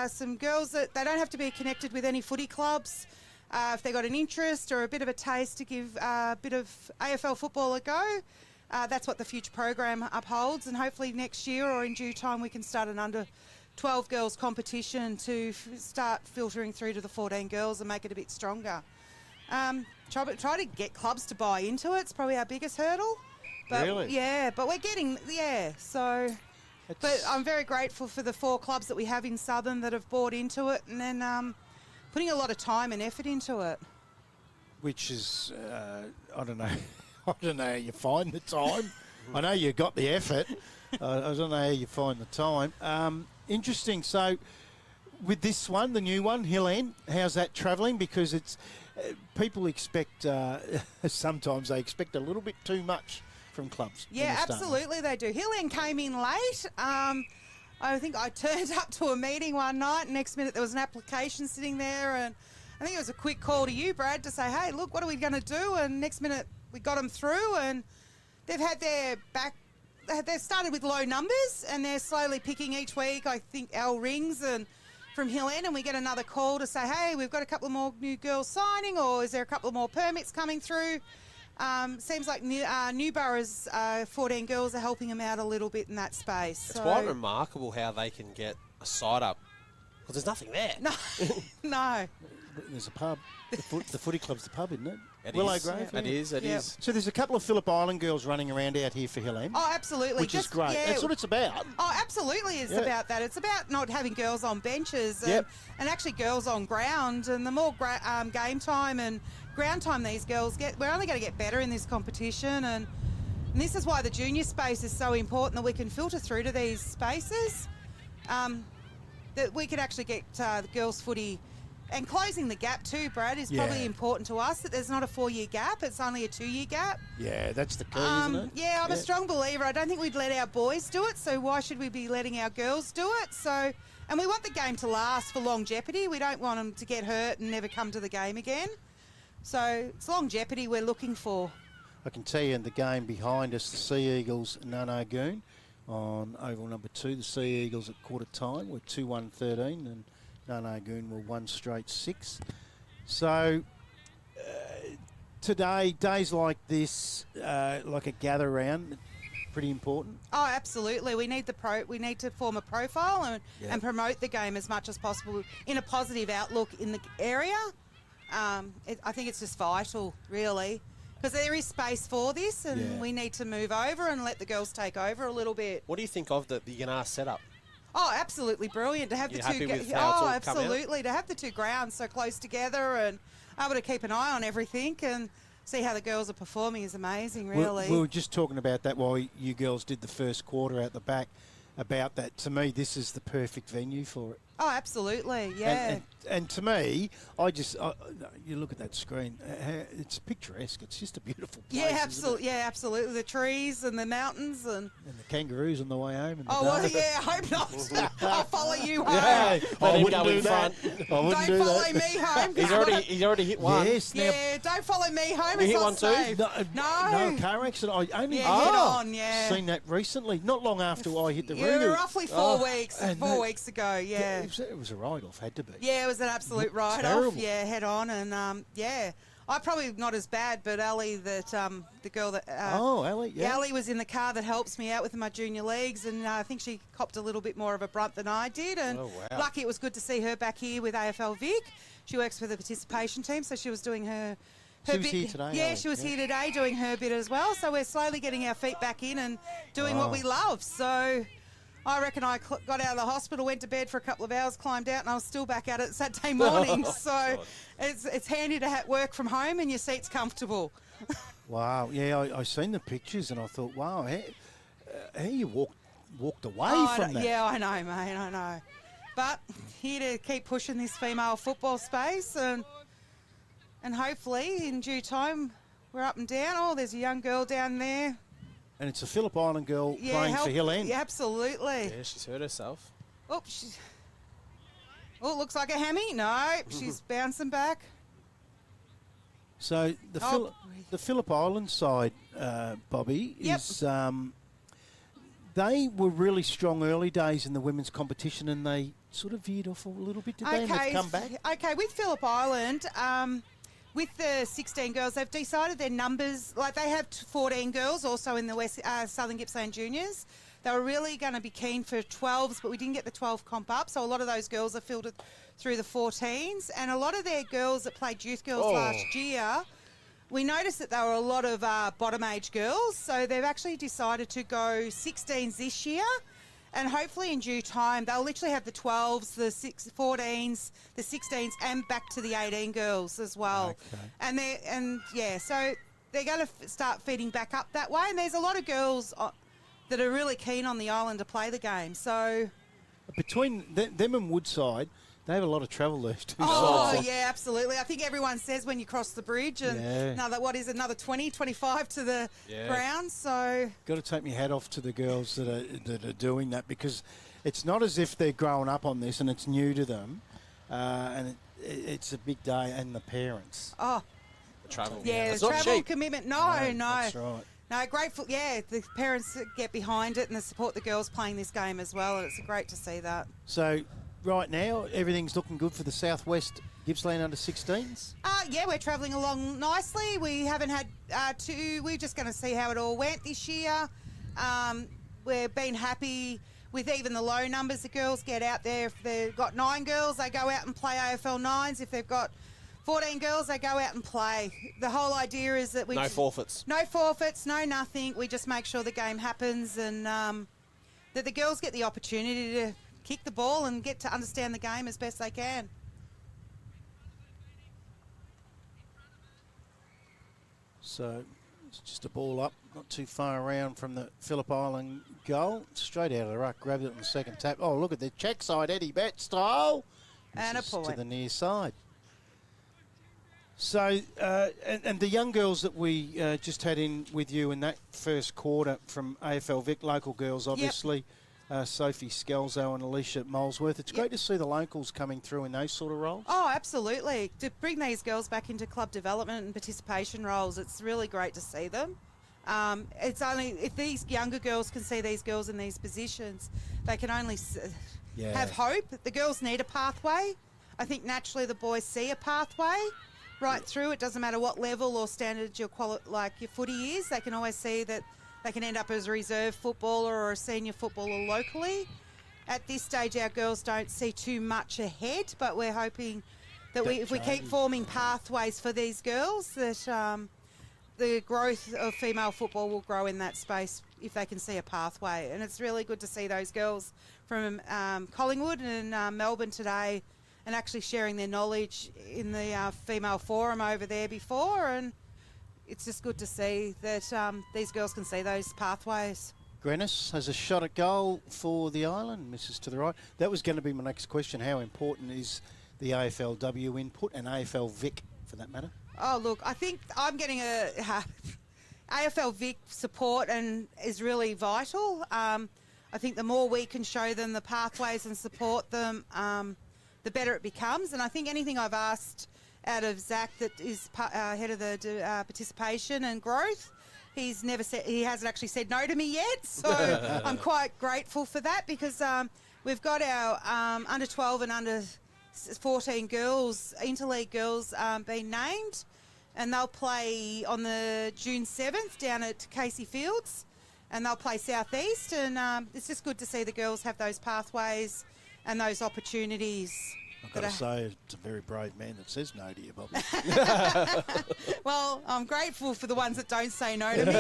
I: some girls that they don't have to be connected with any footy clubs. If they've got an interest or a bit of a taste to give a bit of AFL football a go, that's what the future program upholds. And hopefully next year or in due time we can start an under 12 girls competition to start filtering through to the 14 girls and make it a bit stronger. Try to get clubs to buy into it. It's probably our biggest hurdle. But
A: really?
I: Yeah, but we're getting, so... But I'm very grateful for the 4 clubs that we have in Southern that have bought into it, and then putting a lot of time and effort into it.
A: Which is, I don't know. I don't know how you find the time. I know you got the effort. I don't know how you find the time. Interesting. So, with this one, the new one, Hill End, how's that travelling? Because it's people expect sometimes they expect a little bit too much from clubs.
I: Yeah, absolutely they do. Hill End came in late. I think I turned up to a meeting one night, and next minute there was an application sitting there, and I think it was a quick call to you, Brad, to say, hey, look, what are we going to do? And next minute we got them through, and they've had they've started with low numbers, and they're slowly picking each week. I think Al rings and from Hill End, and we get another call to say, hey, we've got a couple more new girls signing, or is there a couple more permits coming through? Seems like Newborough's 14 girls are helping them out a little bit in that space.
B: It's quite remarkable how they can get a side up, because there's nothing there.
I: No.
A: There's a pub. The footy club's the pub, isn't it?
B: It
A: Willow
B: is.
A: Grove.
B: It is. It is.
A: So there's a couple of Phillip Island girls running around out here for Hill End.
I: Oh, absolutely.
A: Which is great.
I: Yeah.
A: That's what it's about.
I: Oh, absolutely it's about that. It's about not having girls on benches and actually girls on ground. And the more game time and ground time these girls get, we're only going to get better in this competition. And this is why the junior space is so important, that we can filter through to these spaces, that we can actually get the girls' footy. And closing the gap too, Brad, is probably important to us, that there's not a 4-year gap, it's only a 2-year gap.
A: Yeah, that's the key, isn't it?
I: Yeah, I'm a strong believer. I don't think we'd let our boys do it, so why should we be letting our girls do it? So, and we want the game to last for longevity. We don't want them to get hurt and never come to the game again. So it's longevity we're looking for.
A: I can tell you in the game behind us, the Sea Eagles, Nanagoon, on oval number 2. The Sea Eagles at quarter time were 2-1-13, and Nanagoon were 1 straight 6. So today, days like this, like a gather round, pretty important.
I: Oh, absolutely. We need to form a profile and promote the game as much as possible in a positive outlook in the area. I think it's just vital, really, because there is space for this, and we need to move over and let the girls take over a little bit.
B: What do you think of the Yinnar setup?
I: Oh, absolutely brilliant to have
B: You're
I: the
B: happy
I: two.
B: with how it's all come out?
I: Absolutely, to have the two grounds so close together and able to keep an eye on everything and see how the girls are performing is amazing. Really,
A: We were just talking about that while you girls did the first quarter out the back. About that, to me, this is the perfect venue for it.
I: Oh, absolutely, yeah.
A: And to me, you look at that screen, it's picturesque. It's just a beautiful place.
I: Yeah, absolutely. Yeah, absolutely. The trees and the mountains and
A: the kangaroos on the way home. And
I: well, yeah. I hope not. I'll follow you home.
A: Yeah,
B: Let him go in front.
I: Don't follow me home.
B: He's already hit one.
A: Yes. Now,
I: Yeah, don't follow me home.
B: You
I: It's
B: hit
I: not
B: one too?
I: safe.
A: No, car accident. I only
I: head on, yeah.
A: seen that recently, not long after I hit the
I: Yeah,
A: road.
I: roughly 4 weeks.
A: and
I: 4
A: that-
I: weeks ago, yeah.
A: It was a ride-off, had to be.
I: Yeah, it was an absolute write-off.
A: Terrible.
I: Yeah, head on, and I probably not as bad, but Ali, the girl that
A: Ali, yeah.
I: Ali was in the car that helps me out with my junior leagues, and I think she copped a little bit more of a brunt than I did. And lucky it was good to see her back here with AFL Vic. She works for the participation team, so she was doing her
A: She was
I: bit.
A: here today,
I: Yeah,
A: Ali,
I: she was here today doing her bit as well. So we're slowly getting our feet back in and doing what we love. So I reckon I got out of the hospital, went to bed for a couple of hours, climbed out, and I was still back at it Saturday morning. So it's handy to work from home and your seat's comfortable.
A: Wow. Yeah, I seen the pictures and I thought, wow, how you walked away from that?
I: Yeah, I know, mate, I know. But here to keep pushing this female football space and hopefully in due time we're up and down. Oh, there's a young girl down there.
A: And it's a Phillip Island girl playing for Hill End.
I: Yeah, absolutely.
B: Yeah, she's hurt herself.
I: Oh, it looks like a hammy. No, she's bouncing back.
A: So the Phillip Island side, Bobby, is they were really strong early days in the women's competition, and they sort of veered off a little bit. Did they? And they've come back.
I: Okay, with Phillip Island, with the 16 girls, they've decided their numbers. Like they have 14 girls also in the Southern Gippsland Juniors. They were really going to be keen for 12s, but we didn't get the 12 comp up. So a lot of those girls are filtered through the 14s. And a lot of their girls that played youth girls last year, we noticed that there were a lot of bottom age girls. So they've actually decided to go 16s this year. And hopefully in due time, they'll literally have the 12s, the 14s, the 16s, and back to the 18 girls as well. Okay. So they're going to start feeding back up that way. And there's a lot of girls that are really keen on the island to play the game. So
A: between them and Woodside, they have a lot of travel left.
I: Oh, yeah, absolutely. I think everyone says when you cross the bridge and another 20, 25 to the ground. So
A: got to take my hat off to the girls that are doing that, because it's not as if they're growing up on this and it's new to them. And it's a big day, and the parents.
B: The travel.
I: Yeah,
B: the
I: travel commitment. No.
A: That's right.
I: No, grateful. Yeah, the parents get behind it and they support the girls playing this game as well, and it's great to see that.
A: So right now, everything's looking good for the Southwest Gippsland under 16s?
I: Yeah, we're travelling along nicely. We haven't had we're just going to see how it all went this year. We've been happy with even the low numbers. The girls get out there. If they've got 9 girls, they go out and play AFL 9s. If they've got 14 girls, they go out and play. The whole idea is that
B: no forfeits.
I: No forfeits, no nothing. We just make sure the game happens, and that the girls get the opportunity to kick the ball and get to understand the game as best they can.
A: So it's just a ball up, not too far around from the Phillip Island goal. Straight out of the ruck, grabbed it on the second tap. Oh, look at the check side, Eddie Bet style.
I: And a point.
A: To the near side. So, and the young girls that we just had in with you in that first quarter from AFL Vic, local girls, obviously, Sophie Skelzo and Alicia Molesworth. It's great to see the locals coming through in those sort of roles.
I: Oh, absolutely. To bring these girls back into club development and participation roles, it's really great to see them. It's only if these younger girls can see these girls in these positions, they can only have hope. The girls need a pathway. I think naturally the boys see a pathway right through. It doesn't matter what level or standard your footy is. They can always see that they can end up as a reserve footballer or a senior footballer locally. At this stage, our girls don't see too much ahead, but we're hoping that if we keep forming pathways for these girls, that the growth of female football will grow in that space if they can see a pathway. And it's really good to see those girls from Collingwood and Melbourne today and actually sharing their knowledge in the female forum over there before. And it's just good to see that these girls can see those pathways.
A: Grennis has a shot at goal for the island, misses to the right. That was going to be my next question. How important is the AFLW input and AFL Vic for that matter?
I: Oh, look, I think I'm getting a AFL Vic support and is really vital. I think the more we can show them the pathways and support them, the better it becomes. And I think anything I've asked out of Zach that is head of the participation and growth, he hasn't actually said no to me yet. So I'm quite grateful for that because we've got our under 12 and under 14 girls, interleague girls, being named, and they'll play on the June 7th down at Casey Fields, and they'll play Southeast, and it's just good to see the girls have those pathways and those opportunities.
A: I've got to say, it's a very brave man that says no to you, Bobby.
I: Well, I'm grateful for the ones that don't say no to me,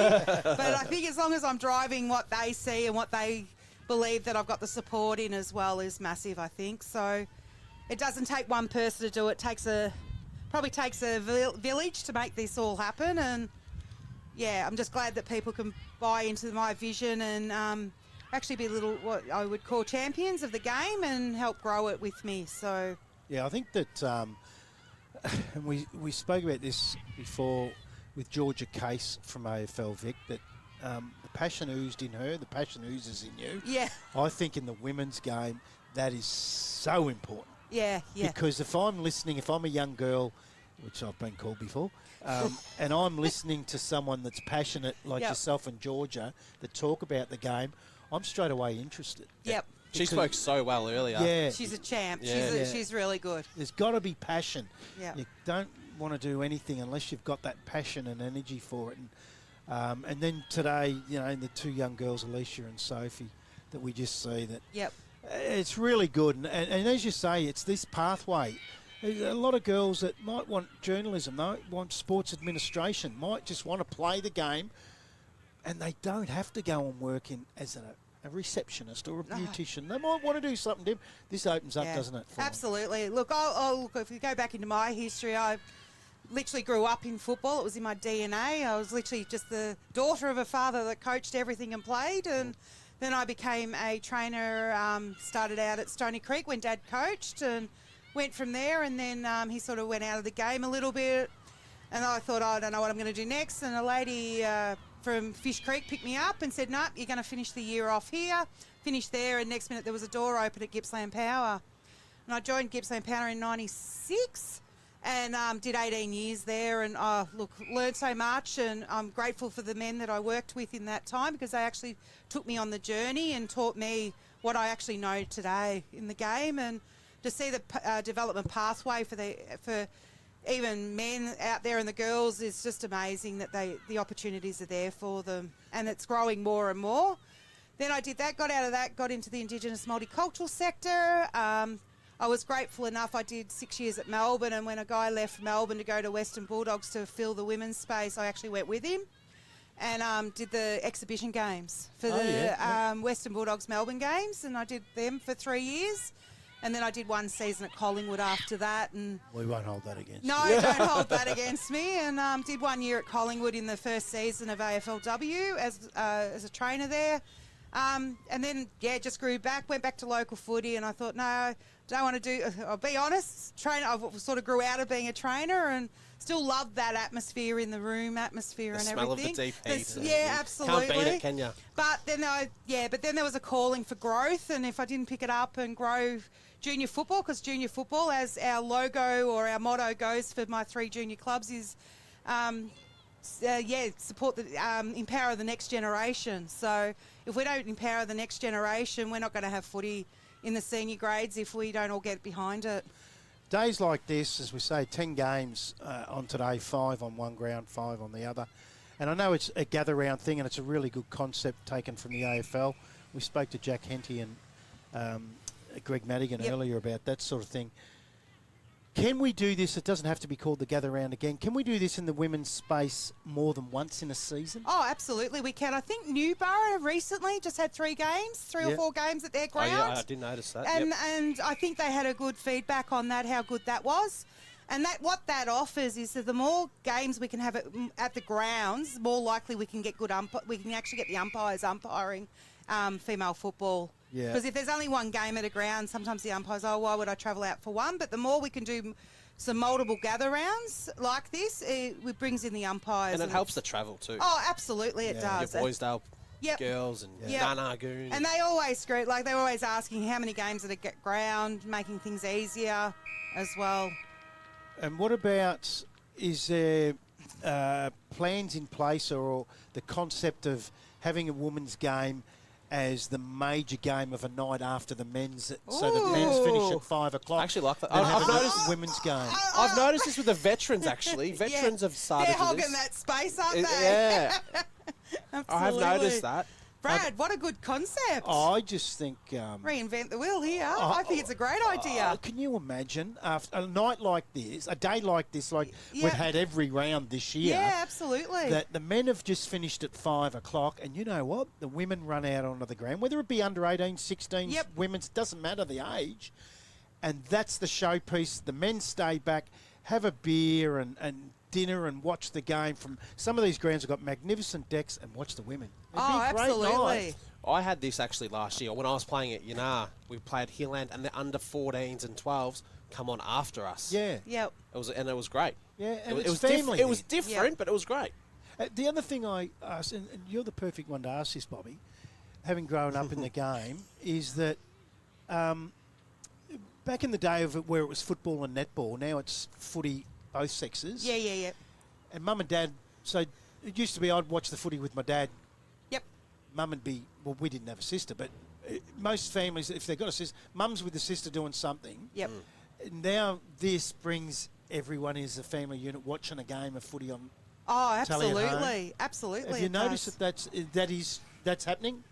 I: but I think as long as I'm driving what they see and what they believe that I've got the support in as well is massive, I think. So it doesn't take one person to do it. Probably takes a village to make this all happen. And yeah, I'm just glad that people can buy into my vision and actually be what I would call champions of the game and help grow it with me. So
A: yeah, I think that, and we spoke about this before with Georgia Case from AFL Vic, that the passion oozed in her, the passion oozes in you.
I: Yeah.
A: I think in the women's game, that is so important.
I: Yeah.
A: Because if I'm a young girl, which I've been called before, and I'm listening to someone that's passionate like yourself and Georgia that talk about the game, I'm straight away interested.
I: Yep.
B: She spoke so well earlier.
A: Yeah.
I: She's a champ.
B: Yeah.
I: She's really good.
A: There's got to be passion.
I: Yeah.
A: You don't want to do anything unless you've got that passion and energy for it. And then today, the two young girls, Alicia and Sophie, that we just see that.
I: Yep.
A: It's really good. And as you say, it's this pathway. A lot of girls that might want journalism, might want sports administration, might just want to play the game, and they don't have to go and work as a receptionist or a beautician. They might want to do something different. This opens up, doesn't it?
I: Absolutely. Look, look, if you go back into my history, I literally grew up in football. It was in my DNA. I was literally just the daughter of a father that coached everything and played, and then I became a trainer, started out at Stony Creek when Dad coached, and went from there, and then he sort of went out of the game a little bit, and I thought, I don't know what I'm going to do next, and a lady from Fish Creek picked me up and said, no, you're going to finish the year off here. Finished there, and next minute there was a door open at Gippsland Power. And I joined Gippsland Power in 96 and did 18 years there, and learned so much, and I'm grateful for the men that I worked with in that time because they actually took me on the journey and taught me what I actually know today in the game. And to see the development pathway for even men out there and the girls is just amazing that the opportunities are there for them, and it's growing more and more. Then I did that, got out of that, got into the Indigenous multicultural sector. I was grateful enough, I did 6 years at Melbourne, and when a guy left Melbourne to go to Western Bulldogs to fill the women's space, I actually went with him and did the exhibition games for Western Bulldogs Melbourne games, and I did them for 3 years. And then I did one season at Collingwood after that. And
A: we won't hold that against you.
I: No, don't hold that against me. And did 1 year at Collingwood in the first season of AFLW as a trainer there. And then, just grew back, went back to local footy, and I thought, no, don't want to do, I'll be honest, I sort of grew out of being a trainer and still loved that atmosphere in the room, and everything.
B: Smell of the deep heat.
I: Yeah, absolutely.
B: Can't beat it, can you?
I: But then, there was a calling for growth, and if I didn't pick it up and grow junior football, because junior football, as our logo or our motto goes for my 3 junior clubs, is support empower the next generation. So if we don't empower the next generation, we're not going to have footy in the senior grades if we don't all get behind it.
A: days like this, as we say, 10 games on today, 5 on one ground, 5 on the other. And I know it's a gather-round thing, and it's a really good concept taken from the AFL. We spoke to Jack Henty and Greg Madigan earlier about that sort of thing. Can we do this? It doesn't have to be called the gather round again. Can we do this in the women's space more than once in a season?
I: Oh, absolutely, we can. I think Newborough recently just had 3 or 4 games at their ground.
B: Oh, yeah, I did notice that.
I: And I think they had a good feedback on that, how good that was. And what that offers is that the more games we can have at the grounds, the more likely we can get we can actually get the umpires umpiring female football.
A: Yeah.
I: Because if there's only one game at a ground, sometimes the umpires, why would I travel out for one? But the more we can do some multiple gather rounds like this, it brings in the umpires.
B: And it helps the travel too.
I: Oh, absolutely, it does.
B: Your Boisdale girls and Nanagoon.
I: And they always screw, like they were always asking how many games at a ground, making things easier as well.
A: And what about, is there plans in place or the concept of having a women's game as the major game of a night after the men's, so the men's finish at 5 o'clock?
B: I actually like that.
A: I've noticed women's game.
B: I've noticed this with the veterans, actually. Veterans have started
I: They're
B: to
I: hogging
B: this.
I: that space, aren't they?
B: Yeah.
I: Absolutely.
B: I have noticed that.
I: Brad, what a good concept.
A: I just think...
I: Reinvent the wheel here. I think it's a great idea.
A: Can you imagine, after a night like this, a day like this, like we've had every round this year...
I: Yeah, absolutely.
A: That the men have just finished at 5 o'clock, and you know what? The women run out onto the ground, whether it be under 18, 16, women's, doesn't matter the age. And that's the showpiece. The men stay back, have a beer and dinner and watch the game. From some of these grounds have got magnificent decks, and watch the women. It'd be a great
I: absolutely.
A: night.
B: I had this actually last year when I was playing at Yinnar. We played Hilland, and the under 14s and 12s come on after us.
A: Yeah.
I: Yep.
B: It was great.
A: Yeah, and
B: it
A: it's
B: was
A: family.
B: it was different, but it was great.
A: The other thing I asked, and you're the perfect one to ask this, Bobby, having grown up in the game, is that back in the day of it where it was football and netball, now it's footy, both sexes.
I: Yeah.
A: And mum and dad, so it used to be I'd watch the footy with my dad.
I: Yep.
A: Mum would be, well, we didn't have a sister, but most families, if they've got a sister, mum's with the sister doing something.
I: Yep.
A: Now this brings everyone as a family unit watching a game of footy on.
I: Oh,
A: telly at home.
I: absolutely. Absolutely.
A: Have you
I: it
A: noticed
I: does.
A: that's happening?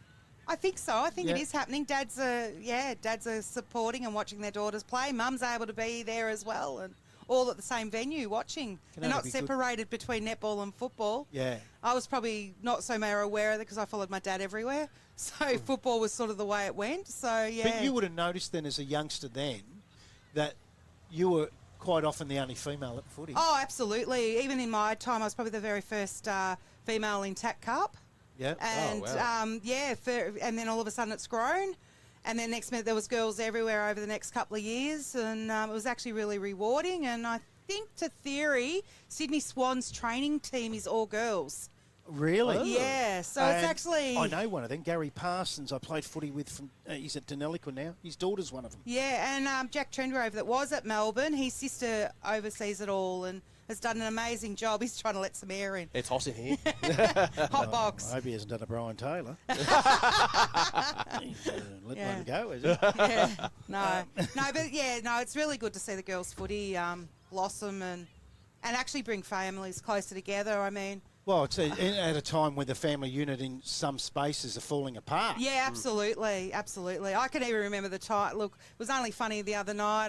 I: I think so. I think it is happening. Dads are supporting and watching their daughters play. Mum's able to be there as well, and all at the same venue watching. They're not separated between netball and football.
A: Yeah.
I: I was probably not so aware of it because I followed my dad everywhere. So football was sort of the way it went. So, yeah.
A: But you would have noticed then as a youngster then that you were quite often the only female at footy.
I: Oh, absolutely. Even in my time, I was probably the very first female in TAC Cup.
A: Yeah.
I: And, and then all of a sudden it's grown. And then next minute there was girls everywhere over the next couple of years. And it was actually really rewarding. And I think to theory, Sydney Swans training team is all girls.
A: Really?
I: Oh. Yeah, so it's actually...
A: I know one of them, Gary Parsons. I played footy with from... he's at Denelico now. His daughter's one of them.
I: Yeah, and Jack Trendgrove that was at Melbourne, his sister oversees it all and has done an amazing job. He's trying to let some air in.
B: It's hot in here.
I: Hot box.
A: I hope he hasn't done a Brian Taylor. Let one go, is it?
I: Yeah. No, it's really good to see the girls' footy blossom and actually bring families closer together. I mean...
A: Well, it's at a time where the family unit in some spaces are falling apart.
I: Yeah, absolutely, absolutely. I can even remember the time. Look, it was only funny the other night.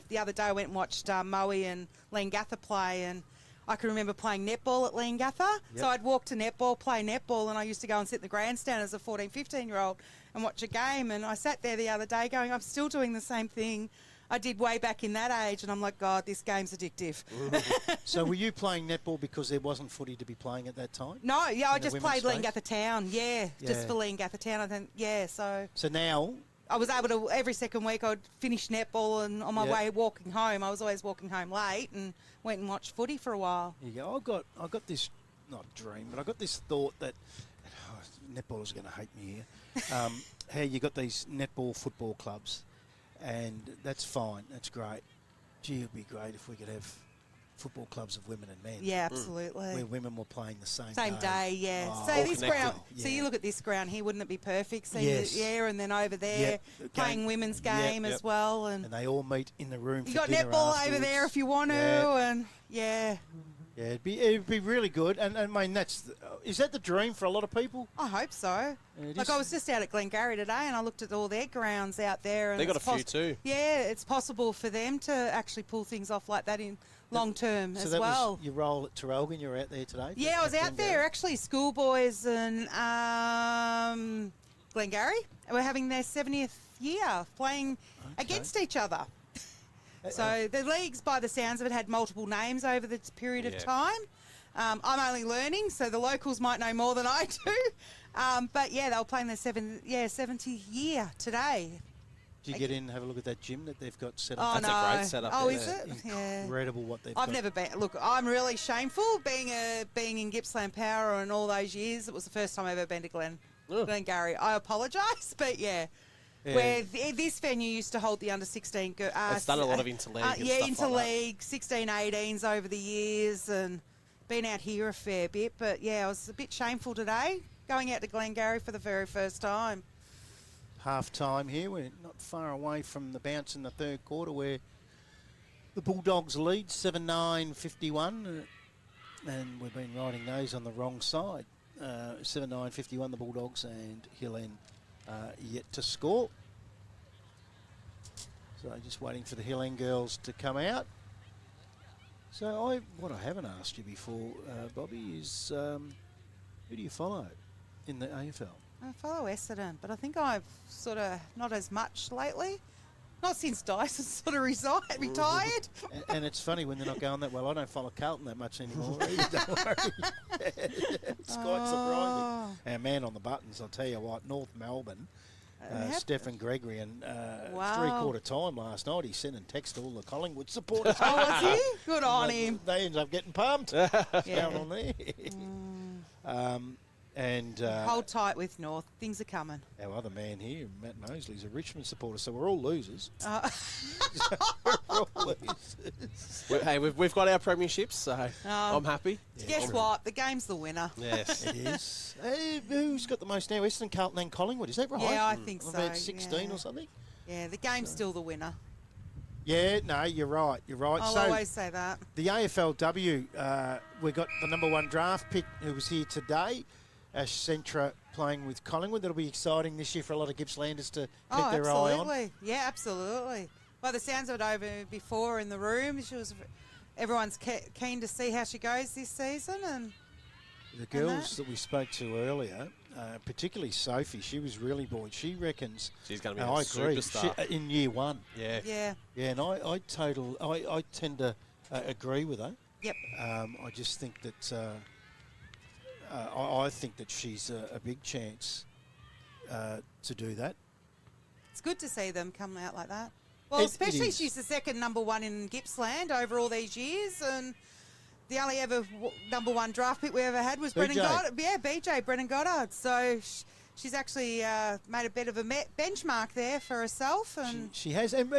I: The other day I went and watched Moe and Leongatha play, and I can remember playing netball at Leongatha. Yep. So I'd walk to netball, play netball, and I used to go and sit in the grandstand as a 14, 15-year-old and watch a game. And I sat there the other day going, I'm still doing the same thing I did way back in that age, and I'm like, God, this game's addictive.
A: So were you playing netball because there wasn't footy to be playing at that time?
I: No, yeah, I just played Leongatha Town, just for Leongatha Town. I think, so
A: now...
I: I was able to, every second week I'd finish netball, and on my way walking home, I was always walking home late and went and watched footy for a while.
A: You go, I got this, not dream, but I got this thought that, netballers are going to hate me here, how you got these netball football clubs. And that's fine. That's great. Gee, it'd be great if we could have football clubs of women and men.
I: Yeah, absolutely.
A: Where women were playing the same
I: Day, yeah.
A: Oh,
I: So
B: all
I: this
B: connected.
I: ground,
A: Yeah.
I: so you look at this ground here, wouldn't it be perfect? Seeing
A: Yes.
I: and then over there
A: Yep.
I: playing
A: Game-
I: women's
A: yep,
I: game as
B: yep.
I: well, and
A: And they all meet in the room
I: you
A: for
I: got
A: dinner
I: netball over
A: afterwards.
I: there if you want to,
A: Yeah.
I: and yeah,
A: Yeah, it'd be really good. And I mean, is that the dream for a lot of people?
I: I hope so.
A: It
I: Like
A: is.
I: I was just out at Glengarry today, and I looked at all their grounds out there, and
B: They got a
I: it's
B: few too.
I: Yeah, it's possible for them to actually pull things off like that in long term
A: So
I: as
A: that
I: well.
A: was your role at Terrelgan. You were out there today.
I: Yeah, I was
A: at
I: out there, actually, schoolboys and Glengarry. We're having their 70th year playing against each other. So the leagues, by the sounds of it, had multiple names over the period of
B: Yeah.
I: time. I'm only learning, so the locals might know more than I do. But yeah, they were playing their 70th year today.
A: Did you get in and have a look at that gym that they've got set
I: Oh,
A: up?
B: That's
I: no.
B: a great setup,
I: Oh,
B: yeah.
I: is it? Yeah.
A: Incredible what they've
I: I've
A: got.
I: never been. Look, I'm really shameful being in Gippsland Power and all those years. It was the first time I've ever been to Glengarry. I apologise, but yeah.
A: Yeah.
I: Where this venue used to hold the under 16.
B: It's done a lot of interleague and
I: yeah,
B: stuff like that.
I: interleague, 16-18s over the years, and been out here a fair bit. But yeah, I was a bit shameful today going out to Glengarry for the very first time.
A: Half time here. We're not far away from the bounce in the third quarter where the Bulldogs lead 7-9-51. And we've been riding those on the wrong side. 7-9-51 the Bulldogs, and Hill End yet to score. So just waiting for the Hill End girls to come out. So what I haven't asked you before, Bobby, is who do you follow in the AFL?
I: I follow Essendon, but I think I've sort of not as much lately. Not since Dyson sort of retired.
A: And it's funny when they're not going that well. I don't follow Carlton that much anymore either, don't worry. It's quite surprising. Our man on the buttons, I'll tell you what, North Melbourne, Stefan Gregory, and
I: Wow.
A: three-quarter time last night, he sent and texted all the Collingwood supporters.
I: Oh, was he? Good on him.
A: They ended up getting pumped. What's
I: Yeah.
A: going on there? And
I: Hold tight with North. Things are coming.
A: our other man here, Matt Moseley, is a Richmond supporter, so we're all losers. We're all losers.
B: Hey, we've got our premierships, so I'm happy.
I: Guess what? The game's the winner.
B: Yes.
A: It is. Hey, who's got the most now? Essendon, Carlton and Collingwood. Is that right?
I: Yeah, I think so.
A: About 16
I: yeah.
A: or something?
I: Yeah, the game's still the winner.
A: Yeah, no, you're right. You're right.
I: I'll
A: so
I: always say that.
A: the AFLW, we got the number one draft pick who was here today, Ash Centra, playing with Collingwood. That'll be exciting this year for a lot of Gippslanders to keep their eye on.
I: Absolutely. Yeah, absolutely. By the sounds of it over before in the room, everyone's keen to see how she goes this season. And
A: The girls that we spoke to earlier, particularly Sophie, she was really buoyant. She reckons.
B: She's going to be
A: I
B: a
A: agree.
B: superstar.
A: In year one.
B: Yeah.
I: yeah,
A: Yeah, and I tend to agree with her.
I: yep.
A: I just think that I think that she's a big chance to do that.
I: It's good to see them come out like that. Well,
A: It
I: especially
A: is.
I: she's the second number one in Gippsland over all these years, and the only ever number one draft pick we ever had was Brennan
A: BJ.
I: Goddard. Yeah, BJ, Brennan Goddard. So she's actually made a bit of a benchmark there for herself. And
A: She has, and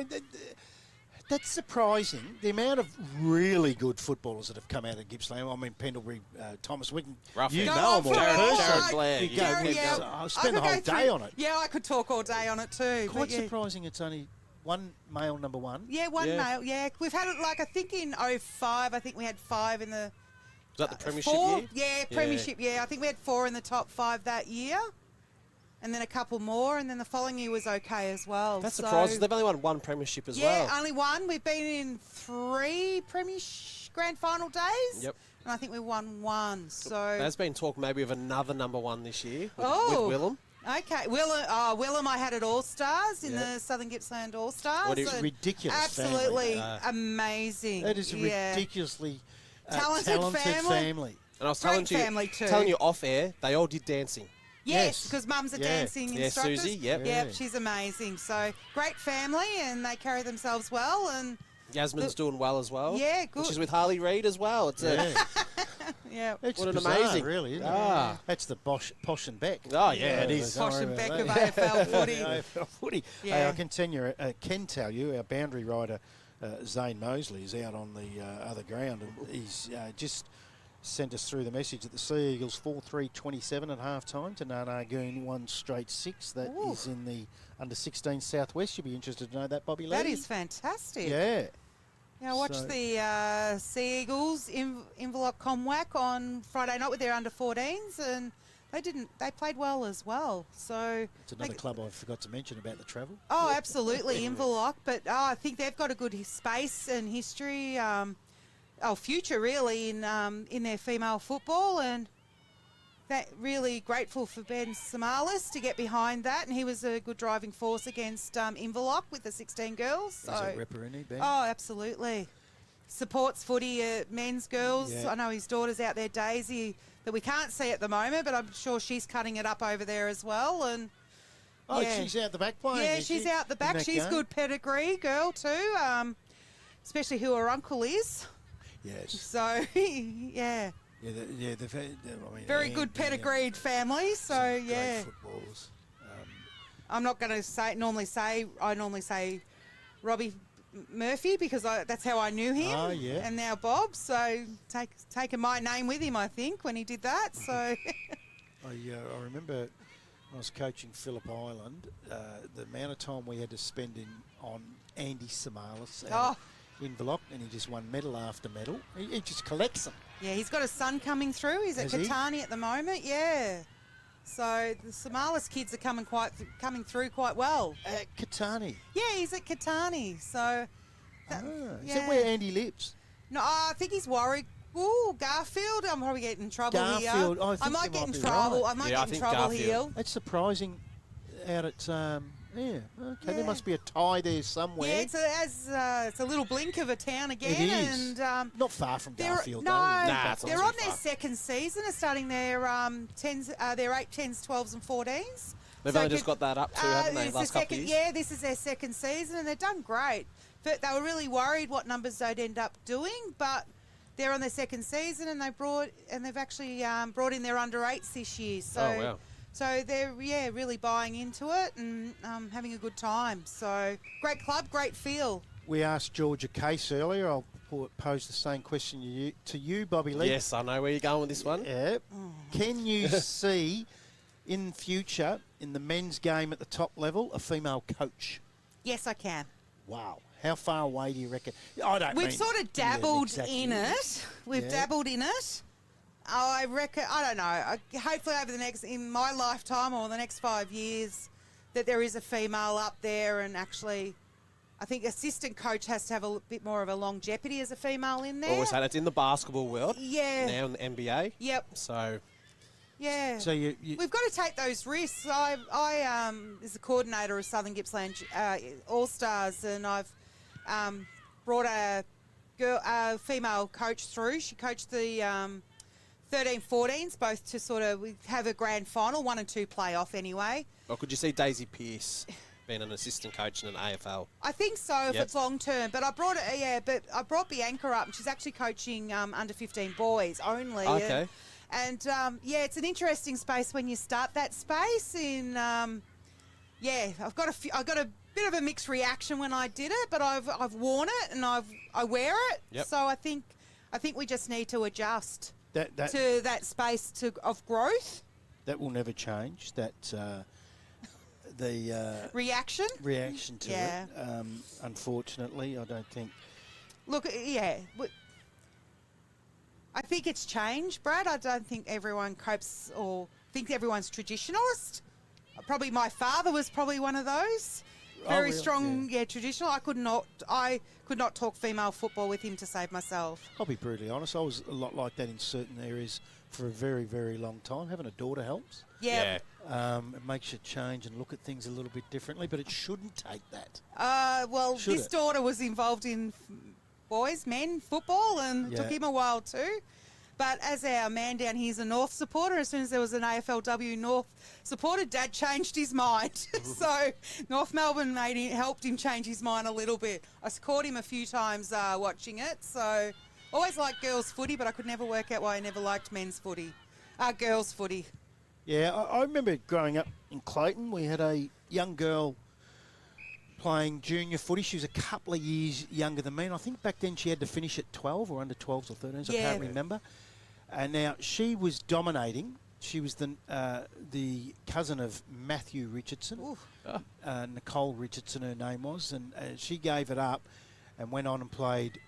A: that's surprising. The amount of really good footballers that have come out of Gippsland. I mean, Pendlebury, Thomas, we can.
B: Rough
A: You
B: Go
A: know
I: on
A: them all
I: for it.
A: personally.
B: Jared Blair.
A: You go,
B: Jared,
A: we-
B: yeah.
A: I'll
I: I
A: spend the
I: could
A: whole
I: go
A: day
I: through-
A: on it.
I: Yeah, I could talk all day on it too.
A: Quite
I: but yeah.
A: surprising. It's only one male number one.
I: Yeah, one
B: Yeah.
I: male. Yeah, we've had it like I think in 05. I think we had 5 in the
B: Was that the premiership
I: 4.
B: year?
I: Yeah, premiership. Yeah, I think we had 4 in the top 5 that year, and then a couple more, and then the following year was okay as well.
B: That's
I: so,
B: surprising. They've only won one premiership as
I: yeah,
B: well.
I: only one. We've been in 3 grand final days.
B: Yep.
I: And I think we won 1. So
B: There's been talk maybe of another number one this year with
I: Oh.
B: Willem.
I: okay, Willem, I had at All Stars in
B: Yeah.
I: the Southern Gippsland All Stars.
B: What do you-
I: and
A: Ridiculous
I: absolutely
A: family.
I: amazing.
A: That is a
I: yeah.
A: ridiculously
I: Talented family.
B: And I was
I: Great
B: telling
I: family too.
B: you off air, they all did dancing.
I: Yes,
A: Yes.
I: because mum's a
A: Yeah.
I: dancing
B: Yeah,
I: instructor.
B: Susie, yep.
I: Yep,
A: Yeah.
I: she's amazing. So great family, and they carry themselves well. And
B: Yasmin's doing well as well.
I: Yeah,
B: And
I: good.
B: she's with Harley Reid as well. It's
A: Yeah.
I: yeah,
A: It's
B: What an
A: bizarre,
B: amazing-
A: really, isn't
B: Ah.
A: it? That's the Posh and Beck.
B: Oh, yeah, it is.
A: don't
I: Posh
A: worry
I: and
A: about
I: Beck
A: that.
I: of AFL footy.
A: AFL footy.
I: Yeah.
A: I can tell you, our boundary rider, Zane Moseley is out on the other ground, and he's just sent us through the message that the Sea Eagles 4-3-27 at half-time to Narnagoon 1 straight 6. That is in the under-16 Southwest. You'll be interested to know that, Bobby Lee.
I: That is fantastic.
A: Yeah.
I: Yeah, I watched the Sea Eagles Inverloch Comwack on Friday night with their under-14s, and they played well as well. So
A: it's another club I forgot to mention about the travel.
I: Oh, absolutely, Inverloch. But I think they've got a good space and history, future really in their female football, and that really grateful for Ben Samalis to get behind that, and he was a good driving force against Inverloch with the 16 girls. So.
A: He's a ripper, isn't he, Ben?
I: Oh, absolutely. Supports footy, men's, girls.
A: Yeah.
I: I know his daughter's out there, Daisy, that we can't see at the moment, but I'm sure she's cutting it up over there as well. And
A: she's out the back playing.
I: Yeah, she's out the back. She's
A: game?
I: good pedigree girl too, especially who her uncle is.
A: Yes.
I: So, yeah.
A: Yeah, they've had,
I: very good pedigreed family. So, yeah.
A: Great footballers.
I: I'm not going to normally say Robbie Murphy because that's how I knew him.
A: Oh, yeah.
I: And now Bob. So, taking my name with him, I think, when he did that. So,
A: I remember when I was coaching Phillip Island, the amount of time we had to spend on Andy Samalis. Inverloch, and he just won medal after medal. He just collects them.
I: Yeah, he's got a son coming through. He's at Catani at the moment. Yeah. So the Samalis kids are coming through quite well.
A: At Catani?
I: Yeah, he's at Catani. So.
A: Is that where Andy lives?
I: No, I think he's Warragul, Garfield. I'm probably getting in trouble here. I might get in trouble.
A: Right.
I: I might get in trouble here.
A: That's surprising. Out at okay. There must be a tie there somewhere.
I: Yeah, it's a little blink of a town again.
A: It is.
I: And
A: not far from Garfield.
I: They're on their second season. They're starting their 8, 10s, 12s, and 14s.
B: They've only just got that up too, haven't they? Last couple of years.
I: Yeah, this is their second season, and they've done great. But they were really worried what numbers they'd end up doing, but they're on their second season, and they've actually brought in their under 8s this year. So.
B: Oh, wow.
I: So they're, really buying into it and having a good time. So great club, great feel.
A: We asked Georgia Case earlier. I'll pose the same question to you, Bobby Lee.
B: Yes, I know where you're going with this one.
A: Yeah. Can you see in future, in the men's game at the top level, a female coach?
I: Yes, I can.
A: Wow. How far away do you reckon?
I: We've sort of dabbled in it. We've dabbled in it. I reckon, I don't know, hopefully in my lifetime or the next 5 years, that there is a female up there, and actually, I think assistant coach has to have a bit more of a longevity as a female in there.
B: Always had it in the basketball world.
I: Yeah.
B: Now in the NBA.
I: Yep.
B: So.
I: Yeah.
A: So
I: we've got to take those risks. I is the coordinator of Southern Gippsland All-Stars, and I've brought a female coach through. She coached the 13-14s, both to we have a grand final, 1 and 2 playoff anyway.
B: Or could you see Daisy Pearce being an assistant coach in an AFL?
I: I think so, if it's long term. But I brought Bianca up, and she's actually coaching under 15 boys only.
B: Okay.
I: And it's an interesting space when you start that space. I've got a bit of a mixed reaction when I did it, but I've worn it and I wear it.
B: Yep.
I: So I think we just need to adjust.
A: To
I: that space of growth.
A: That will never change. That the
I: reaction
A: to it. Unfortunately, I don't think.
I: Look, I think it's changed, Brad. I don't think everyone copes or think everyone's traditionalist. Probably my father was probably one of those. Very strong, traditional. I could not talk female football with him to save myself.
A: I'll be brutally honest. I was a lot like that in certain areas for a very, very long time. Having a daughter helps.
I: Yeah.
A: It makes you change and look at things a little bit differently, but it shouldn't take that.
I: This daughter was involved in men football, and it took him a while too. But as our man down here is a North supporter, as soon as there was an AFLW North supporter, Dad changed his mind. So North Melbourne helped him change his mind a little bit. I caught him a few times watching it. So always liked girls' footy, but I could never work out why I never liked men's footy. Girls' footy.
A: Yeah, I remember growing up in Clayton. We had a young girl playing junior footy. She was a couple of years younger than me, and I think back then she had to finish at 12 or under 12s or 13s. I can't remember. And now she was dominating. She was the cousin of Matthew Richardson. Nicole Richardson, her name was, and she gave it up and went on and played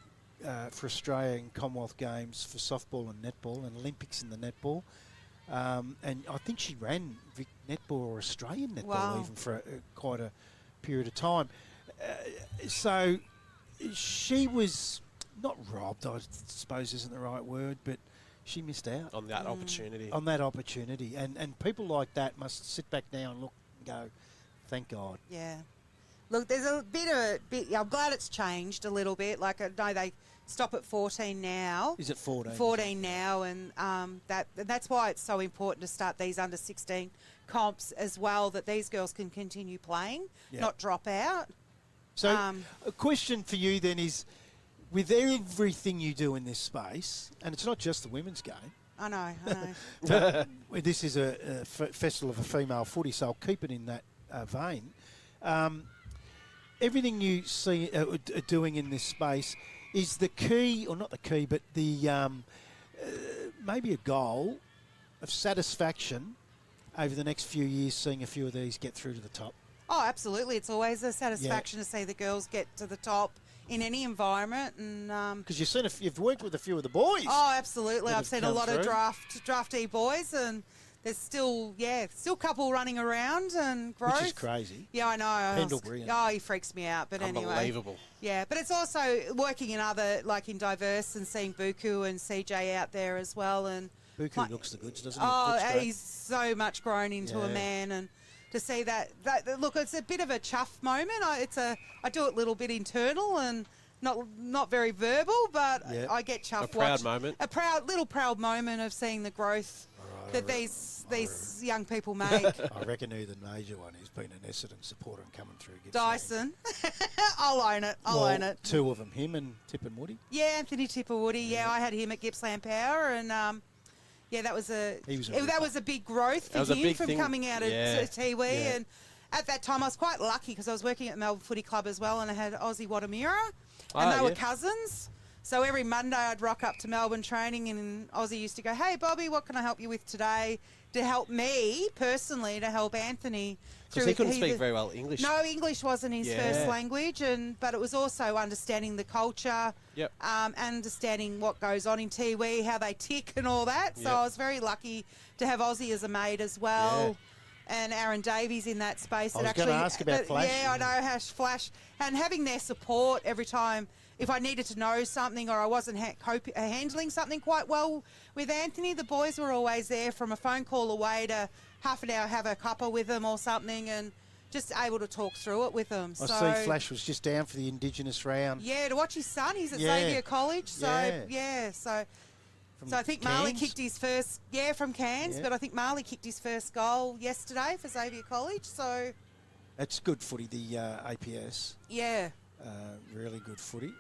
A: for Australia in Commonwealth Games for softball and netball and Olympics in the netball. And I think she ran Vic netball or Australian netball even for quite a period of time. So she was not robbed, I suppose isn't the right word, but she missed out.
B: On that opportunity.
A: On that opportunity. And people like that must sit back now and look and go, thank God.
I: Yeah. Look, there's a bit. I'm glad it's changed a little bit. Like, I know they stop at 14 now.
A: Is it 14?
I: 14 now, and that's why it's so important to start these under 16 comps as well, that these girls can continue playing, not drop out.
A: So a question for you then is, with everything you do in this space, and it's not just the women's game.
I: I know.
A: But this is a festival of a female footy, so I'll keep it in that vein. Everything you see doing in this space is the key, or not the key, but the maybe a goal of satisfaction over the next few years, seeing a few of these get through to the top.
I: Oh, absolutely. It's always a satisfaction to see the girls get to the top in any environment. And
A: because you've worked with a few of the boys.
I: Oh, absolutely. I've seen a lot
A: through.
I: of draftee boys, and there's still a couple running around and growth.
A: Which is crazy.
I: Yeah, I know.
A: Pendlebury.
I: Oh, he freaks me out. But anyway.
B: Unbelievable.
I: Yeah, but it's also working in other, like in diverse, and seeing Buku and CJ out there as well. And
A: Buku looks the goods, doesn't he?
I: Oh, he's so much grown into a man, and to see that look, it's a bit of a chuff moment. I do it a little bit internal and not very verbal, but I get chuffed.
B: A proud moment.
I: A proud moment of seeing the growth that these young people make.
A: I reckon who the major one who's been an Essendon supporter and coming through Gippsland.
I: Dyson. I'll own it. I'll own it.
A: Two of them, him and Tip and Woody.
I: Yeah, Anthony Tipperwoody. Yeah, I had him at Gippsland Power, and that was a big growth for him from coming out of Tiwi. And at that time, I was quite lucky because I was working at the Melbourne Footy Club as well, and I had Aussie Watamura, and they were cousins. So every Monday I'd rock up to Melbourne training, and Aussie used to go, "Hey Bobby, what can I help you with today?" To help me personally, to help Anthony.
B: Because he couldn't speak very well English.
I: No, English wasn't his first language, but it was also understanding the culture, understanding what goes on in Tiwi, how they tick and all that. So I was very lucky to have Aussie as a mate as well. And Aaron Davies in that space.
A: I was going to ask about Flash.
I: Yeah, I know, Flash. And having their support every time, if I needed to know something or I wasn't handling something quite well with Anthony, the boys were always there from a phone call away to half an hour, have a cuppa with them or something, and just able to talk through it with them.
A: I see Flash was just down for the Indigenous round.
I: Yeah, to watch his son. He's at Xavier College. So, So I think Marley kicked his first, from Cairns, but I think Marley kicked his first goal yesterday for Xavier College. So
A: it's good footy, the APS.
I: Yeah.
A: Really good footy.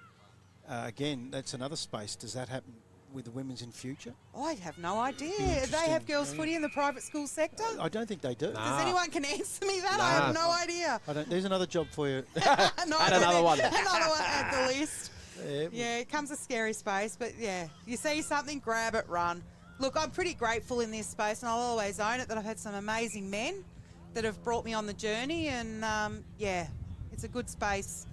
A: Again, that's another space. Does that happen with the women's in future?
I: I have no idea. They have girls' footy in the private school sector?
A: I don't think they do.
I: Does anyone can answer me that? I have no idea.
A: There's another job for you.
B: Add another one.
I: Another one at the list. Yeah, it comes a scary space, but you see something, grab it, run. Look, I'm pretty grateful in this space, and I'll always own it, that I've had some amazing men that have brought me on the journey, and it's a good space.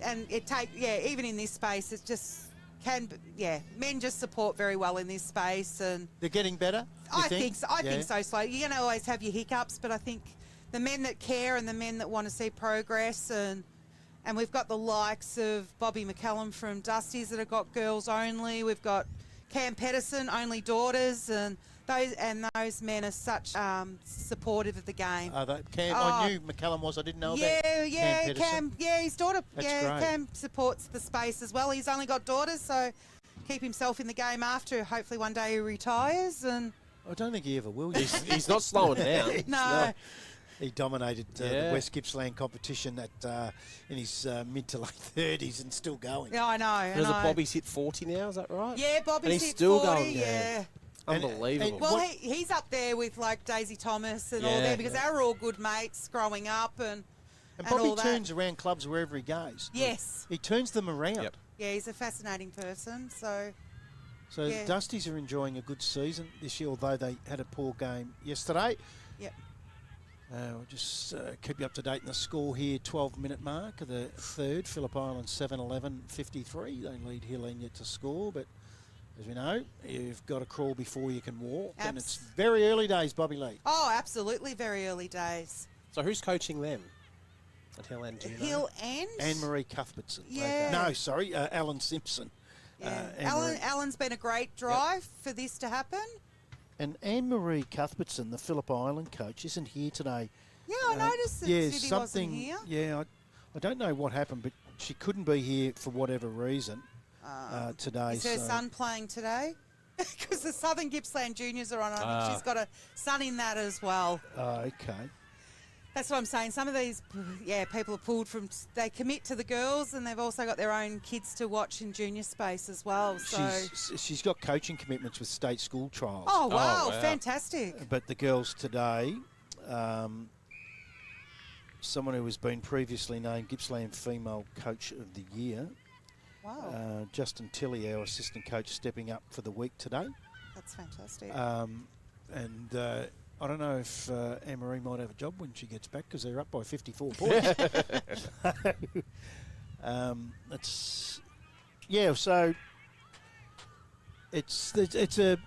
I: And even in this space, it just men just support very well in this space, and
A: they're getting better.
I: I think so. I think so. Slow. You're going to always have your hiccups, but I think the men that care and the men that want to see progress, and we've got the likes of Bobby McCallum from Dusties that have got girls only. We've got Cam Pedersen, only daughters, and those men are such supportive of the game.
A: I knew McCallum was. I didn't know about
I: Cam. Yeah, his daughter.
A: That's great.
I: Cam supports the space as well. He's only got daughters, so keep himself in the game after. Hopefully one day he retires. And
A: I don't think he ever will.
B: He's not slowing down.
I: No.
A: He dominated the West Gippsland competition in his mid to late 30s and still going.
I: Yeah, I know.
B: Does Bobby's hit 40 now? Is that right?
I: Yeah, Bobby's
B: hit
I: still
B: 40.
I: Going, yeah.
B: Unbelievable.
I: Well, he's up there with like Daisy Thomas and all them, because they were all good mates growing up, and
A: And
I: all
A: Bobby
I: that.
A: turns around clubs wherever he goes.
I: Yes.
A: He turns them around.
B: Yep.
I: Yeah, he's a fascinating person. So,
A: So
I: Yeah.
A: the Dusties are enjoying a good season this year, although they had a poor game yesterday.
I: yep.
A: We'll just keep you up to date in the score here. 12-minute mark of the third. Phillip Island 7-11-53. They lead Helene yet to score, but as we know, you've got to crawl before you can walk. And it's very early days, Bobby Lee.
I: Oh, absolutely, very early days.
B: So who's coaching them at Hill End? Do you know?
I: Hill and
A: Anne-Marie Cuthbertson.
I: Yeah.
A: No, sorry, Alan Simpson.
I: Yeah.
A: Anne-Marie-
I: Alan's been a great drive for this to happen.
A: And Anne-Marie Cuthbertson, the Phillip Island coach, isn't here today.
I: Yeah, I noticed that Judy wasn't here.
A: Yeah, I don't know what happened, but she couldn't be here for whatever reason today.
I: Is her
A: so-
I: son playing today? Because the Southern Gippsland Juniors are on. I think she's got a son in that as well.
A: Okay.
I: That's what I'm saying. Some of these, people are pulled from. They commit to the girls, and they've also got their own kids to watch in junior space as well. So,
A: She's got coaching commitments with state school trials.
I: oh wow,
B: wow.
I: fantastic!
A: But the girls today, someone who has been previously named Gippsland Female Coach of the Year,
I: Wow,
A: Justin Tilley, our assistant coach, stepping up for the week today.
I: that's fantastic.
A: And I don't know if Anne-Marie might have a job when she gets back because they're up by 54 points. So it's a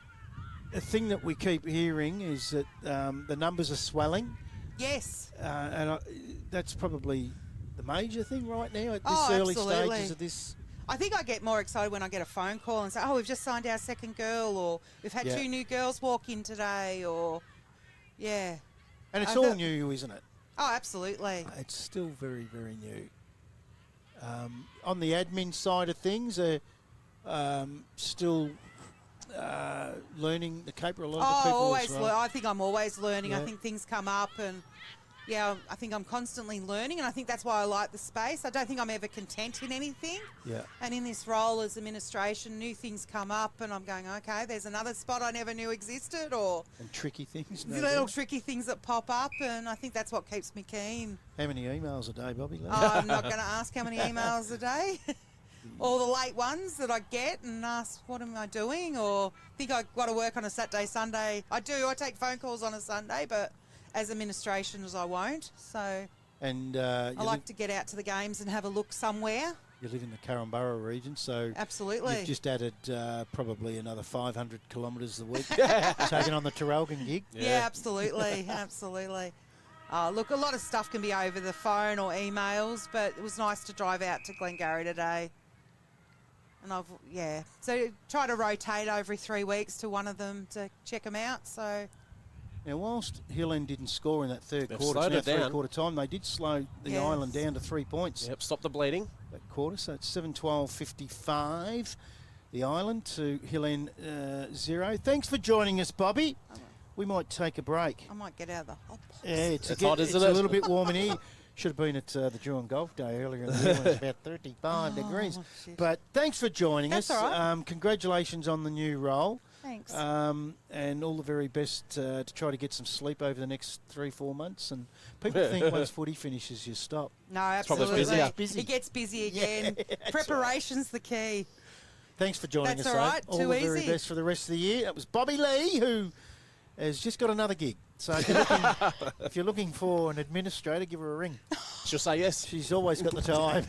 A: thing that we keep hearing is that the numbers are swelling.
I: Yes.
A: And that's probably the major thing right now at this
I: Oh,
A: early
I: absolutely.
A: stages of this.
I: I think I get more excited when I get a phone call and say, "Oh, we've just signed our second girl," or "We've had
A: Yeah.
I: 2 new girls walk in today," or yeah.
A: And it's
I: I
A: all
I: felt-
A: new, isn't it?
I: Oh, absolutely.
A: It's still very, very new. On the admin side of things, still learning the caper. A lot of the people
I: always.
A: as well.
I: I think I'm always learning. I
A: Yeah.
I: think things come up, and I think I'm constantly learning, and I think that's why I like the space. I don't think I'm ever content in anything.
A: Yeah.
I: And in this role as administration, new things come up, and I'm going, okay, there's another spot I never knew existed, or
A: And tricky things. no
I: little
A: doubt.
I: tricky things that pop up, and I think that's what keeps me keen.
A: How many emails a day, Bobby?
I: I'm not going to ask how many emails a day. All the late ones that I get and ask, what am I doing? Or think I've got to work on a Saturday, Sunday. I do. I take phone calls on a Sunday, but as administrations, I won't. So
A: And
I: I like to get out to the games and have a look somewhere.
A: you live in the Carramburra region, so
I: Absolutely.
A: you've just added probably another 500 kilometres a week, taking on the Traralgon gig.
I: Yeah, absolutely. Absolutely. Look, a lot of stuff can be over the phone or emails, but it was nice to drive out to Glengarry today. And so try to rotate every 3 weeks to one of them to check them out. So
A: Now, whilst Hill End didn't score in that third
B: They've
A: quarter,
B: slowed
A: it's now
B: it down.
A: three-quarter time, they did slow the
I: Yes.
A: island down to 3 points
B: Yep, stop the bleeding.
A: that quarter. So it's 7-12-55, the island to Hill End 0. Thanks for joining us, Bobby. We might take a break.
I: I might get out of the hot box.
A: Yeah, it's
B: hot,
A: it's
B: isn't
A: a
B: it?
A: little bit warm in here. Should have been at the Drouin Golf Day earlier in the year when it was about 35 degrees.
I: shit.
A: But thanks for joining
I: That's
A: us.
I: all right.
A: Congratulations on the new role.
I: Thanks.
A: And all the very best to try to get some sleep over the next 3-4 months. And people think once footy finishes, you stop.
I: No,
B: probably
I: absolutely.
B: busier.
A: Busy.
I: It gets busy again.
A: that's
I: Preparation's the key.
A: Thanks for joining
I: That's
A: us.
I: all
A: though.
I: right.
A: All
I: Too
A: the very
I: easy.
A: best for the rest of the year. That was Bobby Lee, who has just got another gig. So if you're looking for an administrator, give her a ring.
B: She'll say yes.
A: She's always got the time.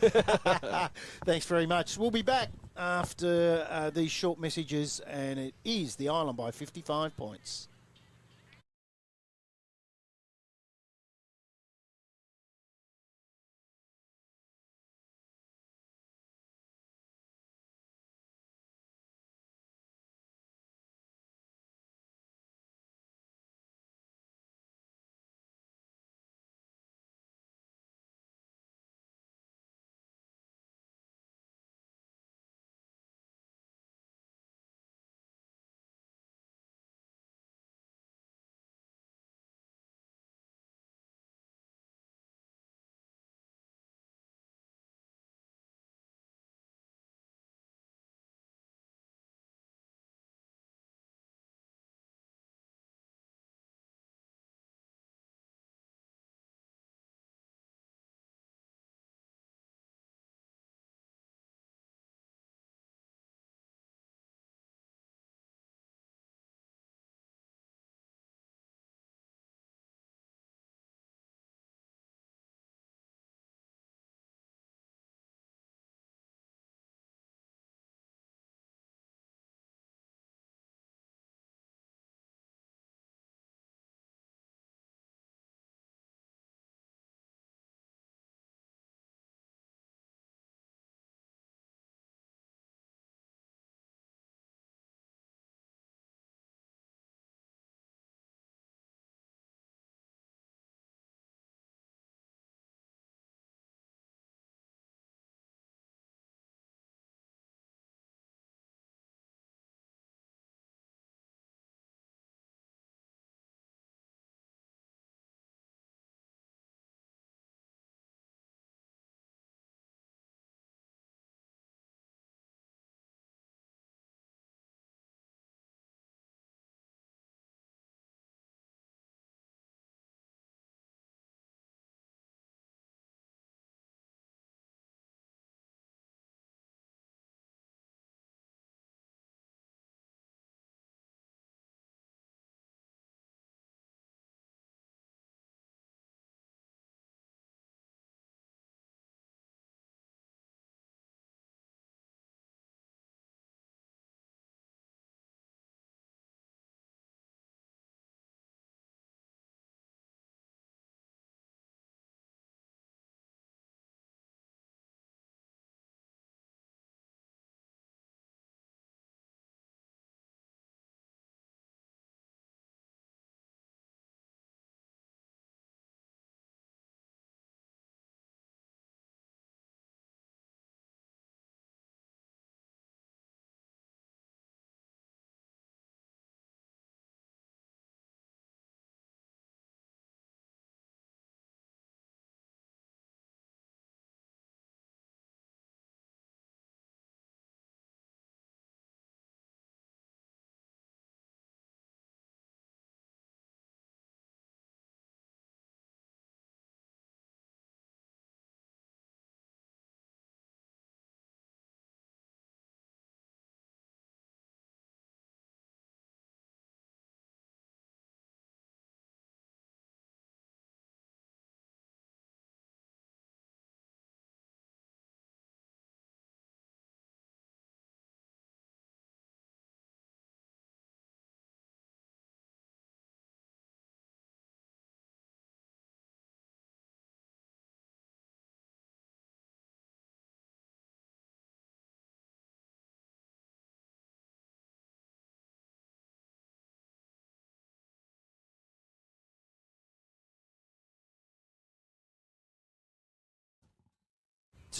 A: Thanks very much. We'll be back after these short messages, and it is the Island by 55 points.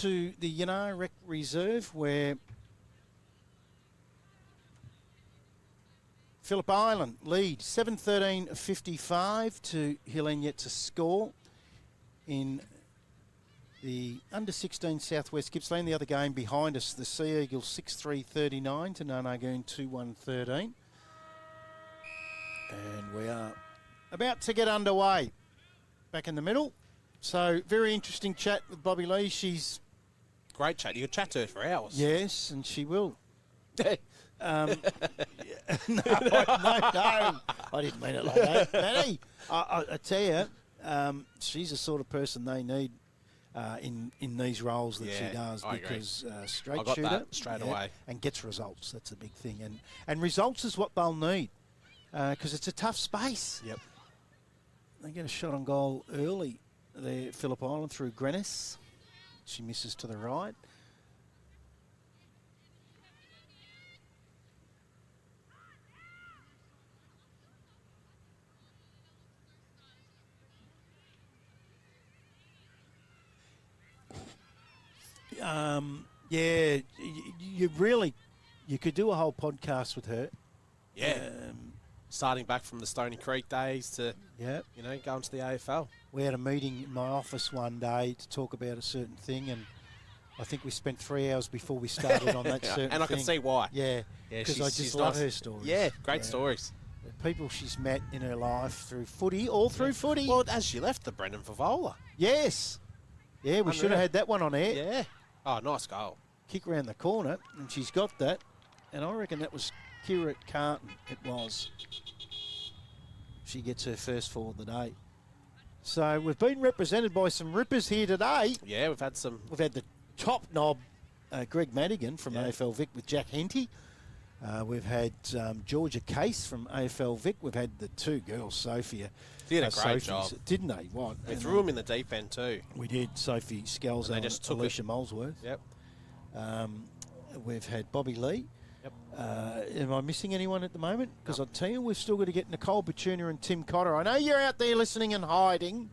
A: to the Yinnar Rec Reserve where Phillip Island lead 7-13-55 to Helene yet to score in the under-16 Southwest Gippsland. The other game behind us, the Sea Eagles 6-3-39 to Narnagoon 2-1-13. And we are about to get underway. Back in the middle. So, very interesting chat with Bobby Lee. She's...
B: Great chat. You could chat to her for hours.
A: Yes, and she will. No, I didn't mean it like that. Matty, I tell you, she's the sort of person they need in these roles that she does
B: I
A: because
B: agree.
A: straight
B: I got
A: shooter
B: that straight away.
A: and gets results. That's a big thing, and results is what they'll need because it's a tough space.
B: Yep.
A: They get a shot on goal early there, Phillip Island through Grenis. She misses to the right. Yeah, you could do a whole podcast with her.
B: Yeah. Starting back from the Stony Creek days to,
A: Yeah.
B: going to the AFL.
A: We had a meeting in my office one day to talk about a certain thing, and I think we spent 3 hours before we started on that certain
B: And I
A: thing.
B: can see why.
A: Yeah,
B: Yeah,
A: because
B: she's
A: I just love
B: nice.
A: her stories.
B: Yeah, great stories.
A: The people she's met in her life through footy, all through footy.
B: Well, as she left the Brendan Favola.
A: Yes. Yeah, we should have had that one on air.
B: Yeah. Oh, nice goal.
A: Kick around the corner, and she's got that. And I reckon that was Kira Carton. It was. She gets her first for the day. So we've been represented by some rippers here today.
B: Yeah, we've had some.
A: We've had the top knob, Greg Madigan from AFL Vic with Jack Henty. We've had Georgia Case from AFL Vic. We've had the two girls, Sophia.
B: Did a great job.
A: Didn't they? What?
B: We threw them in the deep end too.
A: We did. Sophie Scalzo and
B: just took
A: Alicia Molesworth.
B: Yep.
A: We've had Bobby Lee.
B: Yep.
A: Am I missing anyone at the moment? Because I'll tell you, we've still got to get Nicole Batuner and Tim Cotter. I know you're out there listening and hiding.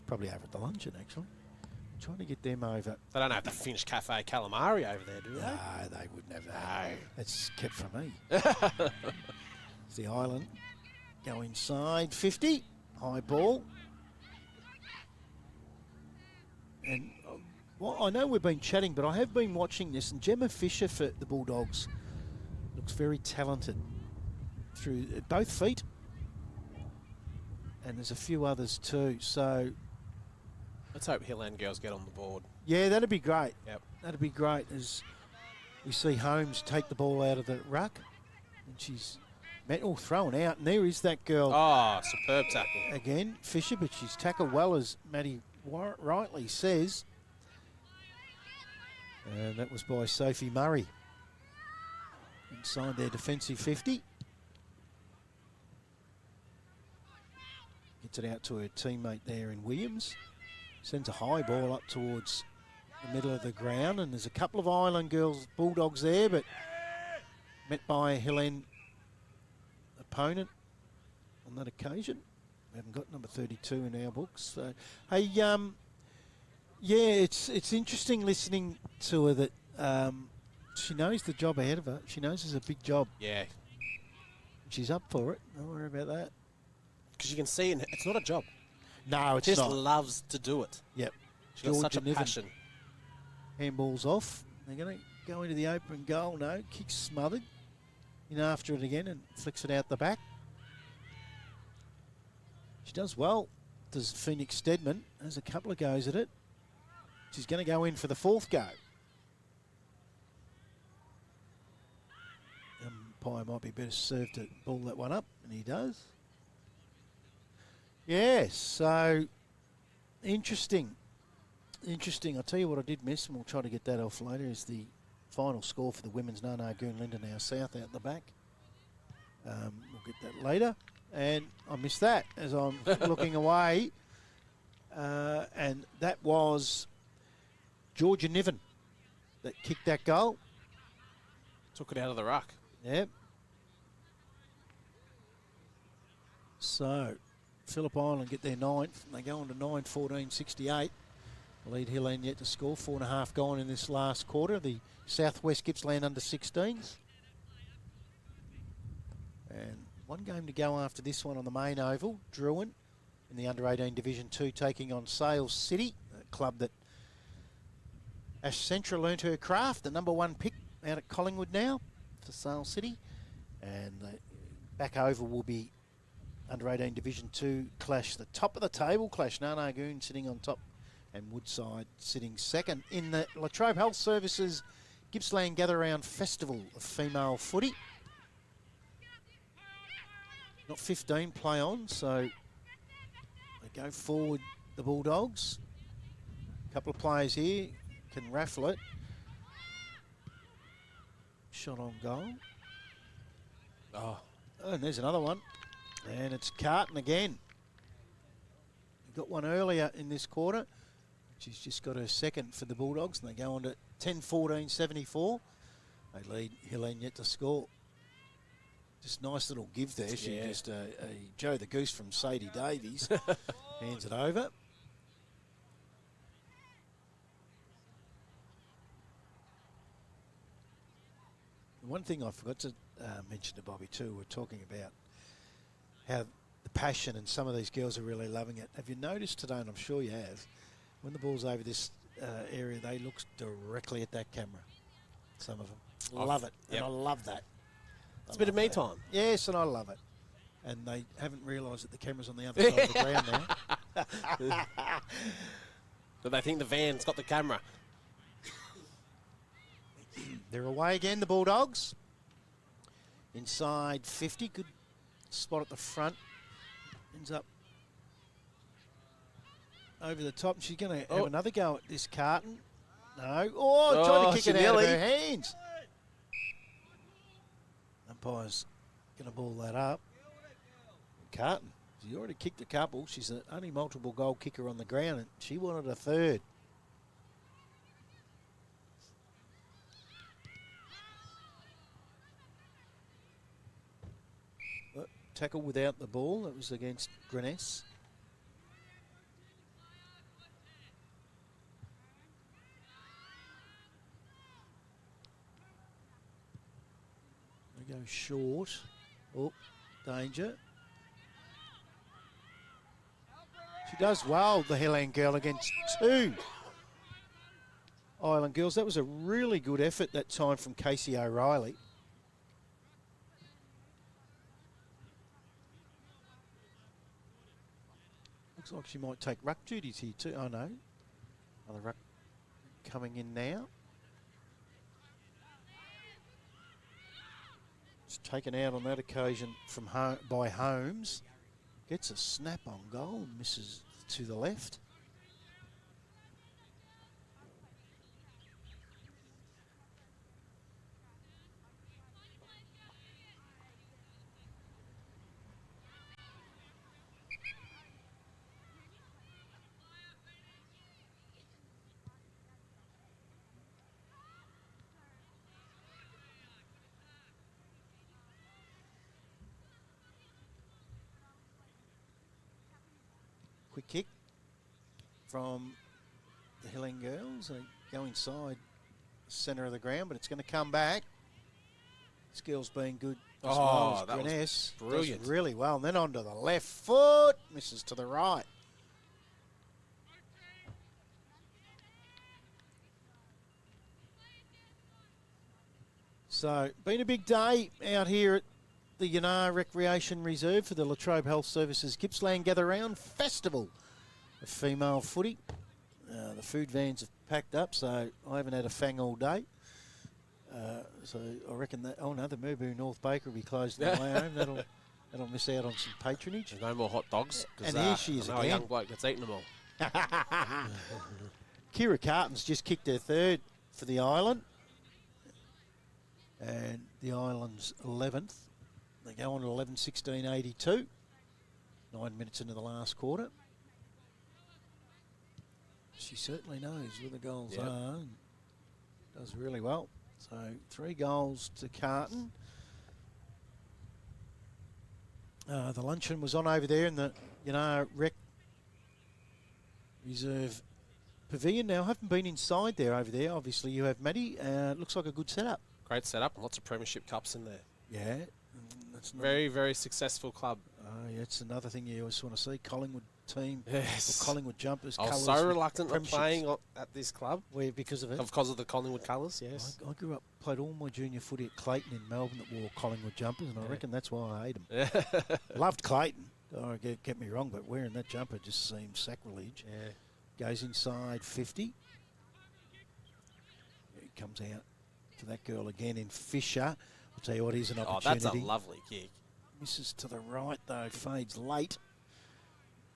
A: Probably over at the luncheon, actually. Trying to get them over.
B: They don't have the Finch Cafe Calamari over there, do they?
A: No, they wouldn't have that.
B: No.
A: That's kept from me. It's the island. Go inside. 50. High ball. And well, I know we've been chatting, but I have been watching this, and Gemma Fisher for the Bulldogs looks very talented through both feet. And there's a few others too. So
B: let's hope Hilland girls get on the board.
A: yeah, that'd be great.
B: Yep.
A: That'd be great as we see Holmes take the ball out of the ruck. And she's thrown out. And there is that girl
B: Oh, superb tackle.
A: again, Fisher, but she's tackled well, as Maddie rightly says. And that was by Sophie Murray. Inside their defensive 50. Gets it out to her teammate there in Williams. Sends a high ball up towards the middle of the ground. And there's a couple of Island girls, Bulldogs there, but met by a Helene opponent on that occasion. We haven't got number 32 in our books. So, hey, yeah, it's interesting listening to her that she knows the job ahead of her. She knows it's a big job.
B: Yeah.
A: She's up for it. Don't worry about that.
B: Because you can see it's not a job.
A: No, it's
B: She just
A: not.
B: loves to do it.
A: Yep.
B: She's got such a
A: Niven.
B: passion.
A: Handball's off. They're going to go into the open goal. No, kick smothered. In after it again and flicks it out the back. She does well. Does Phoenix Stedman. There's a couple of goes at it. She's going to go in for the fourth go. Umpire might be better served to ball that one up, and he does. Yes, so interesting. Interesting. I'll tell you what I did miss, and we'll try to get that off later, is the final score for the women's Narnagoon Linden now South out the back. We'll get that later. And I missed that as I'm looking away. And that was Georgia Niven that kicked that goal.
B: Took it out of the ruck.
A: Yep. So, Phillip Island get their ninth. And they go on to 9-14-68. Lead Helene yet to score. 4.5 gone in this last quarter. The Southwest Gippsland under-16s. And one game to go after this one on the main oval. Drouin in the under-18 Division 2 taking on Sales City, a club that Ash Centra learnt her craft. The #1 pick out at Collingwood now for Sales City. And the back oval will be under-18 Division 2 clash. The top of the table clash. Narnagoon sitting on top and Woodside sitting second. In the Latrobe Health Services Gippsland Gather Round Festival of Female Footy. Not 15 play on, so they go forward, the Bulldogs. A couple of players here can raffle it. Shot on goal. Oh, and there's another one. And it's Carton again. We got one earlier in this quarter. She's just got her second for the Bulldogs, and they go on to 10-14-74. They lead Helene yet to score. Just nice little give there. She just a Joe the Goose from Sadie Davies hands it over. One thing I forgot to mention to Bobby too, we're talking about how the passion, and some of these girls are really loving it. Have you noticed today, and I'm sure you have, when the ball's over this area, they look directly at that camera. Some of them. Love it.
B: Yep.
A: And I love that.
B: It's a bit of me time.
A: Yes, and I love it. And they haven't realised that the camera's on the other side of the ground now.
B: But they think the van's got the camera.
A: They're away again, the Bulldogs. Inside 50, good spot at the front. Ends up over the top. She's going to have another go at this Carton. No. Oh, trying to kick it out of her hands. Umpire's going to ball that up. Carton, she already kicked a couple. She's the only multiple goal kicker on the ground, and she wanted a third. Tackle without the ball. That was against Grenes. They go short. Oh, danger. She does well, the Helene girl, against two Island girls. That was a really good effort that time from Casey O'Reilly. Looks like she might take ruck duties here too. Oh no, another ruck coming in now. It's taken out on that occasion from by Holmes. Gets a snap on goal, misses to the left. Quick kick from the Helene girls. They go inside the centre of the ground, but it's going to come back. This girl's been good as well as
B: that
A: Grenes.
B: was brilliant.
A: Does really well. And then onto the left foot. Misses to the right. So, been a big day out here at the Yinnar Recreation Reserve for the Latrobe Health Services Gippsland Gather Round Festival of Female Footy. The food vans have packed up, so I haven't had a fang all day. So I reckon that, oh no, the Murbu North Baker will be closed on the way home. That'll miss out on some patronage.
B: There's no more hot dogs.
A: And here she is
B: I know
A: again.
B: a young bloke that's eaten them all.
A: Kira Carton's just kicked her third for the Island. And the Island's 11th. They go on to 11-16-82. 9 minutes into the last quarter. She certainly knows where the goals are. And does really well. So 3 goals to Carton. The luncheon was on over there in the Rec Reserve pavilion now. Haven't been inside there over there. Obviously, you have Matty. Looks like a good setup.
B: Great setup. Lots of premiership cups in there.
A: Yeah. That's
B: Very, very successful club.
A: Yeah, it's another thing you always want to see. Collingwood team.
B: Yes.
A: Or Collingwood jumpers.
B: I was
A: colours,
B: so reluctant of
A: premierships.
B: playing at this club.
A: Because of it?
B: Because of the Collingwood colours, yes.
A: I grew up, played all my junior footy at Clayton in Melbourne that wore Collingwood jumpers, and I reckon that's why I hate them.
B: Yeah.
A: Loved Clayton. Oh, get me wrong, but wearing that jumper just seems sacrilege.
B: Yeah.
A: Goes inside 50. It comes out to that girl again in Fisher. I'll tell you what, here's an opportunity.
B: That's a lovely kick.
A: Misses to the right, though. Fades late.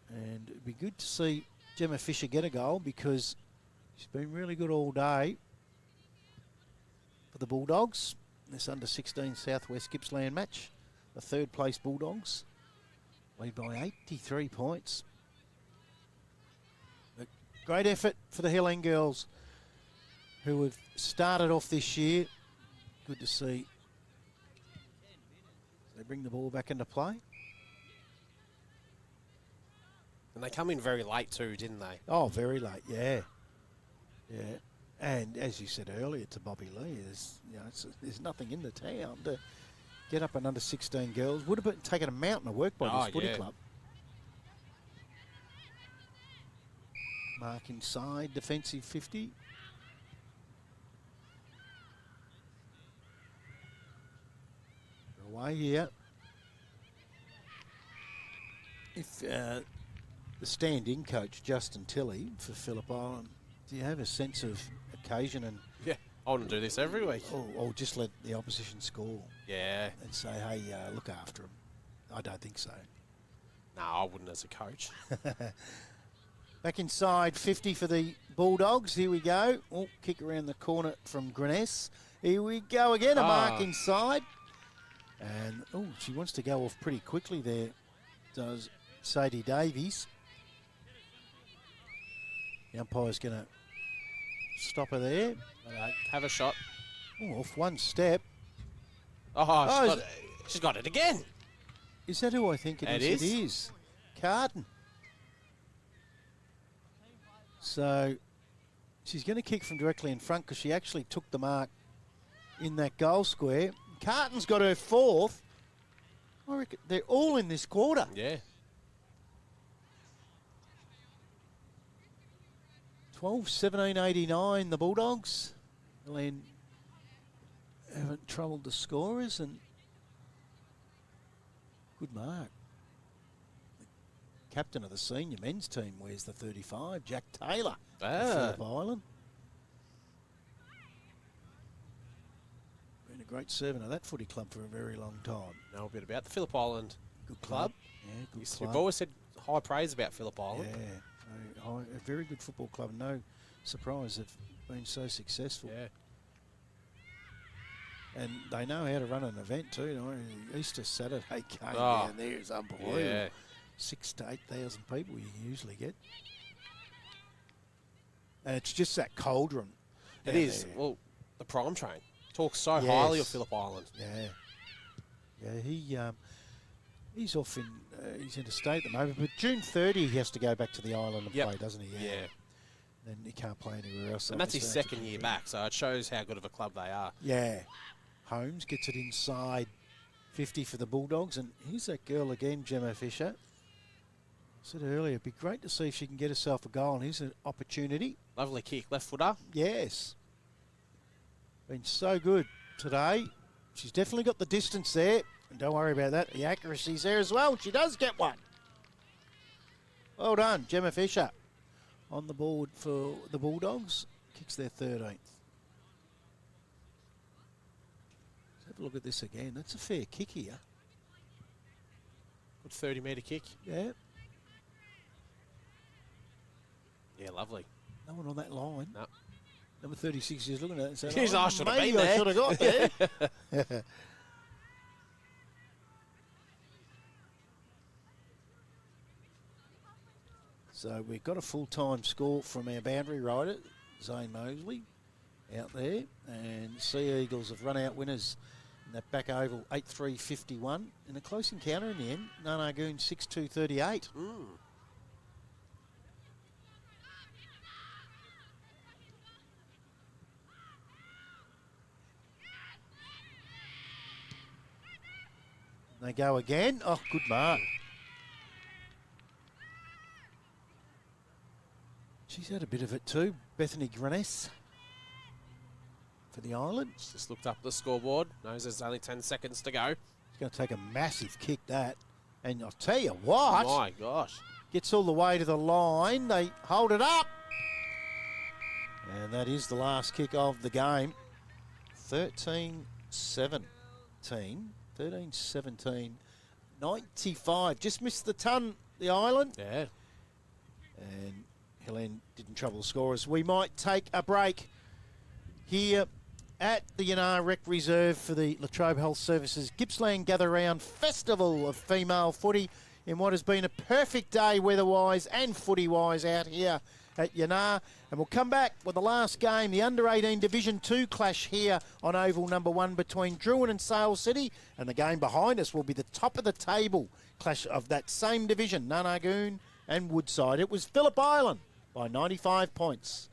A: And it'd be good to see Gemma Fisher get a goal because she's been really good all day for the Bulldogs. This under-16 Southwest Gippsland match. The third-place Bulldogs lead by 83 points. A great effort for the Hill End girls who have started off this year. Good to see. They bring the ball back into play.
B: And they come in very late too, didn't they?
A: Oh, very late, yeah. Yeah. And as you said earlier to Bobby Lee, there's nothing in the town to get up an under-16 girls. Would have taken a mountain of work by this footy club. Mark inside, defensive 50. Away here. If the stand-in coach, Justin Tilley, for Phillip Island, do you have a sense of occasion and...
B: Yeah, I want to do this every week.
A: Or just let the opposition score?
B: Yeah.
A: And say, hey, look after them. I don't think so.
B: No, I wouldn't as a coach.
A: Back inside 50 for the Bulldogs. Here we go. Oh, kick around the corner from Greness. Here we go again. A mark inside. And, she wants to go off pretty quickly there, does Sadie Davies. The umpire's going to stop her there.
B: Have a shot.
A: Off one step.
B: She's got it again.
A: Is that who I think it is? It is. Carton. So she's going to kick from directly in front because she actually took the mark in that goal square. Carton's got her fourth. I reckon they're all in this quarter.
B: Yeah.
A: 12-17-89, the Bulldogs. Glen haven't troubled the scorers, and good mark. The captain of the senior men's team wears the 35, Jack Taylor, Phillip Island. Been a great servant of that footy club for a very long time.
B: Know a bit about the Phillip Island
A: Good
B: club.
A: Yeah, good club.
B: We've always said high praise about Phillip Island.
A: Yeah, a very good football club. No surprise they've been so successful.
B: Yeah.
A: And they know how to run an event too. You know, Easter Saturday game down there is unbelievable.
B: Yeah.
A: 6,000 to 8,000 people you usually get. And it's just that cauldron.
B: It is.
A: There.
B: Well, the Prime Train talks so highly of Phillip Island.
A: Yeah. Yeah, he's off in, he's interstate at the moment, but June 30 he has to go back to the island and play, doesn't he?
B: Yeah.
A: Then he can't play anywhere else.
B: And that's his second year back, so it shows how good of a club they are.
A: Yeah. Holmes gets it inside 50 for the Bulldogs, and here's that girl again, Gemma Fisher. I said earlier, it'd be great to see if she can get herself a goal, and here's an opportunity.
B: Lovely kick, left footer.
A: Yes. Been so good today. She's definitely got the distance there. And don't worry about that. The accuracy's there as well. She does get one. Well done, Gemma Fisher. On the board for the Bulldogs. Kicks their 13th. Let's have a look at this again. That's a fair kick here.
B: Good 30-metre kick.
A: Yeah.
B: Yeah, lovely.
A: No one on that line.
B: No.
A: Number 36 is looking at it and saying,
B: Jeez, I should have been
A: maybe I
B: there.
A: should have got there. So we've got a full-time score from our boundary rider, Zane Moseley, out there. And Sea Eagles have run out winners in that back oval, 8-3-51. In a close encounter in the end, Nanagoon 6-2-38. They go again. Oh, good mark. She's had a bit of it too, Bethany Grenes, for the Island.
B: Just looked up the scoreboard. Knows there's only 10 seconds to go.
A: She's going to take a massive kick, that. And I'll tell you what.
B: My gosh.
A: Gets all the way to the line. They hold it up. And that is the last kick of the game. 13-17. 13-17. 95. Just missed the ton, the Island.
B: Yeah.
A: And Helene didn't trouble the scorers. We might take a break here at the Yinnar Rec Reserve for the Latrobe Health Services Gippsland Gather Round Festival of Female Footy in what has been a perfect day weather-wise and footy-wise out here at Yinnar. And we'll come back with the last game, the Under-18 Division 2 clash here on Oval number 1 between Drouin and Sale City. And the game behind us will be the top of the table clash of that same division, Nunnagoon and Woodside. It was Phillip Island by 95 points.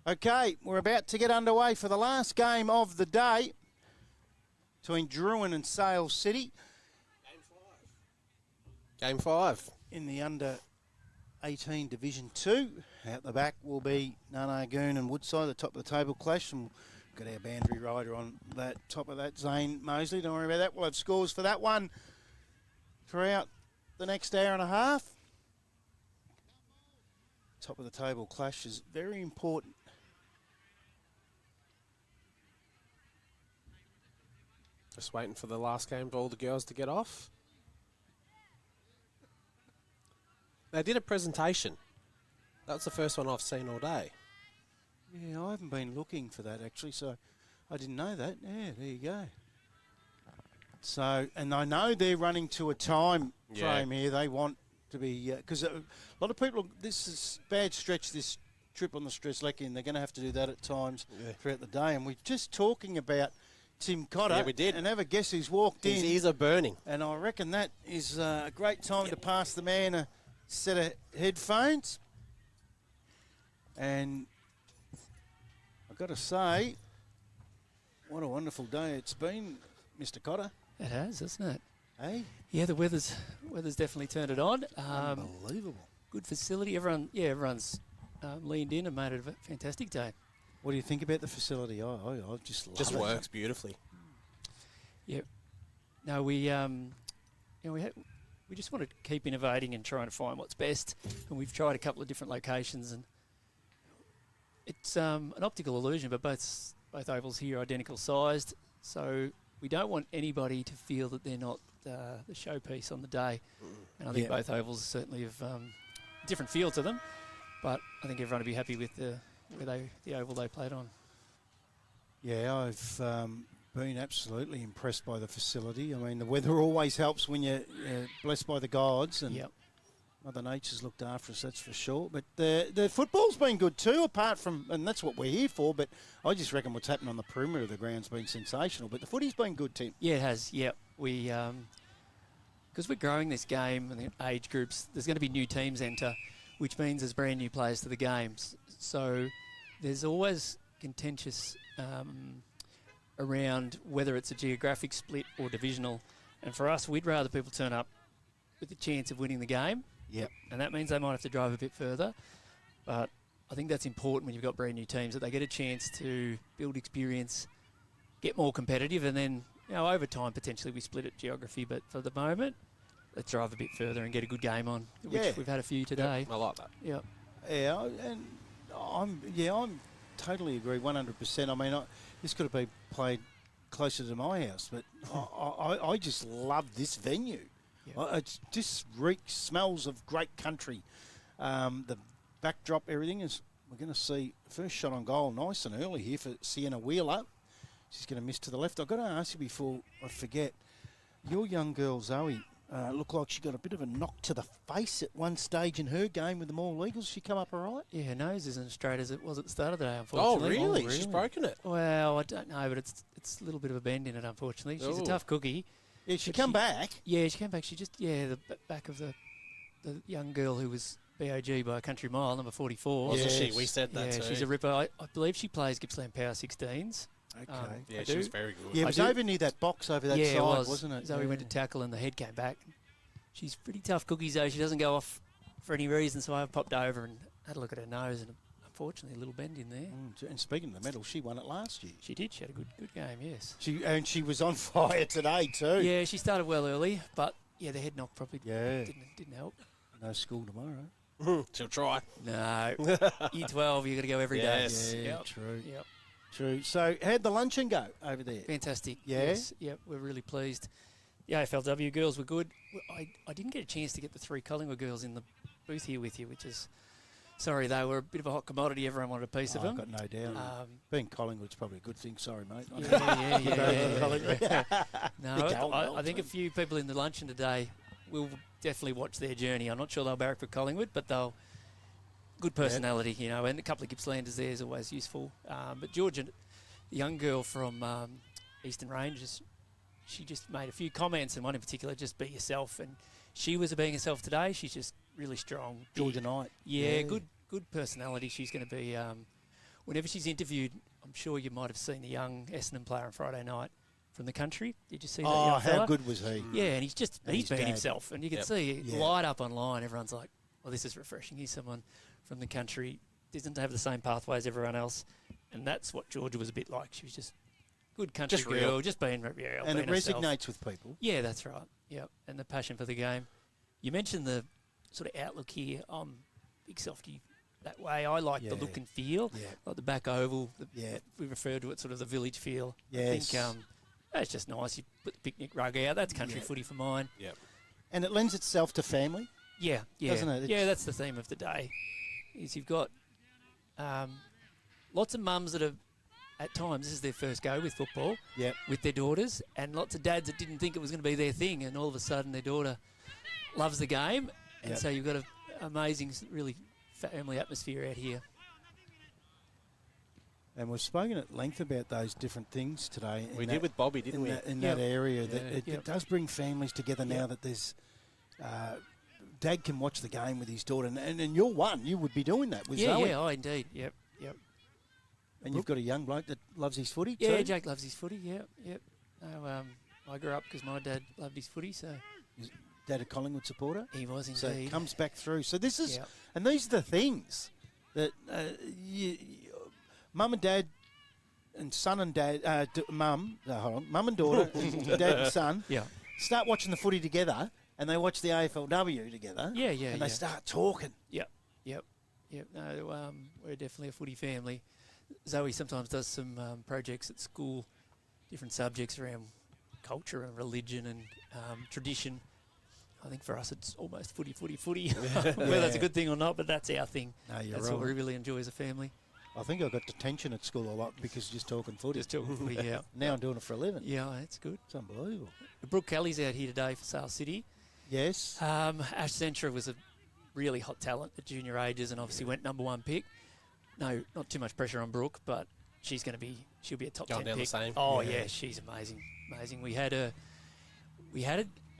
A: Okay, we're about to get underway for the last game of the day between Drouin and Sale City.
B: Game 5.
A: In the under 18 Division 2. Out the back will be Narnagoon and Woodside, the top of the table clash. And we've got our boundary rider on that top of that, Zane Moseley. Don't worry about that. We'll have scores for that one throughout the next hour and a half. Top of the table clash is very important.
B: Just waiting for the last game for all the girls to get off. They did a presentation. That was the first one I've seen all day.
A: Yeah, I haven't been looking for that actually, so I didn't know that. Yeah, there you go. So, and I know they're running to a time frame here. They want to be, because a lot of people, this is bad stretch, this trip on the stress lecky, and they're going to have to do that at times throughout the day. And we're just talking about Tim Cotter.
B: Yeah, we did.
A: And have a guess who's walked in.
B: His ears are burning.
A: And I reckon that is a great time to pass the man a set of headphones. And I've got to say, what a wonderful day it's been, Mr. Cotter.
J: It has, hasn't it?
A: Hey?
J: Yeah, the weather's definitely turned it on.
A: Unbelievable.
J: Good facility. Everyone's leaned in and made it a fantastic day.
A: What do you think about the facility? I just love it.
B: Just works beautifully.
J: Yeah. No, we just want to keep innovating and trying to find what's best. And we've tried a couple of different locations, and it's an optical illusion, but both ovals here are identical sized. So we don't want anybody to feel that they're not the showpiece on the day. And I think both ovals certainly have different feel to them. But I think everyone will be happy with the oval they played on.
A: Yeah, I've been absolutely impressed by the facility. I mean, the weather always helps when you're blessed by the gods, and Mother Nature's looked after us, that's for sure. But the football's been good too, apart from, and that's what we're here for, but I just reckon what's happened on the perimeter of the ground's been sensational. But the footy's been good, Tim.
J: Yeah, it has. Yeah, we because we're growing this game and the age groups, there's going to be new teams enter, which means there's brand new players to the games. So there's always contentious around whether it's a geographic split or divisional. And for us, we'd rather people turn up with the chance of winning the game.
A: Yep.
J: And that means they might have to drive a bit further. But I think that's important when you've got brand new teams, that they get a chance to build experience, get more competitive, and then, over time, potentially we split it geography. But for the moment, let's drive a bit further and get a good game on, which we've had a few today.
B: I like that.
J: Yeah.
A: Yeah, and I'm totally agree, 100%. I mean, this could have been played closer to my house, but I just love this venue. Yeah. It just reeks, smells of great country. The backdrop, everything is. We're going to see first shot on goal, nice and early here for Sienna Wheeler. She's going to miss to the left. I've got to ask you before I forget. Your young girl Zoe looked like she got a bit of a knock to the face at one stage in her game with the Morwell Eagles. She come up all right?
J: Yeah, her nose isn't as straight as it was at the start of the day, unfortunately.
B: Oh, really? She's broken it?
J: Well, I don't know, but it's a little bit of a bend in it, unfortunately. She's a tough cookie.
A: Yeah, she come back.
J: Yeah, she came back. She just, the back of the young girl who was BOG by a country mile, number 44.
B: Wasn't she? We said that too.
J: She's a ripper. I believe she plays Gippsland Power 16s.
A: Okay.
B: She was very good.
A: Yeah, it was over near that box over that side, wasn't it?
J: Zoe went to tackle and the head came back. She's pretty tough cookie, though. She doesn't go off for any reason, so I popped over and had a look at her nose, and unfortunately a little bend in there.
A: And speaking of the medal, she won it last year.
J: She did. She had a good game, yes.
A: She was on fire today too.
J: Yeah, she started well early, but the head knock probably didn't help.
A: No school tomorrow.
B: She'll try.
J: No. Year 12, you got to go every day.
A: Yeah, true. Yep. True. So how'd the luncheon go over there?
J: Fantastic.
A: Yeah?
J: Yes. Yep, we're really pleased. The AFLW girls were good. I didn't get a chance to get the 3 Collingwood girls in the booth here with you, which is... Sorry, they were a bit of a hot commodity. Everyone wanted a piece of them.
A: I've got no doubt. Being Collingwood's probably a good thing. Sorry, mate.
J: Yeah. No, I think a few people in the luncheon today will definitely watch their journey. I'm not sure they'll barrack for Collingwood, but they'll... Good personality, and a couple of Gippslanders there is always useful. But Georgia, the young girl from Eastern Ranges, she just made a few comments, and one in particular, just be yourself. And she was being herself today. She's just really strong.
A: Georgia Knight.
J: Yeah, good personality. She's going to be whenever she's interviewed, I'm sure you might have seen the young Essendon player on Friday night from the country. Did you see that
A: Oh,
J: young fella?
A: how good was he?
J: Yeah, and he's
A: his
J: been
A: dad.
J: himself, and you can see
A: Yeah.
J: light up online. Everyone's like, "Well, this is refreshing. He's someone from the country, doesn't have the same pathway as everyone else," and that's what Georgia was a bit like. She was just good country
B: Just
J: girl,
B: real.
J: just being real,
A: And
J: being
A: it
J: herself.
A: resonates with people.
J: Yeah, that's right. Yep, and the passion for the game. You mentioned the sort of outlook here. I'm big softy that way. I like the
A: Yeah.
J: look and feel,
A: Yeah.
J: like the back oval.
A: Yeah.
J: We refer to it sort of the village feel.
A: Yes.
J: I think that's just nice. You put the picnic rug out. That's country
A: Yeah.
J: footy for mine.
A: And it lends itself to family.
J: Yeah,
A: Doesn't it?
J: Yeah, that's the theme of the day. Is you've got lots of mums that have, at times, this is their first go with football
A: Yep.
J: with their daughters, and lots of dads that didn't think it was going to be their thing, and all of a sudden their daughter loves the game, and
A: Yep.
J: so you've got an amazing, really family atmosphere out here.
A: And we've spoken at length about those different things today.
B: We did with Bobby, didn't we?
A: In that area, that
J: Yeah.
A: it
J: Yep.
A: does bring families together now
J: Yep.
A: that there's... Dad can watch the game with his daughter, and you're one. You would be doing that with Zoe.
J: Yeah, indeed. Yep.
A: And you've got a young bloke that loves his footy
J: Yeah,
A: too.
J: Jake loves his footy, yep. No, I grew up because my dad loved his footy, so
A: Dad a Collingwood supporter.
J: he was
A: So it
J: indeed.
A: comes back through. So this is...
J: Yep.
A: And these are the things that mum and dad and son and dad... mum and daughter and dad and son
J: Yeah.
A: start watching the footy together, and they watch the AFLW together.
J: Yeah,
A: And they start talking.
J: Yep. No, we're definitely a footy family. Zoe sometimes does some projects at school, different subjects around culture and religion and tradition. I think for us it's almost footy. Whether that's a good thing or not, but that's our thing.
A: No, you're
J: That's
A: right.
J: what we really enjoy as a family.
A: I think I got detention at school a lot because just talking footy.
J: Just talking footy, yeah.
A: Now I'm doing it for a living.
J: Yeah, that's good.
A: It's unbelievable.
J: Brooke Kelly's out here today for Sale City.
A: Yes.
J: Ash Centra was a really hot talent at junior ages and obviously went number one pick. No, not too much pressure on Brooke, but she'll be a top
B: Going
J: 10
B: down the
J: pick.
B: same.
J: Oh
A: Yeah.
J: yeah, she's amazing. We had a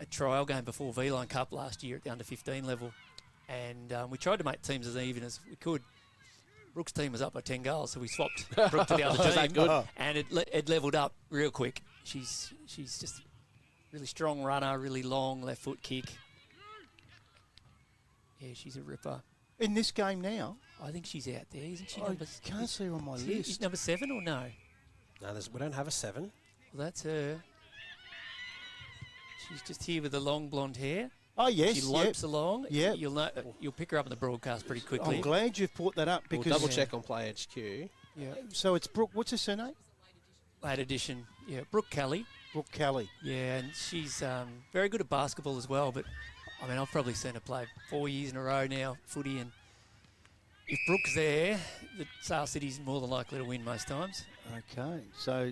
J: trial game before V-Line Cup last year at the under 15 level, and we tried to make teams as even as we could. Brooke's team was up by 10 goals, so we swapped Brooke to the other
B: Is that
J: team,
B: good?
J: and it levelled up real quick. She's just really strong runner, really long left foot kick. Yeah, she's a ripper.
A: In this game now,
J: I think she's out there, isn't she?
A: I can't see her on my
J: Is
A: list.
J: number 7 or no?
B: No, we don't have a 7.
J: Well, that's her. She's just here with the long blonde hair.
A: Oh, yes.
J: She lopes along.
A: Yep.
J: You'll pick her up in the broadcast pretty quickly.
A: I'm glad you've brought that up
B: We'll
A: because...
B: double check on Play HQ.
J: Yeah.
A: So it's Brooke, what's her surname?
J: Late edition. Yeah, Brooke Kelly.
A: Brooke Kelly.
J: Yeah, and she's very good at basketball as well. But I mean, I've probably seen her play 4 years in a row now, footy. And if Brooke's there, the Sale City's more than likely to win most times.
A: Okay, so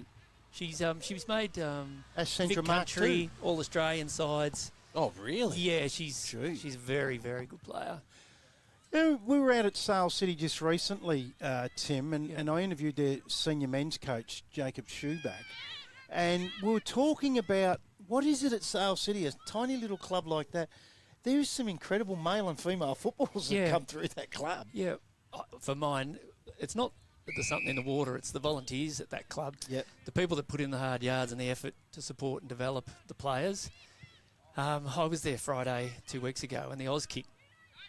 J: She was made
A: Ash
J: Vic
A: Centra Mark
J: Country,
A: 2.
J: All Australian sides.
B: Oh, really?
J: Yeah, she's
A: Gee.
J: a very, very good player.
A: We were out at Sale City just recently, Tim, and,
J: Yeah.
A: and I interviewed their senior men's coach, Jacob Schuback, and we were talking about what is it at Sale City, a tiny little club like that. There's some incredible male and female footballers that
J: Yeah.
A: come through that club.
J: Yeah, for mine, it's not that there's something in the water, it's the volunteers at that club.
A: Yep.
J: The people that put in the hard yards and the effort to support and develop the players. I was there Friday 2 weeks ago, and the Auskick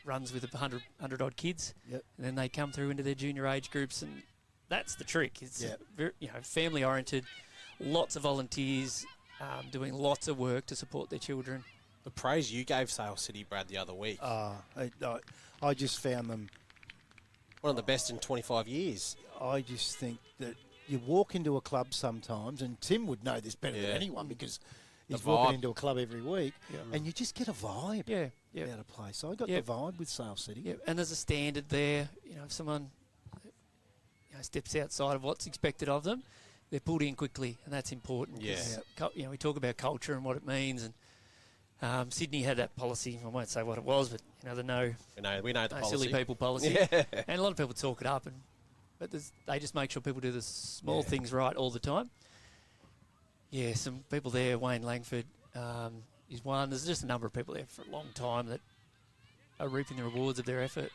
J: runs with 100 odd kids.
A: Yep.
J: And then they come through into their junior age groups, and that's the trick. It's
A: Yep.
J: very, family oriented, lots of volunteers doing lots of work to support their children.
B: The praise you gave Sale City, Brad, the other week.
A: I just found them.
B: One of the best in 25 years.
A: I just think that you walk into a club sometimes, and Tim would know this better than
B: Yeah.
A: anyone because
B: The
A: he's walking
B: vibe.
A: into a club every week,
J: Yeah.
A: and you just get a vibe
J: Yeah.
A: about a place. So I got
J: Yep.
A: the vibe with Sale City.
J: Yeah, and there's a standard there. If someone steps outside of what's expected of them, they're pulled in quickly, and that's important. 'cause, we talk about culture and what it means, and Sydney had that policy. I won't say what it was, but the no
B: We know the policy.
J: silly people policy.
B: Yeah.
J: And a lot of people talk it up, but they just make sure people do the small things right all the time. Yeah, some people there. Wayne Langford is one. There's just a number of people there for a long time that are reaping the rewards of their effort.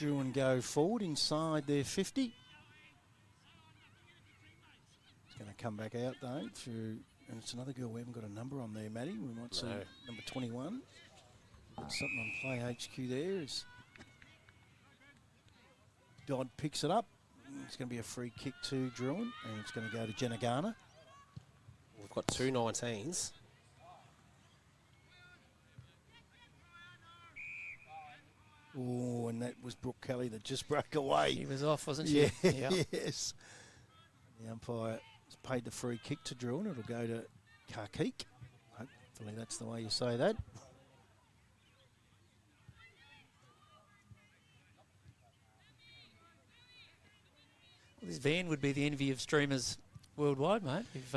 A: Drouin go forward inside their 50. It's going to come back out though through, and it's another girl we haven't got a number on there, Maddie. We might see number 21. Got something on Play HQ there. As Dodd picks it up. It's going to be a free kick to Drouin, and it's going to go to Jenna Garner.
B: We've got 2 19s.
A: Oh, and that was Brooke Kelly that just broke away.
J: She was off, wasn't she?
A: Yeah, yes. The umpire has paid the free kick to Drouin. It'll go to Karkeek. Hopefully that's the way you say that.
J: Well, this van would be the envy of streamers worldwide, mate. You've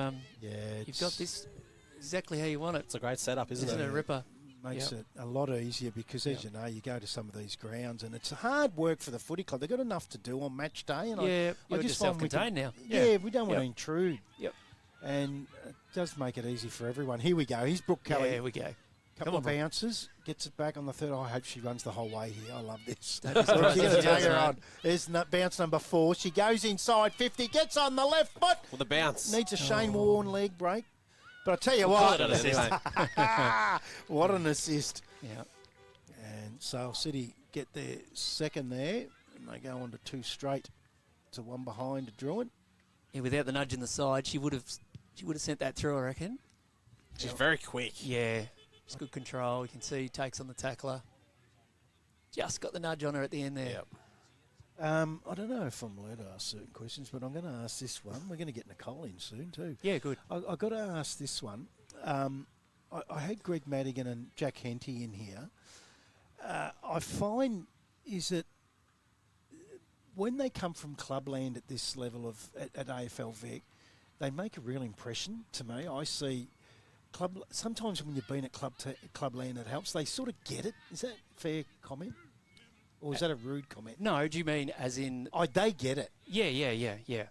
J: got this exactly how you want it.
B: It's a great setup, isn't
J: it?
B: it?
J: A ripper.
A: Makes it a lot easier because, as you know, you go to some of these grounds and it's hard work for the footy club. They've got enough to do on match day. And
J: I just self-contained now.
A: Yeah, we don't want to intrude.
J: Yep.
A: And it does make it easy for everyone. Here we go. Here's Brooke Kelly.
J: Yeah, here we go.
A: Couple of bounces, gets it back on the third. I hope she runs the whole way here. I love this.
J: That is great.
A: She's going to take her on. There's bounce number 4. She goes inside 50, gets on the left foot.
B: Well, the bounce.
A: Needs a Shane Warne leg break. But I tell you what. What an assist.
J: Yeah.
A: And Sale City get their second there. And they go on to 2 straight to 1 behind to Drouin.
J: Yeah, without the nudge in the side, she would have sent that through, I reckon.
B: She's very quick.
J: Yeah. It's good control. You can see he takes on the tackler. Just got the nudge on her at the end there.
B: Yep.
A: I don't know if I'm allowed to ask certain questions, but I'm going to ask this one. We're going to get Nicole in soon too.
J: Yeah, good.
A: I've got to ask this one. I had Greg Madigan and Jack Henty in here. I find is that when they come from clubland at this level of at AFL Vic, they make a real impression to me. I see sometimes when you've been at clubland, it helps. They sort of get it. Is that a fair comment? Or is that a rude comment?
J: No, do you mean as in...
A: they get it.
J: Yeah.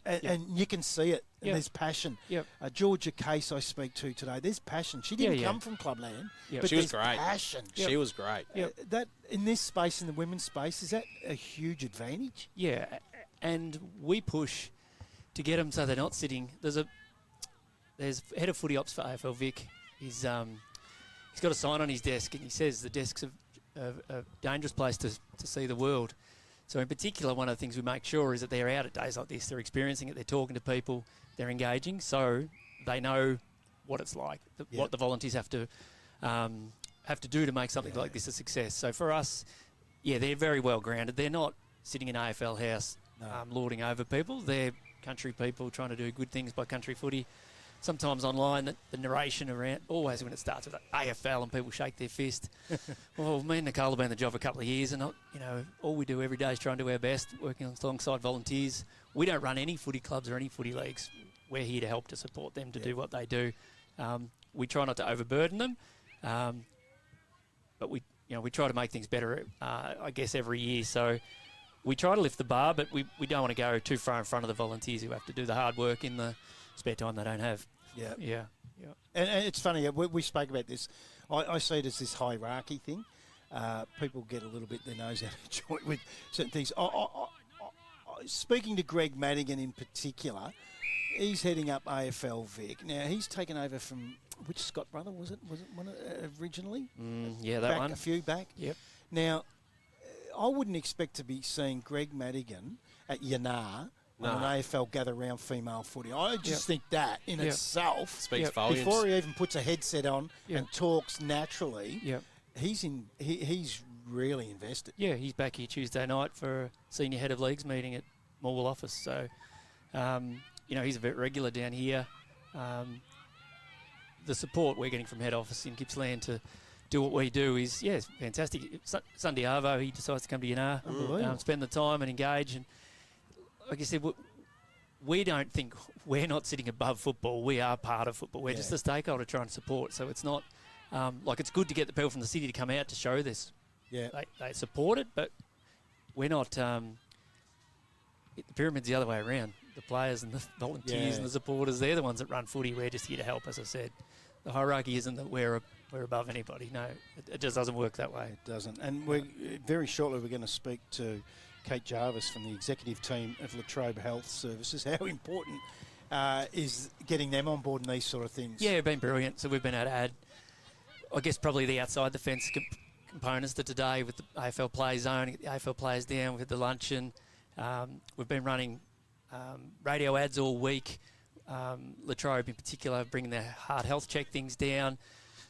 A: And you can see it. And there's passion.
J: Yep.
A: Georgia Case I speak to today, there's passion. She didn't come from clubland, but
B: she was great.
A: Passion.
B: She was great.
A: That in this space, in the women's space, is that a huge advantage?
J: Yeah, and we push to get them so they're not sitting... There's head of footy ops for AFL Vic. He's got a sign on his desk, and he says the desk's a dangerous place to see the world. So in particular, one of the things we make sure is that they're out at days like this. They're experiencing it. They're talking to people. They're engaging, so they know what it's like, what the volunteers have to do to make something like this a success. So for us, they're very well grounded. They're not sitting in AFL house lording over people. They're country people trying to do good things by country footy. Sometimes online, the narration around, always when it starts with AFL and people shake their fist. Well, me and Nicole have been in the job a couple of years, and all we do every day is try and do our best, working alongside volunteers. We don't run any footy clubs or any footy leagues. We're here to help to support them to do what they do. We try not to overburden them, but we try to make things better, I guess, every year. So we try to lift the bar, but we don't want to go too far in front of the volunteers who have to do the hard work in the spare time they don't have. Yeah.
A: And it's funny, we spoke about this. I see it as this hierarchy thing. People get a little bit their nose out of joint with certain things. Speaking to Greg Madigan in particular, he's heading up AFL Vic. Now, he's taken over from, which Scott brother was it? Was it one originally?
J: That one.
A: A few back.
J: Yep.
A: Now, I wouldn't expect to be seeing Greg Madigan at Yinnar on an AFL gather round female footy. I just think that in itself
B: speaks volumes.
A: Before he even puts a headset on and talks naturally, he's really invested.
J: Yeah, he's back here Tuesday night for a senior head of leagues meeting at Morwell office. So, he's a bit regular down here. The support we're getting from head office in Gippsland to do what we do is, it's fantastic. Sunday Arvo, he decides to come to Yinnar, spend the time and engage. And like I said, we don't think we're not sitting above football. We are part of football. We're just a stakeholder trying to support. So it's not it's good to get the people from the city to come out to show this.
A: Yeah,
J: they support it, but we're not. The pyramid's the other way around. The players and the volunteers and the supporters, they're the ones that run footy. We're just here to help, as I said. The hierarchy isn't that we're we're above anybody. No, it just doesn't work that way.
A: It doesn't. And we're very shortly we're going to speak to Kate Jarvis from the executive team of Latrobe Health Services. How important is getting them on board in these sort of things?
J: Yeah, it's been brilliant. So we've been able to add, I guess, probably the outside the fence components to today with the AFL Play Zone, the AFL players down with the luncheon. We've been running radio ads all week. Latrobe in particular bringing their heart health check things down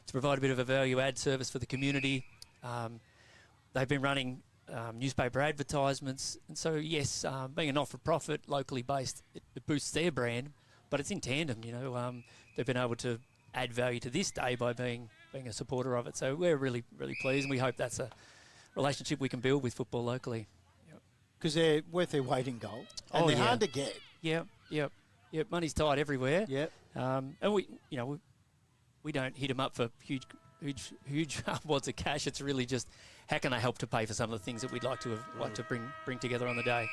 J: to provide a bit of a value add service for the community. They've been running newspaper advertisements, and so yes, being a not-for-profit, locally based, it boosts their brand, but it's in tandem. They've been able to add value to this day by being a supporter of it. So we're really, really pleased, and we hope that's a relationship we can build with football locally.
A: Because they're worth their weight in gold, and they're hard to get.
J: Yep. Money's tight everywhere.
A: Yep.
J: And we don't hit them up for huge wads of cash. It's really just how can they help to pay for some of the things that we'd like to bring together on the day.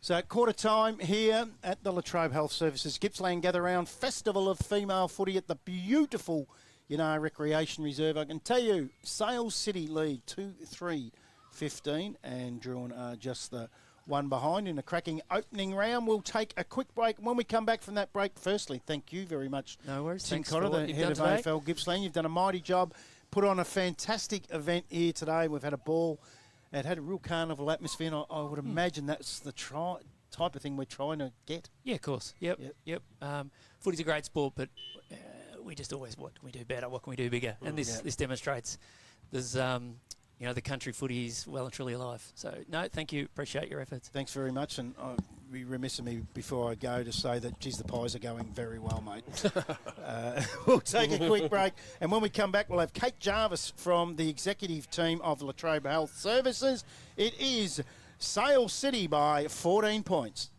A: So at quarter time here at the Latrobe Health Services Gippsland Gather Round Festival of Female Footy at the beautiful Yinnar Recreation Reserve. I can tell you, Sales City lead 2-3-15, and Drouin are just the one behind in a cracking opening round. We'll take a quick break. When we come back from that break, firstly, thank you very much.
J: No worries.
A: Tim
J: Thanks
A: Cotter,
J: for what
A: the
J: you've
A: head
J: done
A: of
J: today.
A: AFL Gippsland. You've done a mighty job. Put on a fantastic event here today. We've had a ball. It had a real carnival atmosphere, and I would imagine that's the type of thing we're trying to get.
J: Yeah, of course. Yep. Footy's a great sport, but we just always, what can we do better? What can we do bigger? And this demonstrates there's, the country footy is well and truly alive. So, no, thank you. Appreciate your efforts.
A: Thanks very much, and I'd be remiss of me before I go to say that, geez, the pies are going very well, mate. We'll take a quick break, and when we come back, we'll have Kate Jarvis from the executive team of Latrobe Health Services. It is Sale City by 14 points.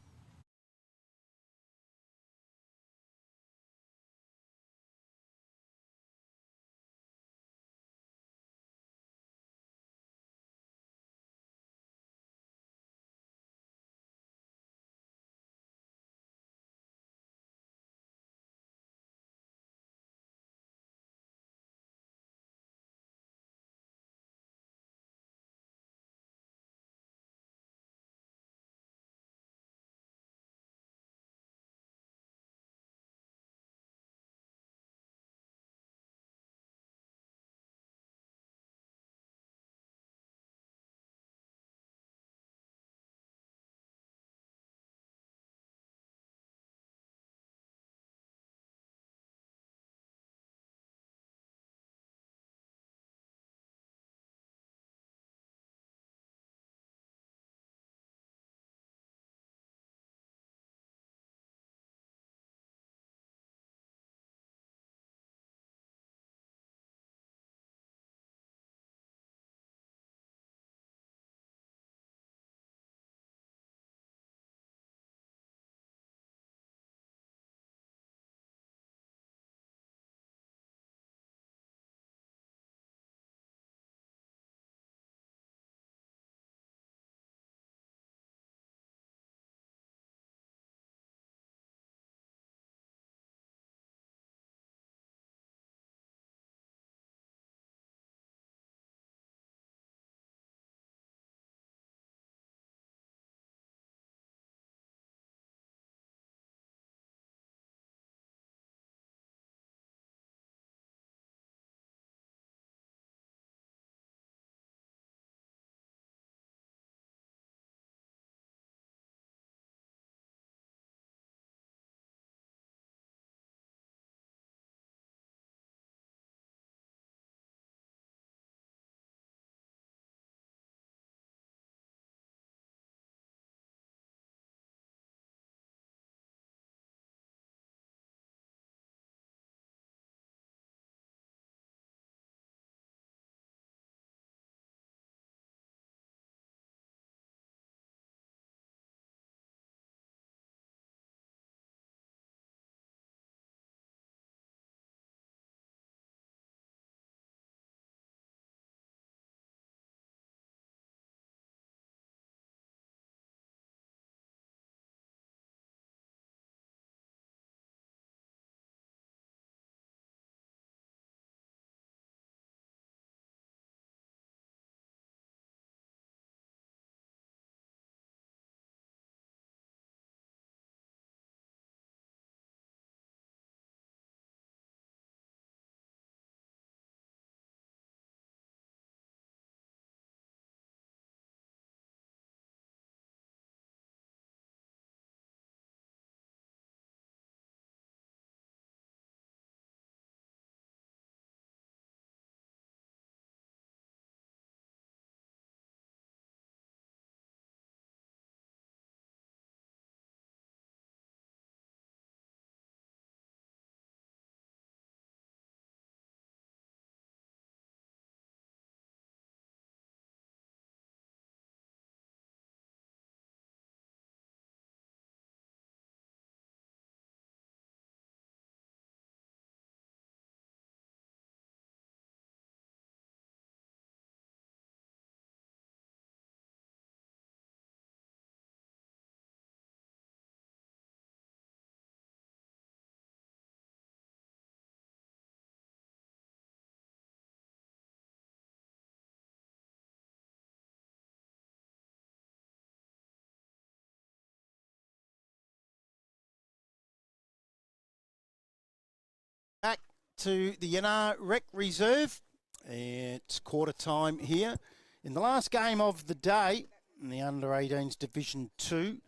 A: to the Yinnar Rec Reserve. It's quarter time here. In the last game of the day, in the Under-18s Division 2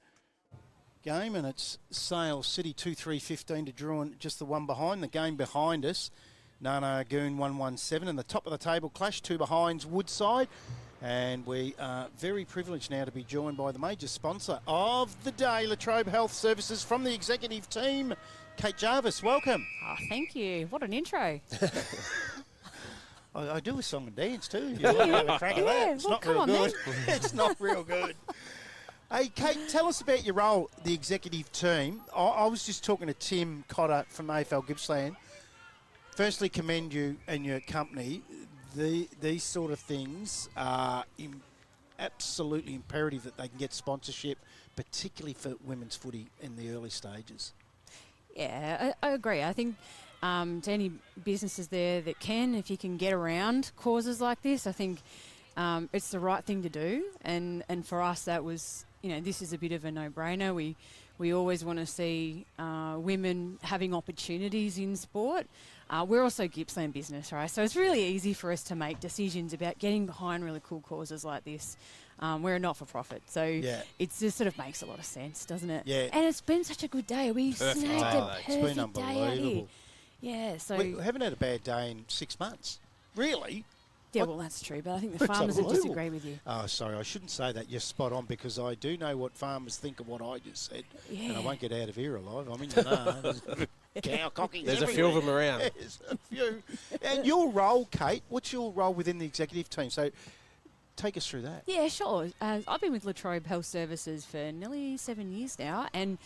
A: game, and it's Sale City 2-3-15 to Drouin, just the one behind. The game behind us, Nana Goon 1-1-7, and the top of the table clash, 2 behinds Woodside. And we are very privileged now to be joined by the major sponsor of the day, Latrobe Health Services, from the executive team, Kate Jarvis. Welcome.
K: Oh, thank you. What an intro.
A: I do a song and dance too. You want to have a crack at that? It's not real good. It's not real good. Hey, Kate, tell us about your role, the executive team. I was just talking to Tim Cotter from AFL Gippsland. Firstly, commend you and your company. These sort of things are absolutely imperative that they can get sponsorship, particularly for women's footy in the early stages.
K: Yeah, I agree. I think to any businesses there that can, if you can get around causes like this, I think it's the right thing to do. And for us, that was, this is a bit of a no-brainer. We always want to see women having opportunities in sport. We're also Gippsland business, right? So it's really easy for us to make decisions about getting behind really cool causes like this. We're a not-for-profit, so it just sort of makes a lot of sense, doesn't it?
A: Yeah.
K: And it's been such a good day. We snagged a
A: It's been
K: perfect day out here.
A: unbelievable.
K: Yeah, so...
A: We haven't had a bad day in 6 months. Really?
K: Yeah, well, that's true, but I think the
A: It's
K: farmers would
A: unbelievable.
K: disagree with you.
A: Oh, sorry, I shouldn't say that. You're spot on, because I do know what farmers think of what I just said, and I won't get out of here alive. I mean, cow cocking.
B: There's a few of them around.
A: There's a few. And your role, Kate, what's your role within the executive team? So take us through that.
K: Yeah, sure. I've been with Latrobe Health Services for nearly 7 years now, and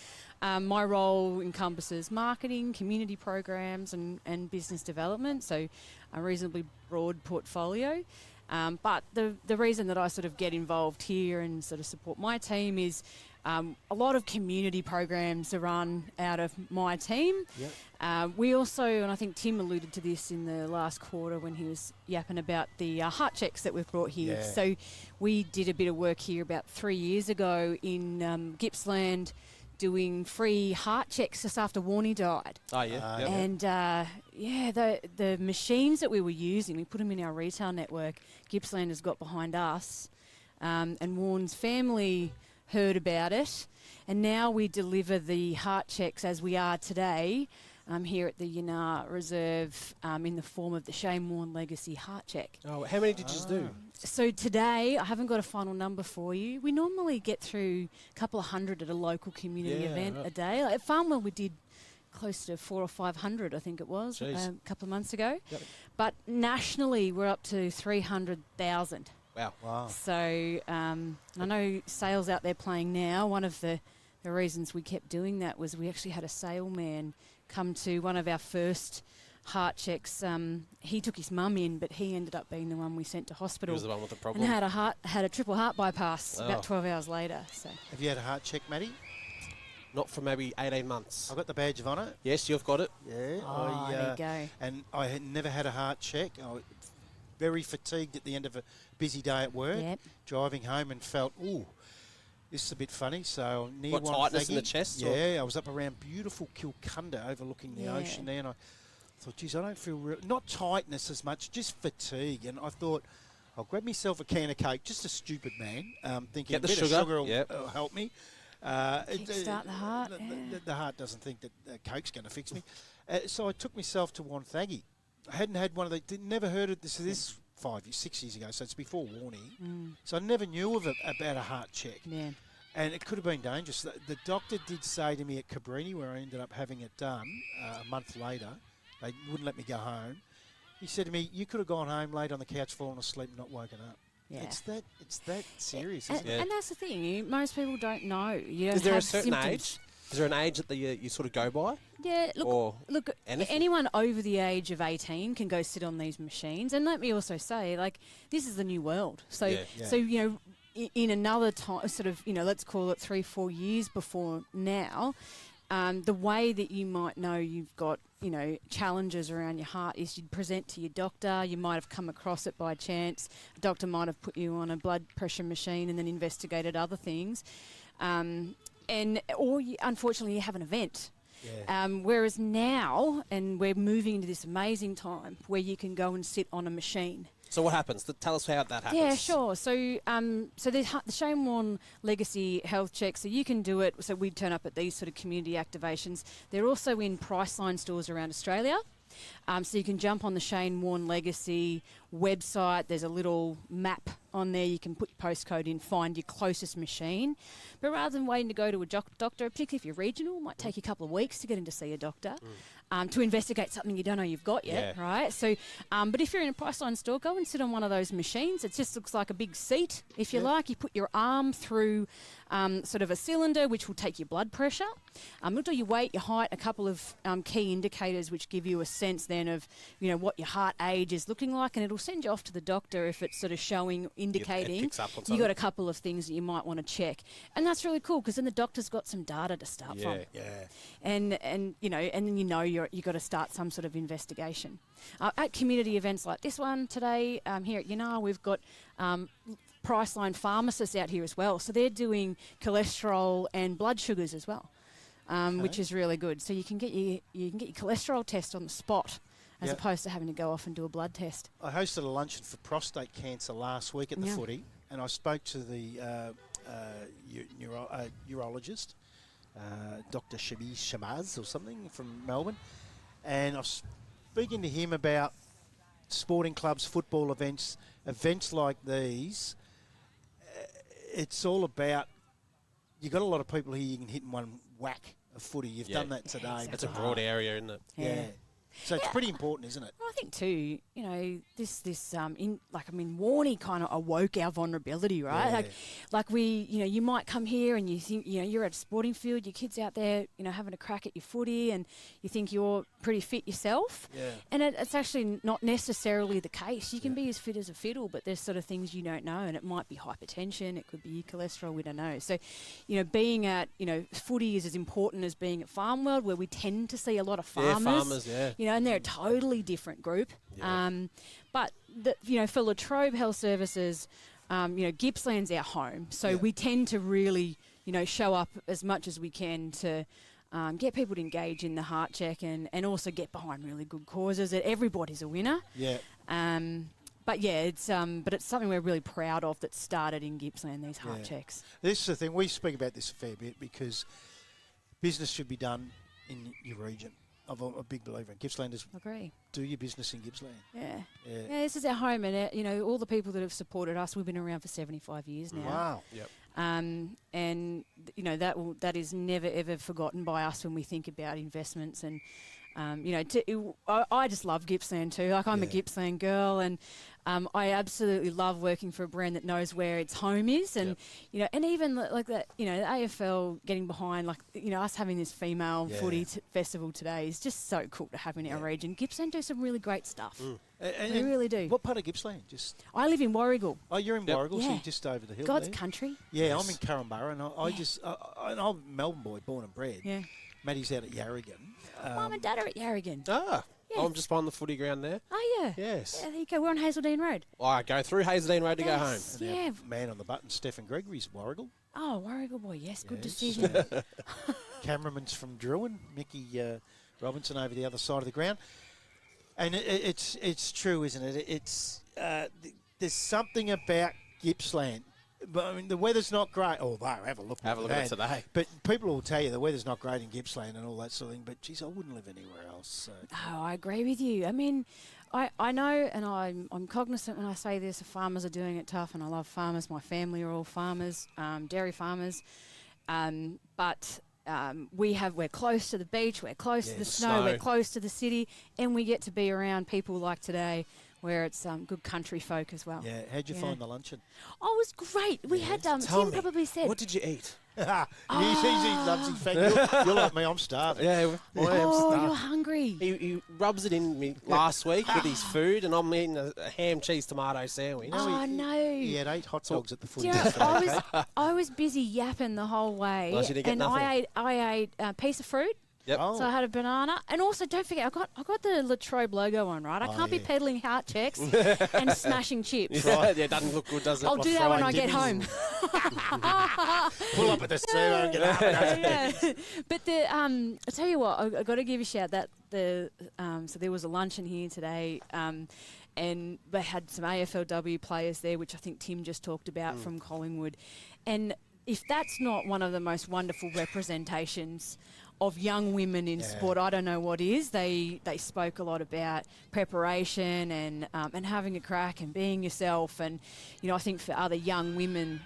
K: my role encompasses marketing, community programs, and business development, so a reasonably broad portfolio. But the reason that I sort of get involved here and sort of support my team is a lot of community programs are run out of my team.
A: Yep.
K: We also, and I think Tim alluded to this in the last quarter when he was yapping about the heart checks that we've brought here.
A: Yeah.
K: So we did a bit of work here about 3 years ago in Gippsland, doing free heart checks just after Warnie died.
B: Oh, yeah. Yep.
K: And, the machines that we were using, we put them in our retail network. Gippsland has got behind us. And Warren's family heard about it. And now we deliver the heart checks as we are today here at the Yinnar Reserve in the form of the Shane Warne Legacy Heart Check.
B: Oh, how many did you do?
K: So today, I haven't got a final number for you. We normally get through a couple of hundred at a local community event a day. Like at Farmwell, we did close to 400 or 500, I think it was, a couple of months ago.
B: Yep.
K: But nationally, we're up to 300,000.
B: Wow.
K: So I know Sale's out there playing now. One of the reasons we kept doing that was we actually had a Sale man come to one of our first heart checks. He took his mum in, but he ended up being the one we sent to hospital.
B: He was the one with the problem.
K: And had a triple heart bypass about 12 hours later. So
A: Have you had a heart check, Maddie?
B: Not for maybe 18 months.
A: I've got the badge of honour.
B: Yes, you've got it.
A: Yeah.
K: Oh, there you go.
A: And I had never had a heart check. I was very fatigued at the end of a busy day at work, driving home, and felt, this is a bit funny. So near
B: What,
A: one
B: tightness in
A: thaggy.
B: the chest?
A: Yeah, I was up around beautiful Kilcunda overlooking the ocean there, and I thought, geez, I don't feel not tightness as much, just fatigue. And I thought, I'll grab myself a can of Coke, just a stupid man, thinking
B: Get the
A: a bit
B: sugar.
A: of sugar will help me.
K: Kickstart the heart.
A: The heart doesn't think that Coke's going to fix me. So I took myself to Wonthaggi. I hadn't had one of the, never heard of this. This 6 years ago, so it's before Warnie. So I never knew about a heart check.
K: Yeah.
A: And it could have been dangerous. The doctor did say to me at Cabrini, where I ended up having it done a month later, they wouldn't let me go home. He said to me, you could have gone home, laid on the couch, fallen asleep, and not woken up.
K: Yeah.
A: It's that serious, isn't
K: And that's the thing. Most people don't know. You don't
B: Is there
K: have
B: a certain
K: symptoms.
B: age? Is there an age that you sort of go by?
K: Yeah,
B: Or
K: look.
B: anything?
K: Anyone over the age of 18 can go sit on these machines. And let me also say, this is the new world. So, in another time, sort of, let's call it 3-4 years before now, the way that you might know you've got, challenges around your heart is you'd present to your doctor. You might have come across it by chance. A doctor might have put you on a blood pressure machine and then investigated other things. Unfortunately, you have an event. Whereas now, and we're moving into this amazing time where you can go and sit on a machine.
B: So what happens? Tell us how that happens.
K: Yeah, sure. So there's the Shane Warne Legacy Health Check. So you can do it. So we turn up at these sort of community activations. They're also in Priceline stores around Australia. So you can jump on the Shane Warne Legacy website. There's a little map on there. You can put your postcode in, find your closest machine. But rather than waiting to go to a doctor, particularly if you're regional, it might take you a couple of weeks to get in to see a doctor. To investigate something you don't know you've got yet, right? So, but if you're in a Priceline store, go and sit on one of those machines. It just looks like a big seat, if you like. You put your arm through sort of a cylinder, which will take your blood pressure. It'll do your weight, your height, a couple of key indicators, which give you a sense then of, what your heart age is looking like, and it'll send you off to the doctor if it's sort of showing, indicating you got a couple of things that you might want to check. And that's really cool because then the doctor's got some data to start from. And then you've got to start some sort of investigation. At community events like this one today, here at Yinnar, we've got Priceline pharmacists out here as well. So they're doing cholesterol and blood sugars as well, which is really good. So you can get your cholesterol test on the spot as opposed to having to go off and do a blood test.
A: I hosted a luncheon for prostate cancer last week at the footy, and I spoke to the urologist, Dr. Shabazz or something from Melbourne, and I was speaking to him about sporting clubs, football events like these. It's all about, you've got a lot of people here you can hit in one whack of footy. You've done that today.
B: Exactly. It's a broad area, isn't it?
A: Yeah. So it's pretty important, isn't it?
K: Well, I think too, Warnie kind of awoke our vulnerability, right?
A: Yeah.
K: Like we, you might come here and you think, you're at a sporting field, your kid's out there, having a crack at your footy, and you think you're pretty fit yourself. Yeah. And it's actually not necessarily the case. You can be as fit as a fiddle, but there's sort of things you don't know, and it might be hypertension, it could be cholesterol, we don't know. So, being at, footy is as important as being at Farm World, where we tend to see a lot of farmers.
B: Yeah, farmers, yeah.
K: And they're a totally different group. Yeah. But, for Latrobe Health Services, Gippsland's our home. So we tend to really, show up as much as we can to get people to engage in the heart check and also get behind really good causes. Everybody's a winner. Yeah. But it's something we're really proud of that started in Gippsland, these heart checks.
A: This is the thing, we speak about this a fair bit because business should be done in your region. I'm a big believer in Gippslanders.
K: Agree.
A: Do your business in Gippsland.
K: Yeah, this is our home, and all the people that have supported us, we've been around for 75 years now.
A: Wow.
K: Yep. And that is never ever forgotten by us when we think about investments and. I just love Gippsland too. Like I'm a Gippsland girl, and I absolutely love working for a brand that knows where its home is, and and even like that, the AFL getting behind, like us having this female footy festival today is just so cool to have in our region. Gippsland do some really great stuff. They really do.
A: What part of Gippsland?
K: I live in Warragul.
A: Oh, you're in Warragul, so you're just over the hill.
K: God's
A: there.
K: country.
A: Yeah, I'm in Currumborough, and I'm a Melbourne boy, born and bred. Yeah. Maddie's out at Yarragon.
K: Mum and Dad are at Yarragon.
B: Yes. I'm just on the footy ground there.
K: Oh, yeah.
B: Yes.
K: Yeah, there you go. We're on Hazeldean Road.
B: I go through Hazeldean Road to go home.
K: Yeah.
A: Man on the button, Stefan Gregory's Warragul.
K: Oh, Warragul boy, yes. Good decision.
A: Cameraman's from Drouin, Mickey Robinson over the other side of the ground. And it's true, isn't it? It's there's something about Gippsland. But I mean, the weather's not great. Although, have a look at it
B: today.
A: But people will tell you the weather's not great in Gippsland and all that sort of thing. But, geez, I wouldn't live anywhere else. So.
K: Oh, I agree with you. I mean, I know, and I'm cognizant when I say this, the farmers are doing it tough, and I love farmers. My family are all farmers, dairy farmers. But we're close to the beach, we're close to the snow, we're close to the city, and we get to be around people like today, where it's good country folk as well.
A: Yeah, how'd you find the luncheon?
K: Oh, it was great. We had, Tim probably said.
B: What did you eat?
A: He loves his fat. You're like me, I'm starving.
B: Yeah, I am starving.
K: You're hungry.
B: He rubs it in me last week with his food, and I'm eating a ham, cheese, tomato sandwich.
K: No.
A: He had 8 hot dogs at the footy.
K: I was busy yapping the whole way,
B: Well, you didn't get
K: and
B: nothing.
K: I ate a piece of fruit,
B: Yep.
A: Oh.
K: So I had a banana, and also don't forget, I got the Latrobe logo on, right? I can't be peddling heart checks and smashing chips.
B: Yeah, it doesn't look good, does it?
K: I'll do that when I get home.
A: Pull up at the servo and get up.
K: Yeah. But I tell you what, I got to give a shout that so there was a luncheon here today, and they had some AFLW players there, which I think Tim just talked about from Collingwood, and if that's not one of the most wonderful representations of young women in sport, I don't know what is. They spoke a lot about preparation and having a crack and being yourself, and I think for other young women,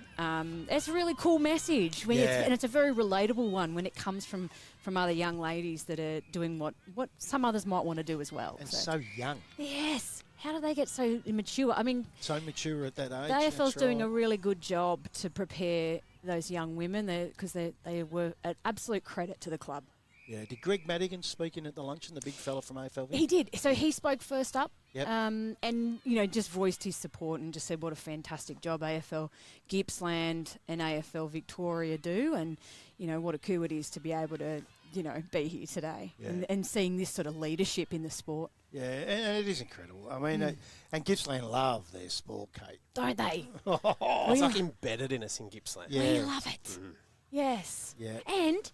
K: it's a really cool message. And it's a very relatable one when it comes from other young ladies that are doing what some others might want to do as well.
A: And so young.
K: Yes. How do they get so immature? I mean,
A: So mature at that age.
K: the AFL's
A: that's
K: doing
A: right.
K: a really good job to prepare those young women because they were an absolute credit to the club.
A: Yeah. Did Greg Madigan speak in at the luncheon, the big fella from AFL?
K: He did. So he spoke first up,
A: Yep.
K: and just voiced his support and just said what a fantastic job AFL Gippsland and AFL Victoria do, and what a coup it is to be able to be here today and seeing this sort of leadership in the sport.
A: Yeah, and it is incredible. I mean, and Gippsland love their sport, Kate.
K: Don't they?
B: It's like embedded in us in Gippsland.
A: Yeah.
K: We love it. Yes.
A: Yeah.
K: And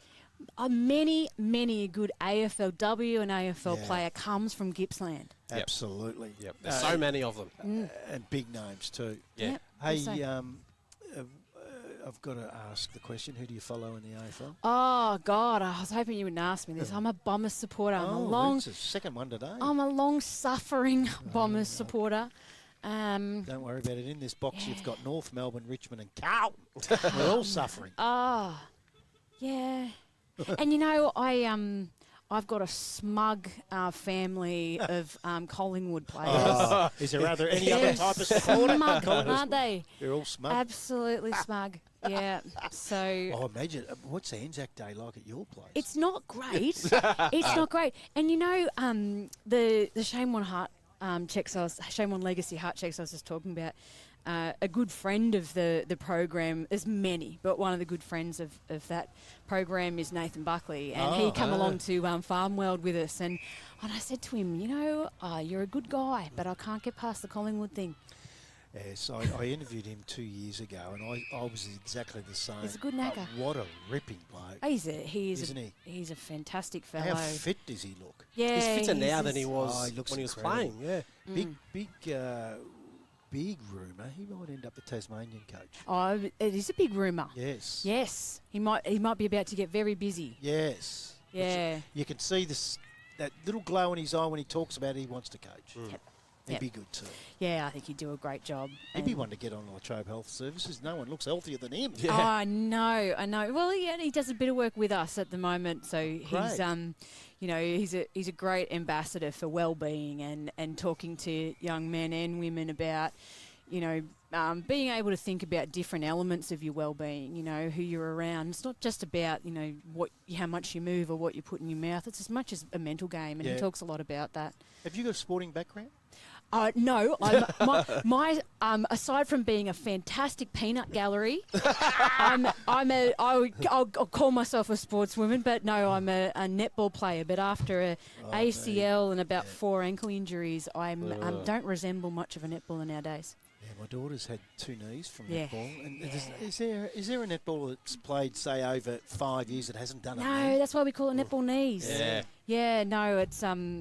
K: many a good AFLW and AFL player comes from Gippsland.
B: Yep.
A: Absolutely.
B: Yep. There's so many of them.
A: And big names too.
B: Yeah.
K: Yep.
A: Hey,
K: So-
A: I've got to ask the question, who do you follow in the AFL?
K: Oh God, I was hoping you wouldn't ask me this. I'm a Bombers supporter.
A: It's a second one today.
K: I'm a long-suffering Bombers supporter.
A: Don't worry about it. In this box, you've got North Melbourne, Richmond and Carlton. We're all suffering.
K: Oh, yeah. And I've got a smug family of Collingwood players.
A: Is there any other type of supporter?
K: Smug, aren't they?
A: They're all smug.
K: Absolutely smug. Yeah. So
A: Oh, imagine, what's Anzac Day like at your place?
K: it's not great. It's not great. And the Shane One Heart Shane One Legacy Heart checks I was just talking about. A good friend of the program, there's many, but one of the good friends of that program is Nathan Buckley, and he come along to Farm World with us, and I said to him, you're a good guy, but I can't get past the Collingwood thing.
A: Yes, I interviewed him 2 years ago, and I was exactly the same.
K: He's a good knacker.
A: What a ripping bloke.
K: He's a fantastic fellow.
A: How fit does he look?
K: Yeah,
B: He's fitter now than he was
A: he looks
B: when he was
A: incredible.
B: playing. Yeah.
A: Big rumour, he might end up the Tasmanian coach.
K: Oh, it is a big rumour.
A: Yes.
K: Yes, he might be about to get very busy.
A: Yes.
K: Yeah.
A: You can see that little glow in his eye when he talks about he wants to coach.
K: Yep.
A: He'd be good too.
K: Yeah, I think he'd do a great job.
A: He'd be one to get on Latrobe Health Services. No one looks healthier than him.
K: Oh, I know. Well, he does a bit of work with us at the moment, so he's he's a great ambassador for well-being and talking to young men and women about being able to think about different elements of your well-being. Who you're around. It's not just about how much you move or what you put in your mouth. It's as much as a mental game, and he talks a lot about that.
A: Have you got a sporting background?
K: No, my aside from being a fantastic peanut gallery, I'll call myself a sportswoman, but no, I'm a netball player. But after a ACL and about 4 ankle injuries, I don't resemble much of a netballer nowadays.
A: Yeah, my daughter's had 2 knees from
K: Yeah.
A: netball. And is there a netball that's played, say, over 5 years that hasn't done it?
K: No, that's why we call it netball knees.
B: Yeah.
K: Yeah, no, it's not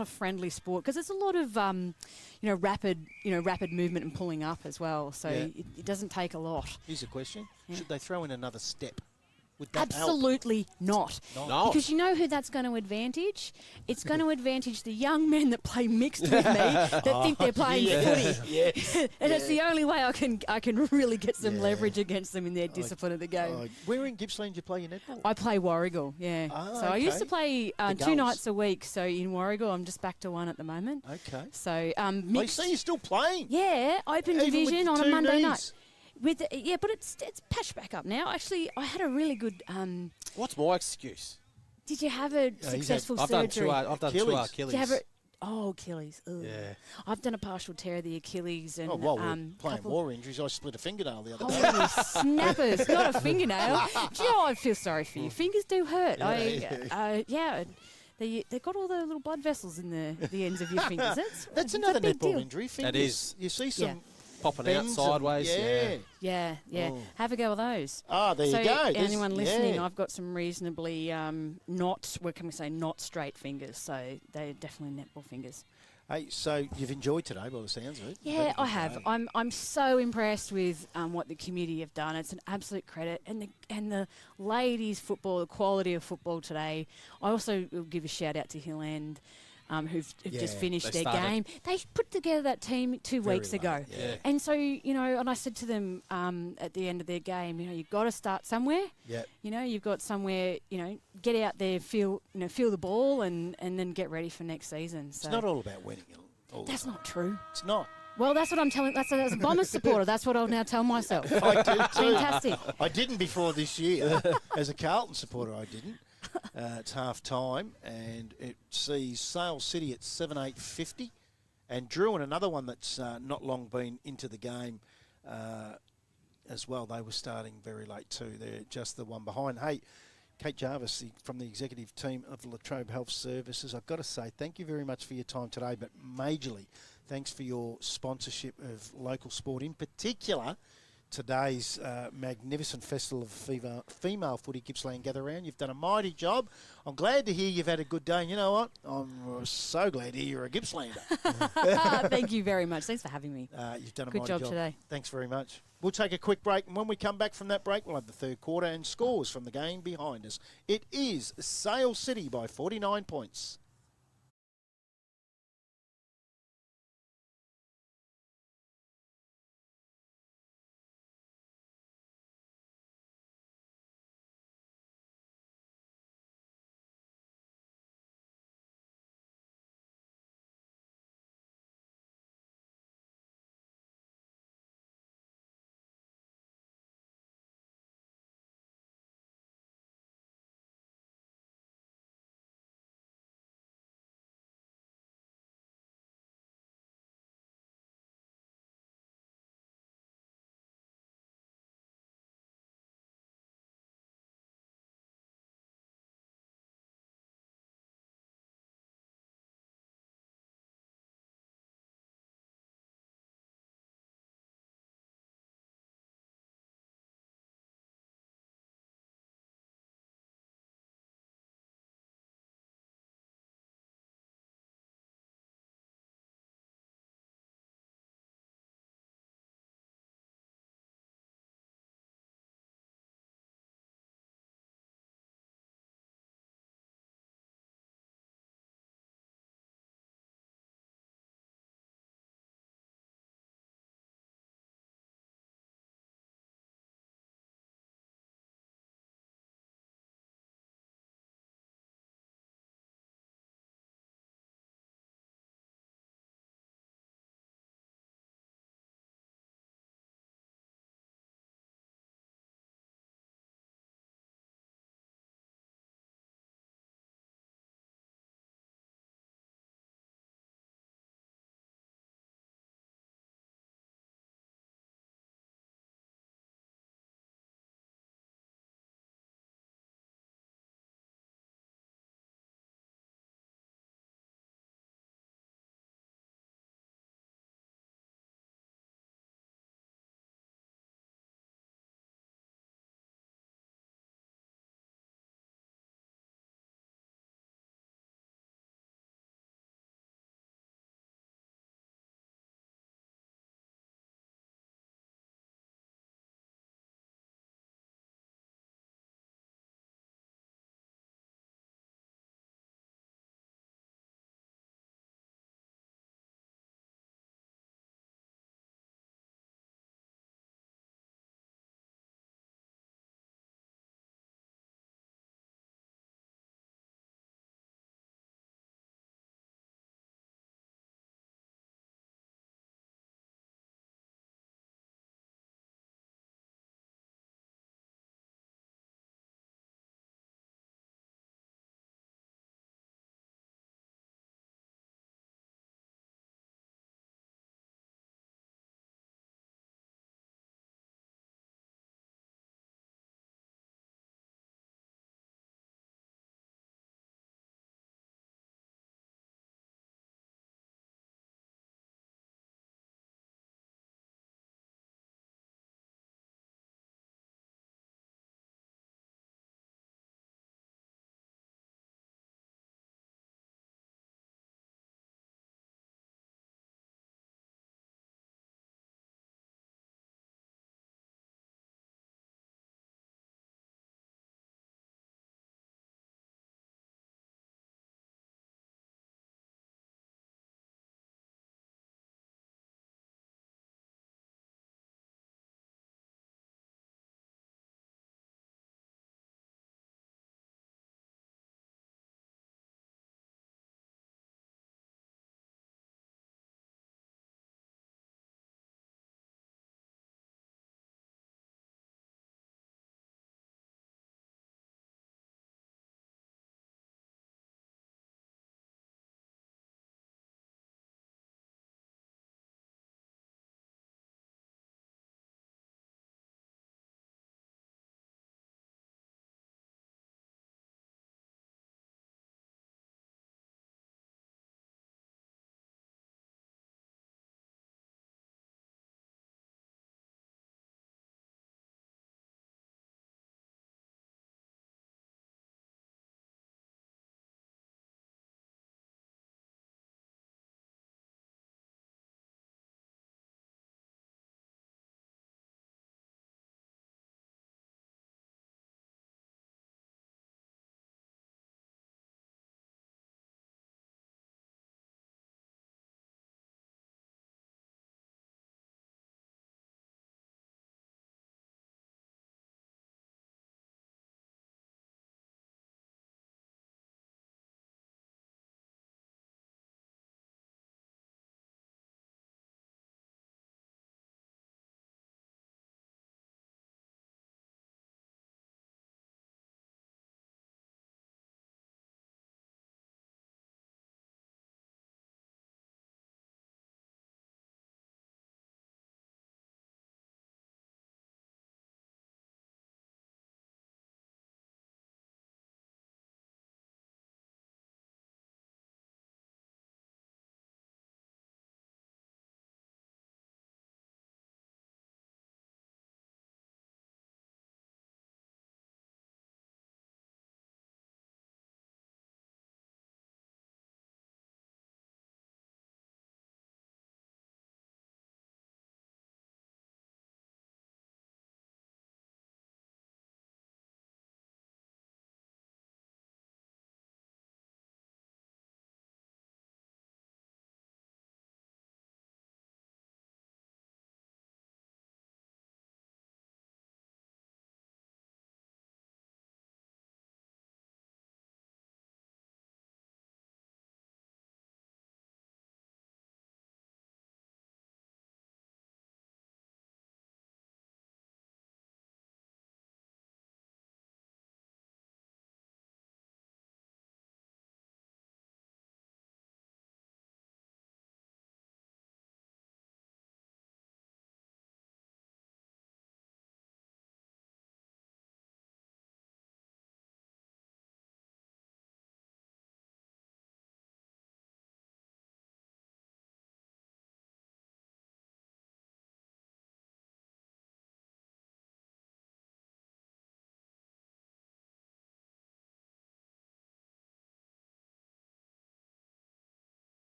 K: a friendly sport because it's a lot of rapid movement and pulling up as well. So it doesn't take a lot.
A: Here's a question.
K: Yeah.
A: Should they throw in another step? Would that help?
K: Absolutely not.
B: No.
K: Because you know who that's going to advantage? It's going to advantage the young men that play mixed with me that think they're playing footy.
A: Yes.
K: And it's the only way I can really get some leverage against them in their discipline of the game.
A: Where in Gippsland do you play your netball?
K: I play Warragul, yeah.
A: Oh,
K: so I used to
A: okay.
K: play
A: The
K: 2
A: Gulls.
K: nights a week. So in Warragul, I'm just back to 1 at the moment.
A: Okay.
K: So
A: I
K: mixed.
A: see you're still playing.
K: Yeah, open
A: Even with
K: division
A: the
K: on a
A: 2
K: Monday
A: knees.
K: night. But it's patched back up now. Actually, I had a really good.
B: What's my excuse?
K: Did you have a
A: he's had-
K: successful
B: I've done
K: surgery?
B: two Achilles.
K: Did you have Achilles. Ugh.
A: Yeah.
K: I've done a partial tear of the Achilles, and
A: Oh, while we're playing war injuries, I split a fingernail the other day.
K: holy snappers, not a fingernail. Do you know, I feel sorry for you. Fingers do hurt. They've got all the little blood vessels in the ends of your fingers.
A: That's
K: a
A: another
K: big
A: netball
K: deal.
A: injury. Fingers.
B: That is.
A: You see some
B: Popping out
A: bends
B: sideways.
K: Yeah.
A: Oh.
K: Have a go with those.
A: Ah, there
K: So
A: you go.
K: anyone listening, I've got some reasonably not straight fingers. So they're definitely netball fingers.
A: Hey, so you've enjoyed today by the sounds of it.
K: Yeah, I have. I'm so impressed with what the community have done. It's an absolute credit, and the ladies' football, the quality of football today. I also will give a shout out to Hill End, who've just finished their game. They put together that team 2 weeks ago, and so and I said to them at the end of their game, you've got to start somewhere.
A: Yeah.
K: You've got somewhere. Get out there, feel the ball, and then get ready for next season. So
A: It's not all about winning.
K: that's not true.
A: It's not.
K: Well, that's what I'm telling. That's a Bombers supporter. That's what I'll now tell myself.
A: I do too.
K: Fantastic.
A: I didn't before this year. As a Carlton supporter, I didn't. It's half time, and it sees Sale City at 7-8-50, and Drouin, another one that's not long been into the game as well. They were starting very late too. They're just the one behind. Hey, Kate Jarvis from the executive team of Latrobe Health Services, I've got to say thank you very much for your time today, but majorly thanks for your sponsorship of local sport, in particular today's magnificent festival of female footy Gippsland Gather Round. You've done a mighty job. I'm glad to hear you've had a good day. And you know what? I'm so glad to hear you're a Gippslander.
K: Thank you very much. Thanks for having me.
A: You've done a
K: good
A: mighty
K: job today.
A: Thanks very much. We'll take a quick break, and when we come back from that break, we'll have the third quarter and scores from the game behind us. It is Sale City by 49 points.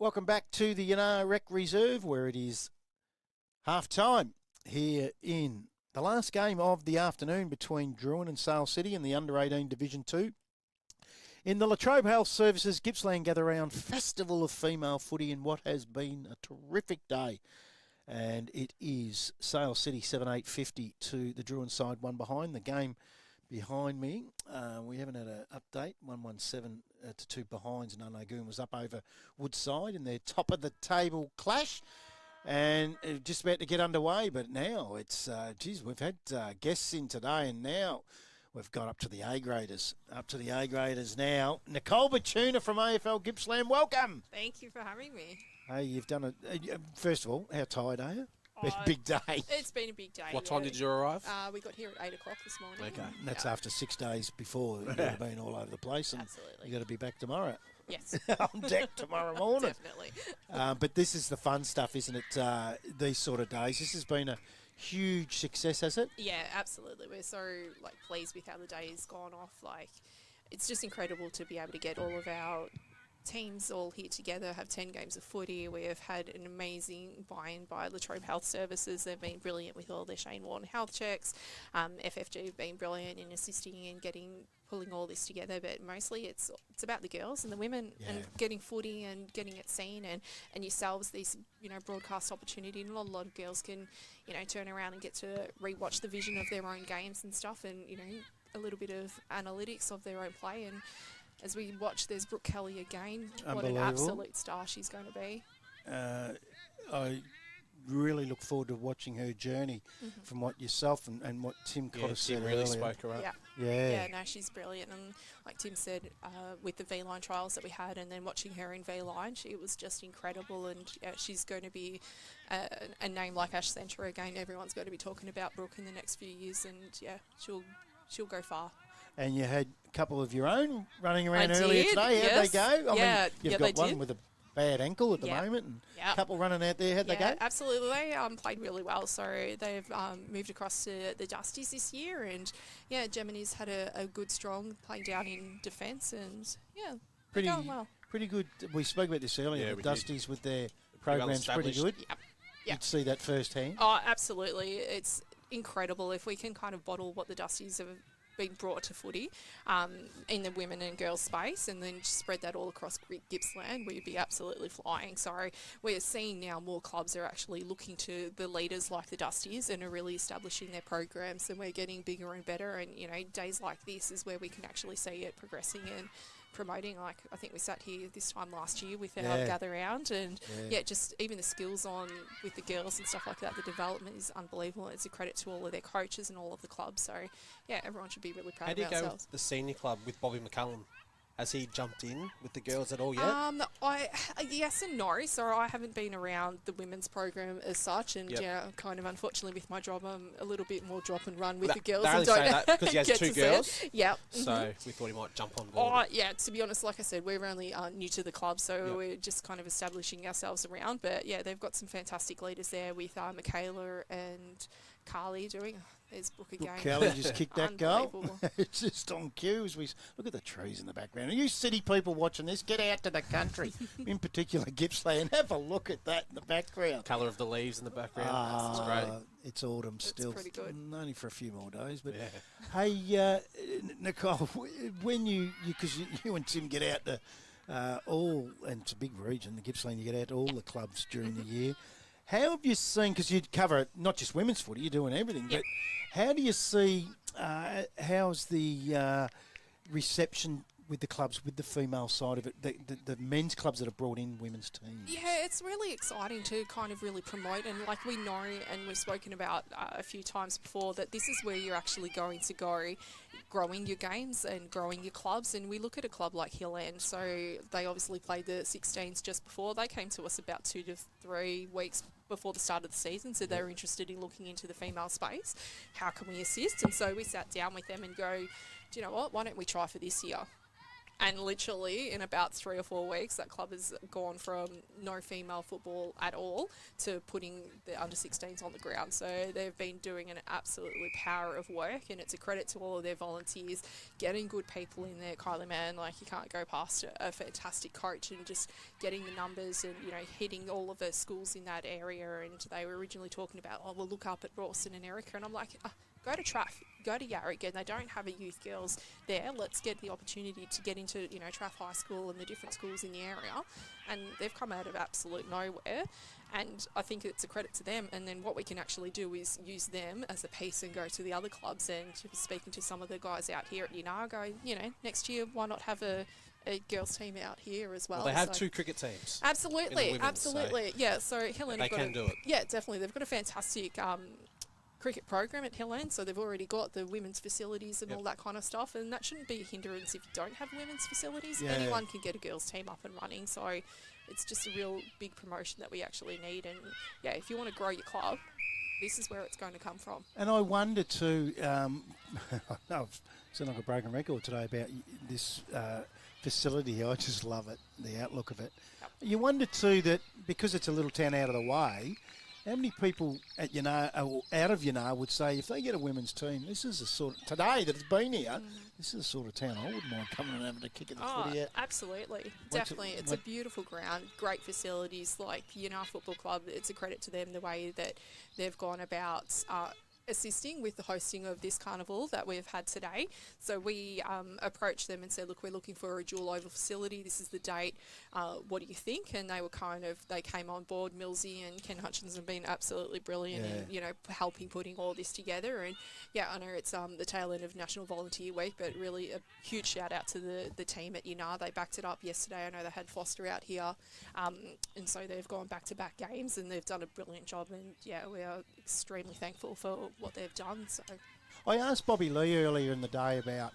A: Welcome back to the Yinnar Rec Reserve, where it is half-time here in the last game of the afternoon between Drouin and Sale City in the Under-18 Division 2. In the Latrobe Health Services Gippsland Gather Round Festival of Female Footy in what has been a terrific day. And it is Sale City 7-8-50 to the Drouin side, one behind. The game behind me, we haven't had an update, 1-1-7 to 2 behinds. Nunagoon was up over Woodside in their top-of-the-table clash. And just about to get underway, but now it's, we've had guests in today, and now we've got up to the A-graders. Up to the A-graders now. Nicole Batuna from AFL Gippsland, welcome.
L: Thank you for having me.
A: Hey, you've done it. First of all, how tired are you? Big day.
L: It's been a big day.
B: What time did you arrive?
L: We got here at 8 o'clock this morning.
A: Okay. And that's after 6 days before. You've been all over the place. And
L: Absolutely.
A: You've got to be back tomorrow.
L: Yes.
A: On deck tomorrow morning.
L: Definitely.
A: But this is the fun stuff, isn't it? These sort of days. This has been a huge success, has it?
L: Yeah, absolutely. We're so pleased with how the day has gone off. It's just incredible to be able to get all of our teams all here together, have 10 games of footy. We have had an amazing buy-in by Latrobe Health Services. They've been brilliant with all their Shane Warne health checks. FFG have been brilliant in assisting in pulling all this together, but mostly it's about the girls and the women and getting footy and getting it seen and yourselves these broadcast opportunity. And not a lot of girls can turn around and get to rewatch the vision of their own games and stuff, and a little bit of analytics of their own play. And as we watch, there's Brooke Kelly again. What an absolute star she's going to be.
A: I really look forward to watching her journey from what yourself and what Tim Cotter said
B: Tim really
A: earlier.
B: spoke her up.
A: Yeah,
L: no, she's brilliant. And like Tim said, with the V-Line trials that we had and then watching her in V-Line, it was just incredible. And she's going to be a name like Ash Centre again. Everyone's going to be talking about Brooke in the next few years, and she'll go far.
A: And you had a couple of your own running around
L: I
A: earlier
L: did,
A: today. How'd they go? I mean, you've got
L: they
A: one
L: did.
A: with a bad ankle at the moment, and a couple running out there. How'd they go?
L: Absolutely. They played really well. So they've moved across to the Dusties this year. And, Gemini's had a good, strong play down in defence. And, they're going well.
A: Pretty good. We spoke about this earlier.
B: Yeah,
A: the
B: we
A: Dusties with their program's pretty good.
L: Yep.
A: You'd see that firsthand.
L: Oh, absolutely. It's incredible if we can kind of bottle what the Dusties have been brought to footy in the women and girls space, and then spread that all across Gippsland, we'd be absolutely flying. So we're seeing now more clubs are actually looking to the leaders like the Dusties and are really establishing their programs, and we're getting bigger and better. And days like this is where we can actually see it progressing and promoting. I think we sat here this time last year with our gather round, and just even the skills on with the girls and stuff like that, the development is unbelievable. It's a credit to all of their coaches and all of the clubs. So everyone should be really proud of themselves.
B: How do you go with the senior club with Bobby McCullum? Has he jumped in with the girls at all yet?
L: Yes and no. So I haven't been around the women's program as such, and kind of unfortunately with my job, I'm a little bit more drop and run with the girls.
B: They only say that because he has two girls.
L: Yeah.
B: So we thought he might jump on board.
L: To be honest, like I said, we're only new to the club, so we're just kind of establishing ourselves around. But they've got some fantastic leaders there with Michaela and Carly doing. There's Brooke again.
A: Kelly just kicked that goal. It's just on cue as we look at the trees in the background. Are you city people watching this? Get out to the country, in particular Gippsland. Have a look at that in the background.
B: Colour of the leaves in the background. It's great.
A: It's autumn still.
L: It's pretty good.
A: Only for a few more days, but hey, Nicole, when you and Tim get out to and it's a big region, the Gippsland, you get out to all the clubs during the year. How have you seen, because you cover not just women's footy, you're doing everything, but how do you see, how's the reception with the clubs, with the female side of it, the men's clubs that have brought in women's teams?
L: Yeah, it's really exciting to kind of really promote, and like we know and we've spoken about a few times before that this is where you're actually going to go growing your games and growing your clubs. And we look at a club like Hill End, so they obviously played the 16s just before. They came to us about 2 to 3 weeks before the start of the season, so they were interested in looking into the female space. How can we assist? And so we sat down with them and go, do you know what, why don't we try for this year? And literally in about 3 or 4 weeks, that club has gone from no female football at all to putting the under-16s on the ground. So they've been doing an absolutely power of work, and it's a credit to all of their volunteers, getting good people in there. Kylie Mann, like, you can't go past a fantastic coach, and just getting the numbers and, you know, hitting all of the schools in that area. And they were originally talking about, oh, we'll look up at Rawson and Erica. And I'm like, go to Traff, go to Yarrick, and they don't have a youth girls there. Let's get the opportunity to get into, you know, Traff High School and the different schools in the area. And they've come out of absolute nowhere. And I think it's a credit to them. And then what we can actually do is use them as a piece and go to the other clubs. And speaking to some of the guys out here at Yinnar, go, you know, next year, why not have a girls team out here as well?
B: Well, they have 2 cricket teams.
L: Absolutely, absolutely. So yeah, so Helen,
B: they can do it.
L: Yeah, definitely. They've got a fantastic cricket program at Hill End, so they've already got the women's facilities and all that kind of stuff, and that shouldn't be a hindrance if you don't have women's facilities.
A: Yeah.
L: Anyone can get a girls team up and running, so it's just a real big promotion that we actually need. And yeah, if you want to grow your club, this is where it's going to come from.
A: And I wonder too, I know I've sound like a broken record today about this facility. I just love it, the outlook of it.
L: Yep.
A: You wonder too that because it's a little town out of the way, how many people at Yinnar, or out of Yinnar, would say if they get a women's team, this is the sort of, today that it's been here, this is the sort of town I wouldn't mind coming and having a kick at the footy at.
L: Absolutely, definitely. It's a beautiful ground, great facilities. Like Yinnar Football Club, it's a credit to them the way that they've gone about assisting with the hosting of this carnival that we've had today. So we approached them and said, look, we're looking for a dual oval facility. This is the date. What do you think? And they were they came on board. Millsy and Ken Hutchins have been absolutely brilliant in, you know, helping putting all this together. And yeah, I know it's the tail end of National Volunteer Week, but really a huge shout out to the team at Yinnar. They backed it up yesterday. I know they had Foster out here. And so they've gone back-to-back games and they've done a brilliant job. And yeah, we are extremely thankful for what they've done. So
A: I asked Bobby Lee earlier in the day about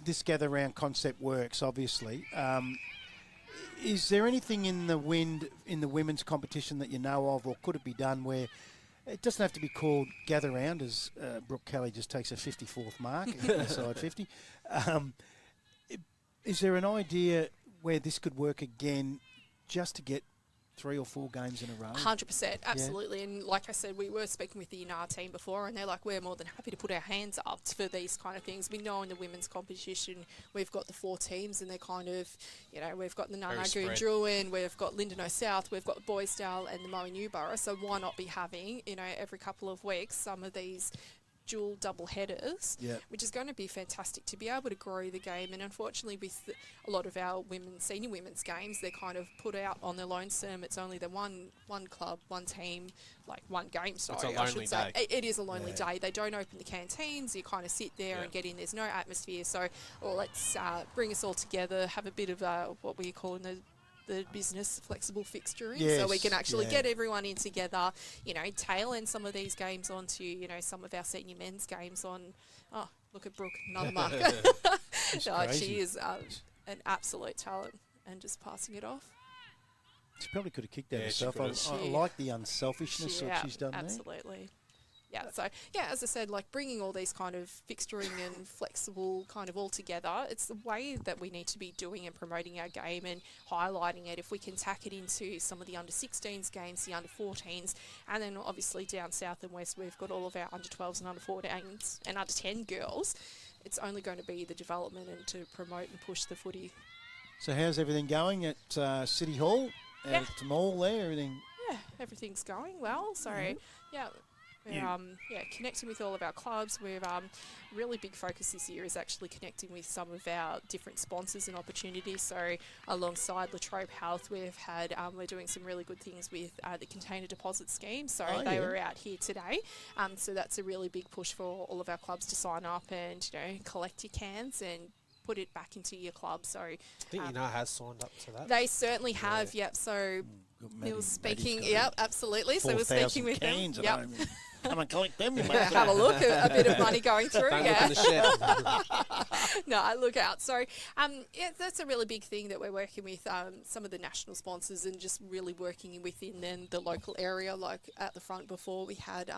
A: this gather round concept works, obviously. Is there anything in the wind in the women's competition that you know of, or could it be done where it doesn't have to be called gather round, as Brooke Kelly just takes a 54th mark inside 50? Is there an idea where this could work again just to get 3 or 4 games in a row?
L: 100%, absolutely. Yeah. And like I said, we were speaking with the Yinnar team before, and they're like, we're more than happy to put our hands up for these kind of things. We know in the women's competition, we've got the 4 teams, and they're kind of, you know, we've got the Warragul and Drouin, we've got Lindenow South, we've got Boisdale and the Newborough. So why not be having, you know, every couple of weeks some of these dual double headers, which is going to be fantastic to be able to grow the game. And unfortunately, with a lot of our senior women's games, they're kind of put out on their lonesome. It's only the one club, one team, like one game. Sorry, I should say. It is a lonely day. They don't open the canteens. You kind of sit there and get in. There's no atmosphere. So let's bring us all together, have a bit of what we call in the business flexible fixturing, so we can actually get everyone in together, you know, tail end some of these games onto, you know, some of our senior men's games on. Oh, look at Brooke, another mark. She is an absolute talent, and just passing it off.
A: She probably could have kicked that herself. I like the unselfishness that she's done
L: absolutely. Yeah, so, yeah, as I said, like bringing all these kind of fixturing and flexible kind of all together, it's the way that we need to be doing and promoting our game and highlighting it. If we can tack it into some of the under-16s games, the under-14s, and then obviously down south and west, we've got all of our under-12s and under-14s and under-10 girls, it's only going to be the development and to promote and push the footy.
A: So how's everything going at City Hall? At the mall there, everything?
L: Yeah, everything's going well. So, we're connecting with all of our clubs. We've really big focus this year is actually connecting with some of our different sponsors and opportunities. So alongside Latrobe Health, we're doing some really good things with the container deposit scheme. So they were out here today. So that's a really big push for all of our clubs to sign up and, you know, collect your cans and put it back into your club. So I
B: think Yinnar has signed up to that.
L: They certainly have, yep. So we were speaking, absolutely. So we're speaking with them. Yep.
A: Come and collect them. You
L: have a look, a bit of money going through.
B: Don't look in the shed.
L: No, I look out. So, yeah, that's a really big thing that we're working with some of the national sponsors and just really working within then the local area. Like at the front before, we had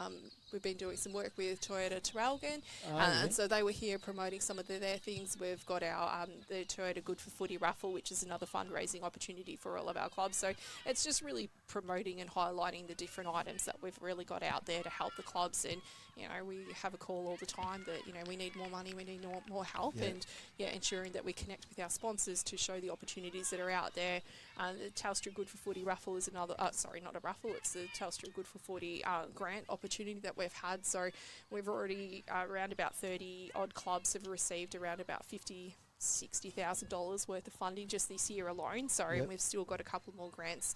L: we've been doing some work with Toyota Traralgon, and so they were here promoting some of their things. We've got our the Toyota Good for Footy raffle, which is another fundraising opportunity for all of our clubs. So it's just really promoting and highlighting the different items that we've really got out there to help the clubs. And you know, we have a call all the time that, you know, we need more money, we need more help, and ensuring that we connect with our sponsors to show the opportunities that are out there. The Telstra Good for Footy raffle is another, sorry, not a raffle, it's the Telstra Good for Footy grant opportunity that we've had. So we've already, around about 30 odd clubs have received around about $60,000 worth of funding just this year alone. So and we've still got a couple more grants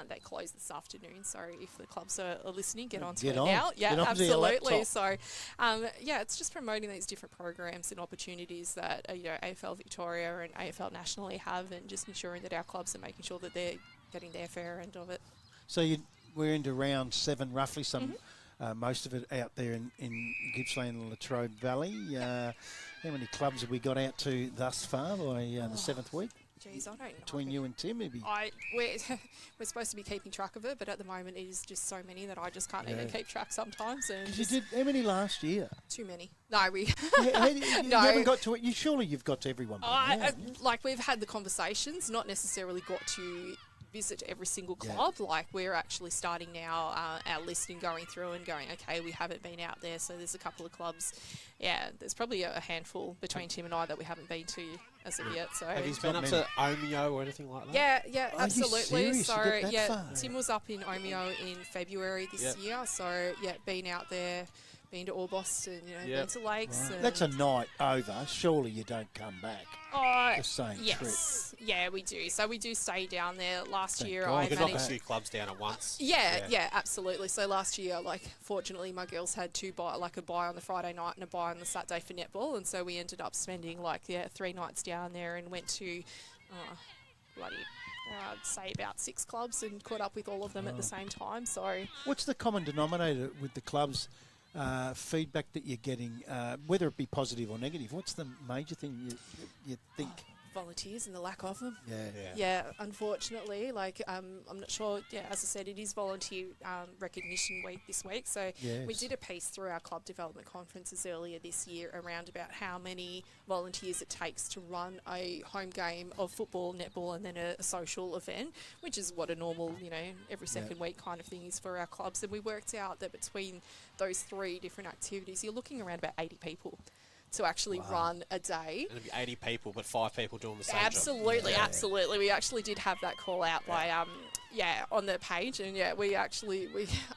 L: that close this afternoon. So if the clubs are listening, get onto it now. Yeah, absolutely. So it's just promoting these different programs and opportunities that AFL Victoria and AFL nationally have, and just ensuring that our clubs are making sure that they're getting their fair end of it.
A: So we're into round 7 roughly. Most of it out there in Gippsland and Latrobe Valley. How many clubs have we got out to thus far by the 7th week?
L: Geez, I don't know.
A: Between you and Tim, maybe?
L: We're supposed to be keeping track of it, but at the moment it is just so many that I just can't even keep track sometimes. And
A: you did how many last year?
L: Too many. No, we.
A: You haven't got to it. Surely you've got to everyone.
L: Like we've had the conversations, not necessarily got to visit every single club. Like we're actually starting now our list and going through and going, okay, we haven't been out there, so there's a couple of clubs. Yeah, there's probably a handful between Tim and I that we haven't been to as of yet. So
B: have you been up to Omeo or anything like that?
L: Yeah, absolutely. So Tim was up in Omeo in February this year. So been out there. Been to Orbost and been to Lakes.
A: Right. That's a night over. Surely you don't come back. The same trip.
L: Yeah, we do. So we do stay down there. Last year,
B: I managed a few clubs down at once.
L: Yeah, absolutely. So last year, fortunately, my girls had a buy on the Friday night and a buy on the Saturday for netball, and so we ended up spending 3 nights down there and went to I'd say about 6 clubs and caught up with all of them at the same time. So
A: what's the common denominator with the clubs? Feedback that you're getting, whether it be positive or negative, what's the major thing you think?
L: Volunteers and the lack of them.
A: Yeah,
L: unfortunately, I'm not sure. Yeah, as I said, it is volunteer recognition week this week. So we did a piece through our club development conferences earlier this year around about how many volunteers it takes to run a home game of football, netball, and then a social event, which is what a normal, every second week kind of thing is for our clubs. And we worked out that between those 3 different activities, you're looking around about 80 people to actually run a day.
B: And it'd be 80 people, but 5 people doing the same
L: job. Absolutely. We actually did have that call out by on the page, and we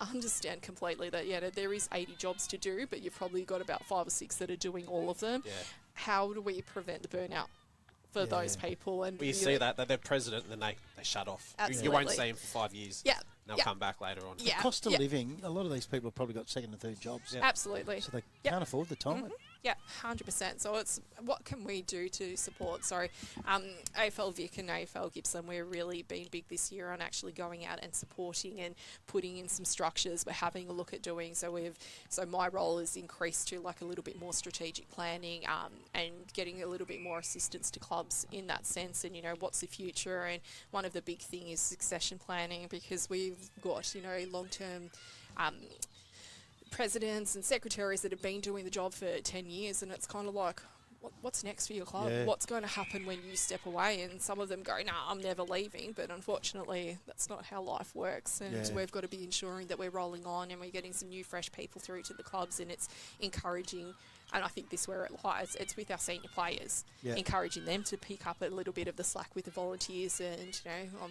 L: understand completely that there is 80 jobs to do, but you've probably got about 5 or 6 that are doing all of them. How do we prevent the burnout for those people? And
B: you see that they're president and then they shut off.
L: Absolutely.
B: You won't see them for 5 years.
L: Yeah.
B: They'll come back later on.
A: The cost of living, a lot of these people have probably got 2nd and 3rd jobs.
L: Absolutely.
A: So they can't afford the time.
L: Yeah, 100%. So it's what can we do to support? So AFL Vic and AFL Gippsland, we're really been big this year on actually going out and supporting and putting in some structures we're having a look at doing. So my role is increased to a little bit more strategic planning and getting a little bit more assistance to clubs in that sense, and what's the future. And one of the big thing is succession planning, because we've got long-term presidents and secretaries that have been doing the job for 10 years, and it's kind of what's next for your club? What's going to happen when you step away? And some of them go, nah, I'm never leaving, but unfortunately that's not how life works, and we've got to be ensuring that we're rolling on and we're getting some new fresh people through to the clubs, and it's encouraging. And I think this where it lies, it's with our senior players, encouraging them to pick up a little bit of the slack with the volunteers. And I'm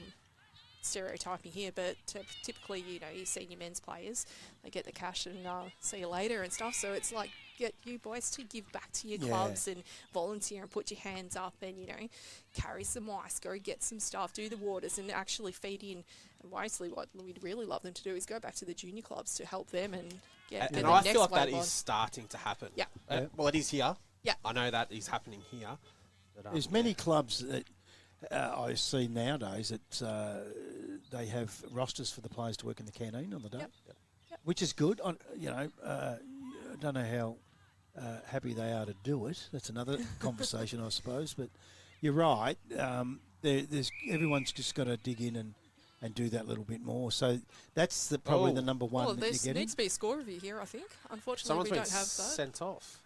L: stereotyping here, but typically, your senior men's players, they get the cash and see you later and stuff. So it's get you boys to give back to your clubs and volunteer and put your hands up and, carry some ice, go get some stuff, do the waters, and actually feed in. And mostly what we'd really love them to do is go back to the junior clubs to help them and get
B: and I feel like that is starting to happen.
L: Yeah.
B: Well, it is here.
L: Yeah.
B: I know that is happening here. But,
A: there's many clubs that I see nowadays that they have rosters for the players to work in the canteen on the day, which is good. I don't know how happy they are to do it. That's another conversation, I suppose. But you're right. There's everyone's just got to dig in and do that little bit more. So that's probably the number one that you're
M: there
A: getting.
M: needs to be a score review here, I think. Unfortunately,
B: Someone's
M: we
B: been
M: don't have that.
B: sent off.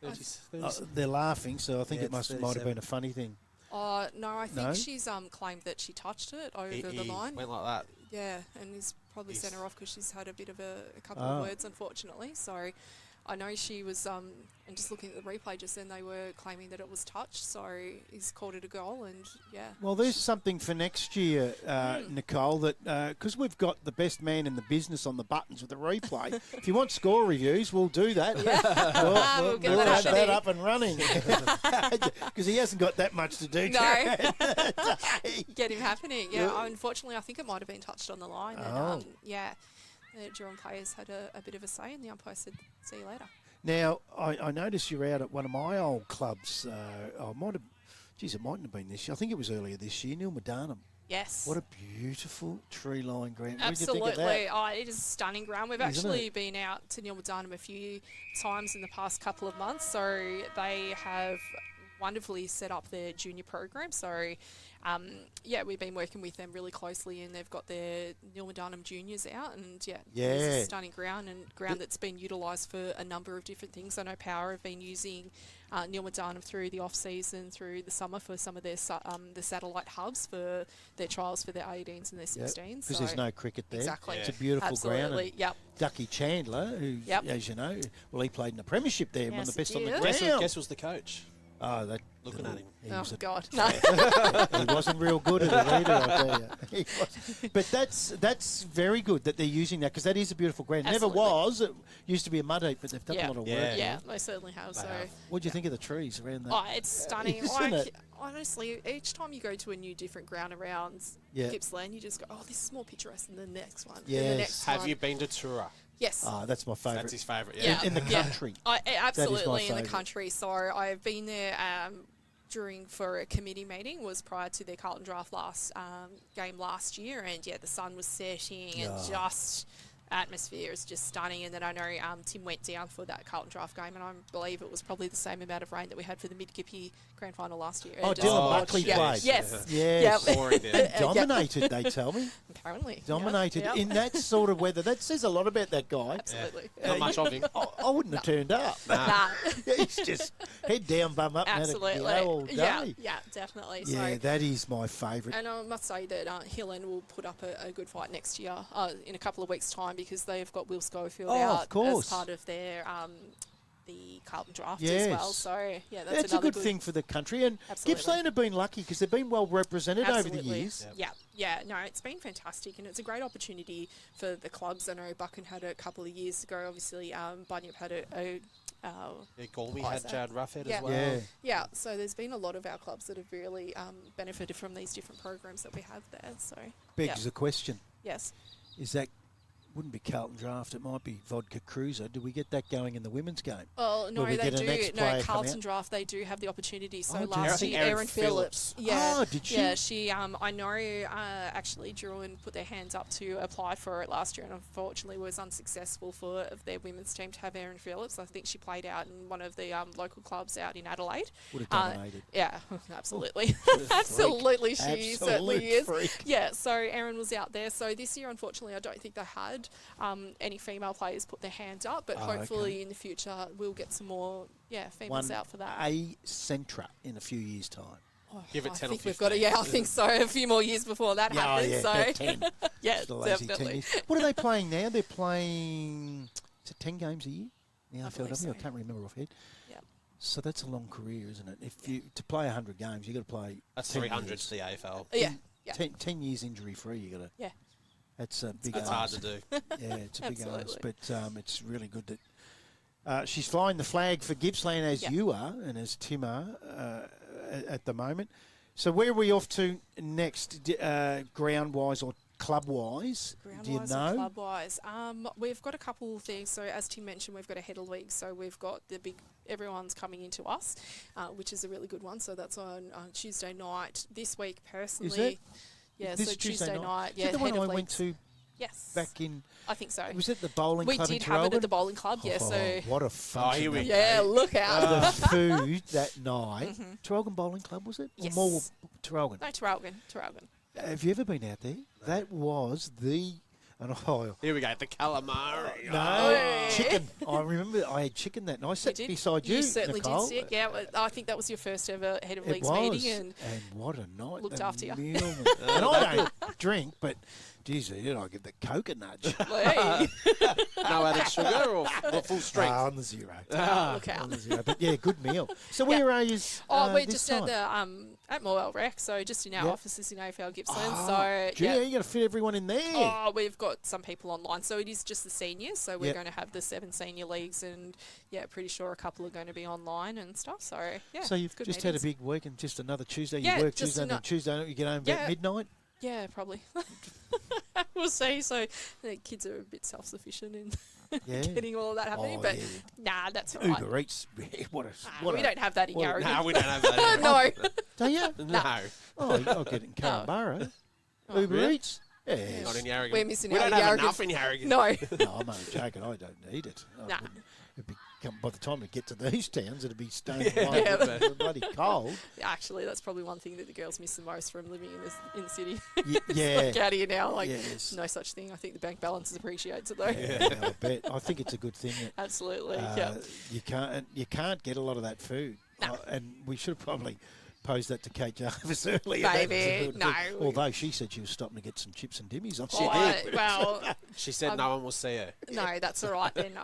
B: 30,
A: They're laughing, so I think it might have
B: 37.
A: been a funny thing.
M: No, I think she's claimed that she touched it over the line.
B: Went like that.
M: Yeah, and he's probably sent her off because she's had a bit of a couple of words, unfortunately. So I know she was, and just looking at the replay just then, they were claiming that it was touched. So he's called it a goal, and yeah.
A: Well, there's something for next year, Nicole, that because we've got the best man in the business on the buttons with the replay. If you want score reviews, we'll do that.
M: Yeah.
A: We'll have that up and running because he hasn't got that much to do.
M: No. Get him happening. Yeah, unfortunately, I think it might have been touched on the line. And, the Drouin players had a bit of a say, and the umpire said, "See you later."
A: Now, I noticed you're out at one of my old clubs. It mightn't have been this year. I think it was earlier this year, Newborough.
M: Yes.
A: What a beautiful tree-lined ground.
M: Absolutely.
A: What did you think of that?
M: It is a stunning ground. We've actually been out to Newborough a few times in the past couple of months. So they have wonderfully set up their junior program. So, we've been working with them really closely, and they've got their Nilmadunham juniors out, and it's a stunning ground that's been utilised for a number of different things. I know Power have been using Nilmadunham through the off season, through the summer for some of their the satellite hubs for their trials for their 18s and their 16s.
A: Because there's no cricket there.
M: Exactly.
A: It's a beautiful ground.
M: Absolutely. Yep.
A: Ducky Chandler, who, as you know, he played in the premiership there, one of the best on the ground.
B: Guess was the coach.
A: Oh,
B: looking at him.
M: God, no.
A: He wasn't real good at it either, I tell you. But that's very good that they're using that because that is a beautiful ground.
M: Absolutely.
A: Never was. It used to be a mud heap, but they've done a lot of work.
M: Yeah, they certainly have.
A: What do you think of the trees around that?
M: Oh, it's stunning.
A: Isn't it?
M: Honestly, each time you go to a new different ground around Gippsland, you just go, oh, this is more picturesque than the next one.
A: Yes.
M: The next
B: Have
M: one.
B: you been to Tura?
M: Yes.
A: That's my favourite.
B: That's his favourite,
A: In the country.
M: Absolutely, in the country. So I've been there for a committee meeting, was prior to their Carlton draft game last year, and the sun was setting and just atmosphere is just stunning. And then I know Tim went down for that Carlton draft game, and I believe it was probably the same amount of rain that we had for the Mid-Gippy grand final last year.
A: Oh, Dylan Buckley played.
M: Yes.
A: Dominated, they tell me.
M: Apparently.
A: Dominated in that sort of weather. That says a lot about that guy.
M: Absolutely.
B: Not much of him.
A: I wouldn't have turned up.
M: Nah.
A: He's just head down, bum up,
M: Absolutely.
A: and had a go all day.
M: Yeah, definitely.
A: Yeah,
M: So,
A: that is my favourite.
M: and I must say that Hillen will put up a good fight next year, in a couple of weeks' time, because they've got Will Schofield out
A: of course.
M: as part of their the Carlton draft
A: Yes.
M: as well. So that's
A: It's a
M: another
A: good thing for the country. And
M: Absolutely.
A: Gippsland have been lucky because they've been well represented over the
M: Absolutely.
A: years.
M: Yeah. No, it's been fantastic, and it's a great opportunity for the clubs. I know Buchan had a couple of years ago. Obviously, Bunyip had
B: Galway had Jared Roughhead as well.
A: Yeah.
M: Yeah, so there's been a lot of our clubs that have really benefited from these different programs that we have there. So
A: Begs the question.
M: Yes.
A: Is that wouldn't be Carlton draft, it might be Vodka Cruiser. Do we get that going in the women's game?
M: Well, no,
A: Will we
M: they
A: get an
M: do.
A: ex-player
M: No,
A: come
M: Carlton
A: out?
M: draft, they do have the opportunity. So
A: Oh, do
M: last
A: they?
M: year, Erin Phillips.
A: Oh, did she?
M: Yeah, she, I know, actually, Drouin put their hands up to apply for it last year, and unfortunately was unsuccessful for their women's team to have Erin Phillips. I think she played out in one of the local clubs out in Adelaide.
A: Would have dominated.
M: Yeah, absolutely. Absolutely, she certainly is.
A: Freak.
M: Yeah, so Erin was out there. So this year, unfortunately, I don't think they had any female players put their hands up, but hopefully in the future we'll get some more females out for that.
A: A Centra in a few years' time.
M: Oh,
B: Give it
M: I
B: 10 or
M: think
B: 15.
M: we've got I think so. A few more years before that happens.
A: Yeah,
M: so
A: about 10.
M: yeah,
A: Just a lazy 10
M: definitely.
A: years. What are they playing now? They're playing, is it 10 games a year? The
M: I believe
A: AFLW?
M: so.
A: I can't remember offhand.
M: Yeah.
A: So that's a long career, isn't it? If you to play 100 games, you've got to play
B: That's
A: 10
B: 300
A: years.
B: to the AFL.
M: Yeah.
A: 10 years injury free, you got to.
M: Yeah.
A: That's a big
B: That's
A: ask.
B: hard to do.
A: Yeah, it's a big ask.
M: Absolutely.
A: But it's really good that she's flying the flag for Gippsland as you are and as Tim are at the moment. So where are we off to next, ground-wise or club-wise? Do you
M: Ground-wise
A: know?
M: or club-wise? We've got a couple of things. So as Tim mentioned, we've got a header league. So we've got everyone's coming into us, which is a really good one. So that's on Tuesday night. This week, personally.
A: Is it?
M: Yeah,
A: This
M: so
A: Tuesday
M: Tuesday night.
A: Is
M: Yeah,
A: it the one
M: head
A: I
M: of
A: went
M: leagues.
A: to
M: Yes.
A: back in?
M: I think so.
A: Was it the bowling
M: We
A: club
M: did
A: in
M: have it
A: Traralgon?
M: at the bowling club, yeah.
A: Oh,
M: So
A: what a function!
B: here we
A: that
B: go.
M: yeah, look out.
A: the food that night. Traralgon Bowling Club, was it?
M: Yes.
A: Or more Traralgon.
M: No, Traralgon.
A: Have you ever been out there? That was the... And
B: Here we go, the calamari.
A: no, chicken. I remember I had chicken that night. I sat beside you,
M: You certainly
A: Nicole.
M: did sit. Yeah, I think that was your first ever head of
A: It
M: leagues
A: was.
M: meeting, and
A: what a night.
M: looked
A: the
M: after you.
A: meal and I don't drink, but geez, I get the Coke a nudge.
M: Hey.
B: No added sugar or full strength?
A: On the zero.
M: Look out.
A: On the zero. But yeah, good meal. So where are you?
M: We're
A: this
M: just
A: time?
M: at Morwell Rec, so just in our
A: Yep.
M: offices in AFL Gippsland.
A: Oh,
M: So
A: gee, you got to fit everyone in there.
M: Oh, we've got some people online, so it is just the seniors. So we're
A: Yep.
M: going to have the 7 senior leagues, and pretty sure a couple are going to be online and stuff. So yeah.
A: So you've
M: good
A: just had a
M: meetings.
A: big week and just another Tuesday.
M: Yeah,
A: You work
M: just
A: Tuesday and then Tuesday night you get home about midnight.
M: Yeah, probably. We'll see. So the kids are a bit self-sufficient in
A: Yeah.
M: getting all of that happening,
A: Oh,
M: but
A: yeah.
M: nah, that's all right.
A: Uber Eats. What a
M: We don't have that in
A: what a-
M: Yarragon.
B: No, we don't have that.
M: No.
A: Do you?
B: No.
A: Oh, I'll get it in Carabara. Uber
B: really?
A: Eats. Yes.
B: Not in Yarragon.
M: We're missing
B: we
M: out
B: don't
M: in
B: have
M: Yarragon.
B: enough in Yarragon.
M: No.
A: No, I'm only joking. I don't need it. I
M: Nah.
A: wouldn't- by the time we get to these towns, it'd be stone
B: Yeah.
A: cold.
M: Yeah.
A: It's bloody cold.
M: Actually, that's probably one thing that the girls miss the most from living in the city.
A: Yeah.
M: It's like out here now, like
A: Yes.
M: no such thing. I think the bank balance appreciates it though.
A: Yeah, I bet. I think it's a good thing that
M: Absolutely. Yeah.
A: you can't get a lot of that food.
M: No.
A: And we should have probably posed that to Kate Jarvis earlier. That was a
M: Maybe.
A: good
M: No.
A: thing. Although she said she was stopping to get some chips and dimmies.
M: Well,
B: She said no one will see her.
M: no, that's all right then.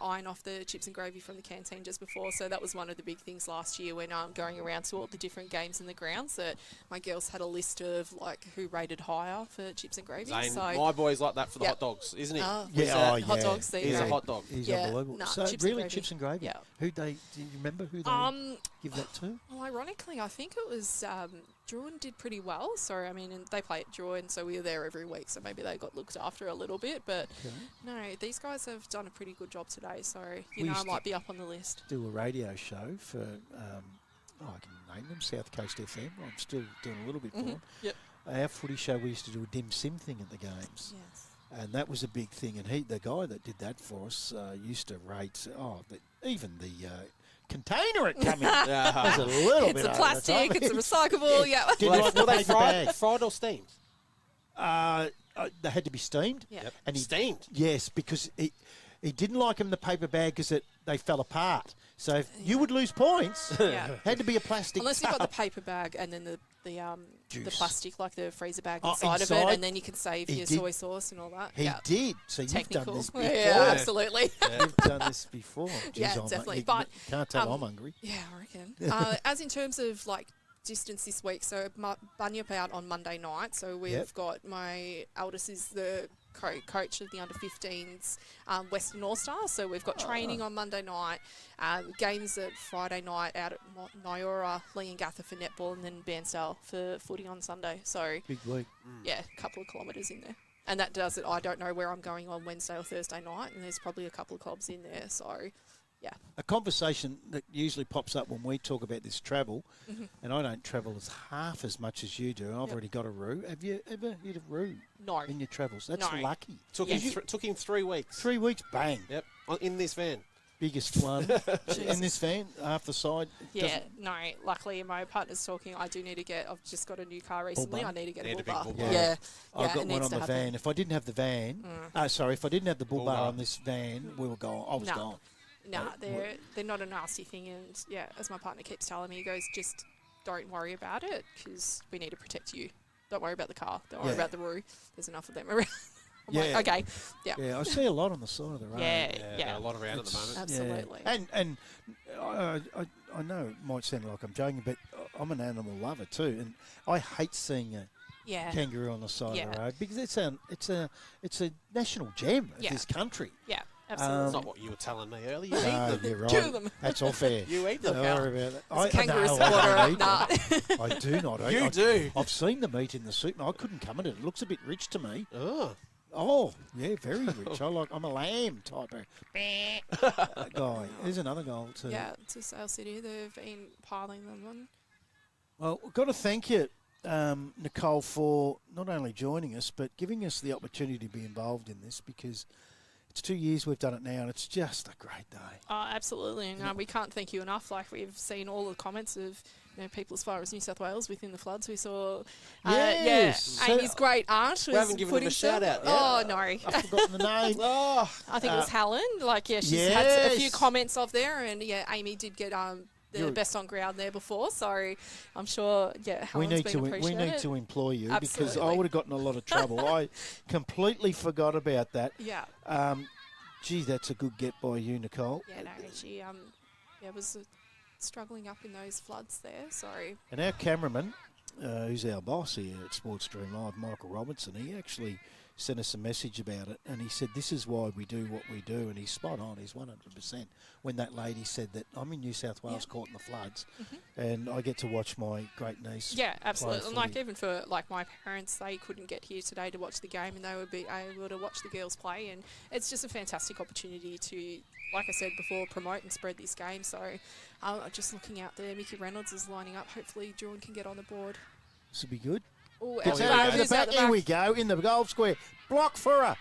M: Iron off the chips and gravy from the canteen just before. So that was one of the big things last year when I'm going around to all the different games in the grounds that my girls had a list of like who rated higher for chips and gravy.
B: Zane,
M: So
B: my boy's like that for the
M: Yep.
B: hot dogs, isn't he?
A: Yeah,
M: hot dogs. There you
B: He's
M: go.
B: a hot dog.
A: He's
M: Yeah,
A: unbelievable.
M: nah,
A: So
M: chips and
A: really,
M: gravy.
A: chips and gravy.
M: Yeah.
A: Do you remember who they give that to?
M: Well, ironically, I think it was Drouin did pretty well. So, I mean, and they play at Drouin, so we were there every week. So maybe they got looked after a little bit. But no, these guys have done a pretty good job today. So,
A: We
M: I
A: used
M: might
A: to
M: be up on the list.
A: Do a radio show for, I can name them, South Coast FM. I'm still doing a little bit for them.
M: Yep.
A: Our footy show, we used to do a dim sim thing at the games.
M: Yes.
A: And that was a big thing. And the guy that did that for us used to rate, even the container it came in. was a little bit
M: It's a
A: over the
M: plastic,
A: top.
M: it's a recyclable, yeah.
A: Didn't
B: Were
A: like
B: they,
A: the
B: were they
A: paper
B: fried,
A: bag.
B: fried or steamed?
A: They had to be steamed.
M: Yeah. Yep.
A: And
B: Steamed?
A: Yes, because he didn't like them in the paper bag because they fell apart. So if you would lose points.
M: Yeah.
A: Had to be a plastic
M: Unless you've got the
A: tub.
M: paper bag and then the
A: Juice.
M: plastic, like the freezer bag
A: Oh,
M: inside of
A: inside?
M: it, and then you can save
A: He
M: your
A: did.
M: soy sauce and all that.
A: He
M: yeah.
A: did. So you've
M: Technical.
A: done this before.
M: Yeah, absolutely.
A: You've done this before. Jeez,
M: Yeah,
A: I'm
M: definitely.
A: you
M: But,
A: can't tell I'm hungry.
M: Yeah, I reckon. As in terms of like distance this week, so Bunyip out on Monday night. So we've got my eldest is the coach of the under-15s Western All-Star. So we've got training on Monday night, games at Friday night out at Nyora, Leongatha for netball, and then Bairnsdale for footy on Sunday. So
A: Big week.
M: yeah, a couple of kilometres in there. And that does it. I don't know where I'm going on Wednesday or Thursday night, and there's probably a couple of clubs in there. So yeah.
A: A conversation that usually pops up when we talk about this travel,
M: Mm-hmm.
A: and I don't travel as half as much as you do. I've already got a roo. Have you ever hit a roo
M: No.
A: in your travels? That's
M: No.
A: lucky.
B: Took him 3 weeks.
A: 3 weeks, bang.
B: Yep. In this van.
A: Biggest one in this van, half the side.
M: Yeah, no. Luckily, my partner's talking. I do need to get. I've just got a new car recently.
A: bar?
M: I need to get
B: Need
M: a
B: a
M: bull
B: big
M: bar.
B: bull bar.
M: Yeah,
A: I've
M: it
A: got one
M: needs
A: on
M: to
A: the
M: happen.
A: van. If I didn't have the van, if I didn't have the bull bar on this van, we were gone. I was
M: No.
A: gone.
M: Nah, they're not a nasty thing, and yeah, as my partner keeps telling me, he goes, just don't worry about it because we need to protect you. Don't worry about the car. Don't worry
A: Yeah.
M: about the roo. There's enough of them around. I'm
A: Yeah.
M: like, okay, yeah.
A: Yeah, I see a lot on the side of the road.
M: Yeah.
B: A lot around at the moment.
M: Absolutely.
A: Yeah. And I know it might sound like I'm joking, but I'm an animal lover too, and I hate seeing a
M: Yeah.
A: kangaroo on the side
M: Yeah.
A: of the road because it's a national gem of
M: Yeah.
A: this country.
M: Yeah, absolutely.
B: That's not what you were telling me earlier. You eat
A: No,
B: them.
A: you're right.
M: Kill them.
A: That's all fair.
B: You eat them.
A: Don't worry about it.
M: As a kangaroo
A: no,
M: supporter,
A: I don't eat
M: nah.
A: them. I do not eat.
B: You do.
A: I've seen the meat in the soup, and I couldn't come at it. It looks a bit rich to me.
B: Oh.
A: Oh, yeah, very rich. I'm a lamb type of guy. There's another goal too.
M: Yeah, to Sale City, they've been piling them on.
A: Well, we've got to thank you, Nicole, for not only joining us, but giving us the opportunity to be involved in this, because it's 2 years we've done it now, and it's just a great day.
M: Oh, absolutely. And we can't thank you enough. Like, we've seen all the comments of people as far as New South Wales within the floods. We saw,
A: Yes.
M: Amy's great aunt.
B: We haven't given him a shout-out yet.
M: Oh, no.
A: I've forgotten the name.
M: I think it was Helen. Like, she's had a few comments off there, and Amy did get the best on ground there before, so I'm sure, Helen's
A: we need to employ you.
M: Absolutely.
A: Because I would have gotten a lot of trouble. I completely forgot about that.
M: Yeah.
A: Gee, that's a good get by you, Nicole.
M: Yeah, no, she was struggling up in those floods there, so.
A: And our cameraman, who's our boss here at Sports Stream Live, Michael Robertson, he actually sent us a message about it, and he said, this is why we do what we do, and he's spot on, he's 100%. When that lady said that, I'm in New South Wales caught in the floods, and I get to watch my great niece.
M: Yeah, absolutely.
A: play
M: And
A: footy.
M: even for my parents, they couldn't get here today to watch the game, and they would be able to watch the girls play, and it's just a fantastic opportunity to, like I said before, promote and spread this game. So just looking out there, Mickey Reynolds is lining up. Hopefully Drouin can get on the board.
A: This will be good.
M: Oh,
A: Gets out of the back. Here we go, in the goal square. Block for her.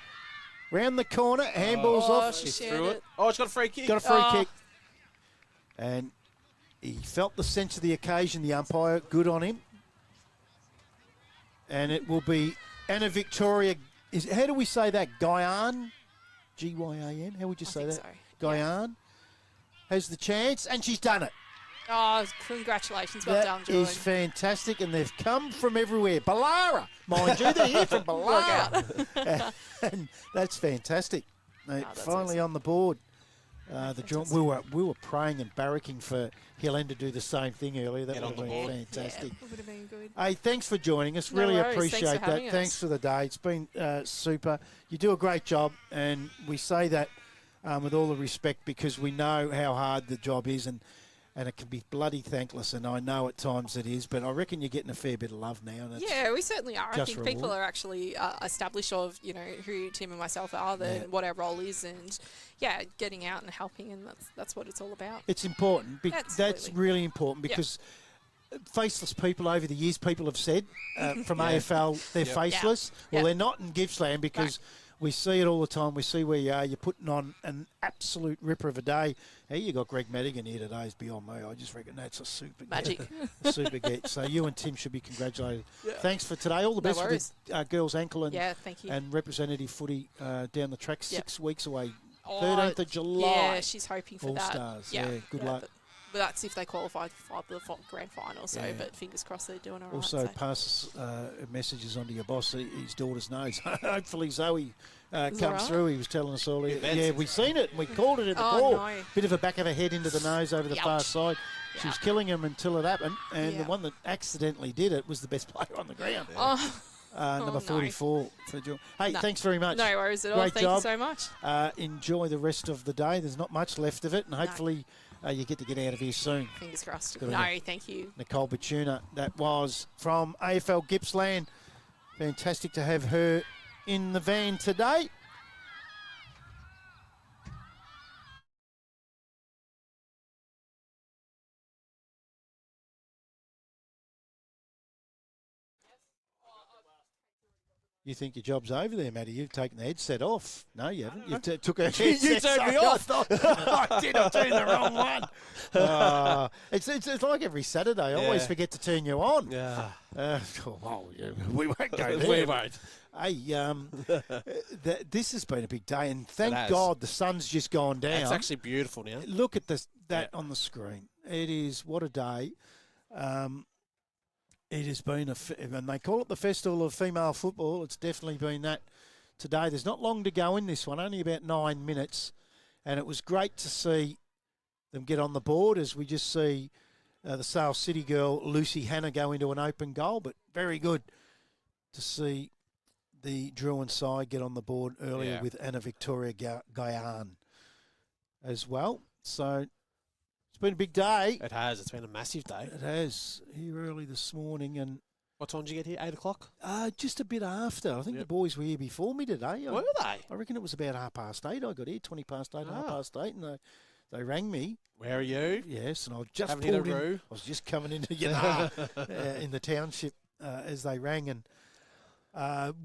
A: Round the corner, handballs off.
M: She
B: threw
M: it.
B: it. Oh, it's got a free kick.
A: Got a free kick. And he felt the sense of the occasion, the umpire. Good on him. And it will be Anna Victoria. How do we say that? Gyan? Gyan? How would you say that?
M: So.
A: Gyan has the chance, and she's done it.
M: Oh, congratulations. Well done,
A: That
M: Drouin.
A: is fantastic, and they've come from everywhere. Ballara, mind you, they're here from Ballara. And that's fantastic. They finally on the board. We were praying and barracking for Helen to do the same thing earlier. That would have been fantastic.
M: Yeah, would have been good.
A: Hey, thanks for joining us.
M: No
A: Really
M: worries.
A: appreciate
M: Thanks for
A: that.
M: having
A: Thanks
M: us.
A: for the day. It's been super. You do a great job, and we say that with all the respect, because we know how hard the job is, and it can be bloody thankless, and I know at times it is, but I reckon you're getting a fair bit of love now. And
M: Yeah, we certainly are. I
A: just
M: think people
A: reward.
M: are actually established of, who Tim and myself are, and what our role is, and getting out and helping, and that's what it's all about.
A: It's important. That's
M: Absolutely.
A: really important, because faceless people over the years, people have said from AFL, they're faceless. Well, they're not in Gippsland, because we see it all the time. We see where you are. You're putting on an absolute ripper of a day. Hey, you got Greg Madigan here today. Is beyond me. I just reckon that's a super
M: Magic.
A: Get. A super get. So you and Tim should be congratulated. Thanks for today. All the best
M: worries.
A: for the girls' ankle and
M: thank you.
A: and representative footy down the track. 6 weeks away.
M: Oh,
A: 13th of July.
M: Yeah, she's hoping for
A: All
M: that.
A: Stars. Yeah, good luck.
M: But that's if they qualify for the grand final. So, but fingers crossed they're doing all right.
A: Also, pass messages onto your boss. His daughter's nose. Hopefully, Zoe comes through. He was telling us earlier. Yeah, we seen it. And we called it in the call.
M: No.
A: Bit of a back of her head into the nose over the far side.
M: Yeah.
A: She was killing him until it happened. And the one that accidentally did it was the best player on the ground. Number 44 for Joe. Hey, thanks very much.
M: No worries at all.
A: Great
M: Thank
A: job.
M: you so much.
A: Enjoy the rest of the day. There's not much left of it, and hopefully you get to get out of here soon.
M: Fingers crossed.
A: Good
M: No,
A: on you.
M: thank you.
A: Nicole Batuna, that was from AFL Gippsland. Fantastic to have her in the van today. You think your job's over there, Matty? You've taken the headset off. No, you haven't. You took her headset.
B: You turned me off.
A: I did. I turned the wrong one. It's like every Saturday. I always forget to turn you on.
B: Yeah.
A: We won't go there.
B: We won't.
A: Hey, this has been a big day, and thank
B: has.
A: God the sun's just gone down.
B: It's actually beautiful now.
A: Look at that on the screen. It is, what a day. It has been, and they call it the Festival of Female Football. It's definitely been that today. There's not long to go in this one, only about 9 minutes. And it was great to see them get on the board as we just see the Sale City girl, Lucy Hannah, go into an open goal. But very good to see the Drouin side get on the board earlier with Anna Victoria Gyan as well. So it's been a big day.
B: It has. It's been a massive day.
A: It has. Here early this morning. And
B: what time did you get here? 8 o'clock?
A: Just a bit after. I think the boys were here before me today.
B: Were they?
A: I reckon it was about 8:30. I got here, 20 past 8, 8:30, and they rang me.
B: Where are you?
A: Yes, and I just
B: Haven't hit a
A: pulled in.
B: roo.
A: I was just coming into Yinnar in the township as they rang, and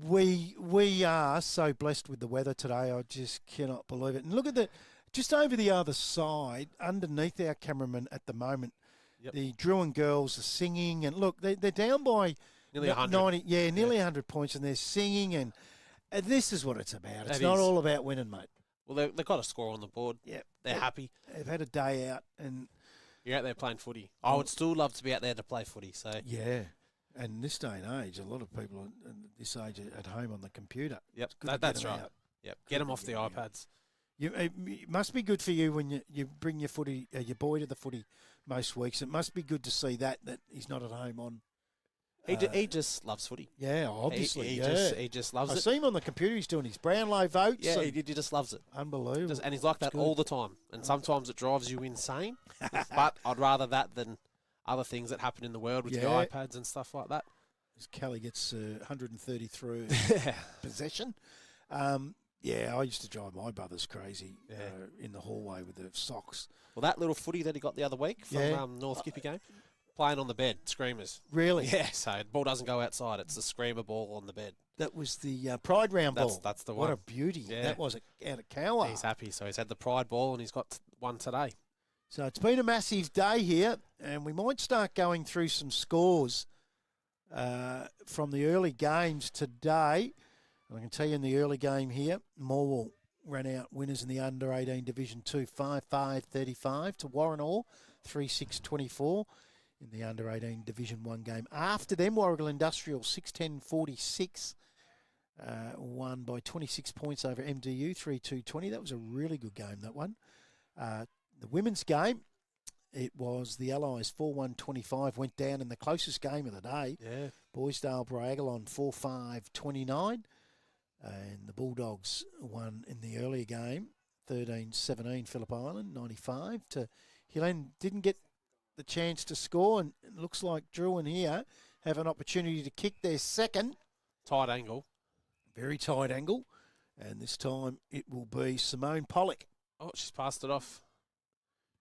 A: we are so blessed with the weather today. I just cannot believe it. And look at just over the other side, underneath our cameraman at the moment, the Drouin girls are singing, and look, they're down by
B: Nearly 100.
A: 90, nearly 100 points, and they're singing, and this is what it's about. It's not all about winning, mate.
B: Well, they've got a score on the board.
A: Yep.
B: They're happy.
A: They've had a day out, and
B: you're out there playing footy. I would still love to be out there to play footy. So
A: yeah, and this day and age, a lot of people at this age are at home on the computer.
B: Yep, that's right.
A: Out.
B: Yep, get them off the iPads.
A: It must be good for you when you bring your boy to the footy most weeks. It must be good to see that he's not at home on.
B: He just loves footy.
A: Yeah, obviously.
B: He just loves it.
A: I see him on the computer. He's doing his Brownlow votes.
B: Yeah, he just loves it.
A: Unbelievable.
B: And he's like that all the time. And sometimes it drives you insane. But I'd rather that than other things that happen in the world with your iPads and stuff like that.
A: As Kelly gets 130 through possession. Yeah, I used to drive my brothers crazy in the hallway with the socks.
B: Well, that little footy that he got the other week from North Gippy game, playing on the bed, screamers.
A: Really?
B: Yeah, so the ball doesn't go outside. It's a screamer ball on the bed.
A: That was the Pride round ball.
B: That's the one.
A: What a beauty.
B: Yeah.
A: That was out of Cower.
B: He's happy. So he's had the Pride ball and he's got one today.
A: So it's been a massive day here, and we might start going through some scores from the early games today. I can tell you in the early game here, Morwell ran out winners in the under-18 Division 2, 5-5-35 to Warranor, 3-6-24 in the under-18 Division 1 game. After them, Warragul Industrial, 6-10-46, won by 26 points over MDU, 3-2-20. That was a really good game, that one. The women's game, it was the Allies 4-1-25, went down in the closest game of the day.
B: Yeah.
A: Boisdale Briagalong 4-5-29. And the Bulldogs won in the earlier game, 13-17 Phillip Island, 95 to Hillen. Didn't get the chance to score, and it looks like Drouin here have an opportunity to kick their second.
B: Tight angle.
A: Very tight angle. And this time it will be Simone Pollock.
B: Oh, she's passed it off.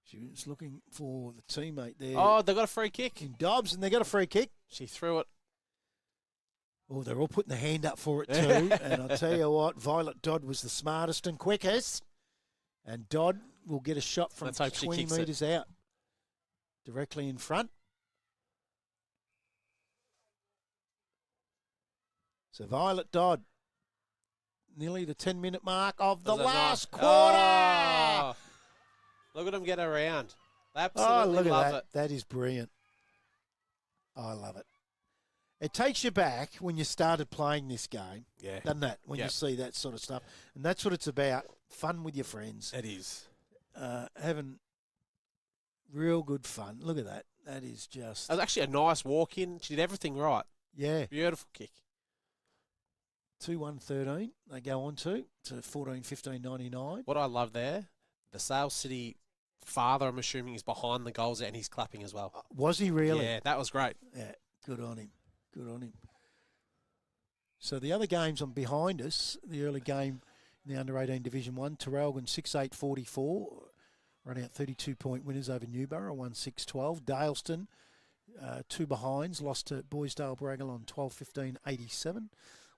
A: She was looking for the teammate there.
B: Oh, they got a free kick.
A: In Dobbs, and they got a free kick.
B: She threw it.
A: Oh, they're all putting the hand up for it too. And I'll tell you what, Violet Dodd was the smartest and quickest. And Dodd will get a shot from 20 metres out. Directly in front. So Violet Dodd, nearly the 10-minute mark of the last quarter.
B: Oh, look at them get around. They absolutely love it.
A: That is brilliant. I love it. It takes you back when you started playing this game, doesn't it? When you see that sort of stuff. And that's what it's about, fun with your friends.
B: It is.
A: Having real good fun. Look at that. That is just...
B: It was actually a nice walk-in. She did everything right.
A: Yeah.
B: Beautiful kick.
A: 2-1-13 they go on to 14-15-99.
B: What I love there, the Sale City father, I'm assuming, is behind the goals and he's clapping as well.
A: Was he really?
B: Yeah, that was great.
A: Yeah, good on him. Good on him. So the other games on behind us, the early game in the under-18 Division 1, Warragul 6-8-44, run out 32-point winners over Newborough, 1-6-12. Daleston, 2 behinds, lost to Boisdale Briagalong 12-15-87.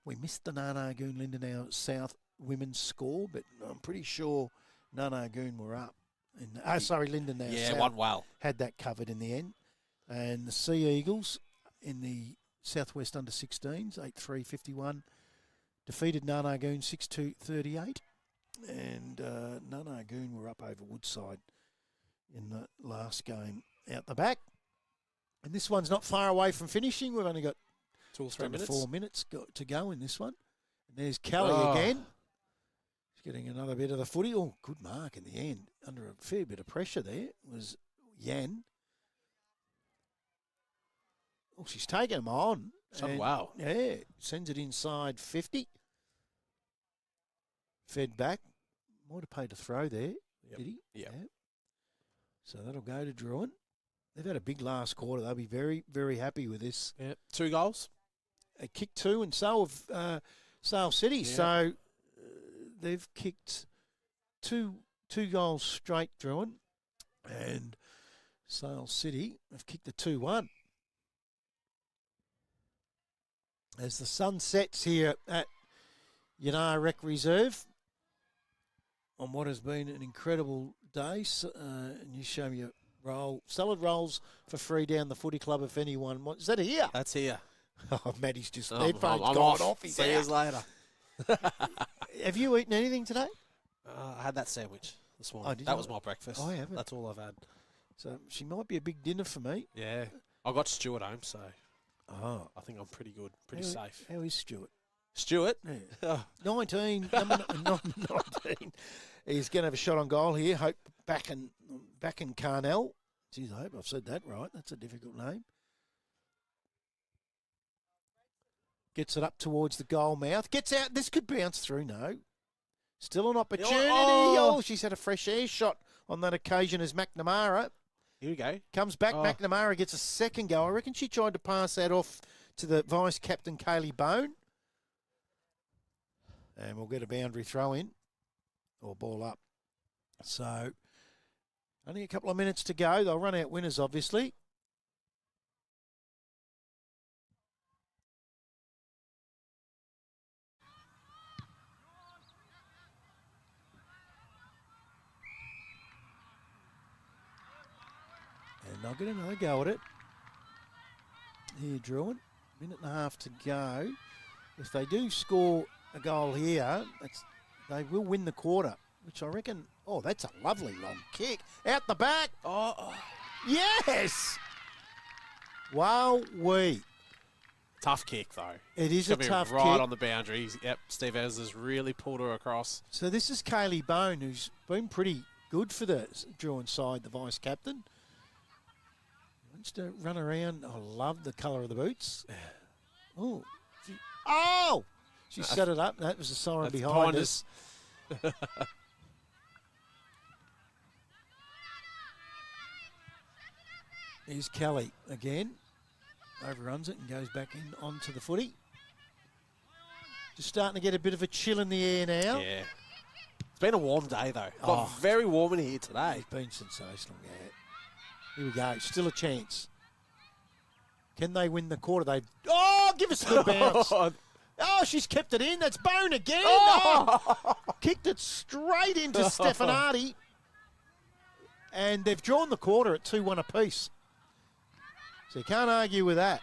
A: We missed the Narnagoon Lindenau South women's score, but I'm pretty sure Narnagoon were up. Lindenau
B: Yeah,
A: South
B: won well.
A: had that covered in the end. And the Sea Eagles in the Southwest under-16s, 8-3-51, defeated Narnagoon 6-2-38. And Narnagoon were up over Woodside in the last game out the back. And this one's not far away from finishing. We've only got
B: 2 or 3 minutes.
A: 4 minutes to go in this one. And there's Kelly again. He's getting another bit of the footy. Oh, good mark in the end. Under a fair bit of pressure there was Yan. Oh, she's taken him on.
B: Wow.
A: Yeah, sends it inside 50. Fed back. Might have paid a throw there, did he?
B: Yeah.
A: So that'll go to Drouin. They've had a big last quarter. They'll be very, very happy with this.
B: Yeah. 2 goals.
A: A kick 2, and so have Sale City.
B: Yeah.
A: So they've kicked two goals straight, Drouin. And Sale City have kicked the 2-1. as the sun sets here at Yinnar Rec Reserve on what has been an incredible day. And you show me a roll. Salad rolls for free down the footy club if anyone wants. Is that here?
B: That's here.
A: Oh, Matty's just
B: I'm
A: headphones
B: off.
A: gone off. He's
B: See
A: out.
B: years later.
A: Have you eaten anything today?
B: I had that sandwich this morning.
A: Oh, did
B: that
A: you?
B: was my breakfast.
A: I haven't.
B: That's all I've had.
A: So she might be a big dinner for me.
B: Yeah. I got Stuart home, so
A: Oh,
B: I think I'm pretty good, pretty
A: how,
B: safe.
A: How is Stuart?
B: Stuart?
A: Yeah. 19, number 19. He's going to have a shot on goal here. Hope back in Carnell. Geez, I hope I've said that right. That's a difficult name. Gets it up towards the goal mouth. Gets out. This could bounce through. No. Still an opportunity. Oh, she's had a fresh air shot on that occasion as McNamara.
B: Here we go.
A: Comes back. McNamara gets a second go. I reckon she tried to pass that off to the vice-captain, Kaylee Bone. And we'll get a boundary throw in or ball up. So only a couple of minutes to go. They'll run out winners, obviously. And they'll get another go at it. Here, Drouin. Minute and a half to go. If they do score a goal here, they will win the quarter, which I reckon, oh, that's a lovely long kick. Out the back. Oh, yes. Wow,
B: Tough kick, though.
A: It is a tough kick.
B: Right on the boundary. Yep, Steve Evans has really pulled her across.
A: So this is Kaylee Bone, who's been pretty good for the Drouin side, the vice-captain. Wants to run around. I love the colour of the boots. Oh. She set it up. That was a siren behind us. Here's Kelly again. Overruns it and goes back in onto the footy. Just starting to get a bit of a chill in the air now.
B: Yeah. It's been a warm day, though. Got very warm in here today.
A: It's been sensational, yeah. Here we go. Still a chance. Can they win the quarter? Give us a good bounce. Oh, she's kept it in. That's Bone again. Kicked it straight into Stefanati. And they've drawn the quarter at 2-1 apiece. So you can't argue with that.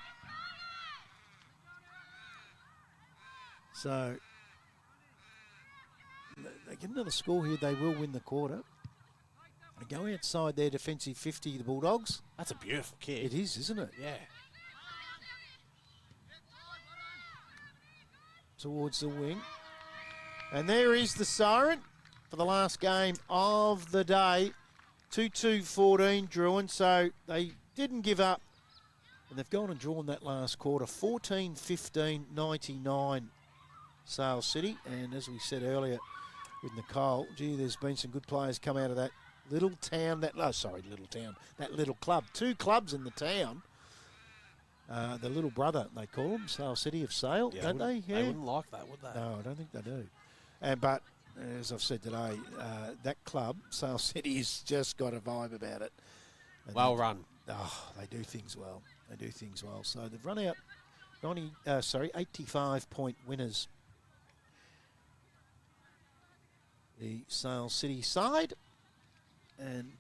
A: So they get another score here. They will win the quarter. They go outside their defensive 50, the Bulldogs.
B: That's a beautiful kick.
A: It is, isn't it?
B: Yeah.
A: Towards the wing. And there is the siren for the last game of the day. 2-2-14 Drouin. So they didn't give up. And they've gone and drawn that last quarter. 14-15-99 Sale City. And as we said earlier with Nicole, there's been some good players come out of that little town. That little club. 2 clubs in the town. The little brother, they call them, Sale City of Sale, don't they? Yeah.
B: They wouldn't like that, would they?
A: No, I don't think they do. But as I've said today, that club, Sale City, has just got a vibe about it. And
B: well run.
A: They do things well. So they've run out 85-point winners. The Sale City side. And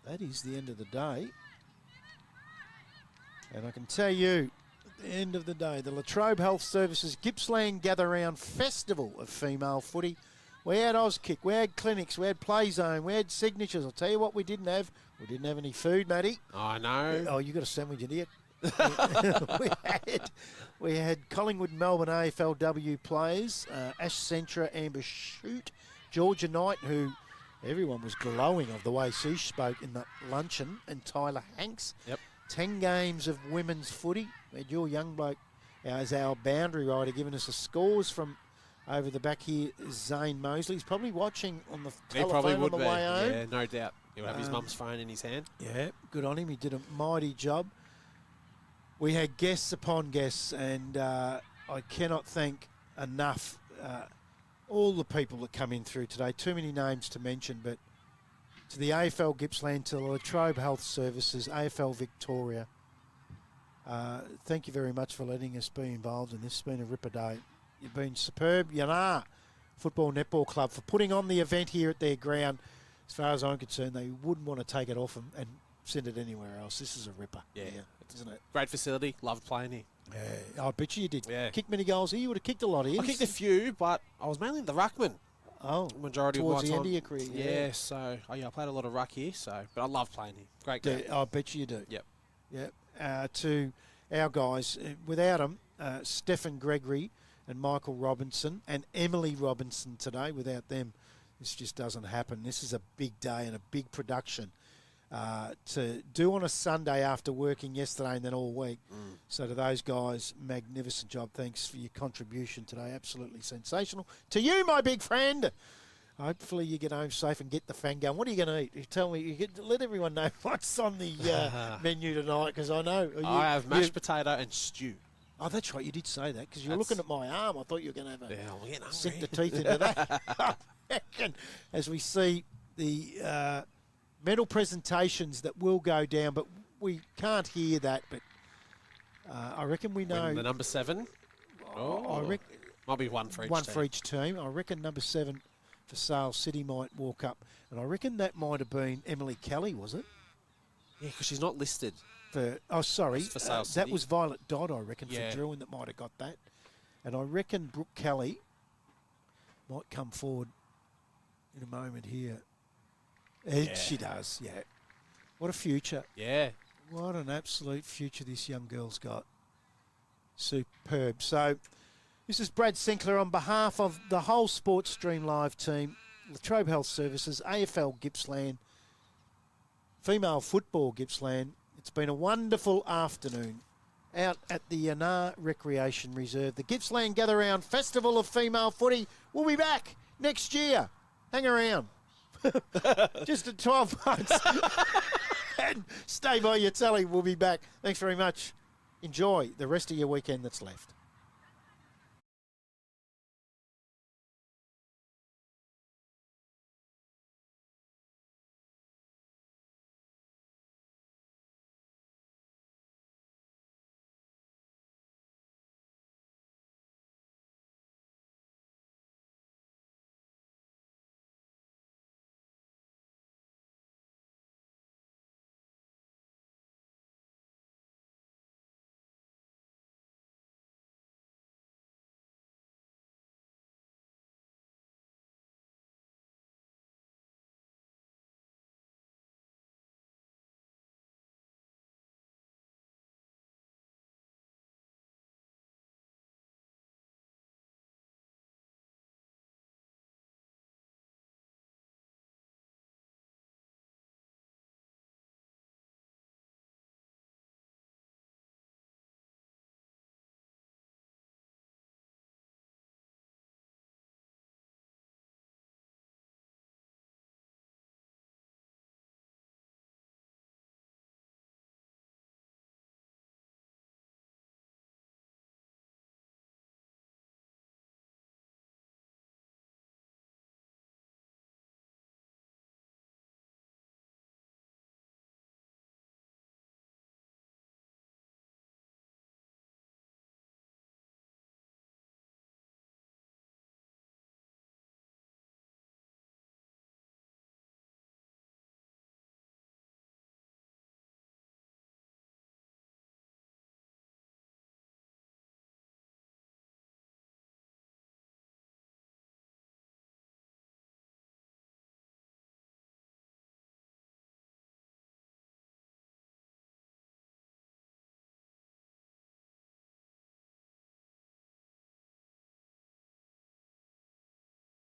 A: that is the end of the day. And I can tell you, at the end of the day, the Latrobe Health Services Gippsland Gather Round Festival of Female Footy. We had Auskick, we had clinics, we had Play Zone, we had signatures. I'll tell you what we didn't have. We didn't have any food, Matty.
B: I know.
A: Oh, you got a sandwich, idiot. we had Collingwood Melbourne AFLW players, Ash Centra, Amber Shute, Georgia Knight, who everyone was glowing of the way she spoke in the luncheon, and Tyler Hanks.
B: Yep.
A: 10 games of women's footy. We had your young bloke as our boundary rider giving us the scores from over the back here. Zane Moseley. He's probably watching on the telephone on the way home.
B: Yeah, no doubt. He'll have his mum's phone in his hand.
A: Yeah, good on him. He did a mighty job. We had guests upon guests, and I cannot thank enough all the people that come in through today. Too many names to mention, but to the AFL Gippsland, to the Latrobe Health Services, AFL Victoria, Thank you very much for letting us be involved in this. It's been a ripper day. You've been superb. Yinnar Football Netball Club for putting on the event here at their ground. As far as I'm concerned, they wouldn't want to take it off them and send it anywhere else. This is a ripper.
B: Yeah.
A: Isn't it?
B: Great facility. Loved playing here.
A: Yeah, I bet you did.
B: Yeah.
A: Kick many goals here. You would have kicked a lot here.
B: I kicked a few, but I was mainly the ruckman.
A: Oh,
B: majority
A: towards
B: of
A: the
B: my
A: end
B: time.
A: of your career.
B: Yeah, so I played a lot of ruck here. But I love playing here. Great game.
A: I bet you do.
B: Yep.
A: Yep. To our guys, without them, Stefan, Gregory, and Michael Robinson, and Emily Robinson today. Without them, this just doesn't happen. This is a big day and a big production to do on a Sunday after working yesterday and then all week. So to those guys, magnificent job. Thanks for your contribution today. Absolutely sensational. To you, my big friend. Hopefully you get home safe and get the fan going. What are you going to eat? You tell me. Let everyone know what's on the menu tonight, because I know.
B: I have mashed potato and stew.
A: Oh, that's right. You did say that because you were looking at my arm. I thought you were going to have sink the
B: hungry.
A: teeth into that. As we see the medal presentations that will go down, but we can't hear that. But I reckon we know.
B: The number 7?
A: I reckon
B: might be one for each
A: one
B: team.
A: for each team. I reckon number 7 for Sale City might walk up. And I reckon that might have been Emily Kelly, was it?
B: Yeah, because she's not listed.
A: Sorry.
B: For Sale
A: That
B: City.
A: was Violet Dodd, I reckon,
B: Yeah.
A: for Drouin that might have got that. And I reckon Brooke Kelly might come forward in a moment here. She does, yeah. What a future.
B: Yeah.
A: What an absolute future this young girl's got. Superb. So, this is Brad Sinclair on behalf of the whole Sports Stream Live team, Latrobe Health Services, AFL Gippsland, Female Football Gippsland. It's been a wonderful afternoon out at the Yinnar Recreation Reserve. The Gippsland Gather Round Festival of Female Footy will be back next year. Hang around. Just at 12 months. And stay by your telly. We'll be back. Thanks very much. Enjoy the rest of your weekend that's left.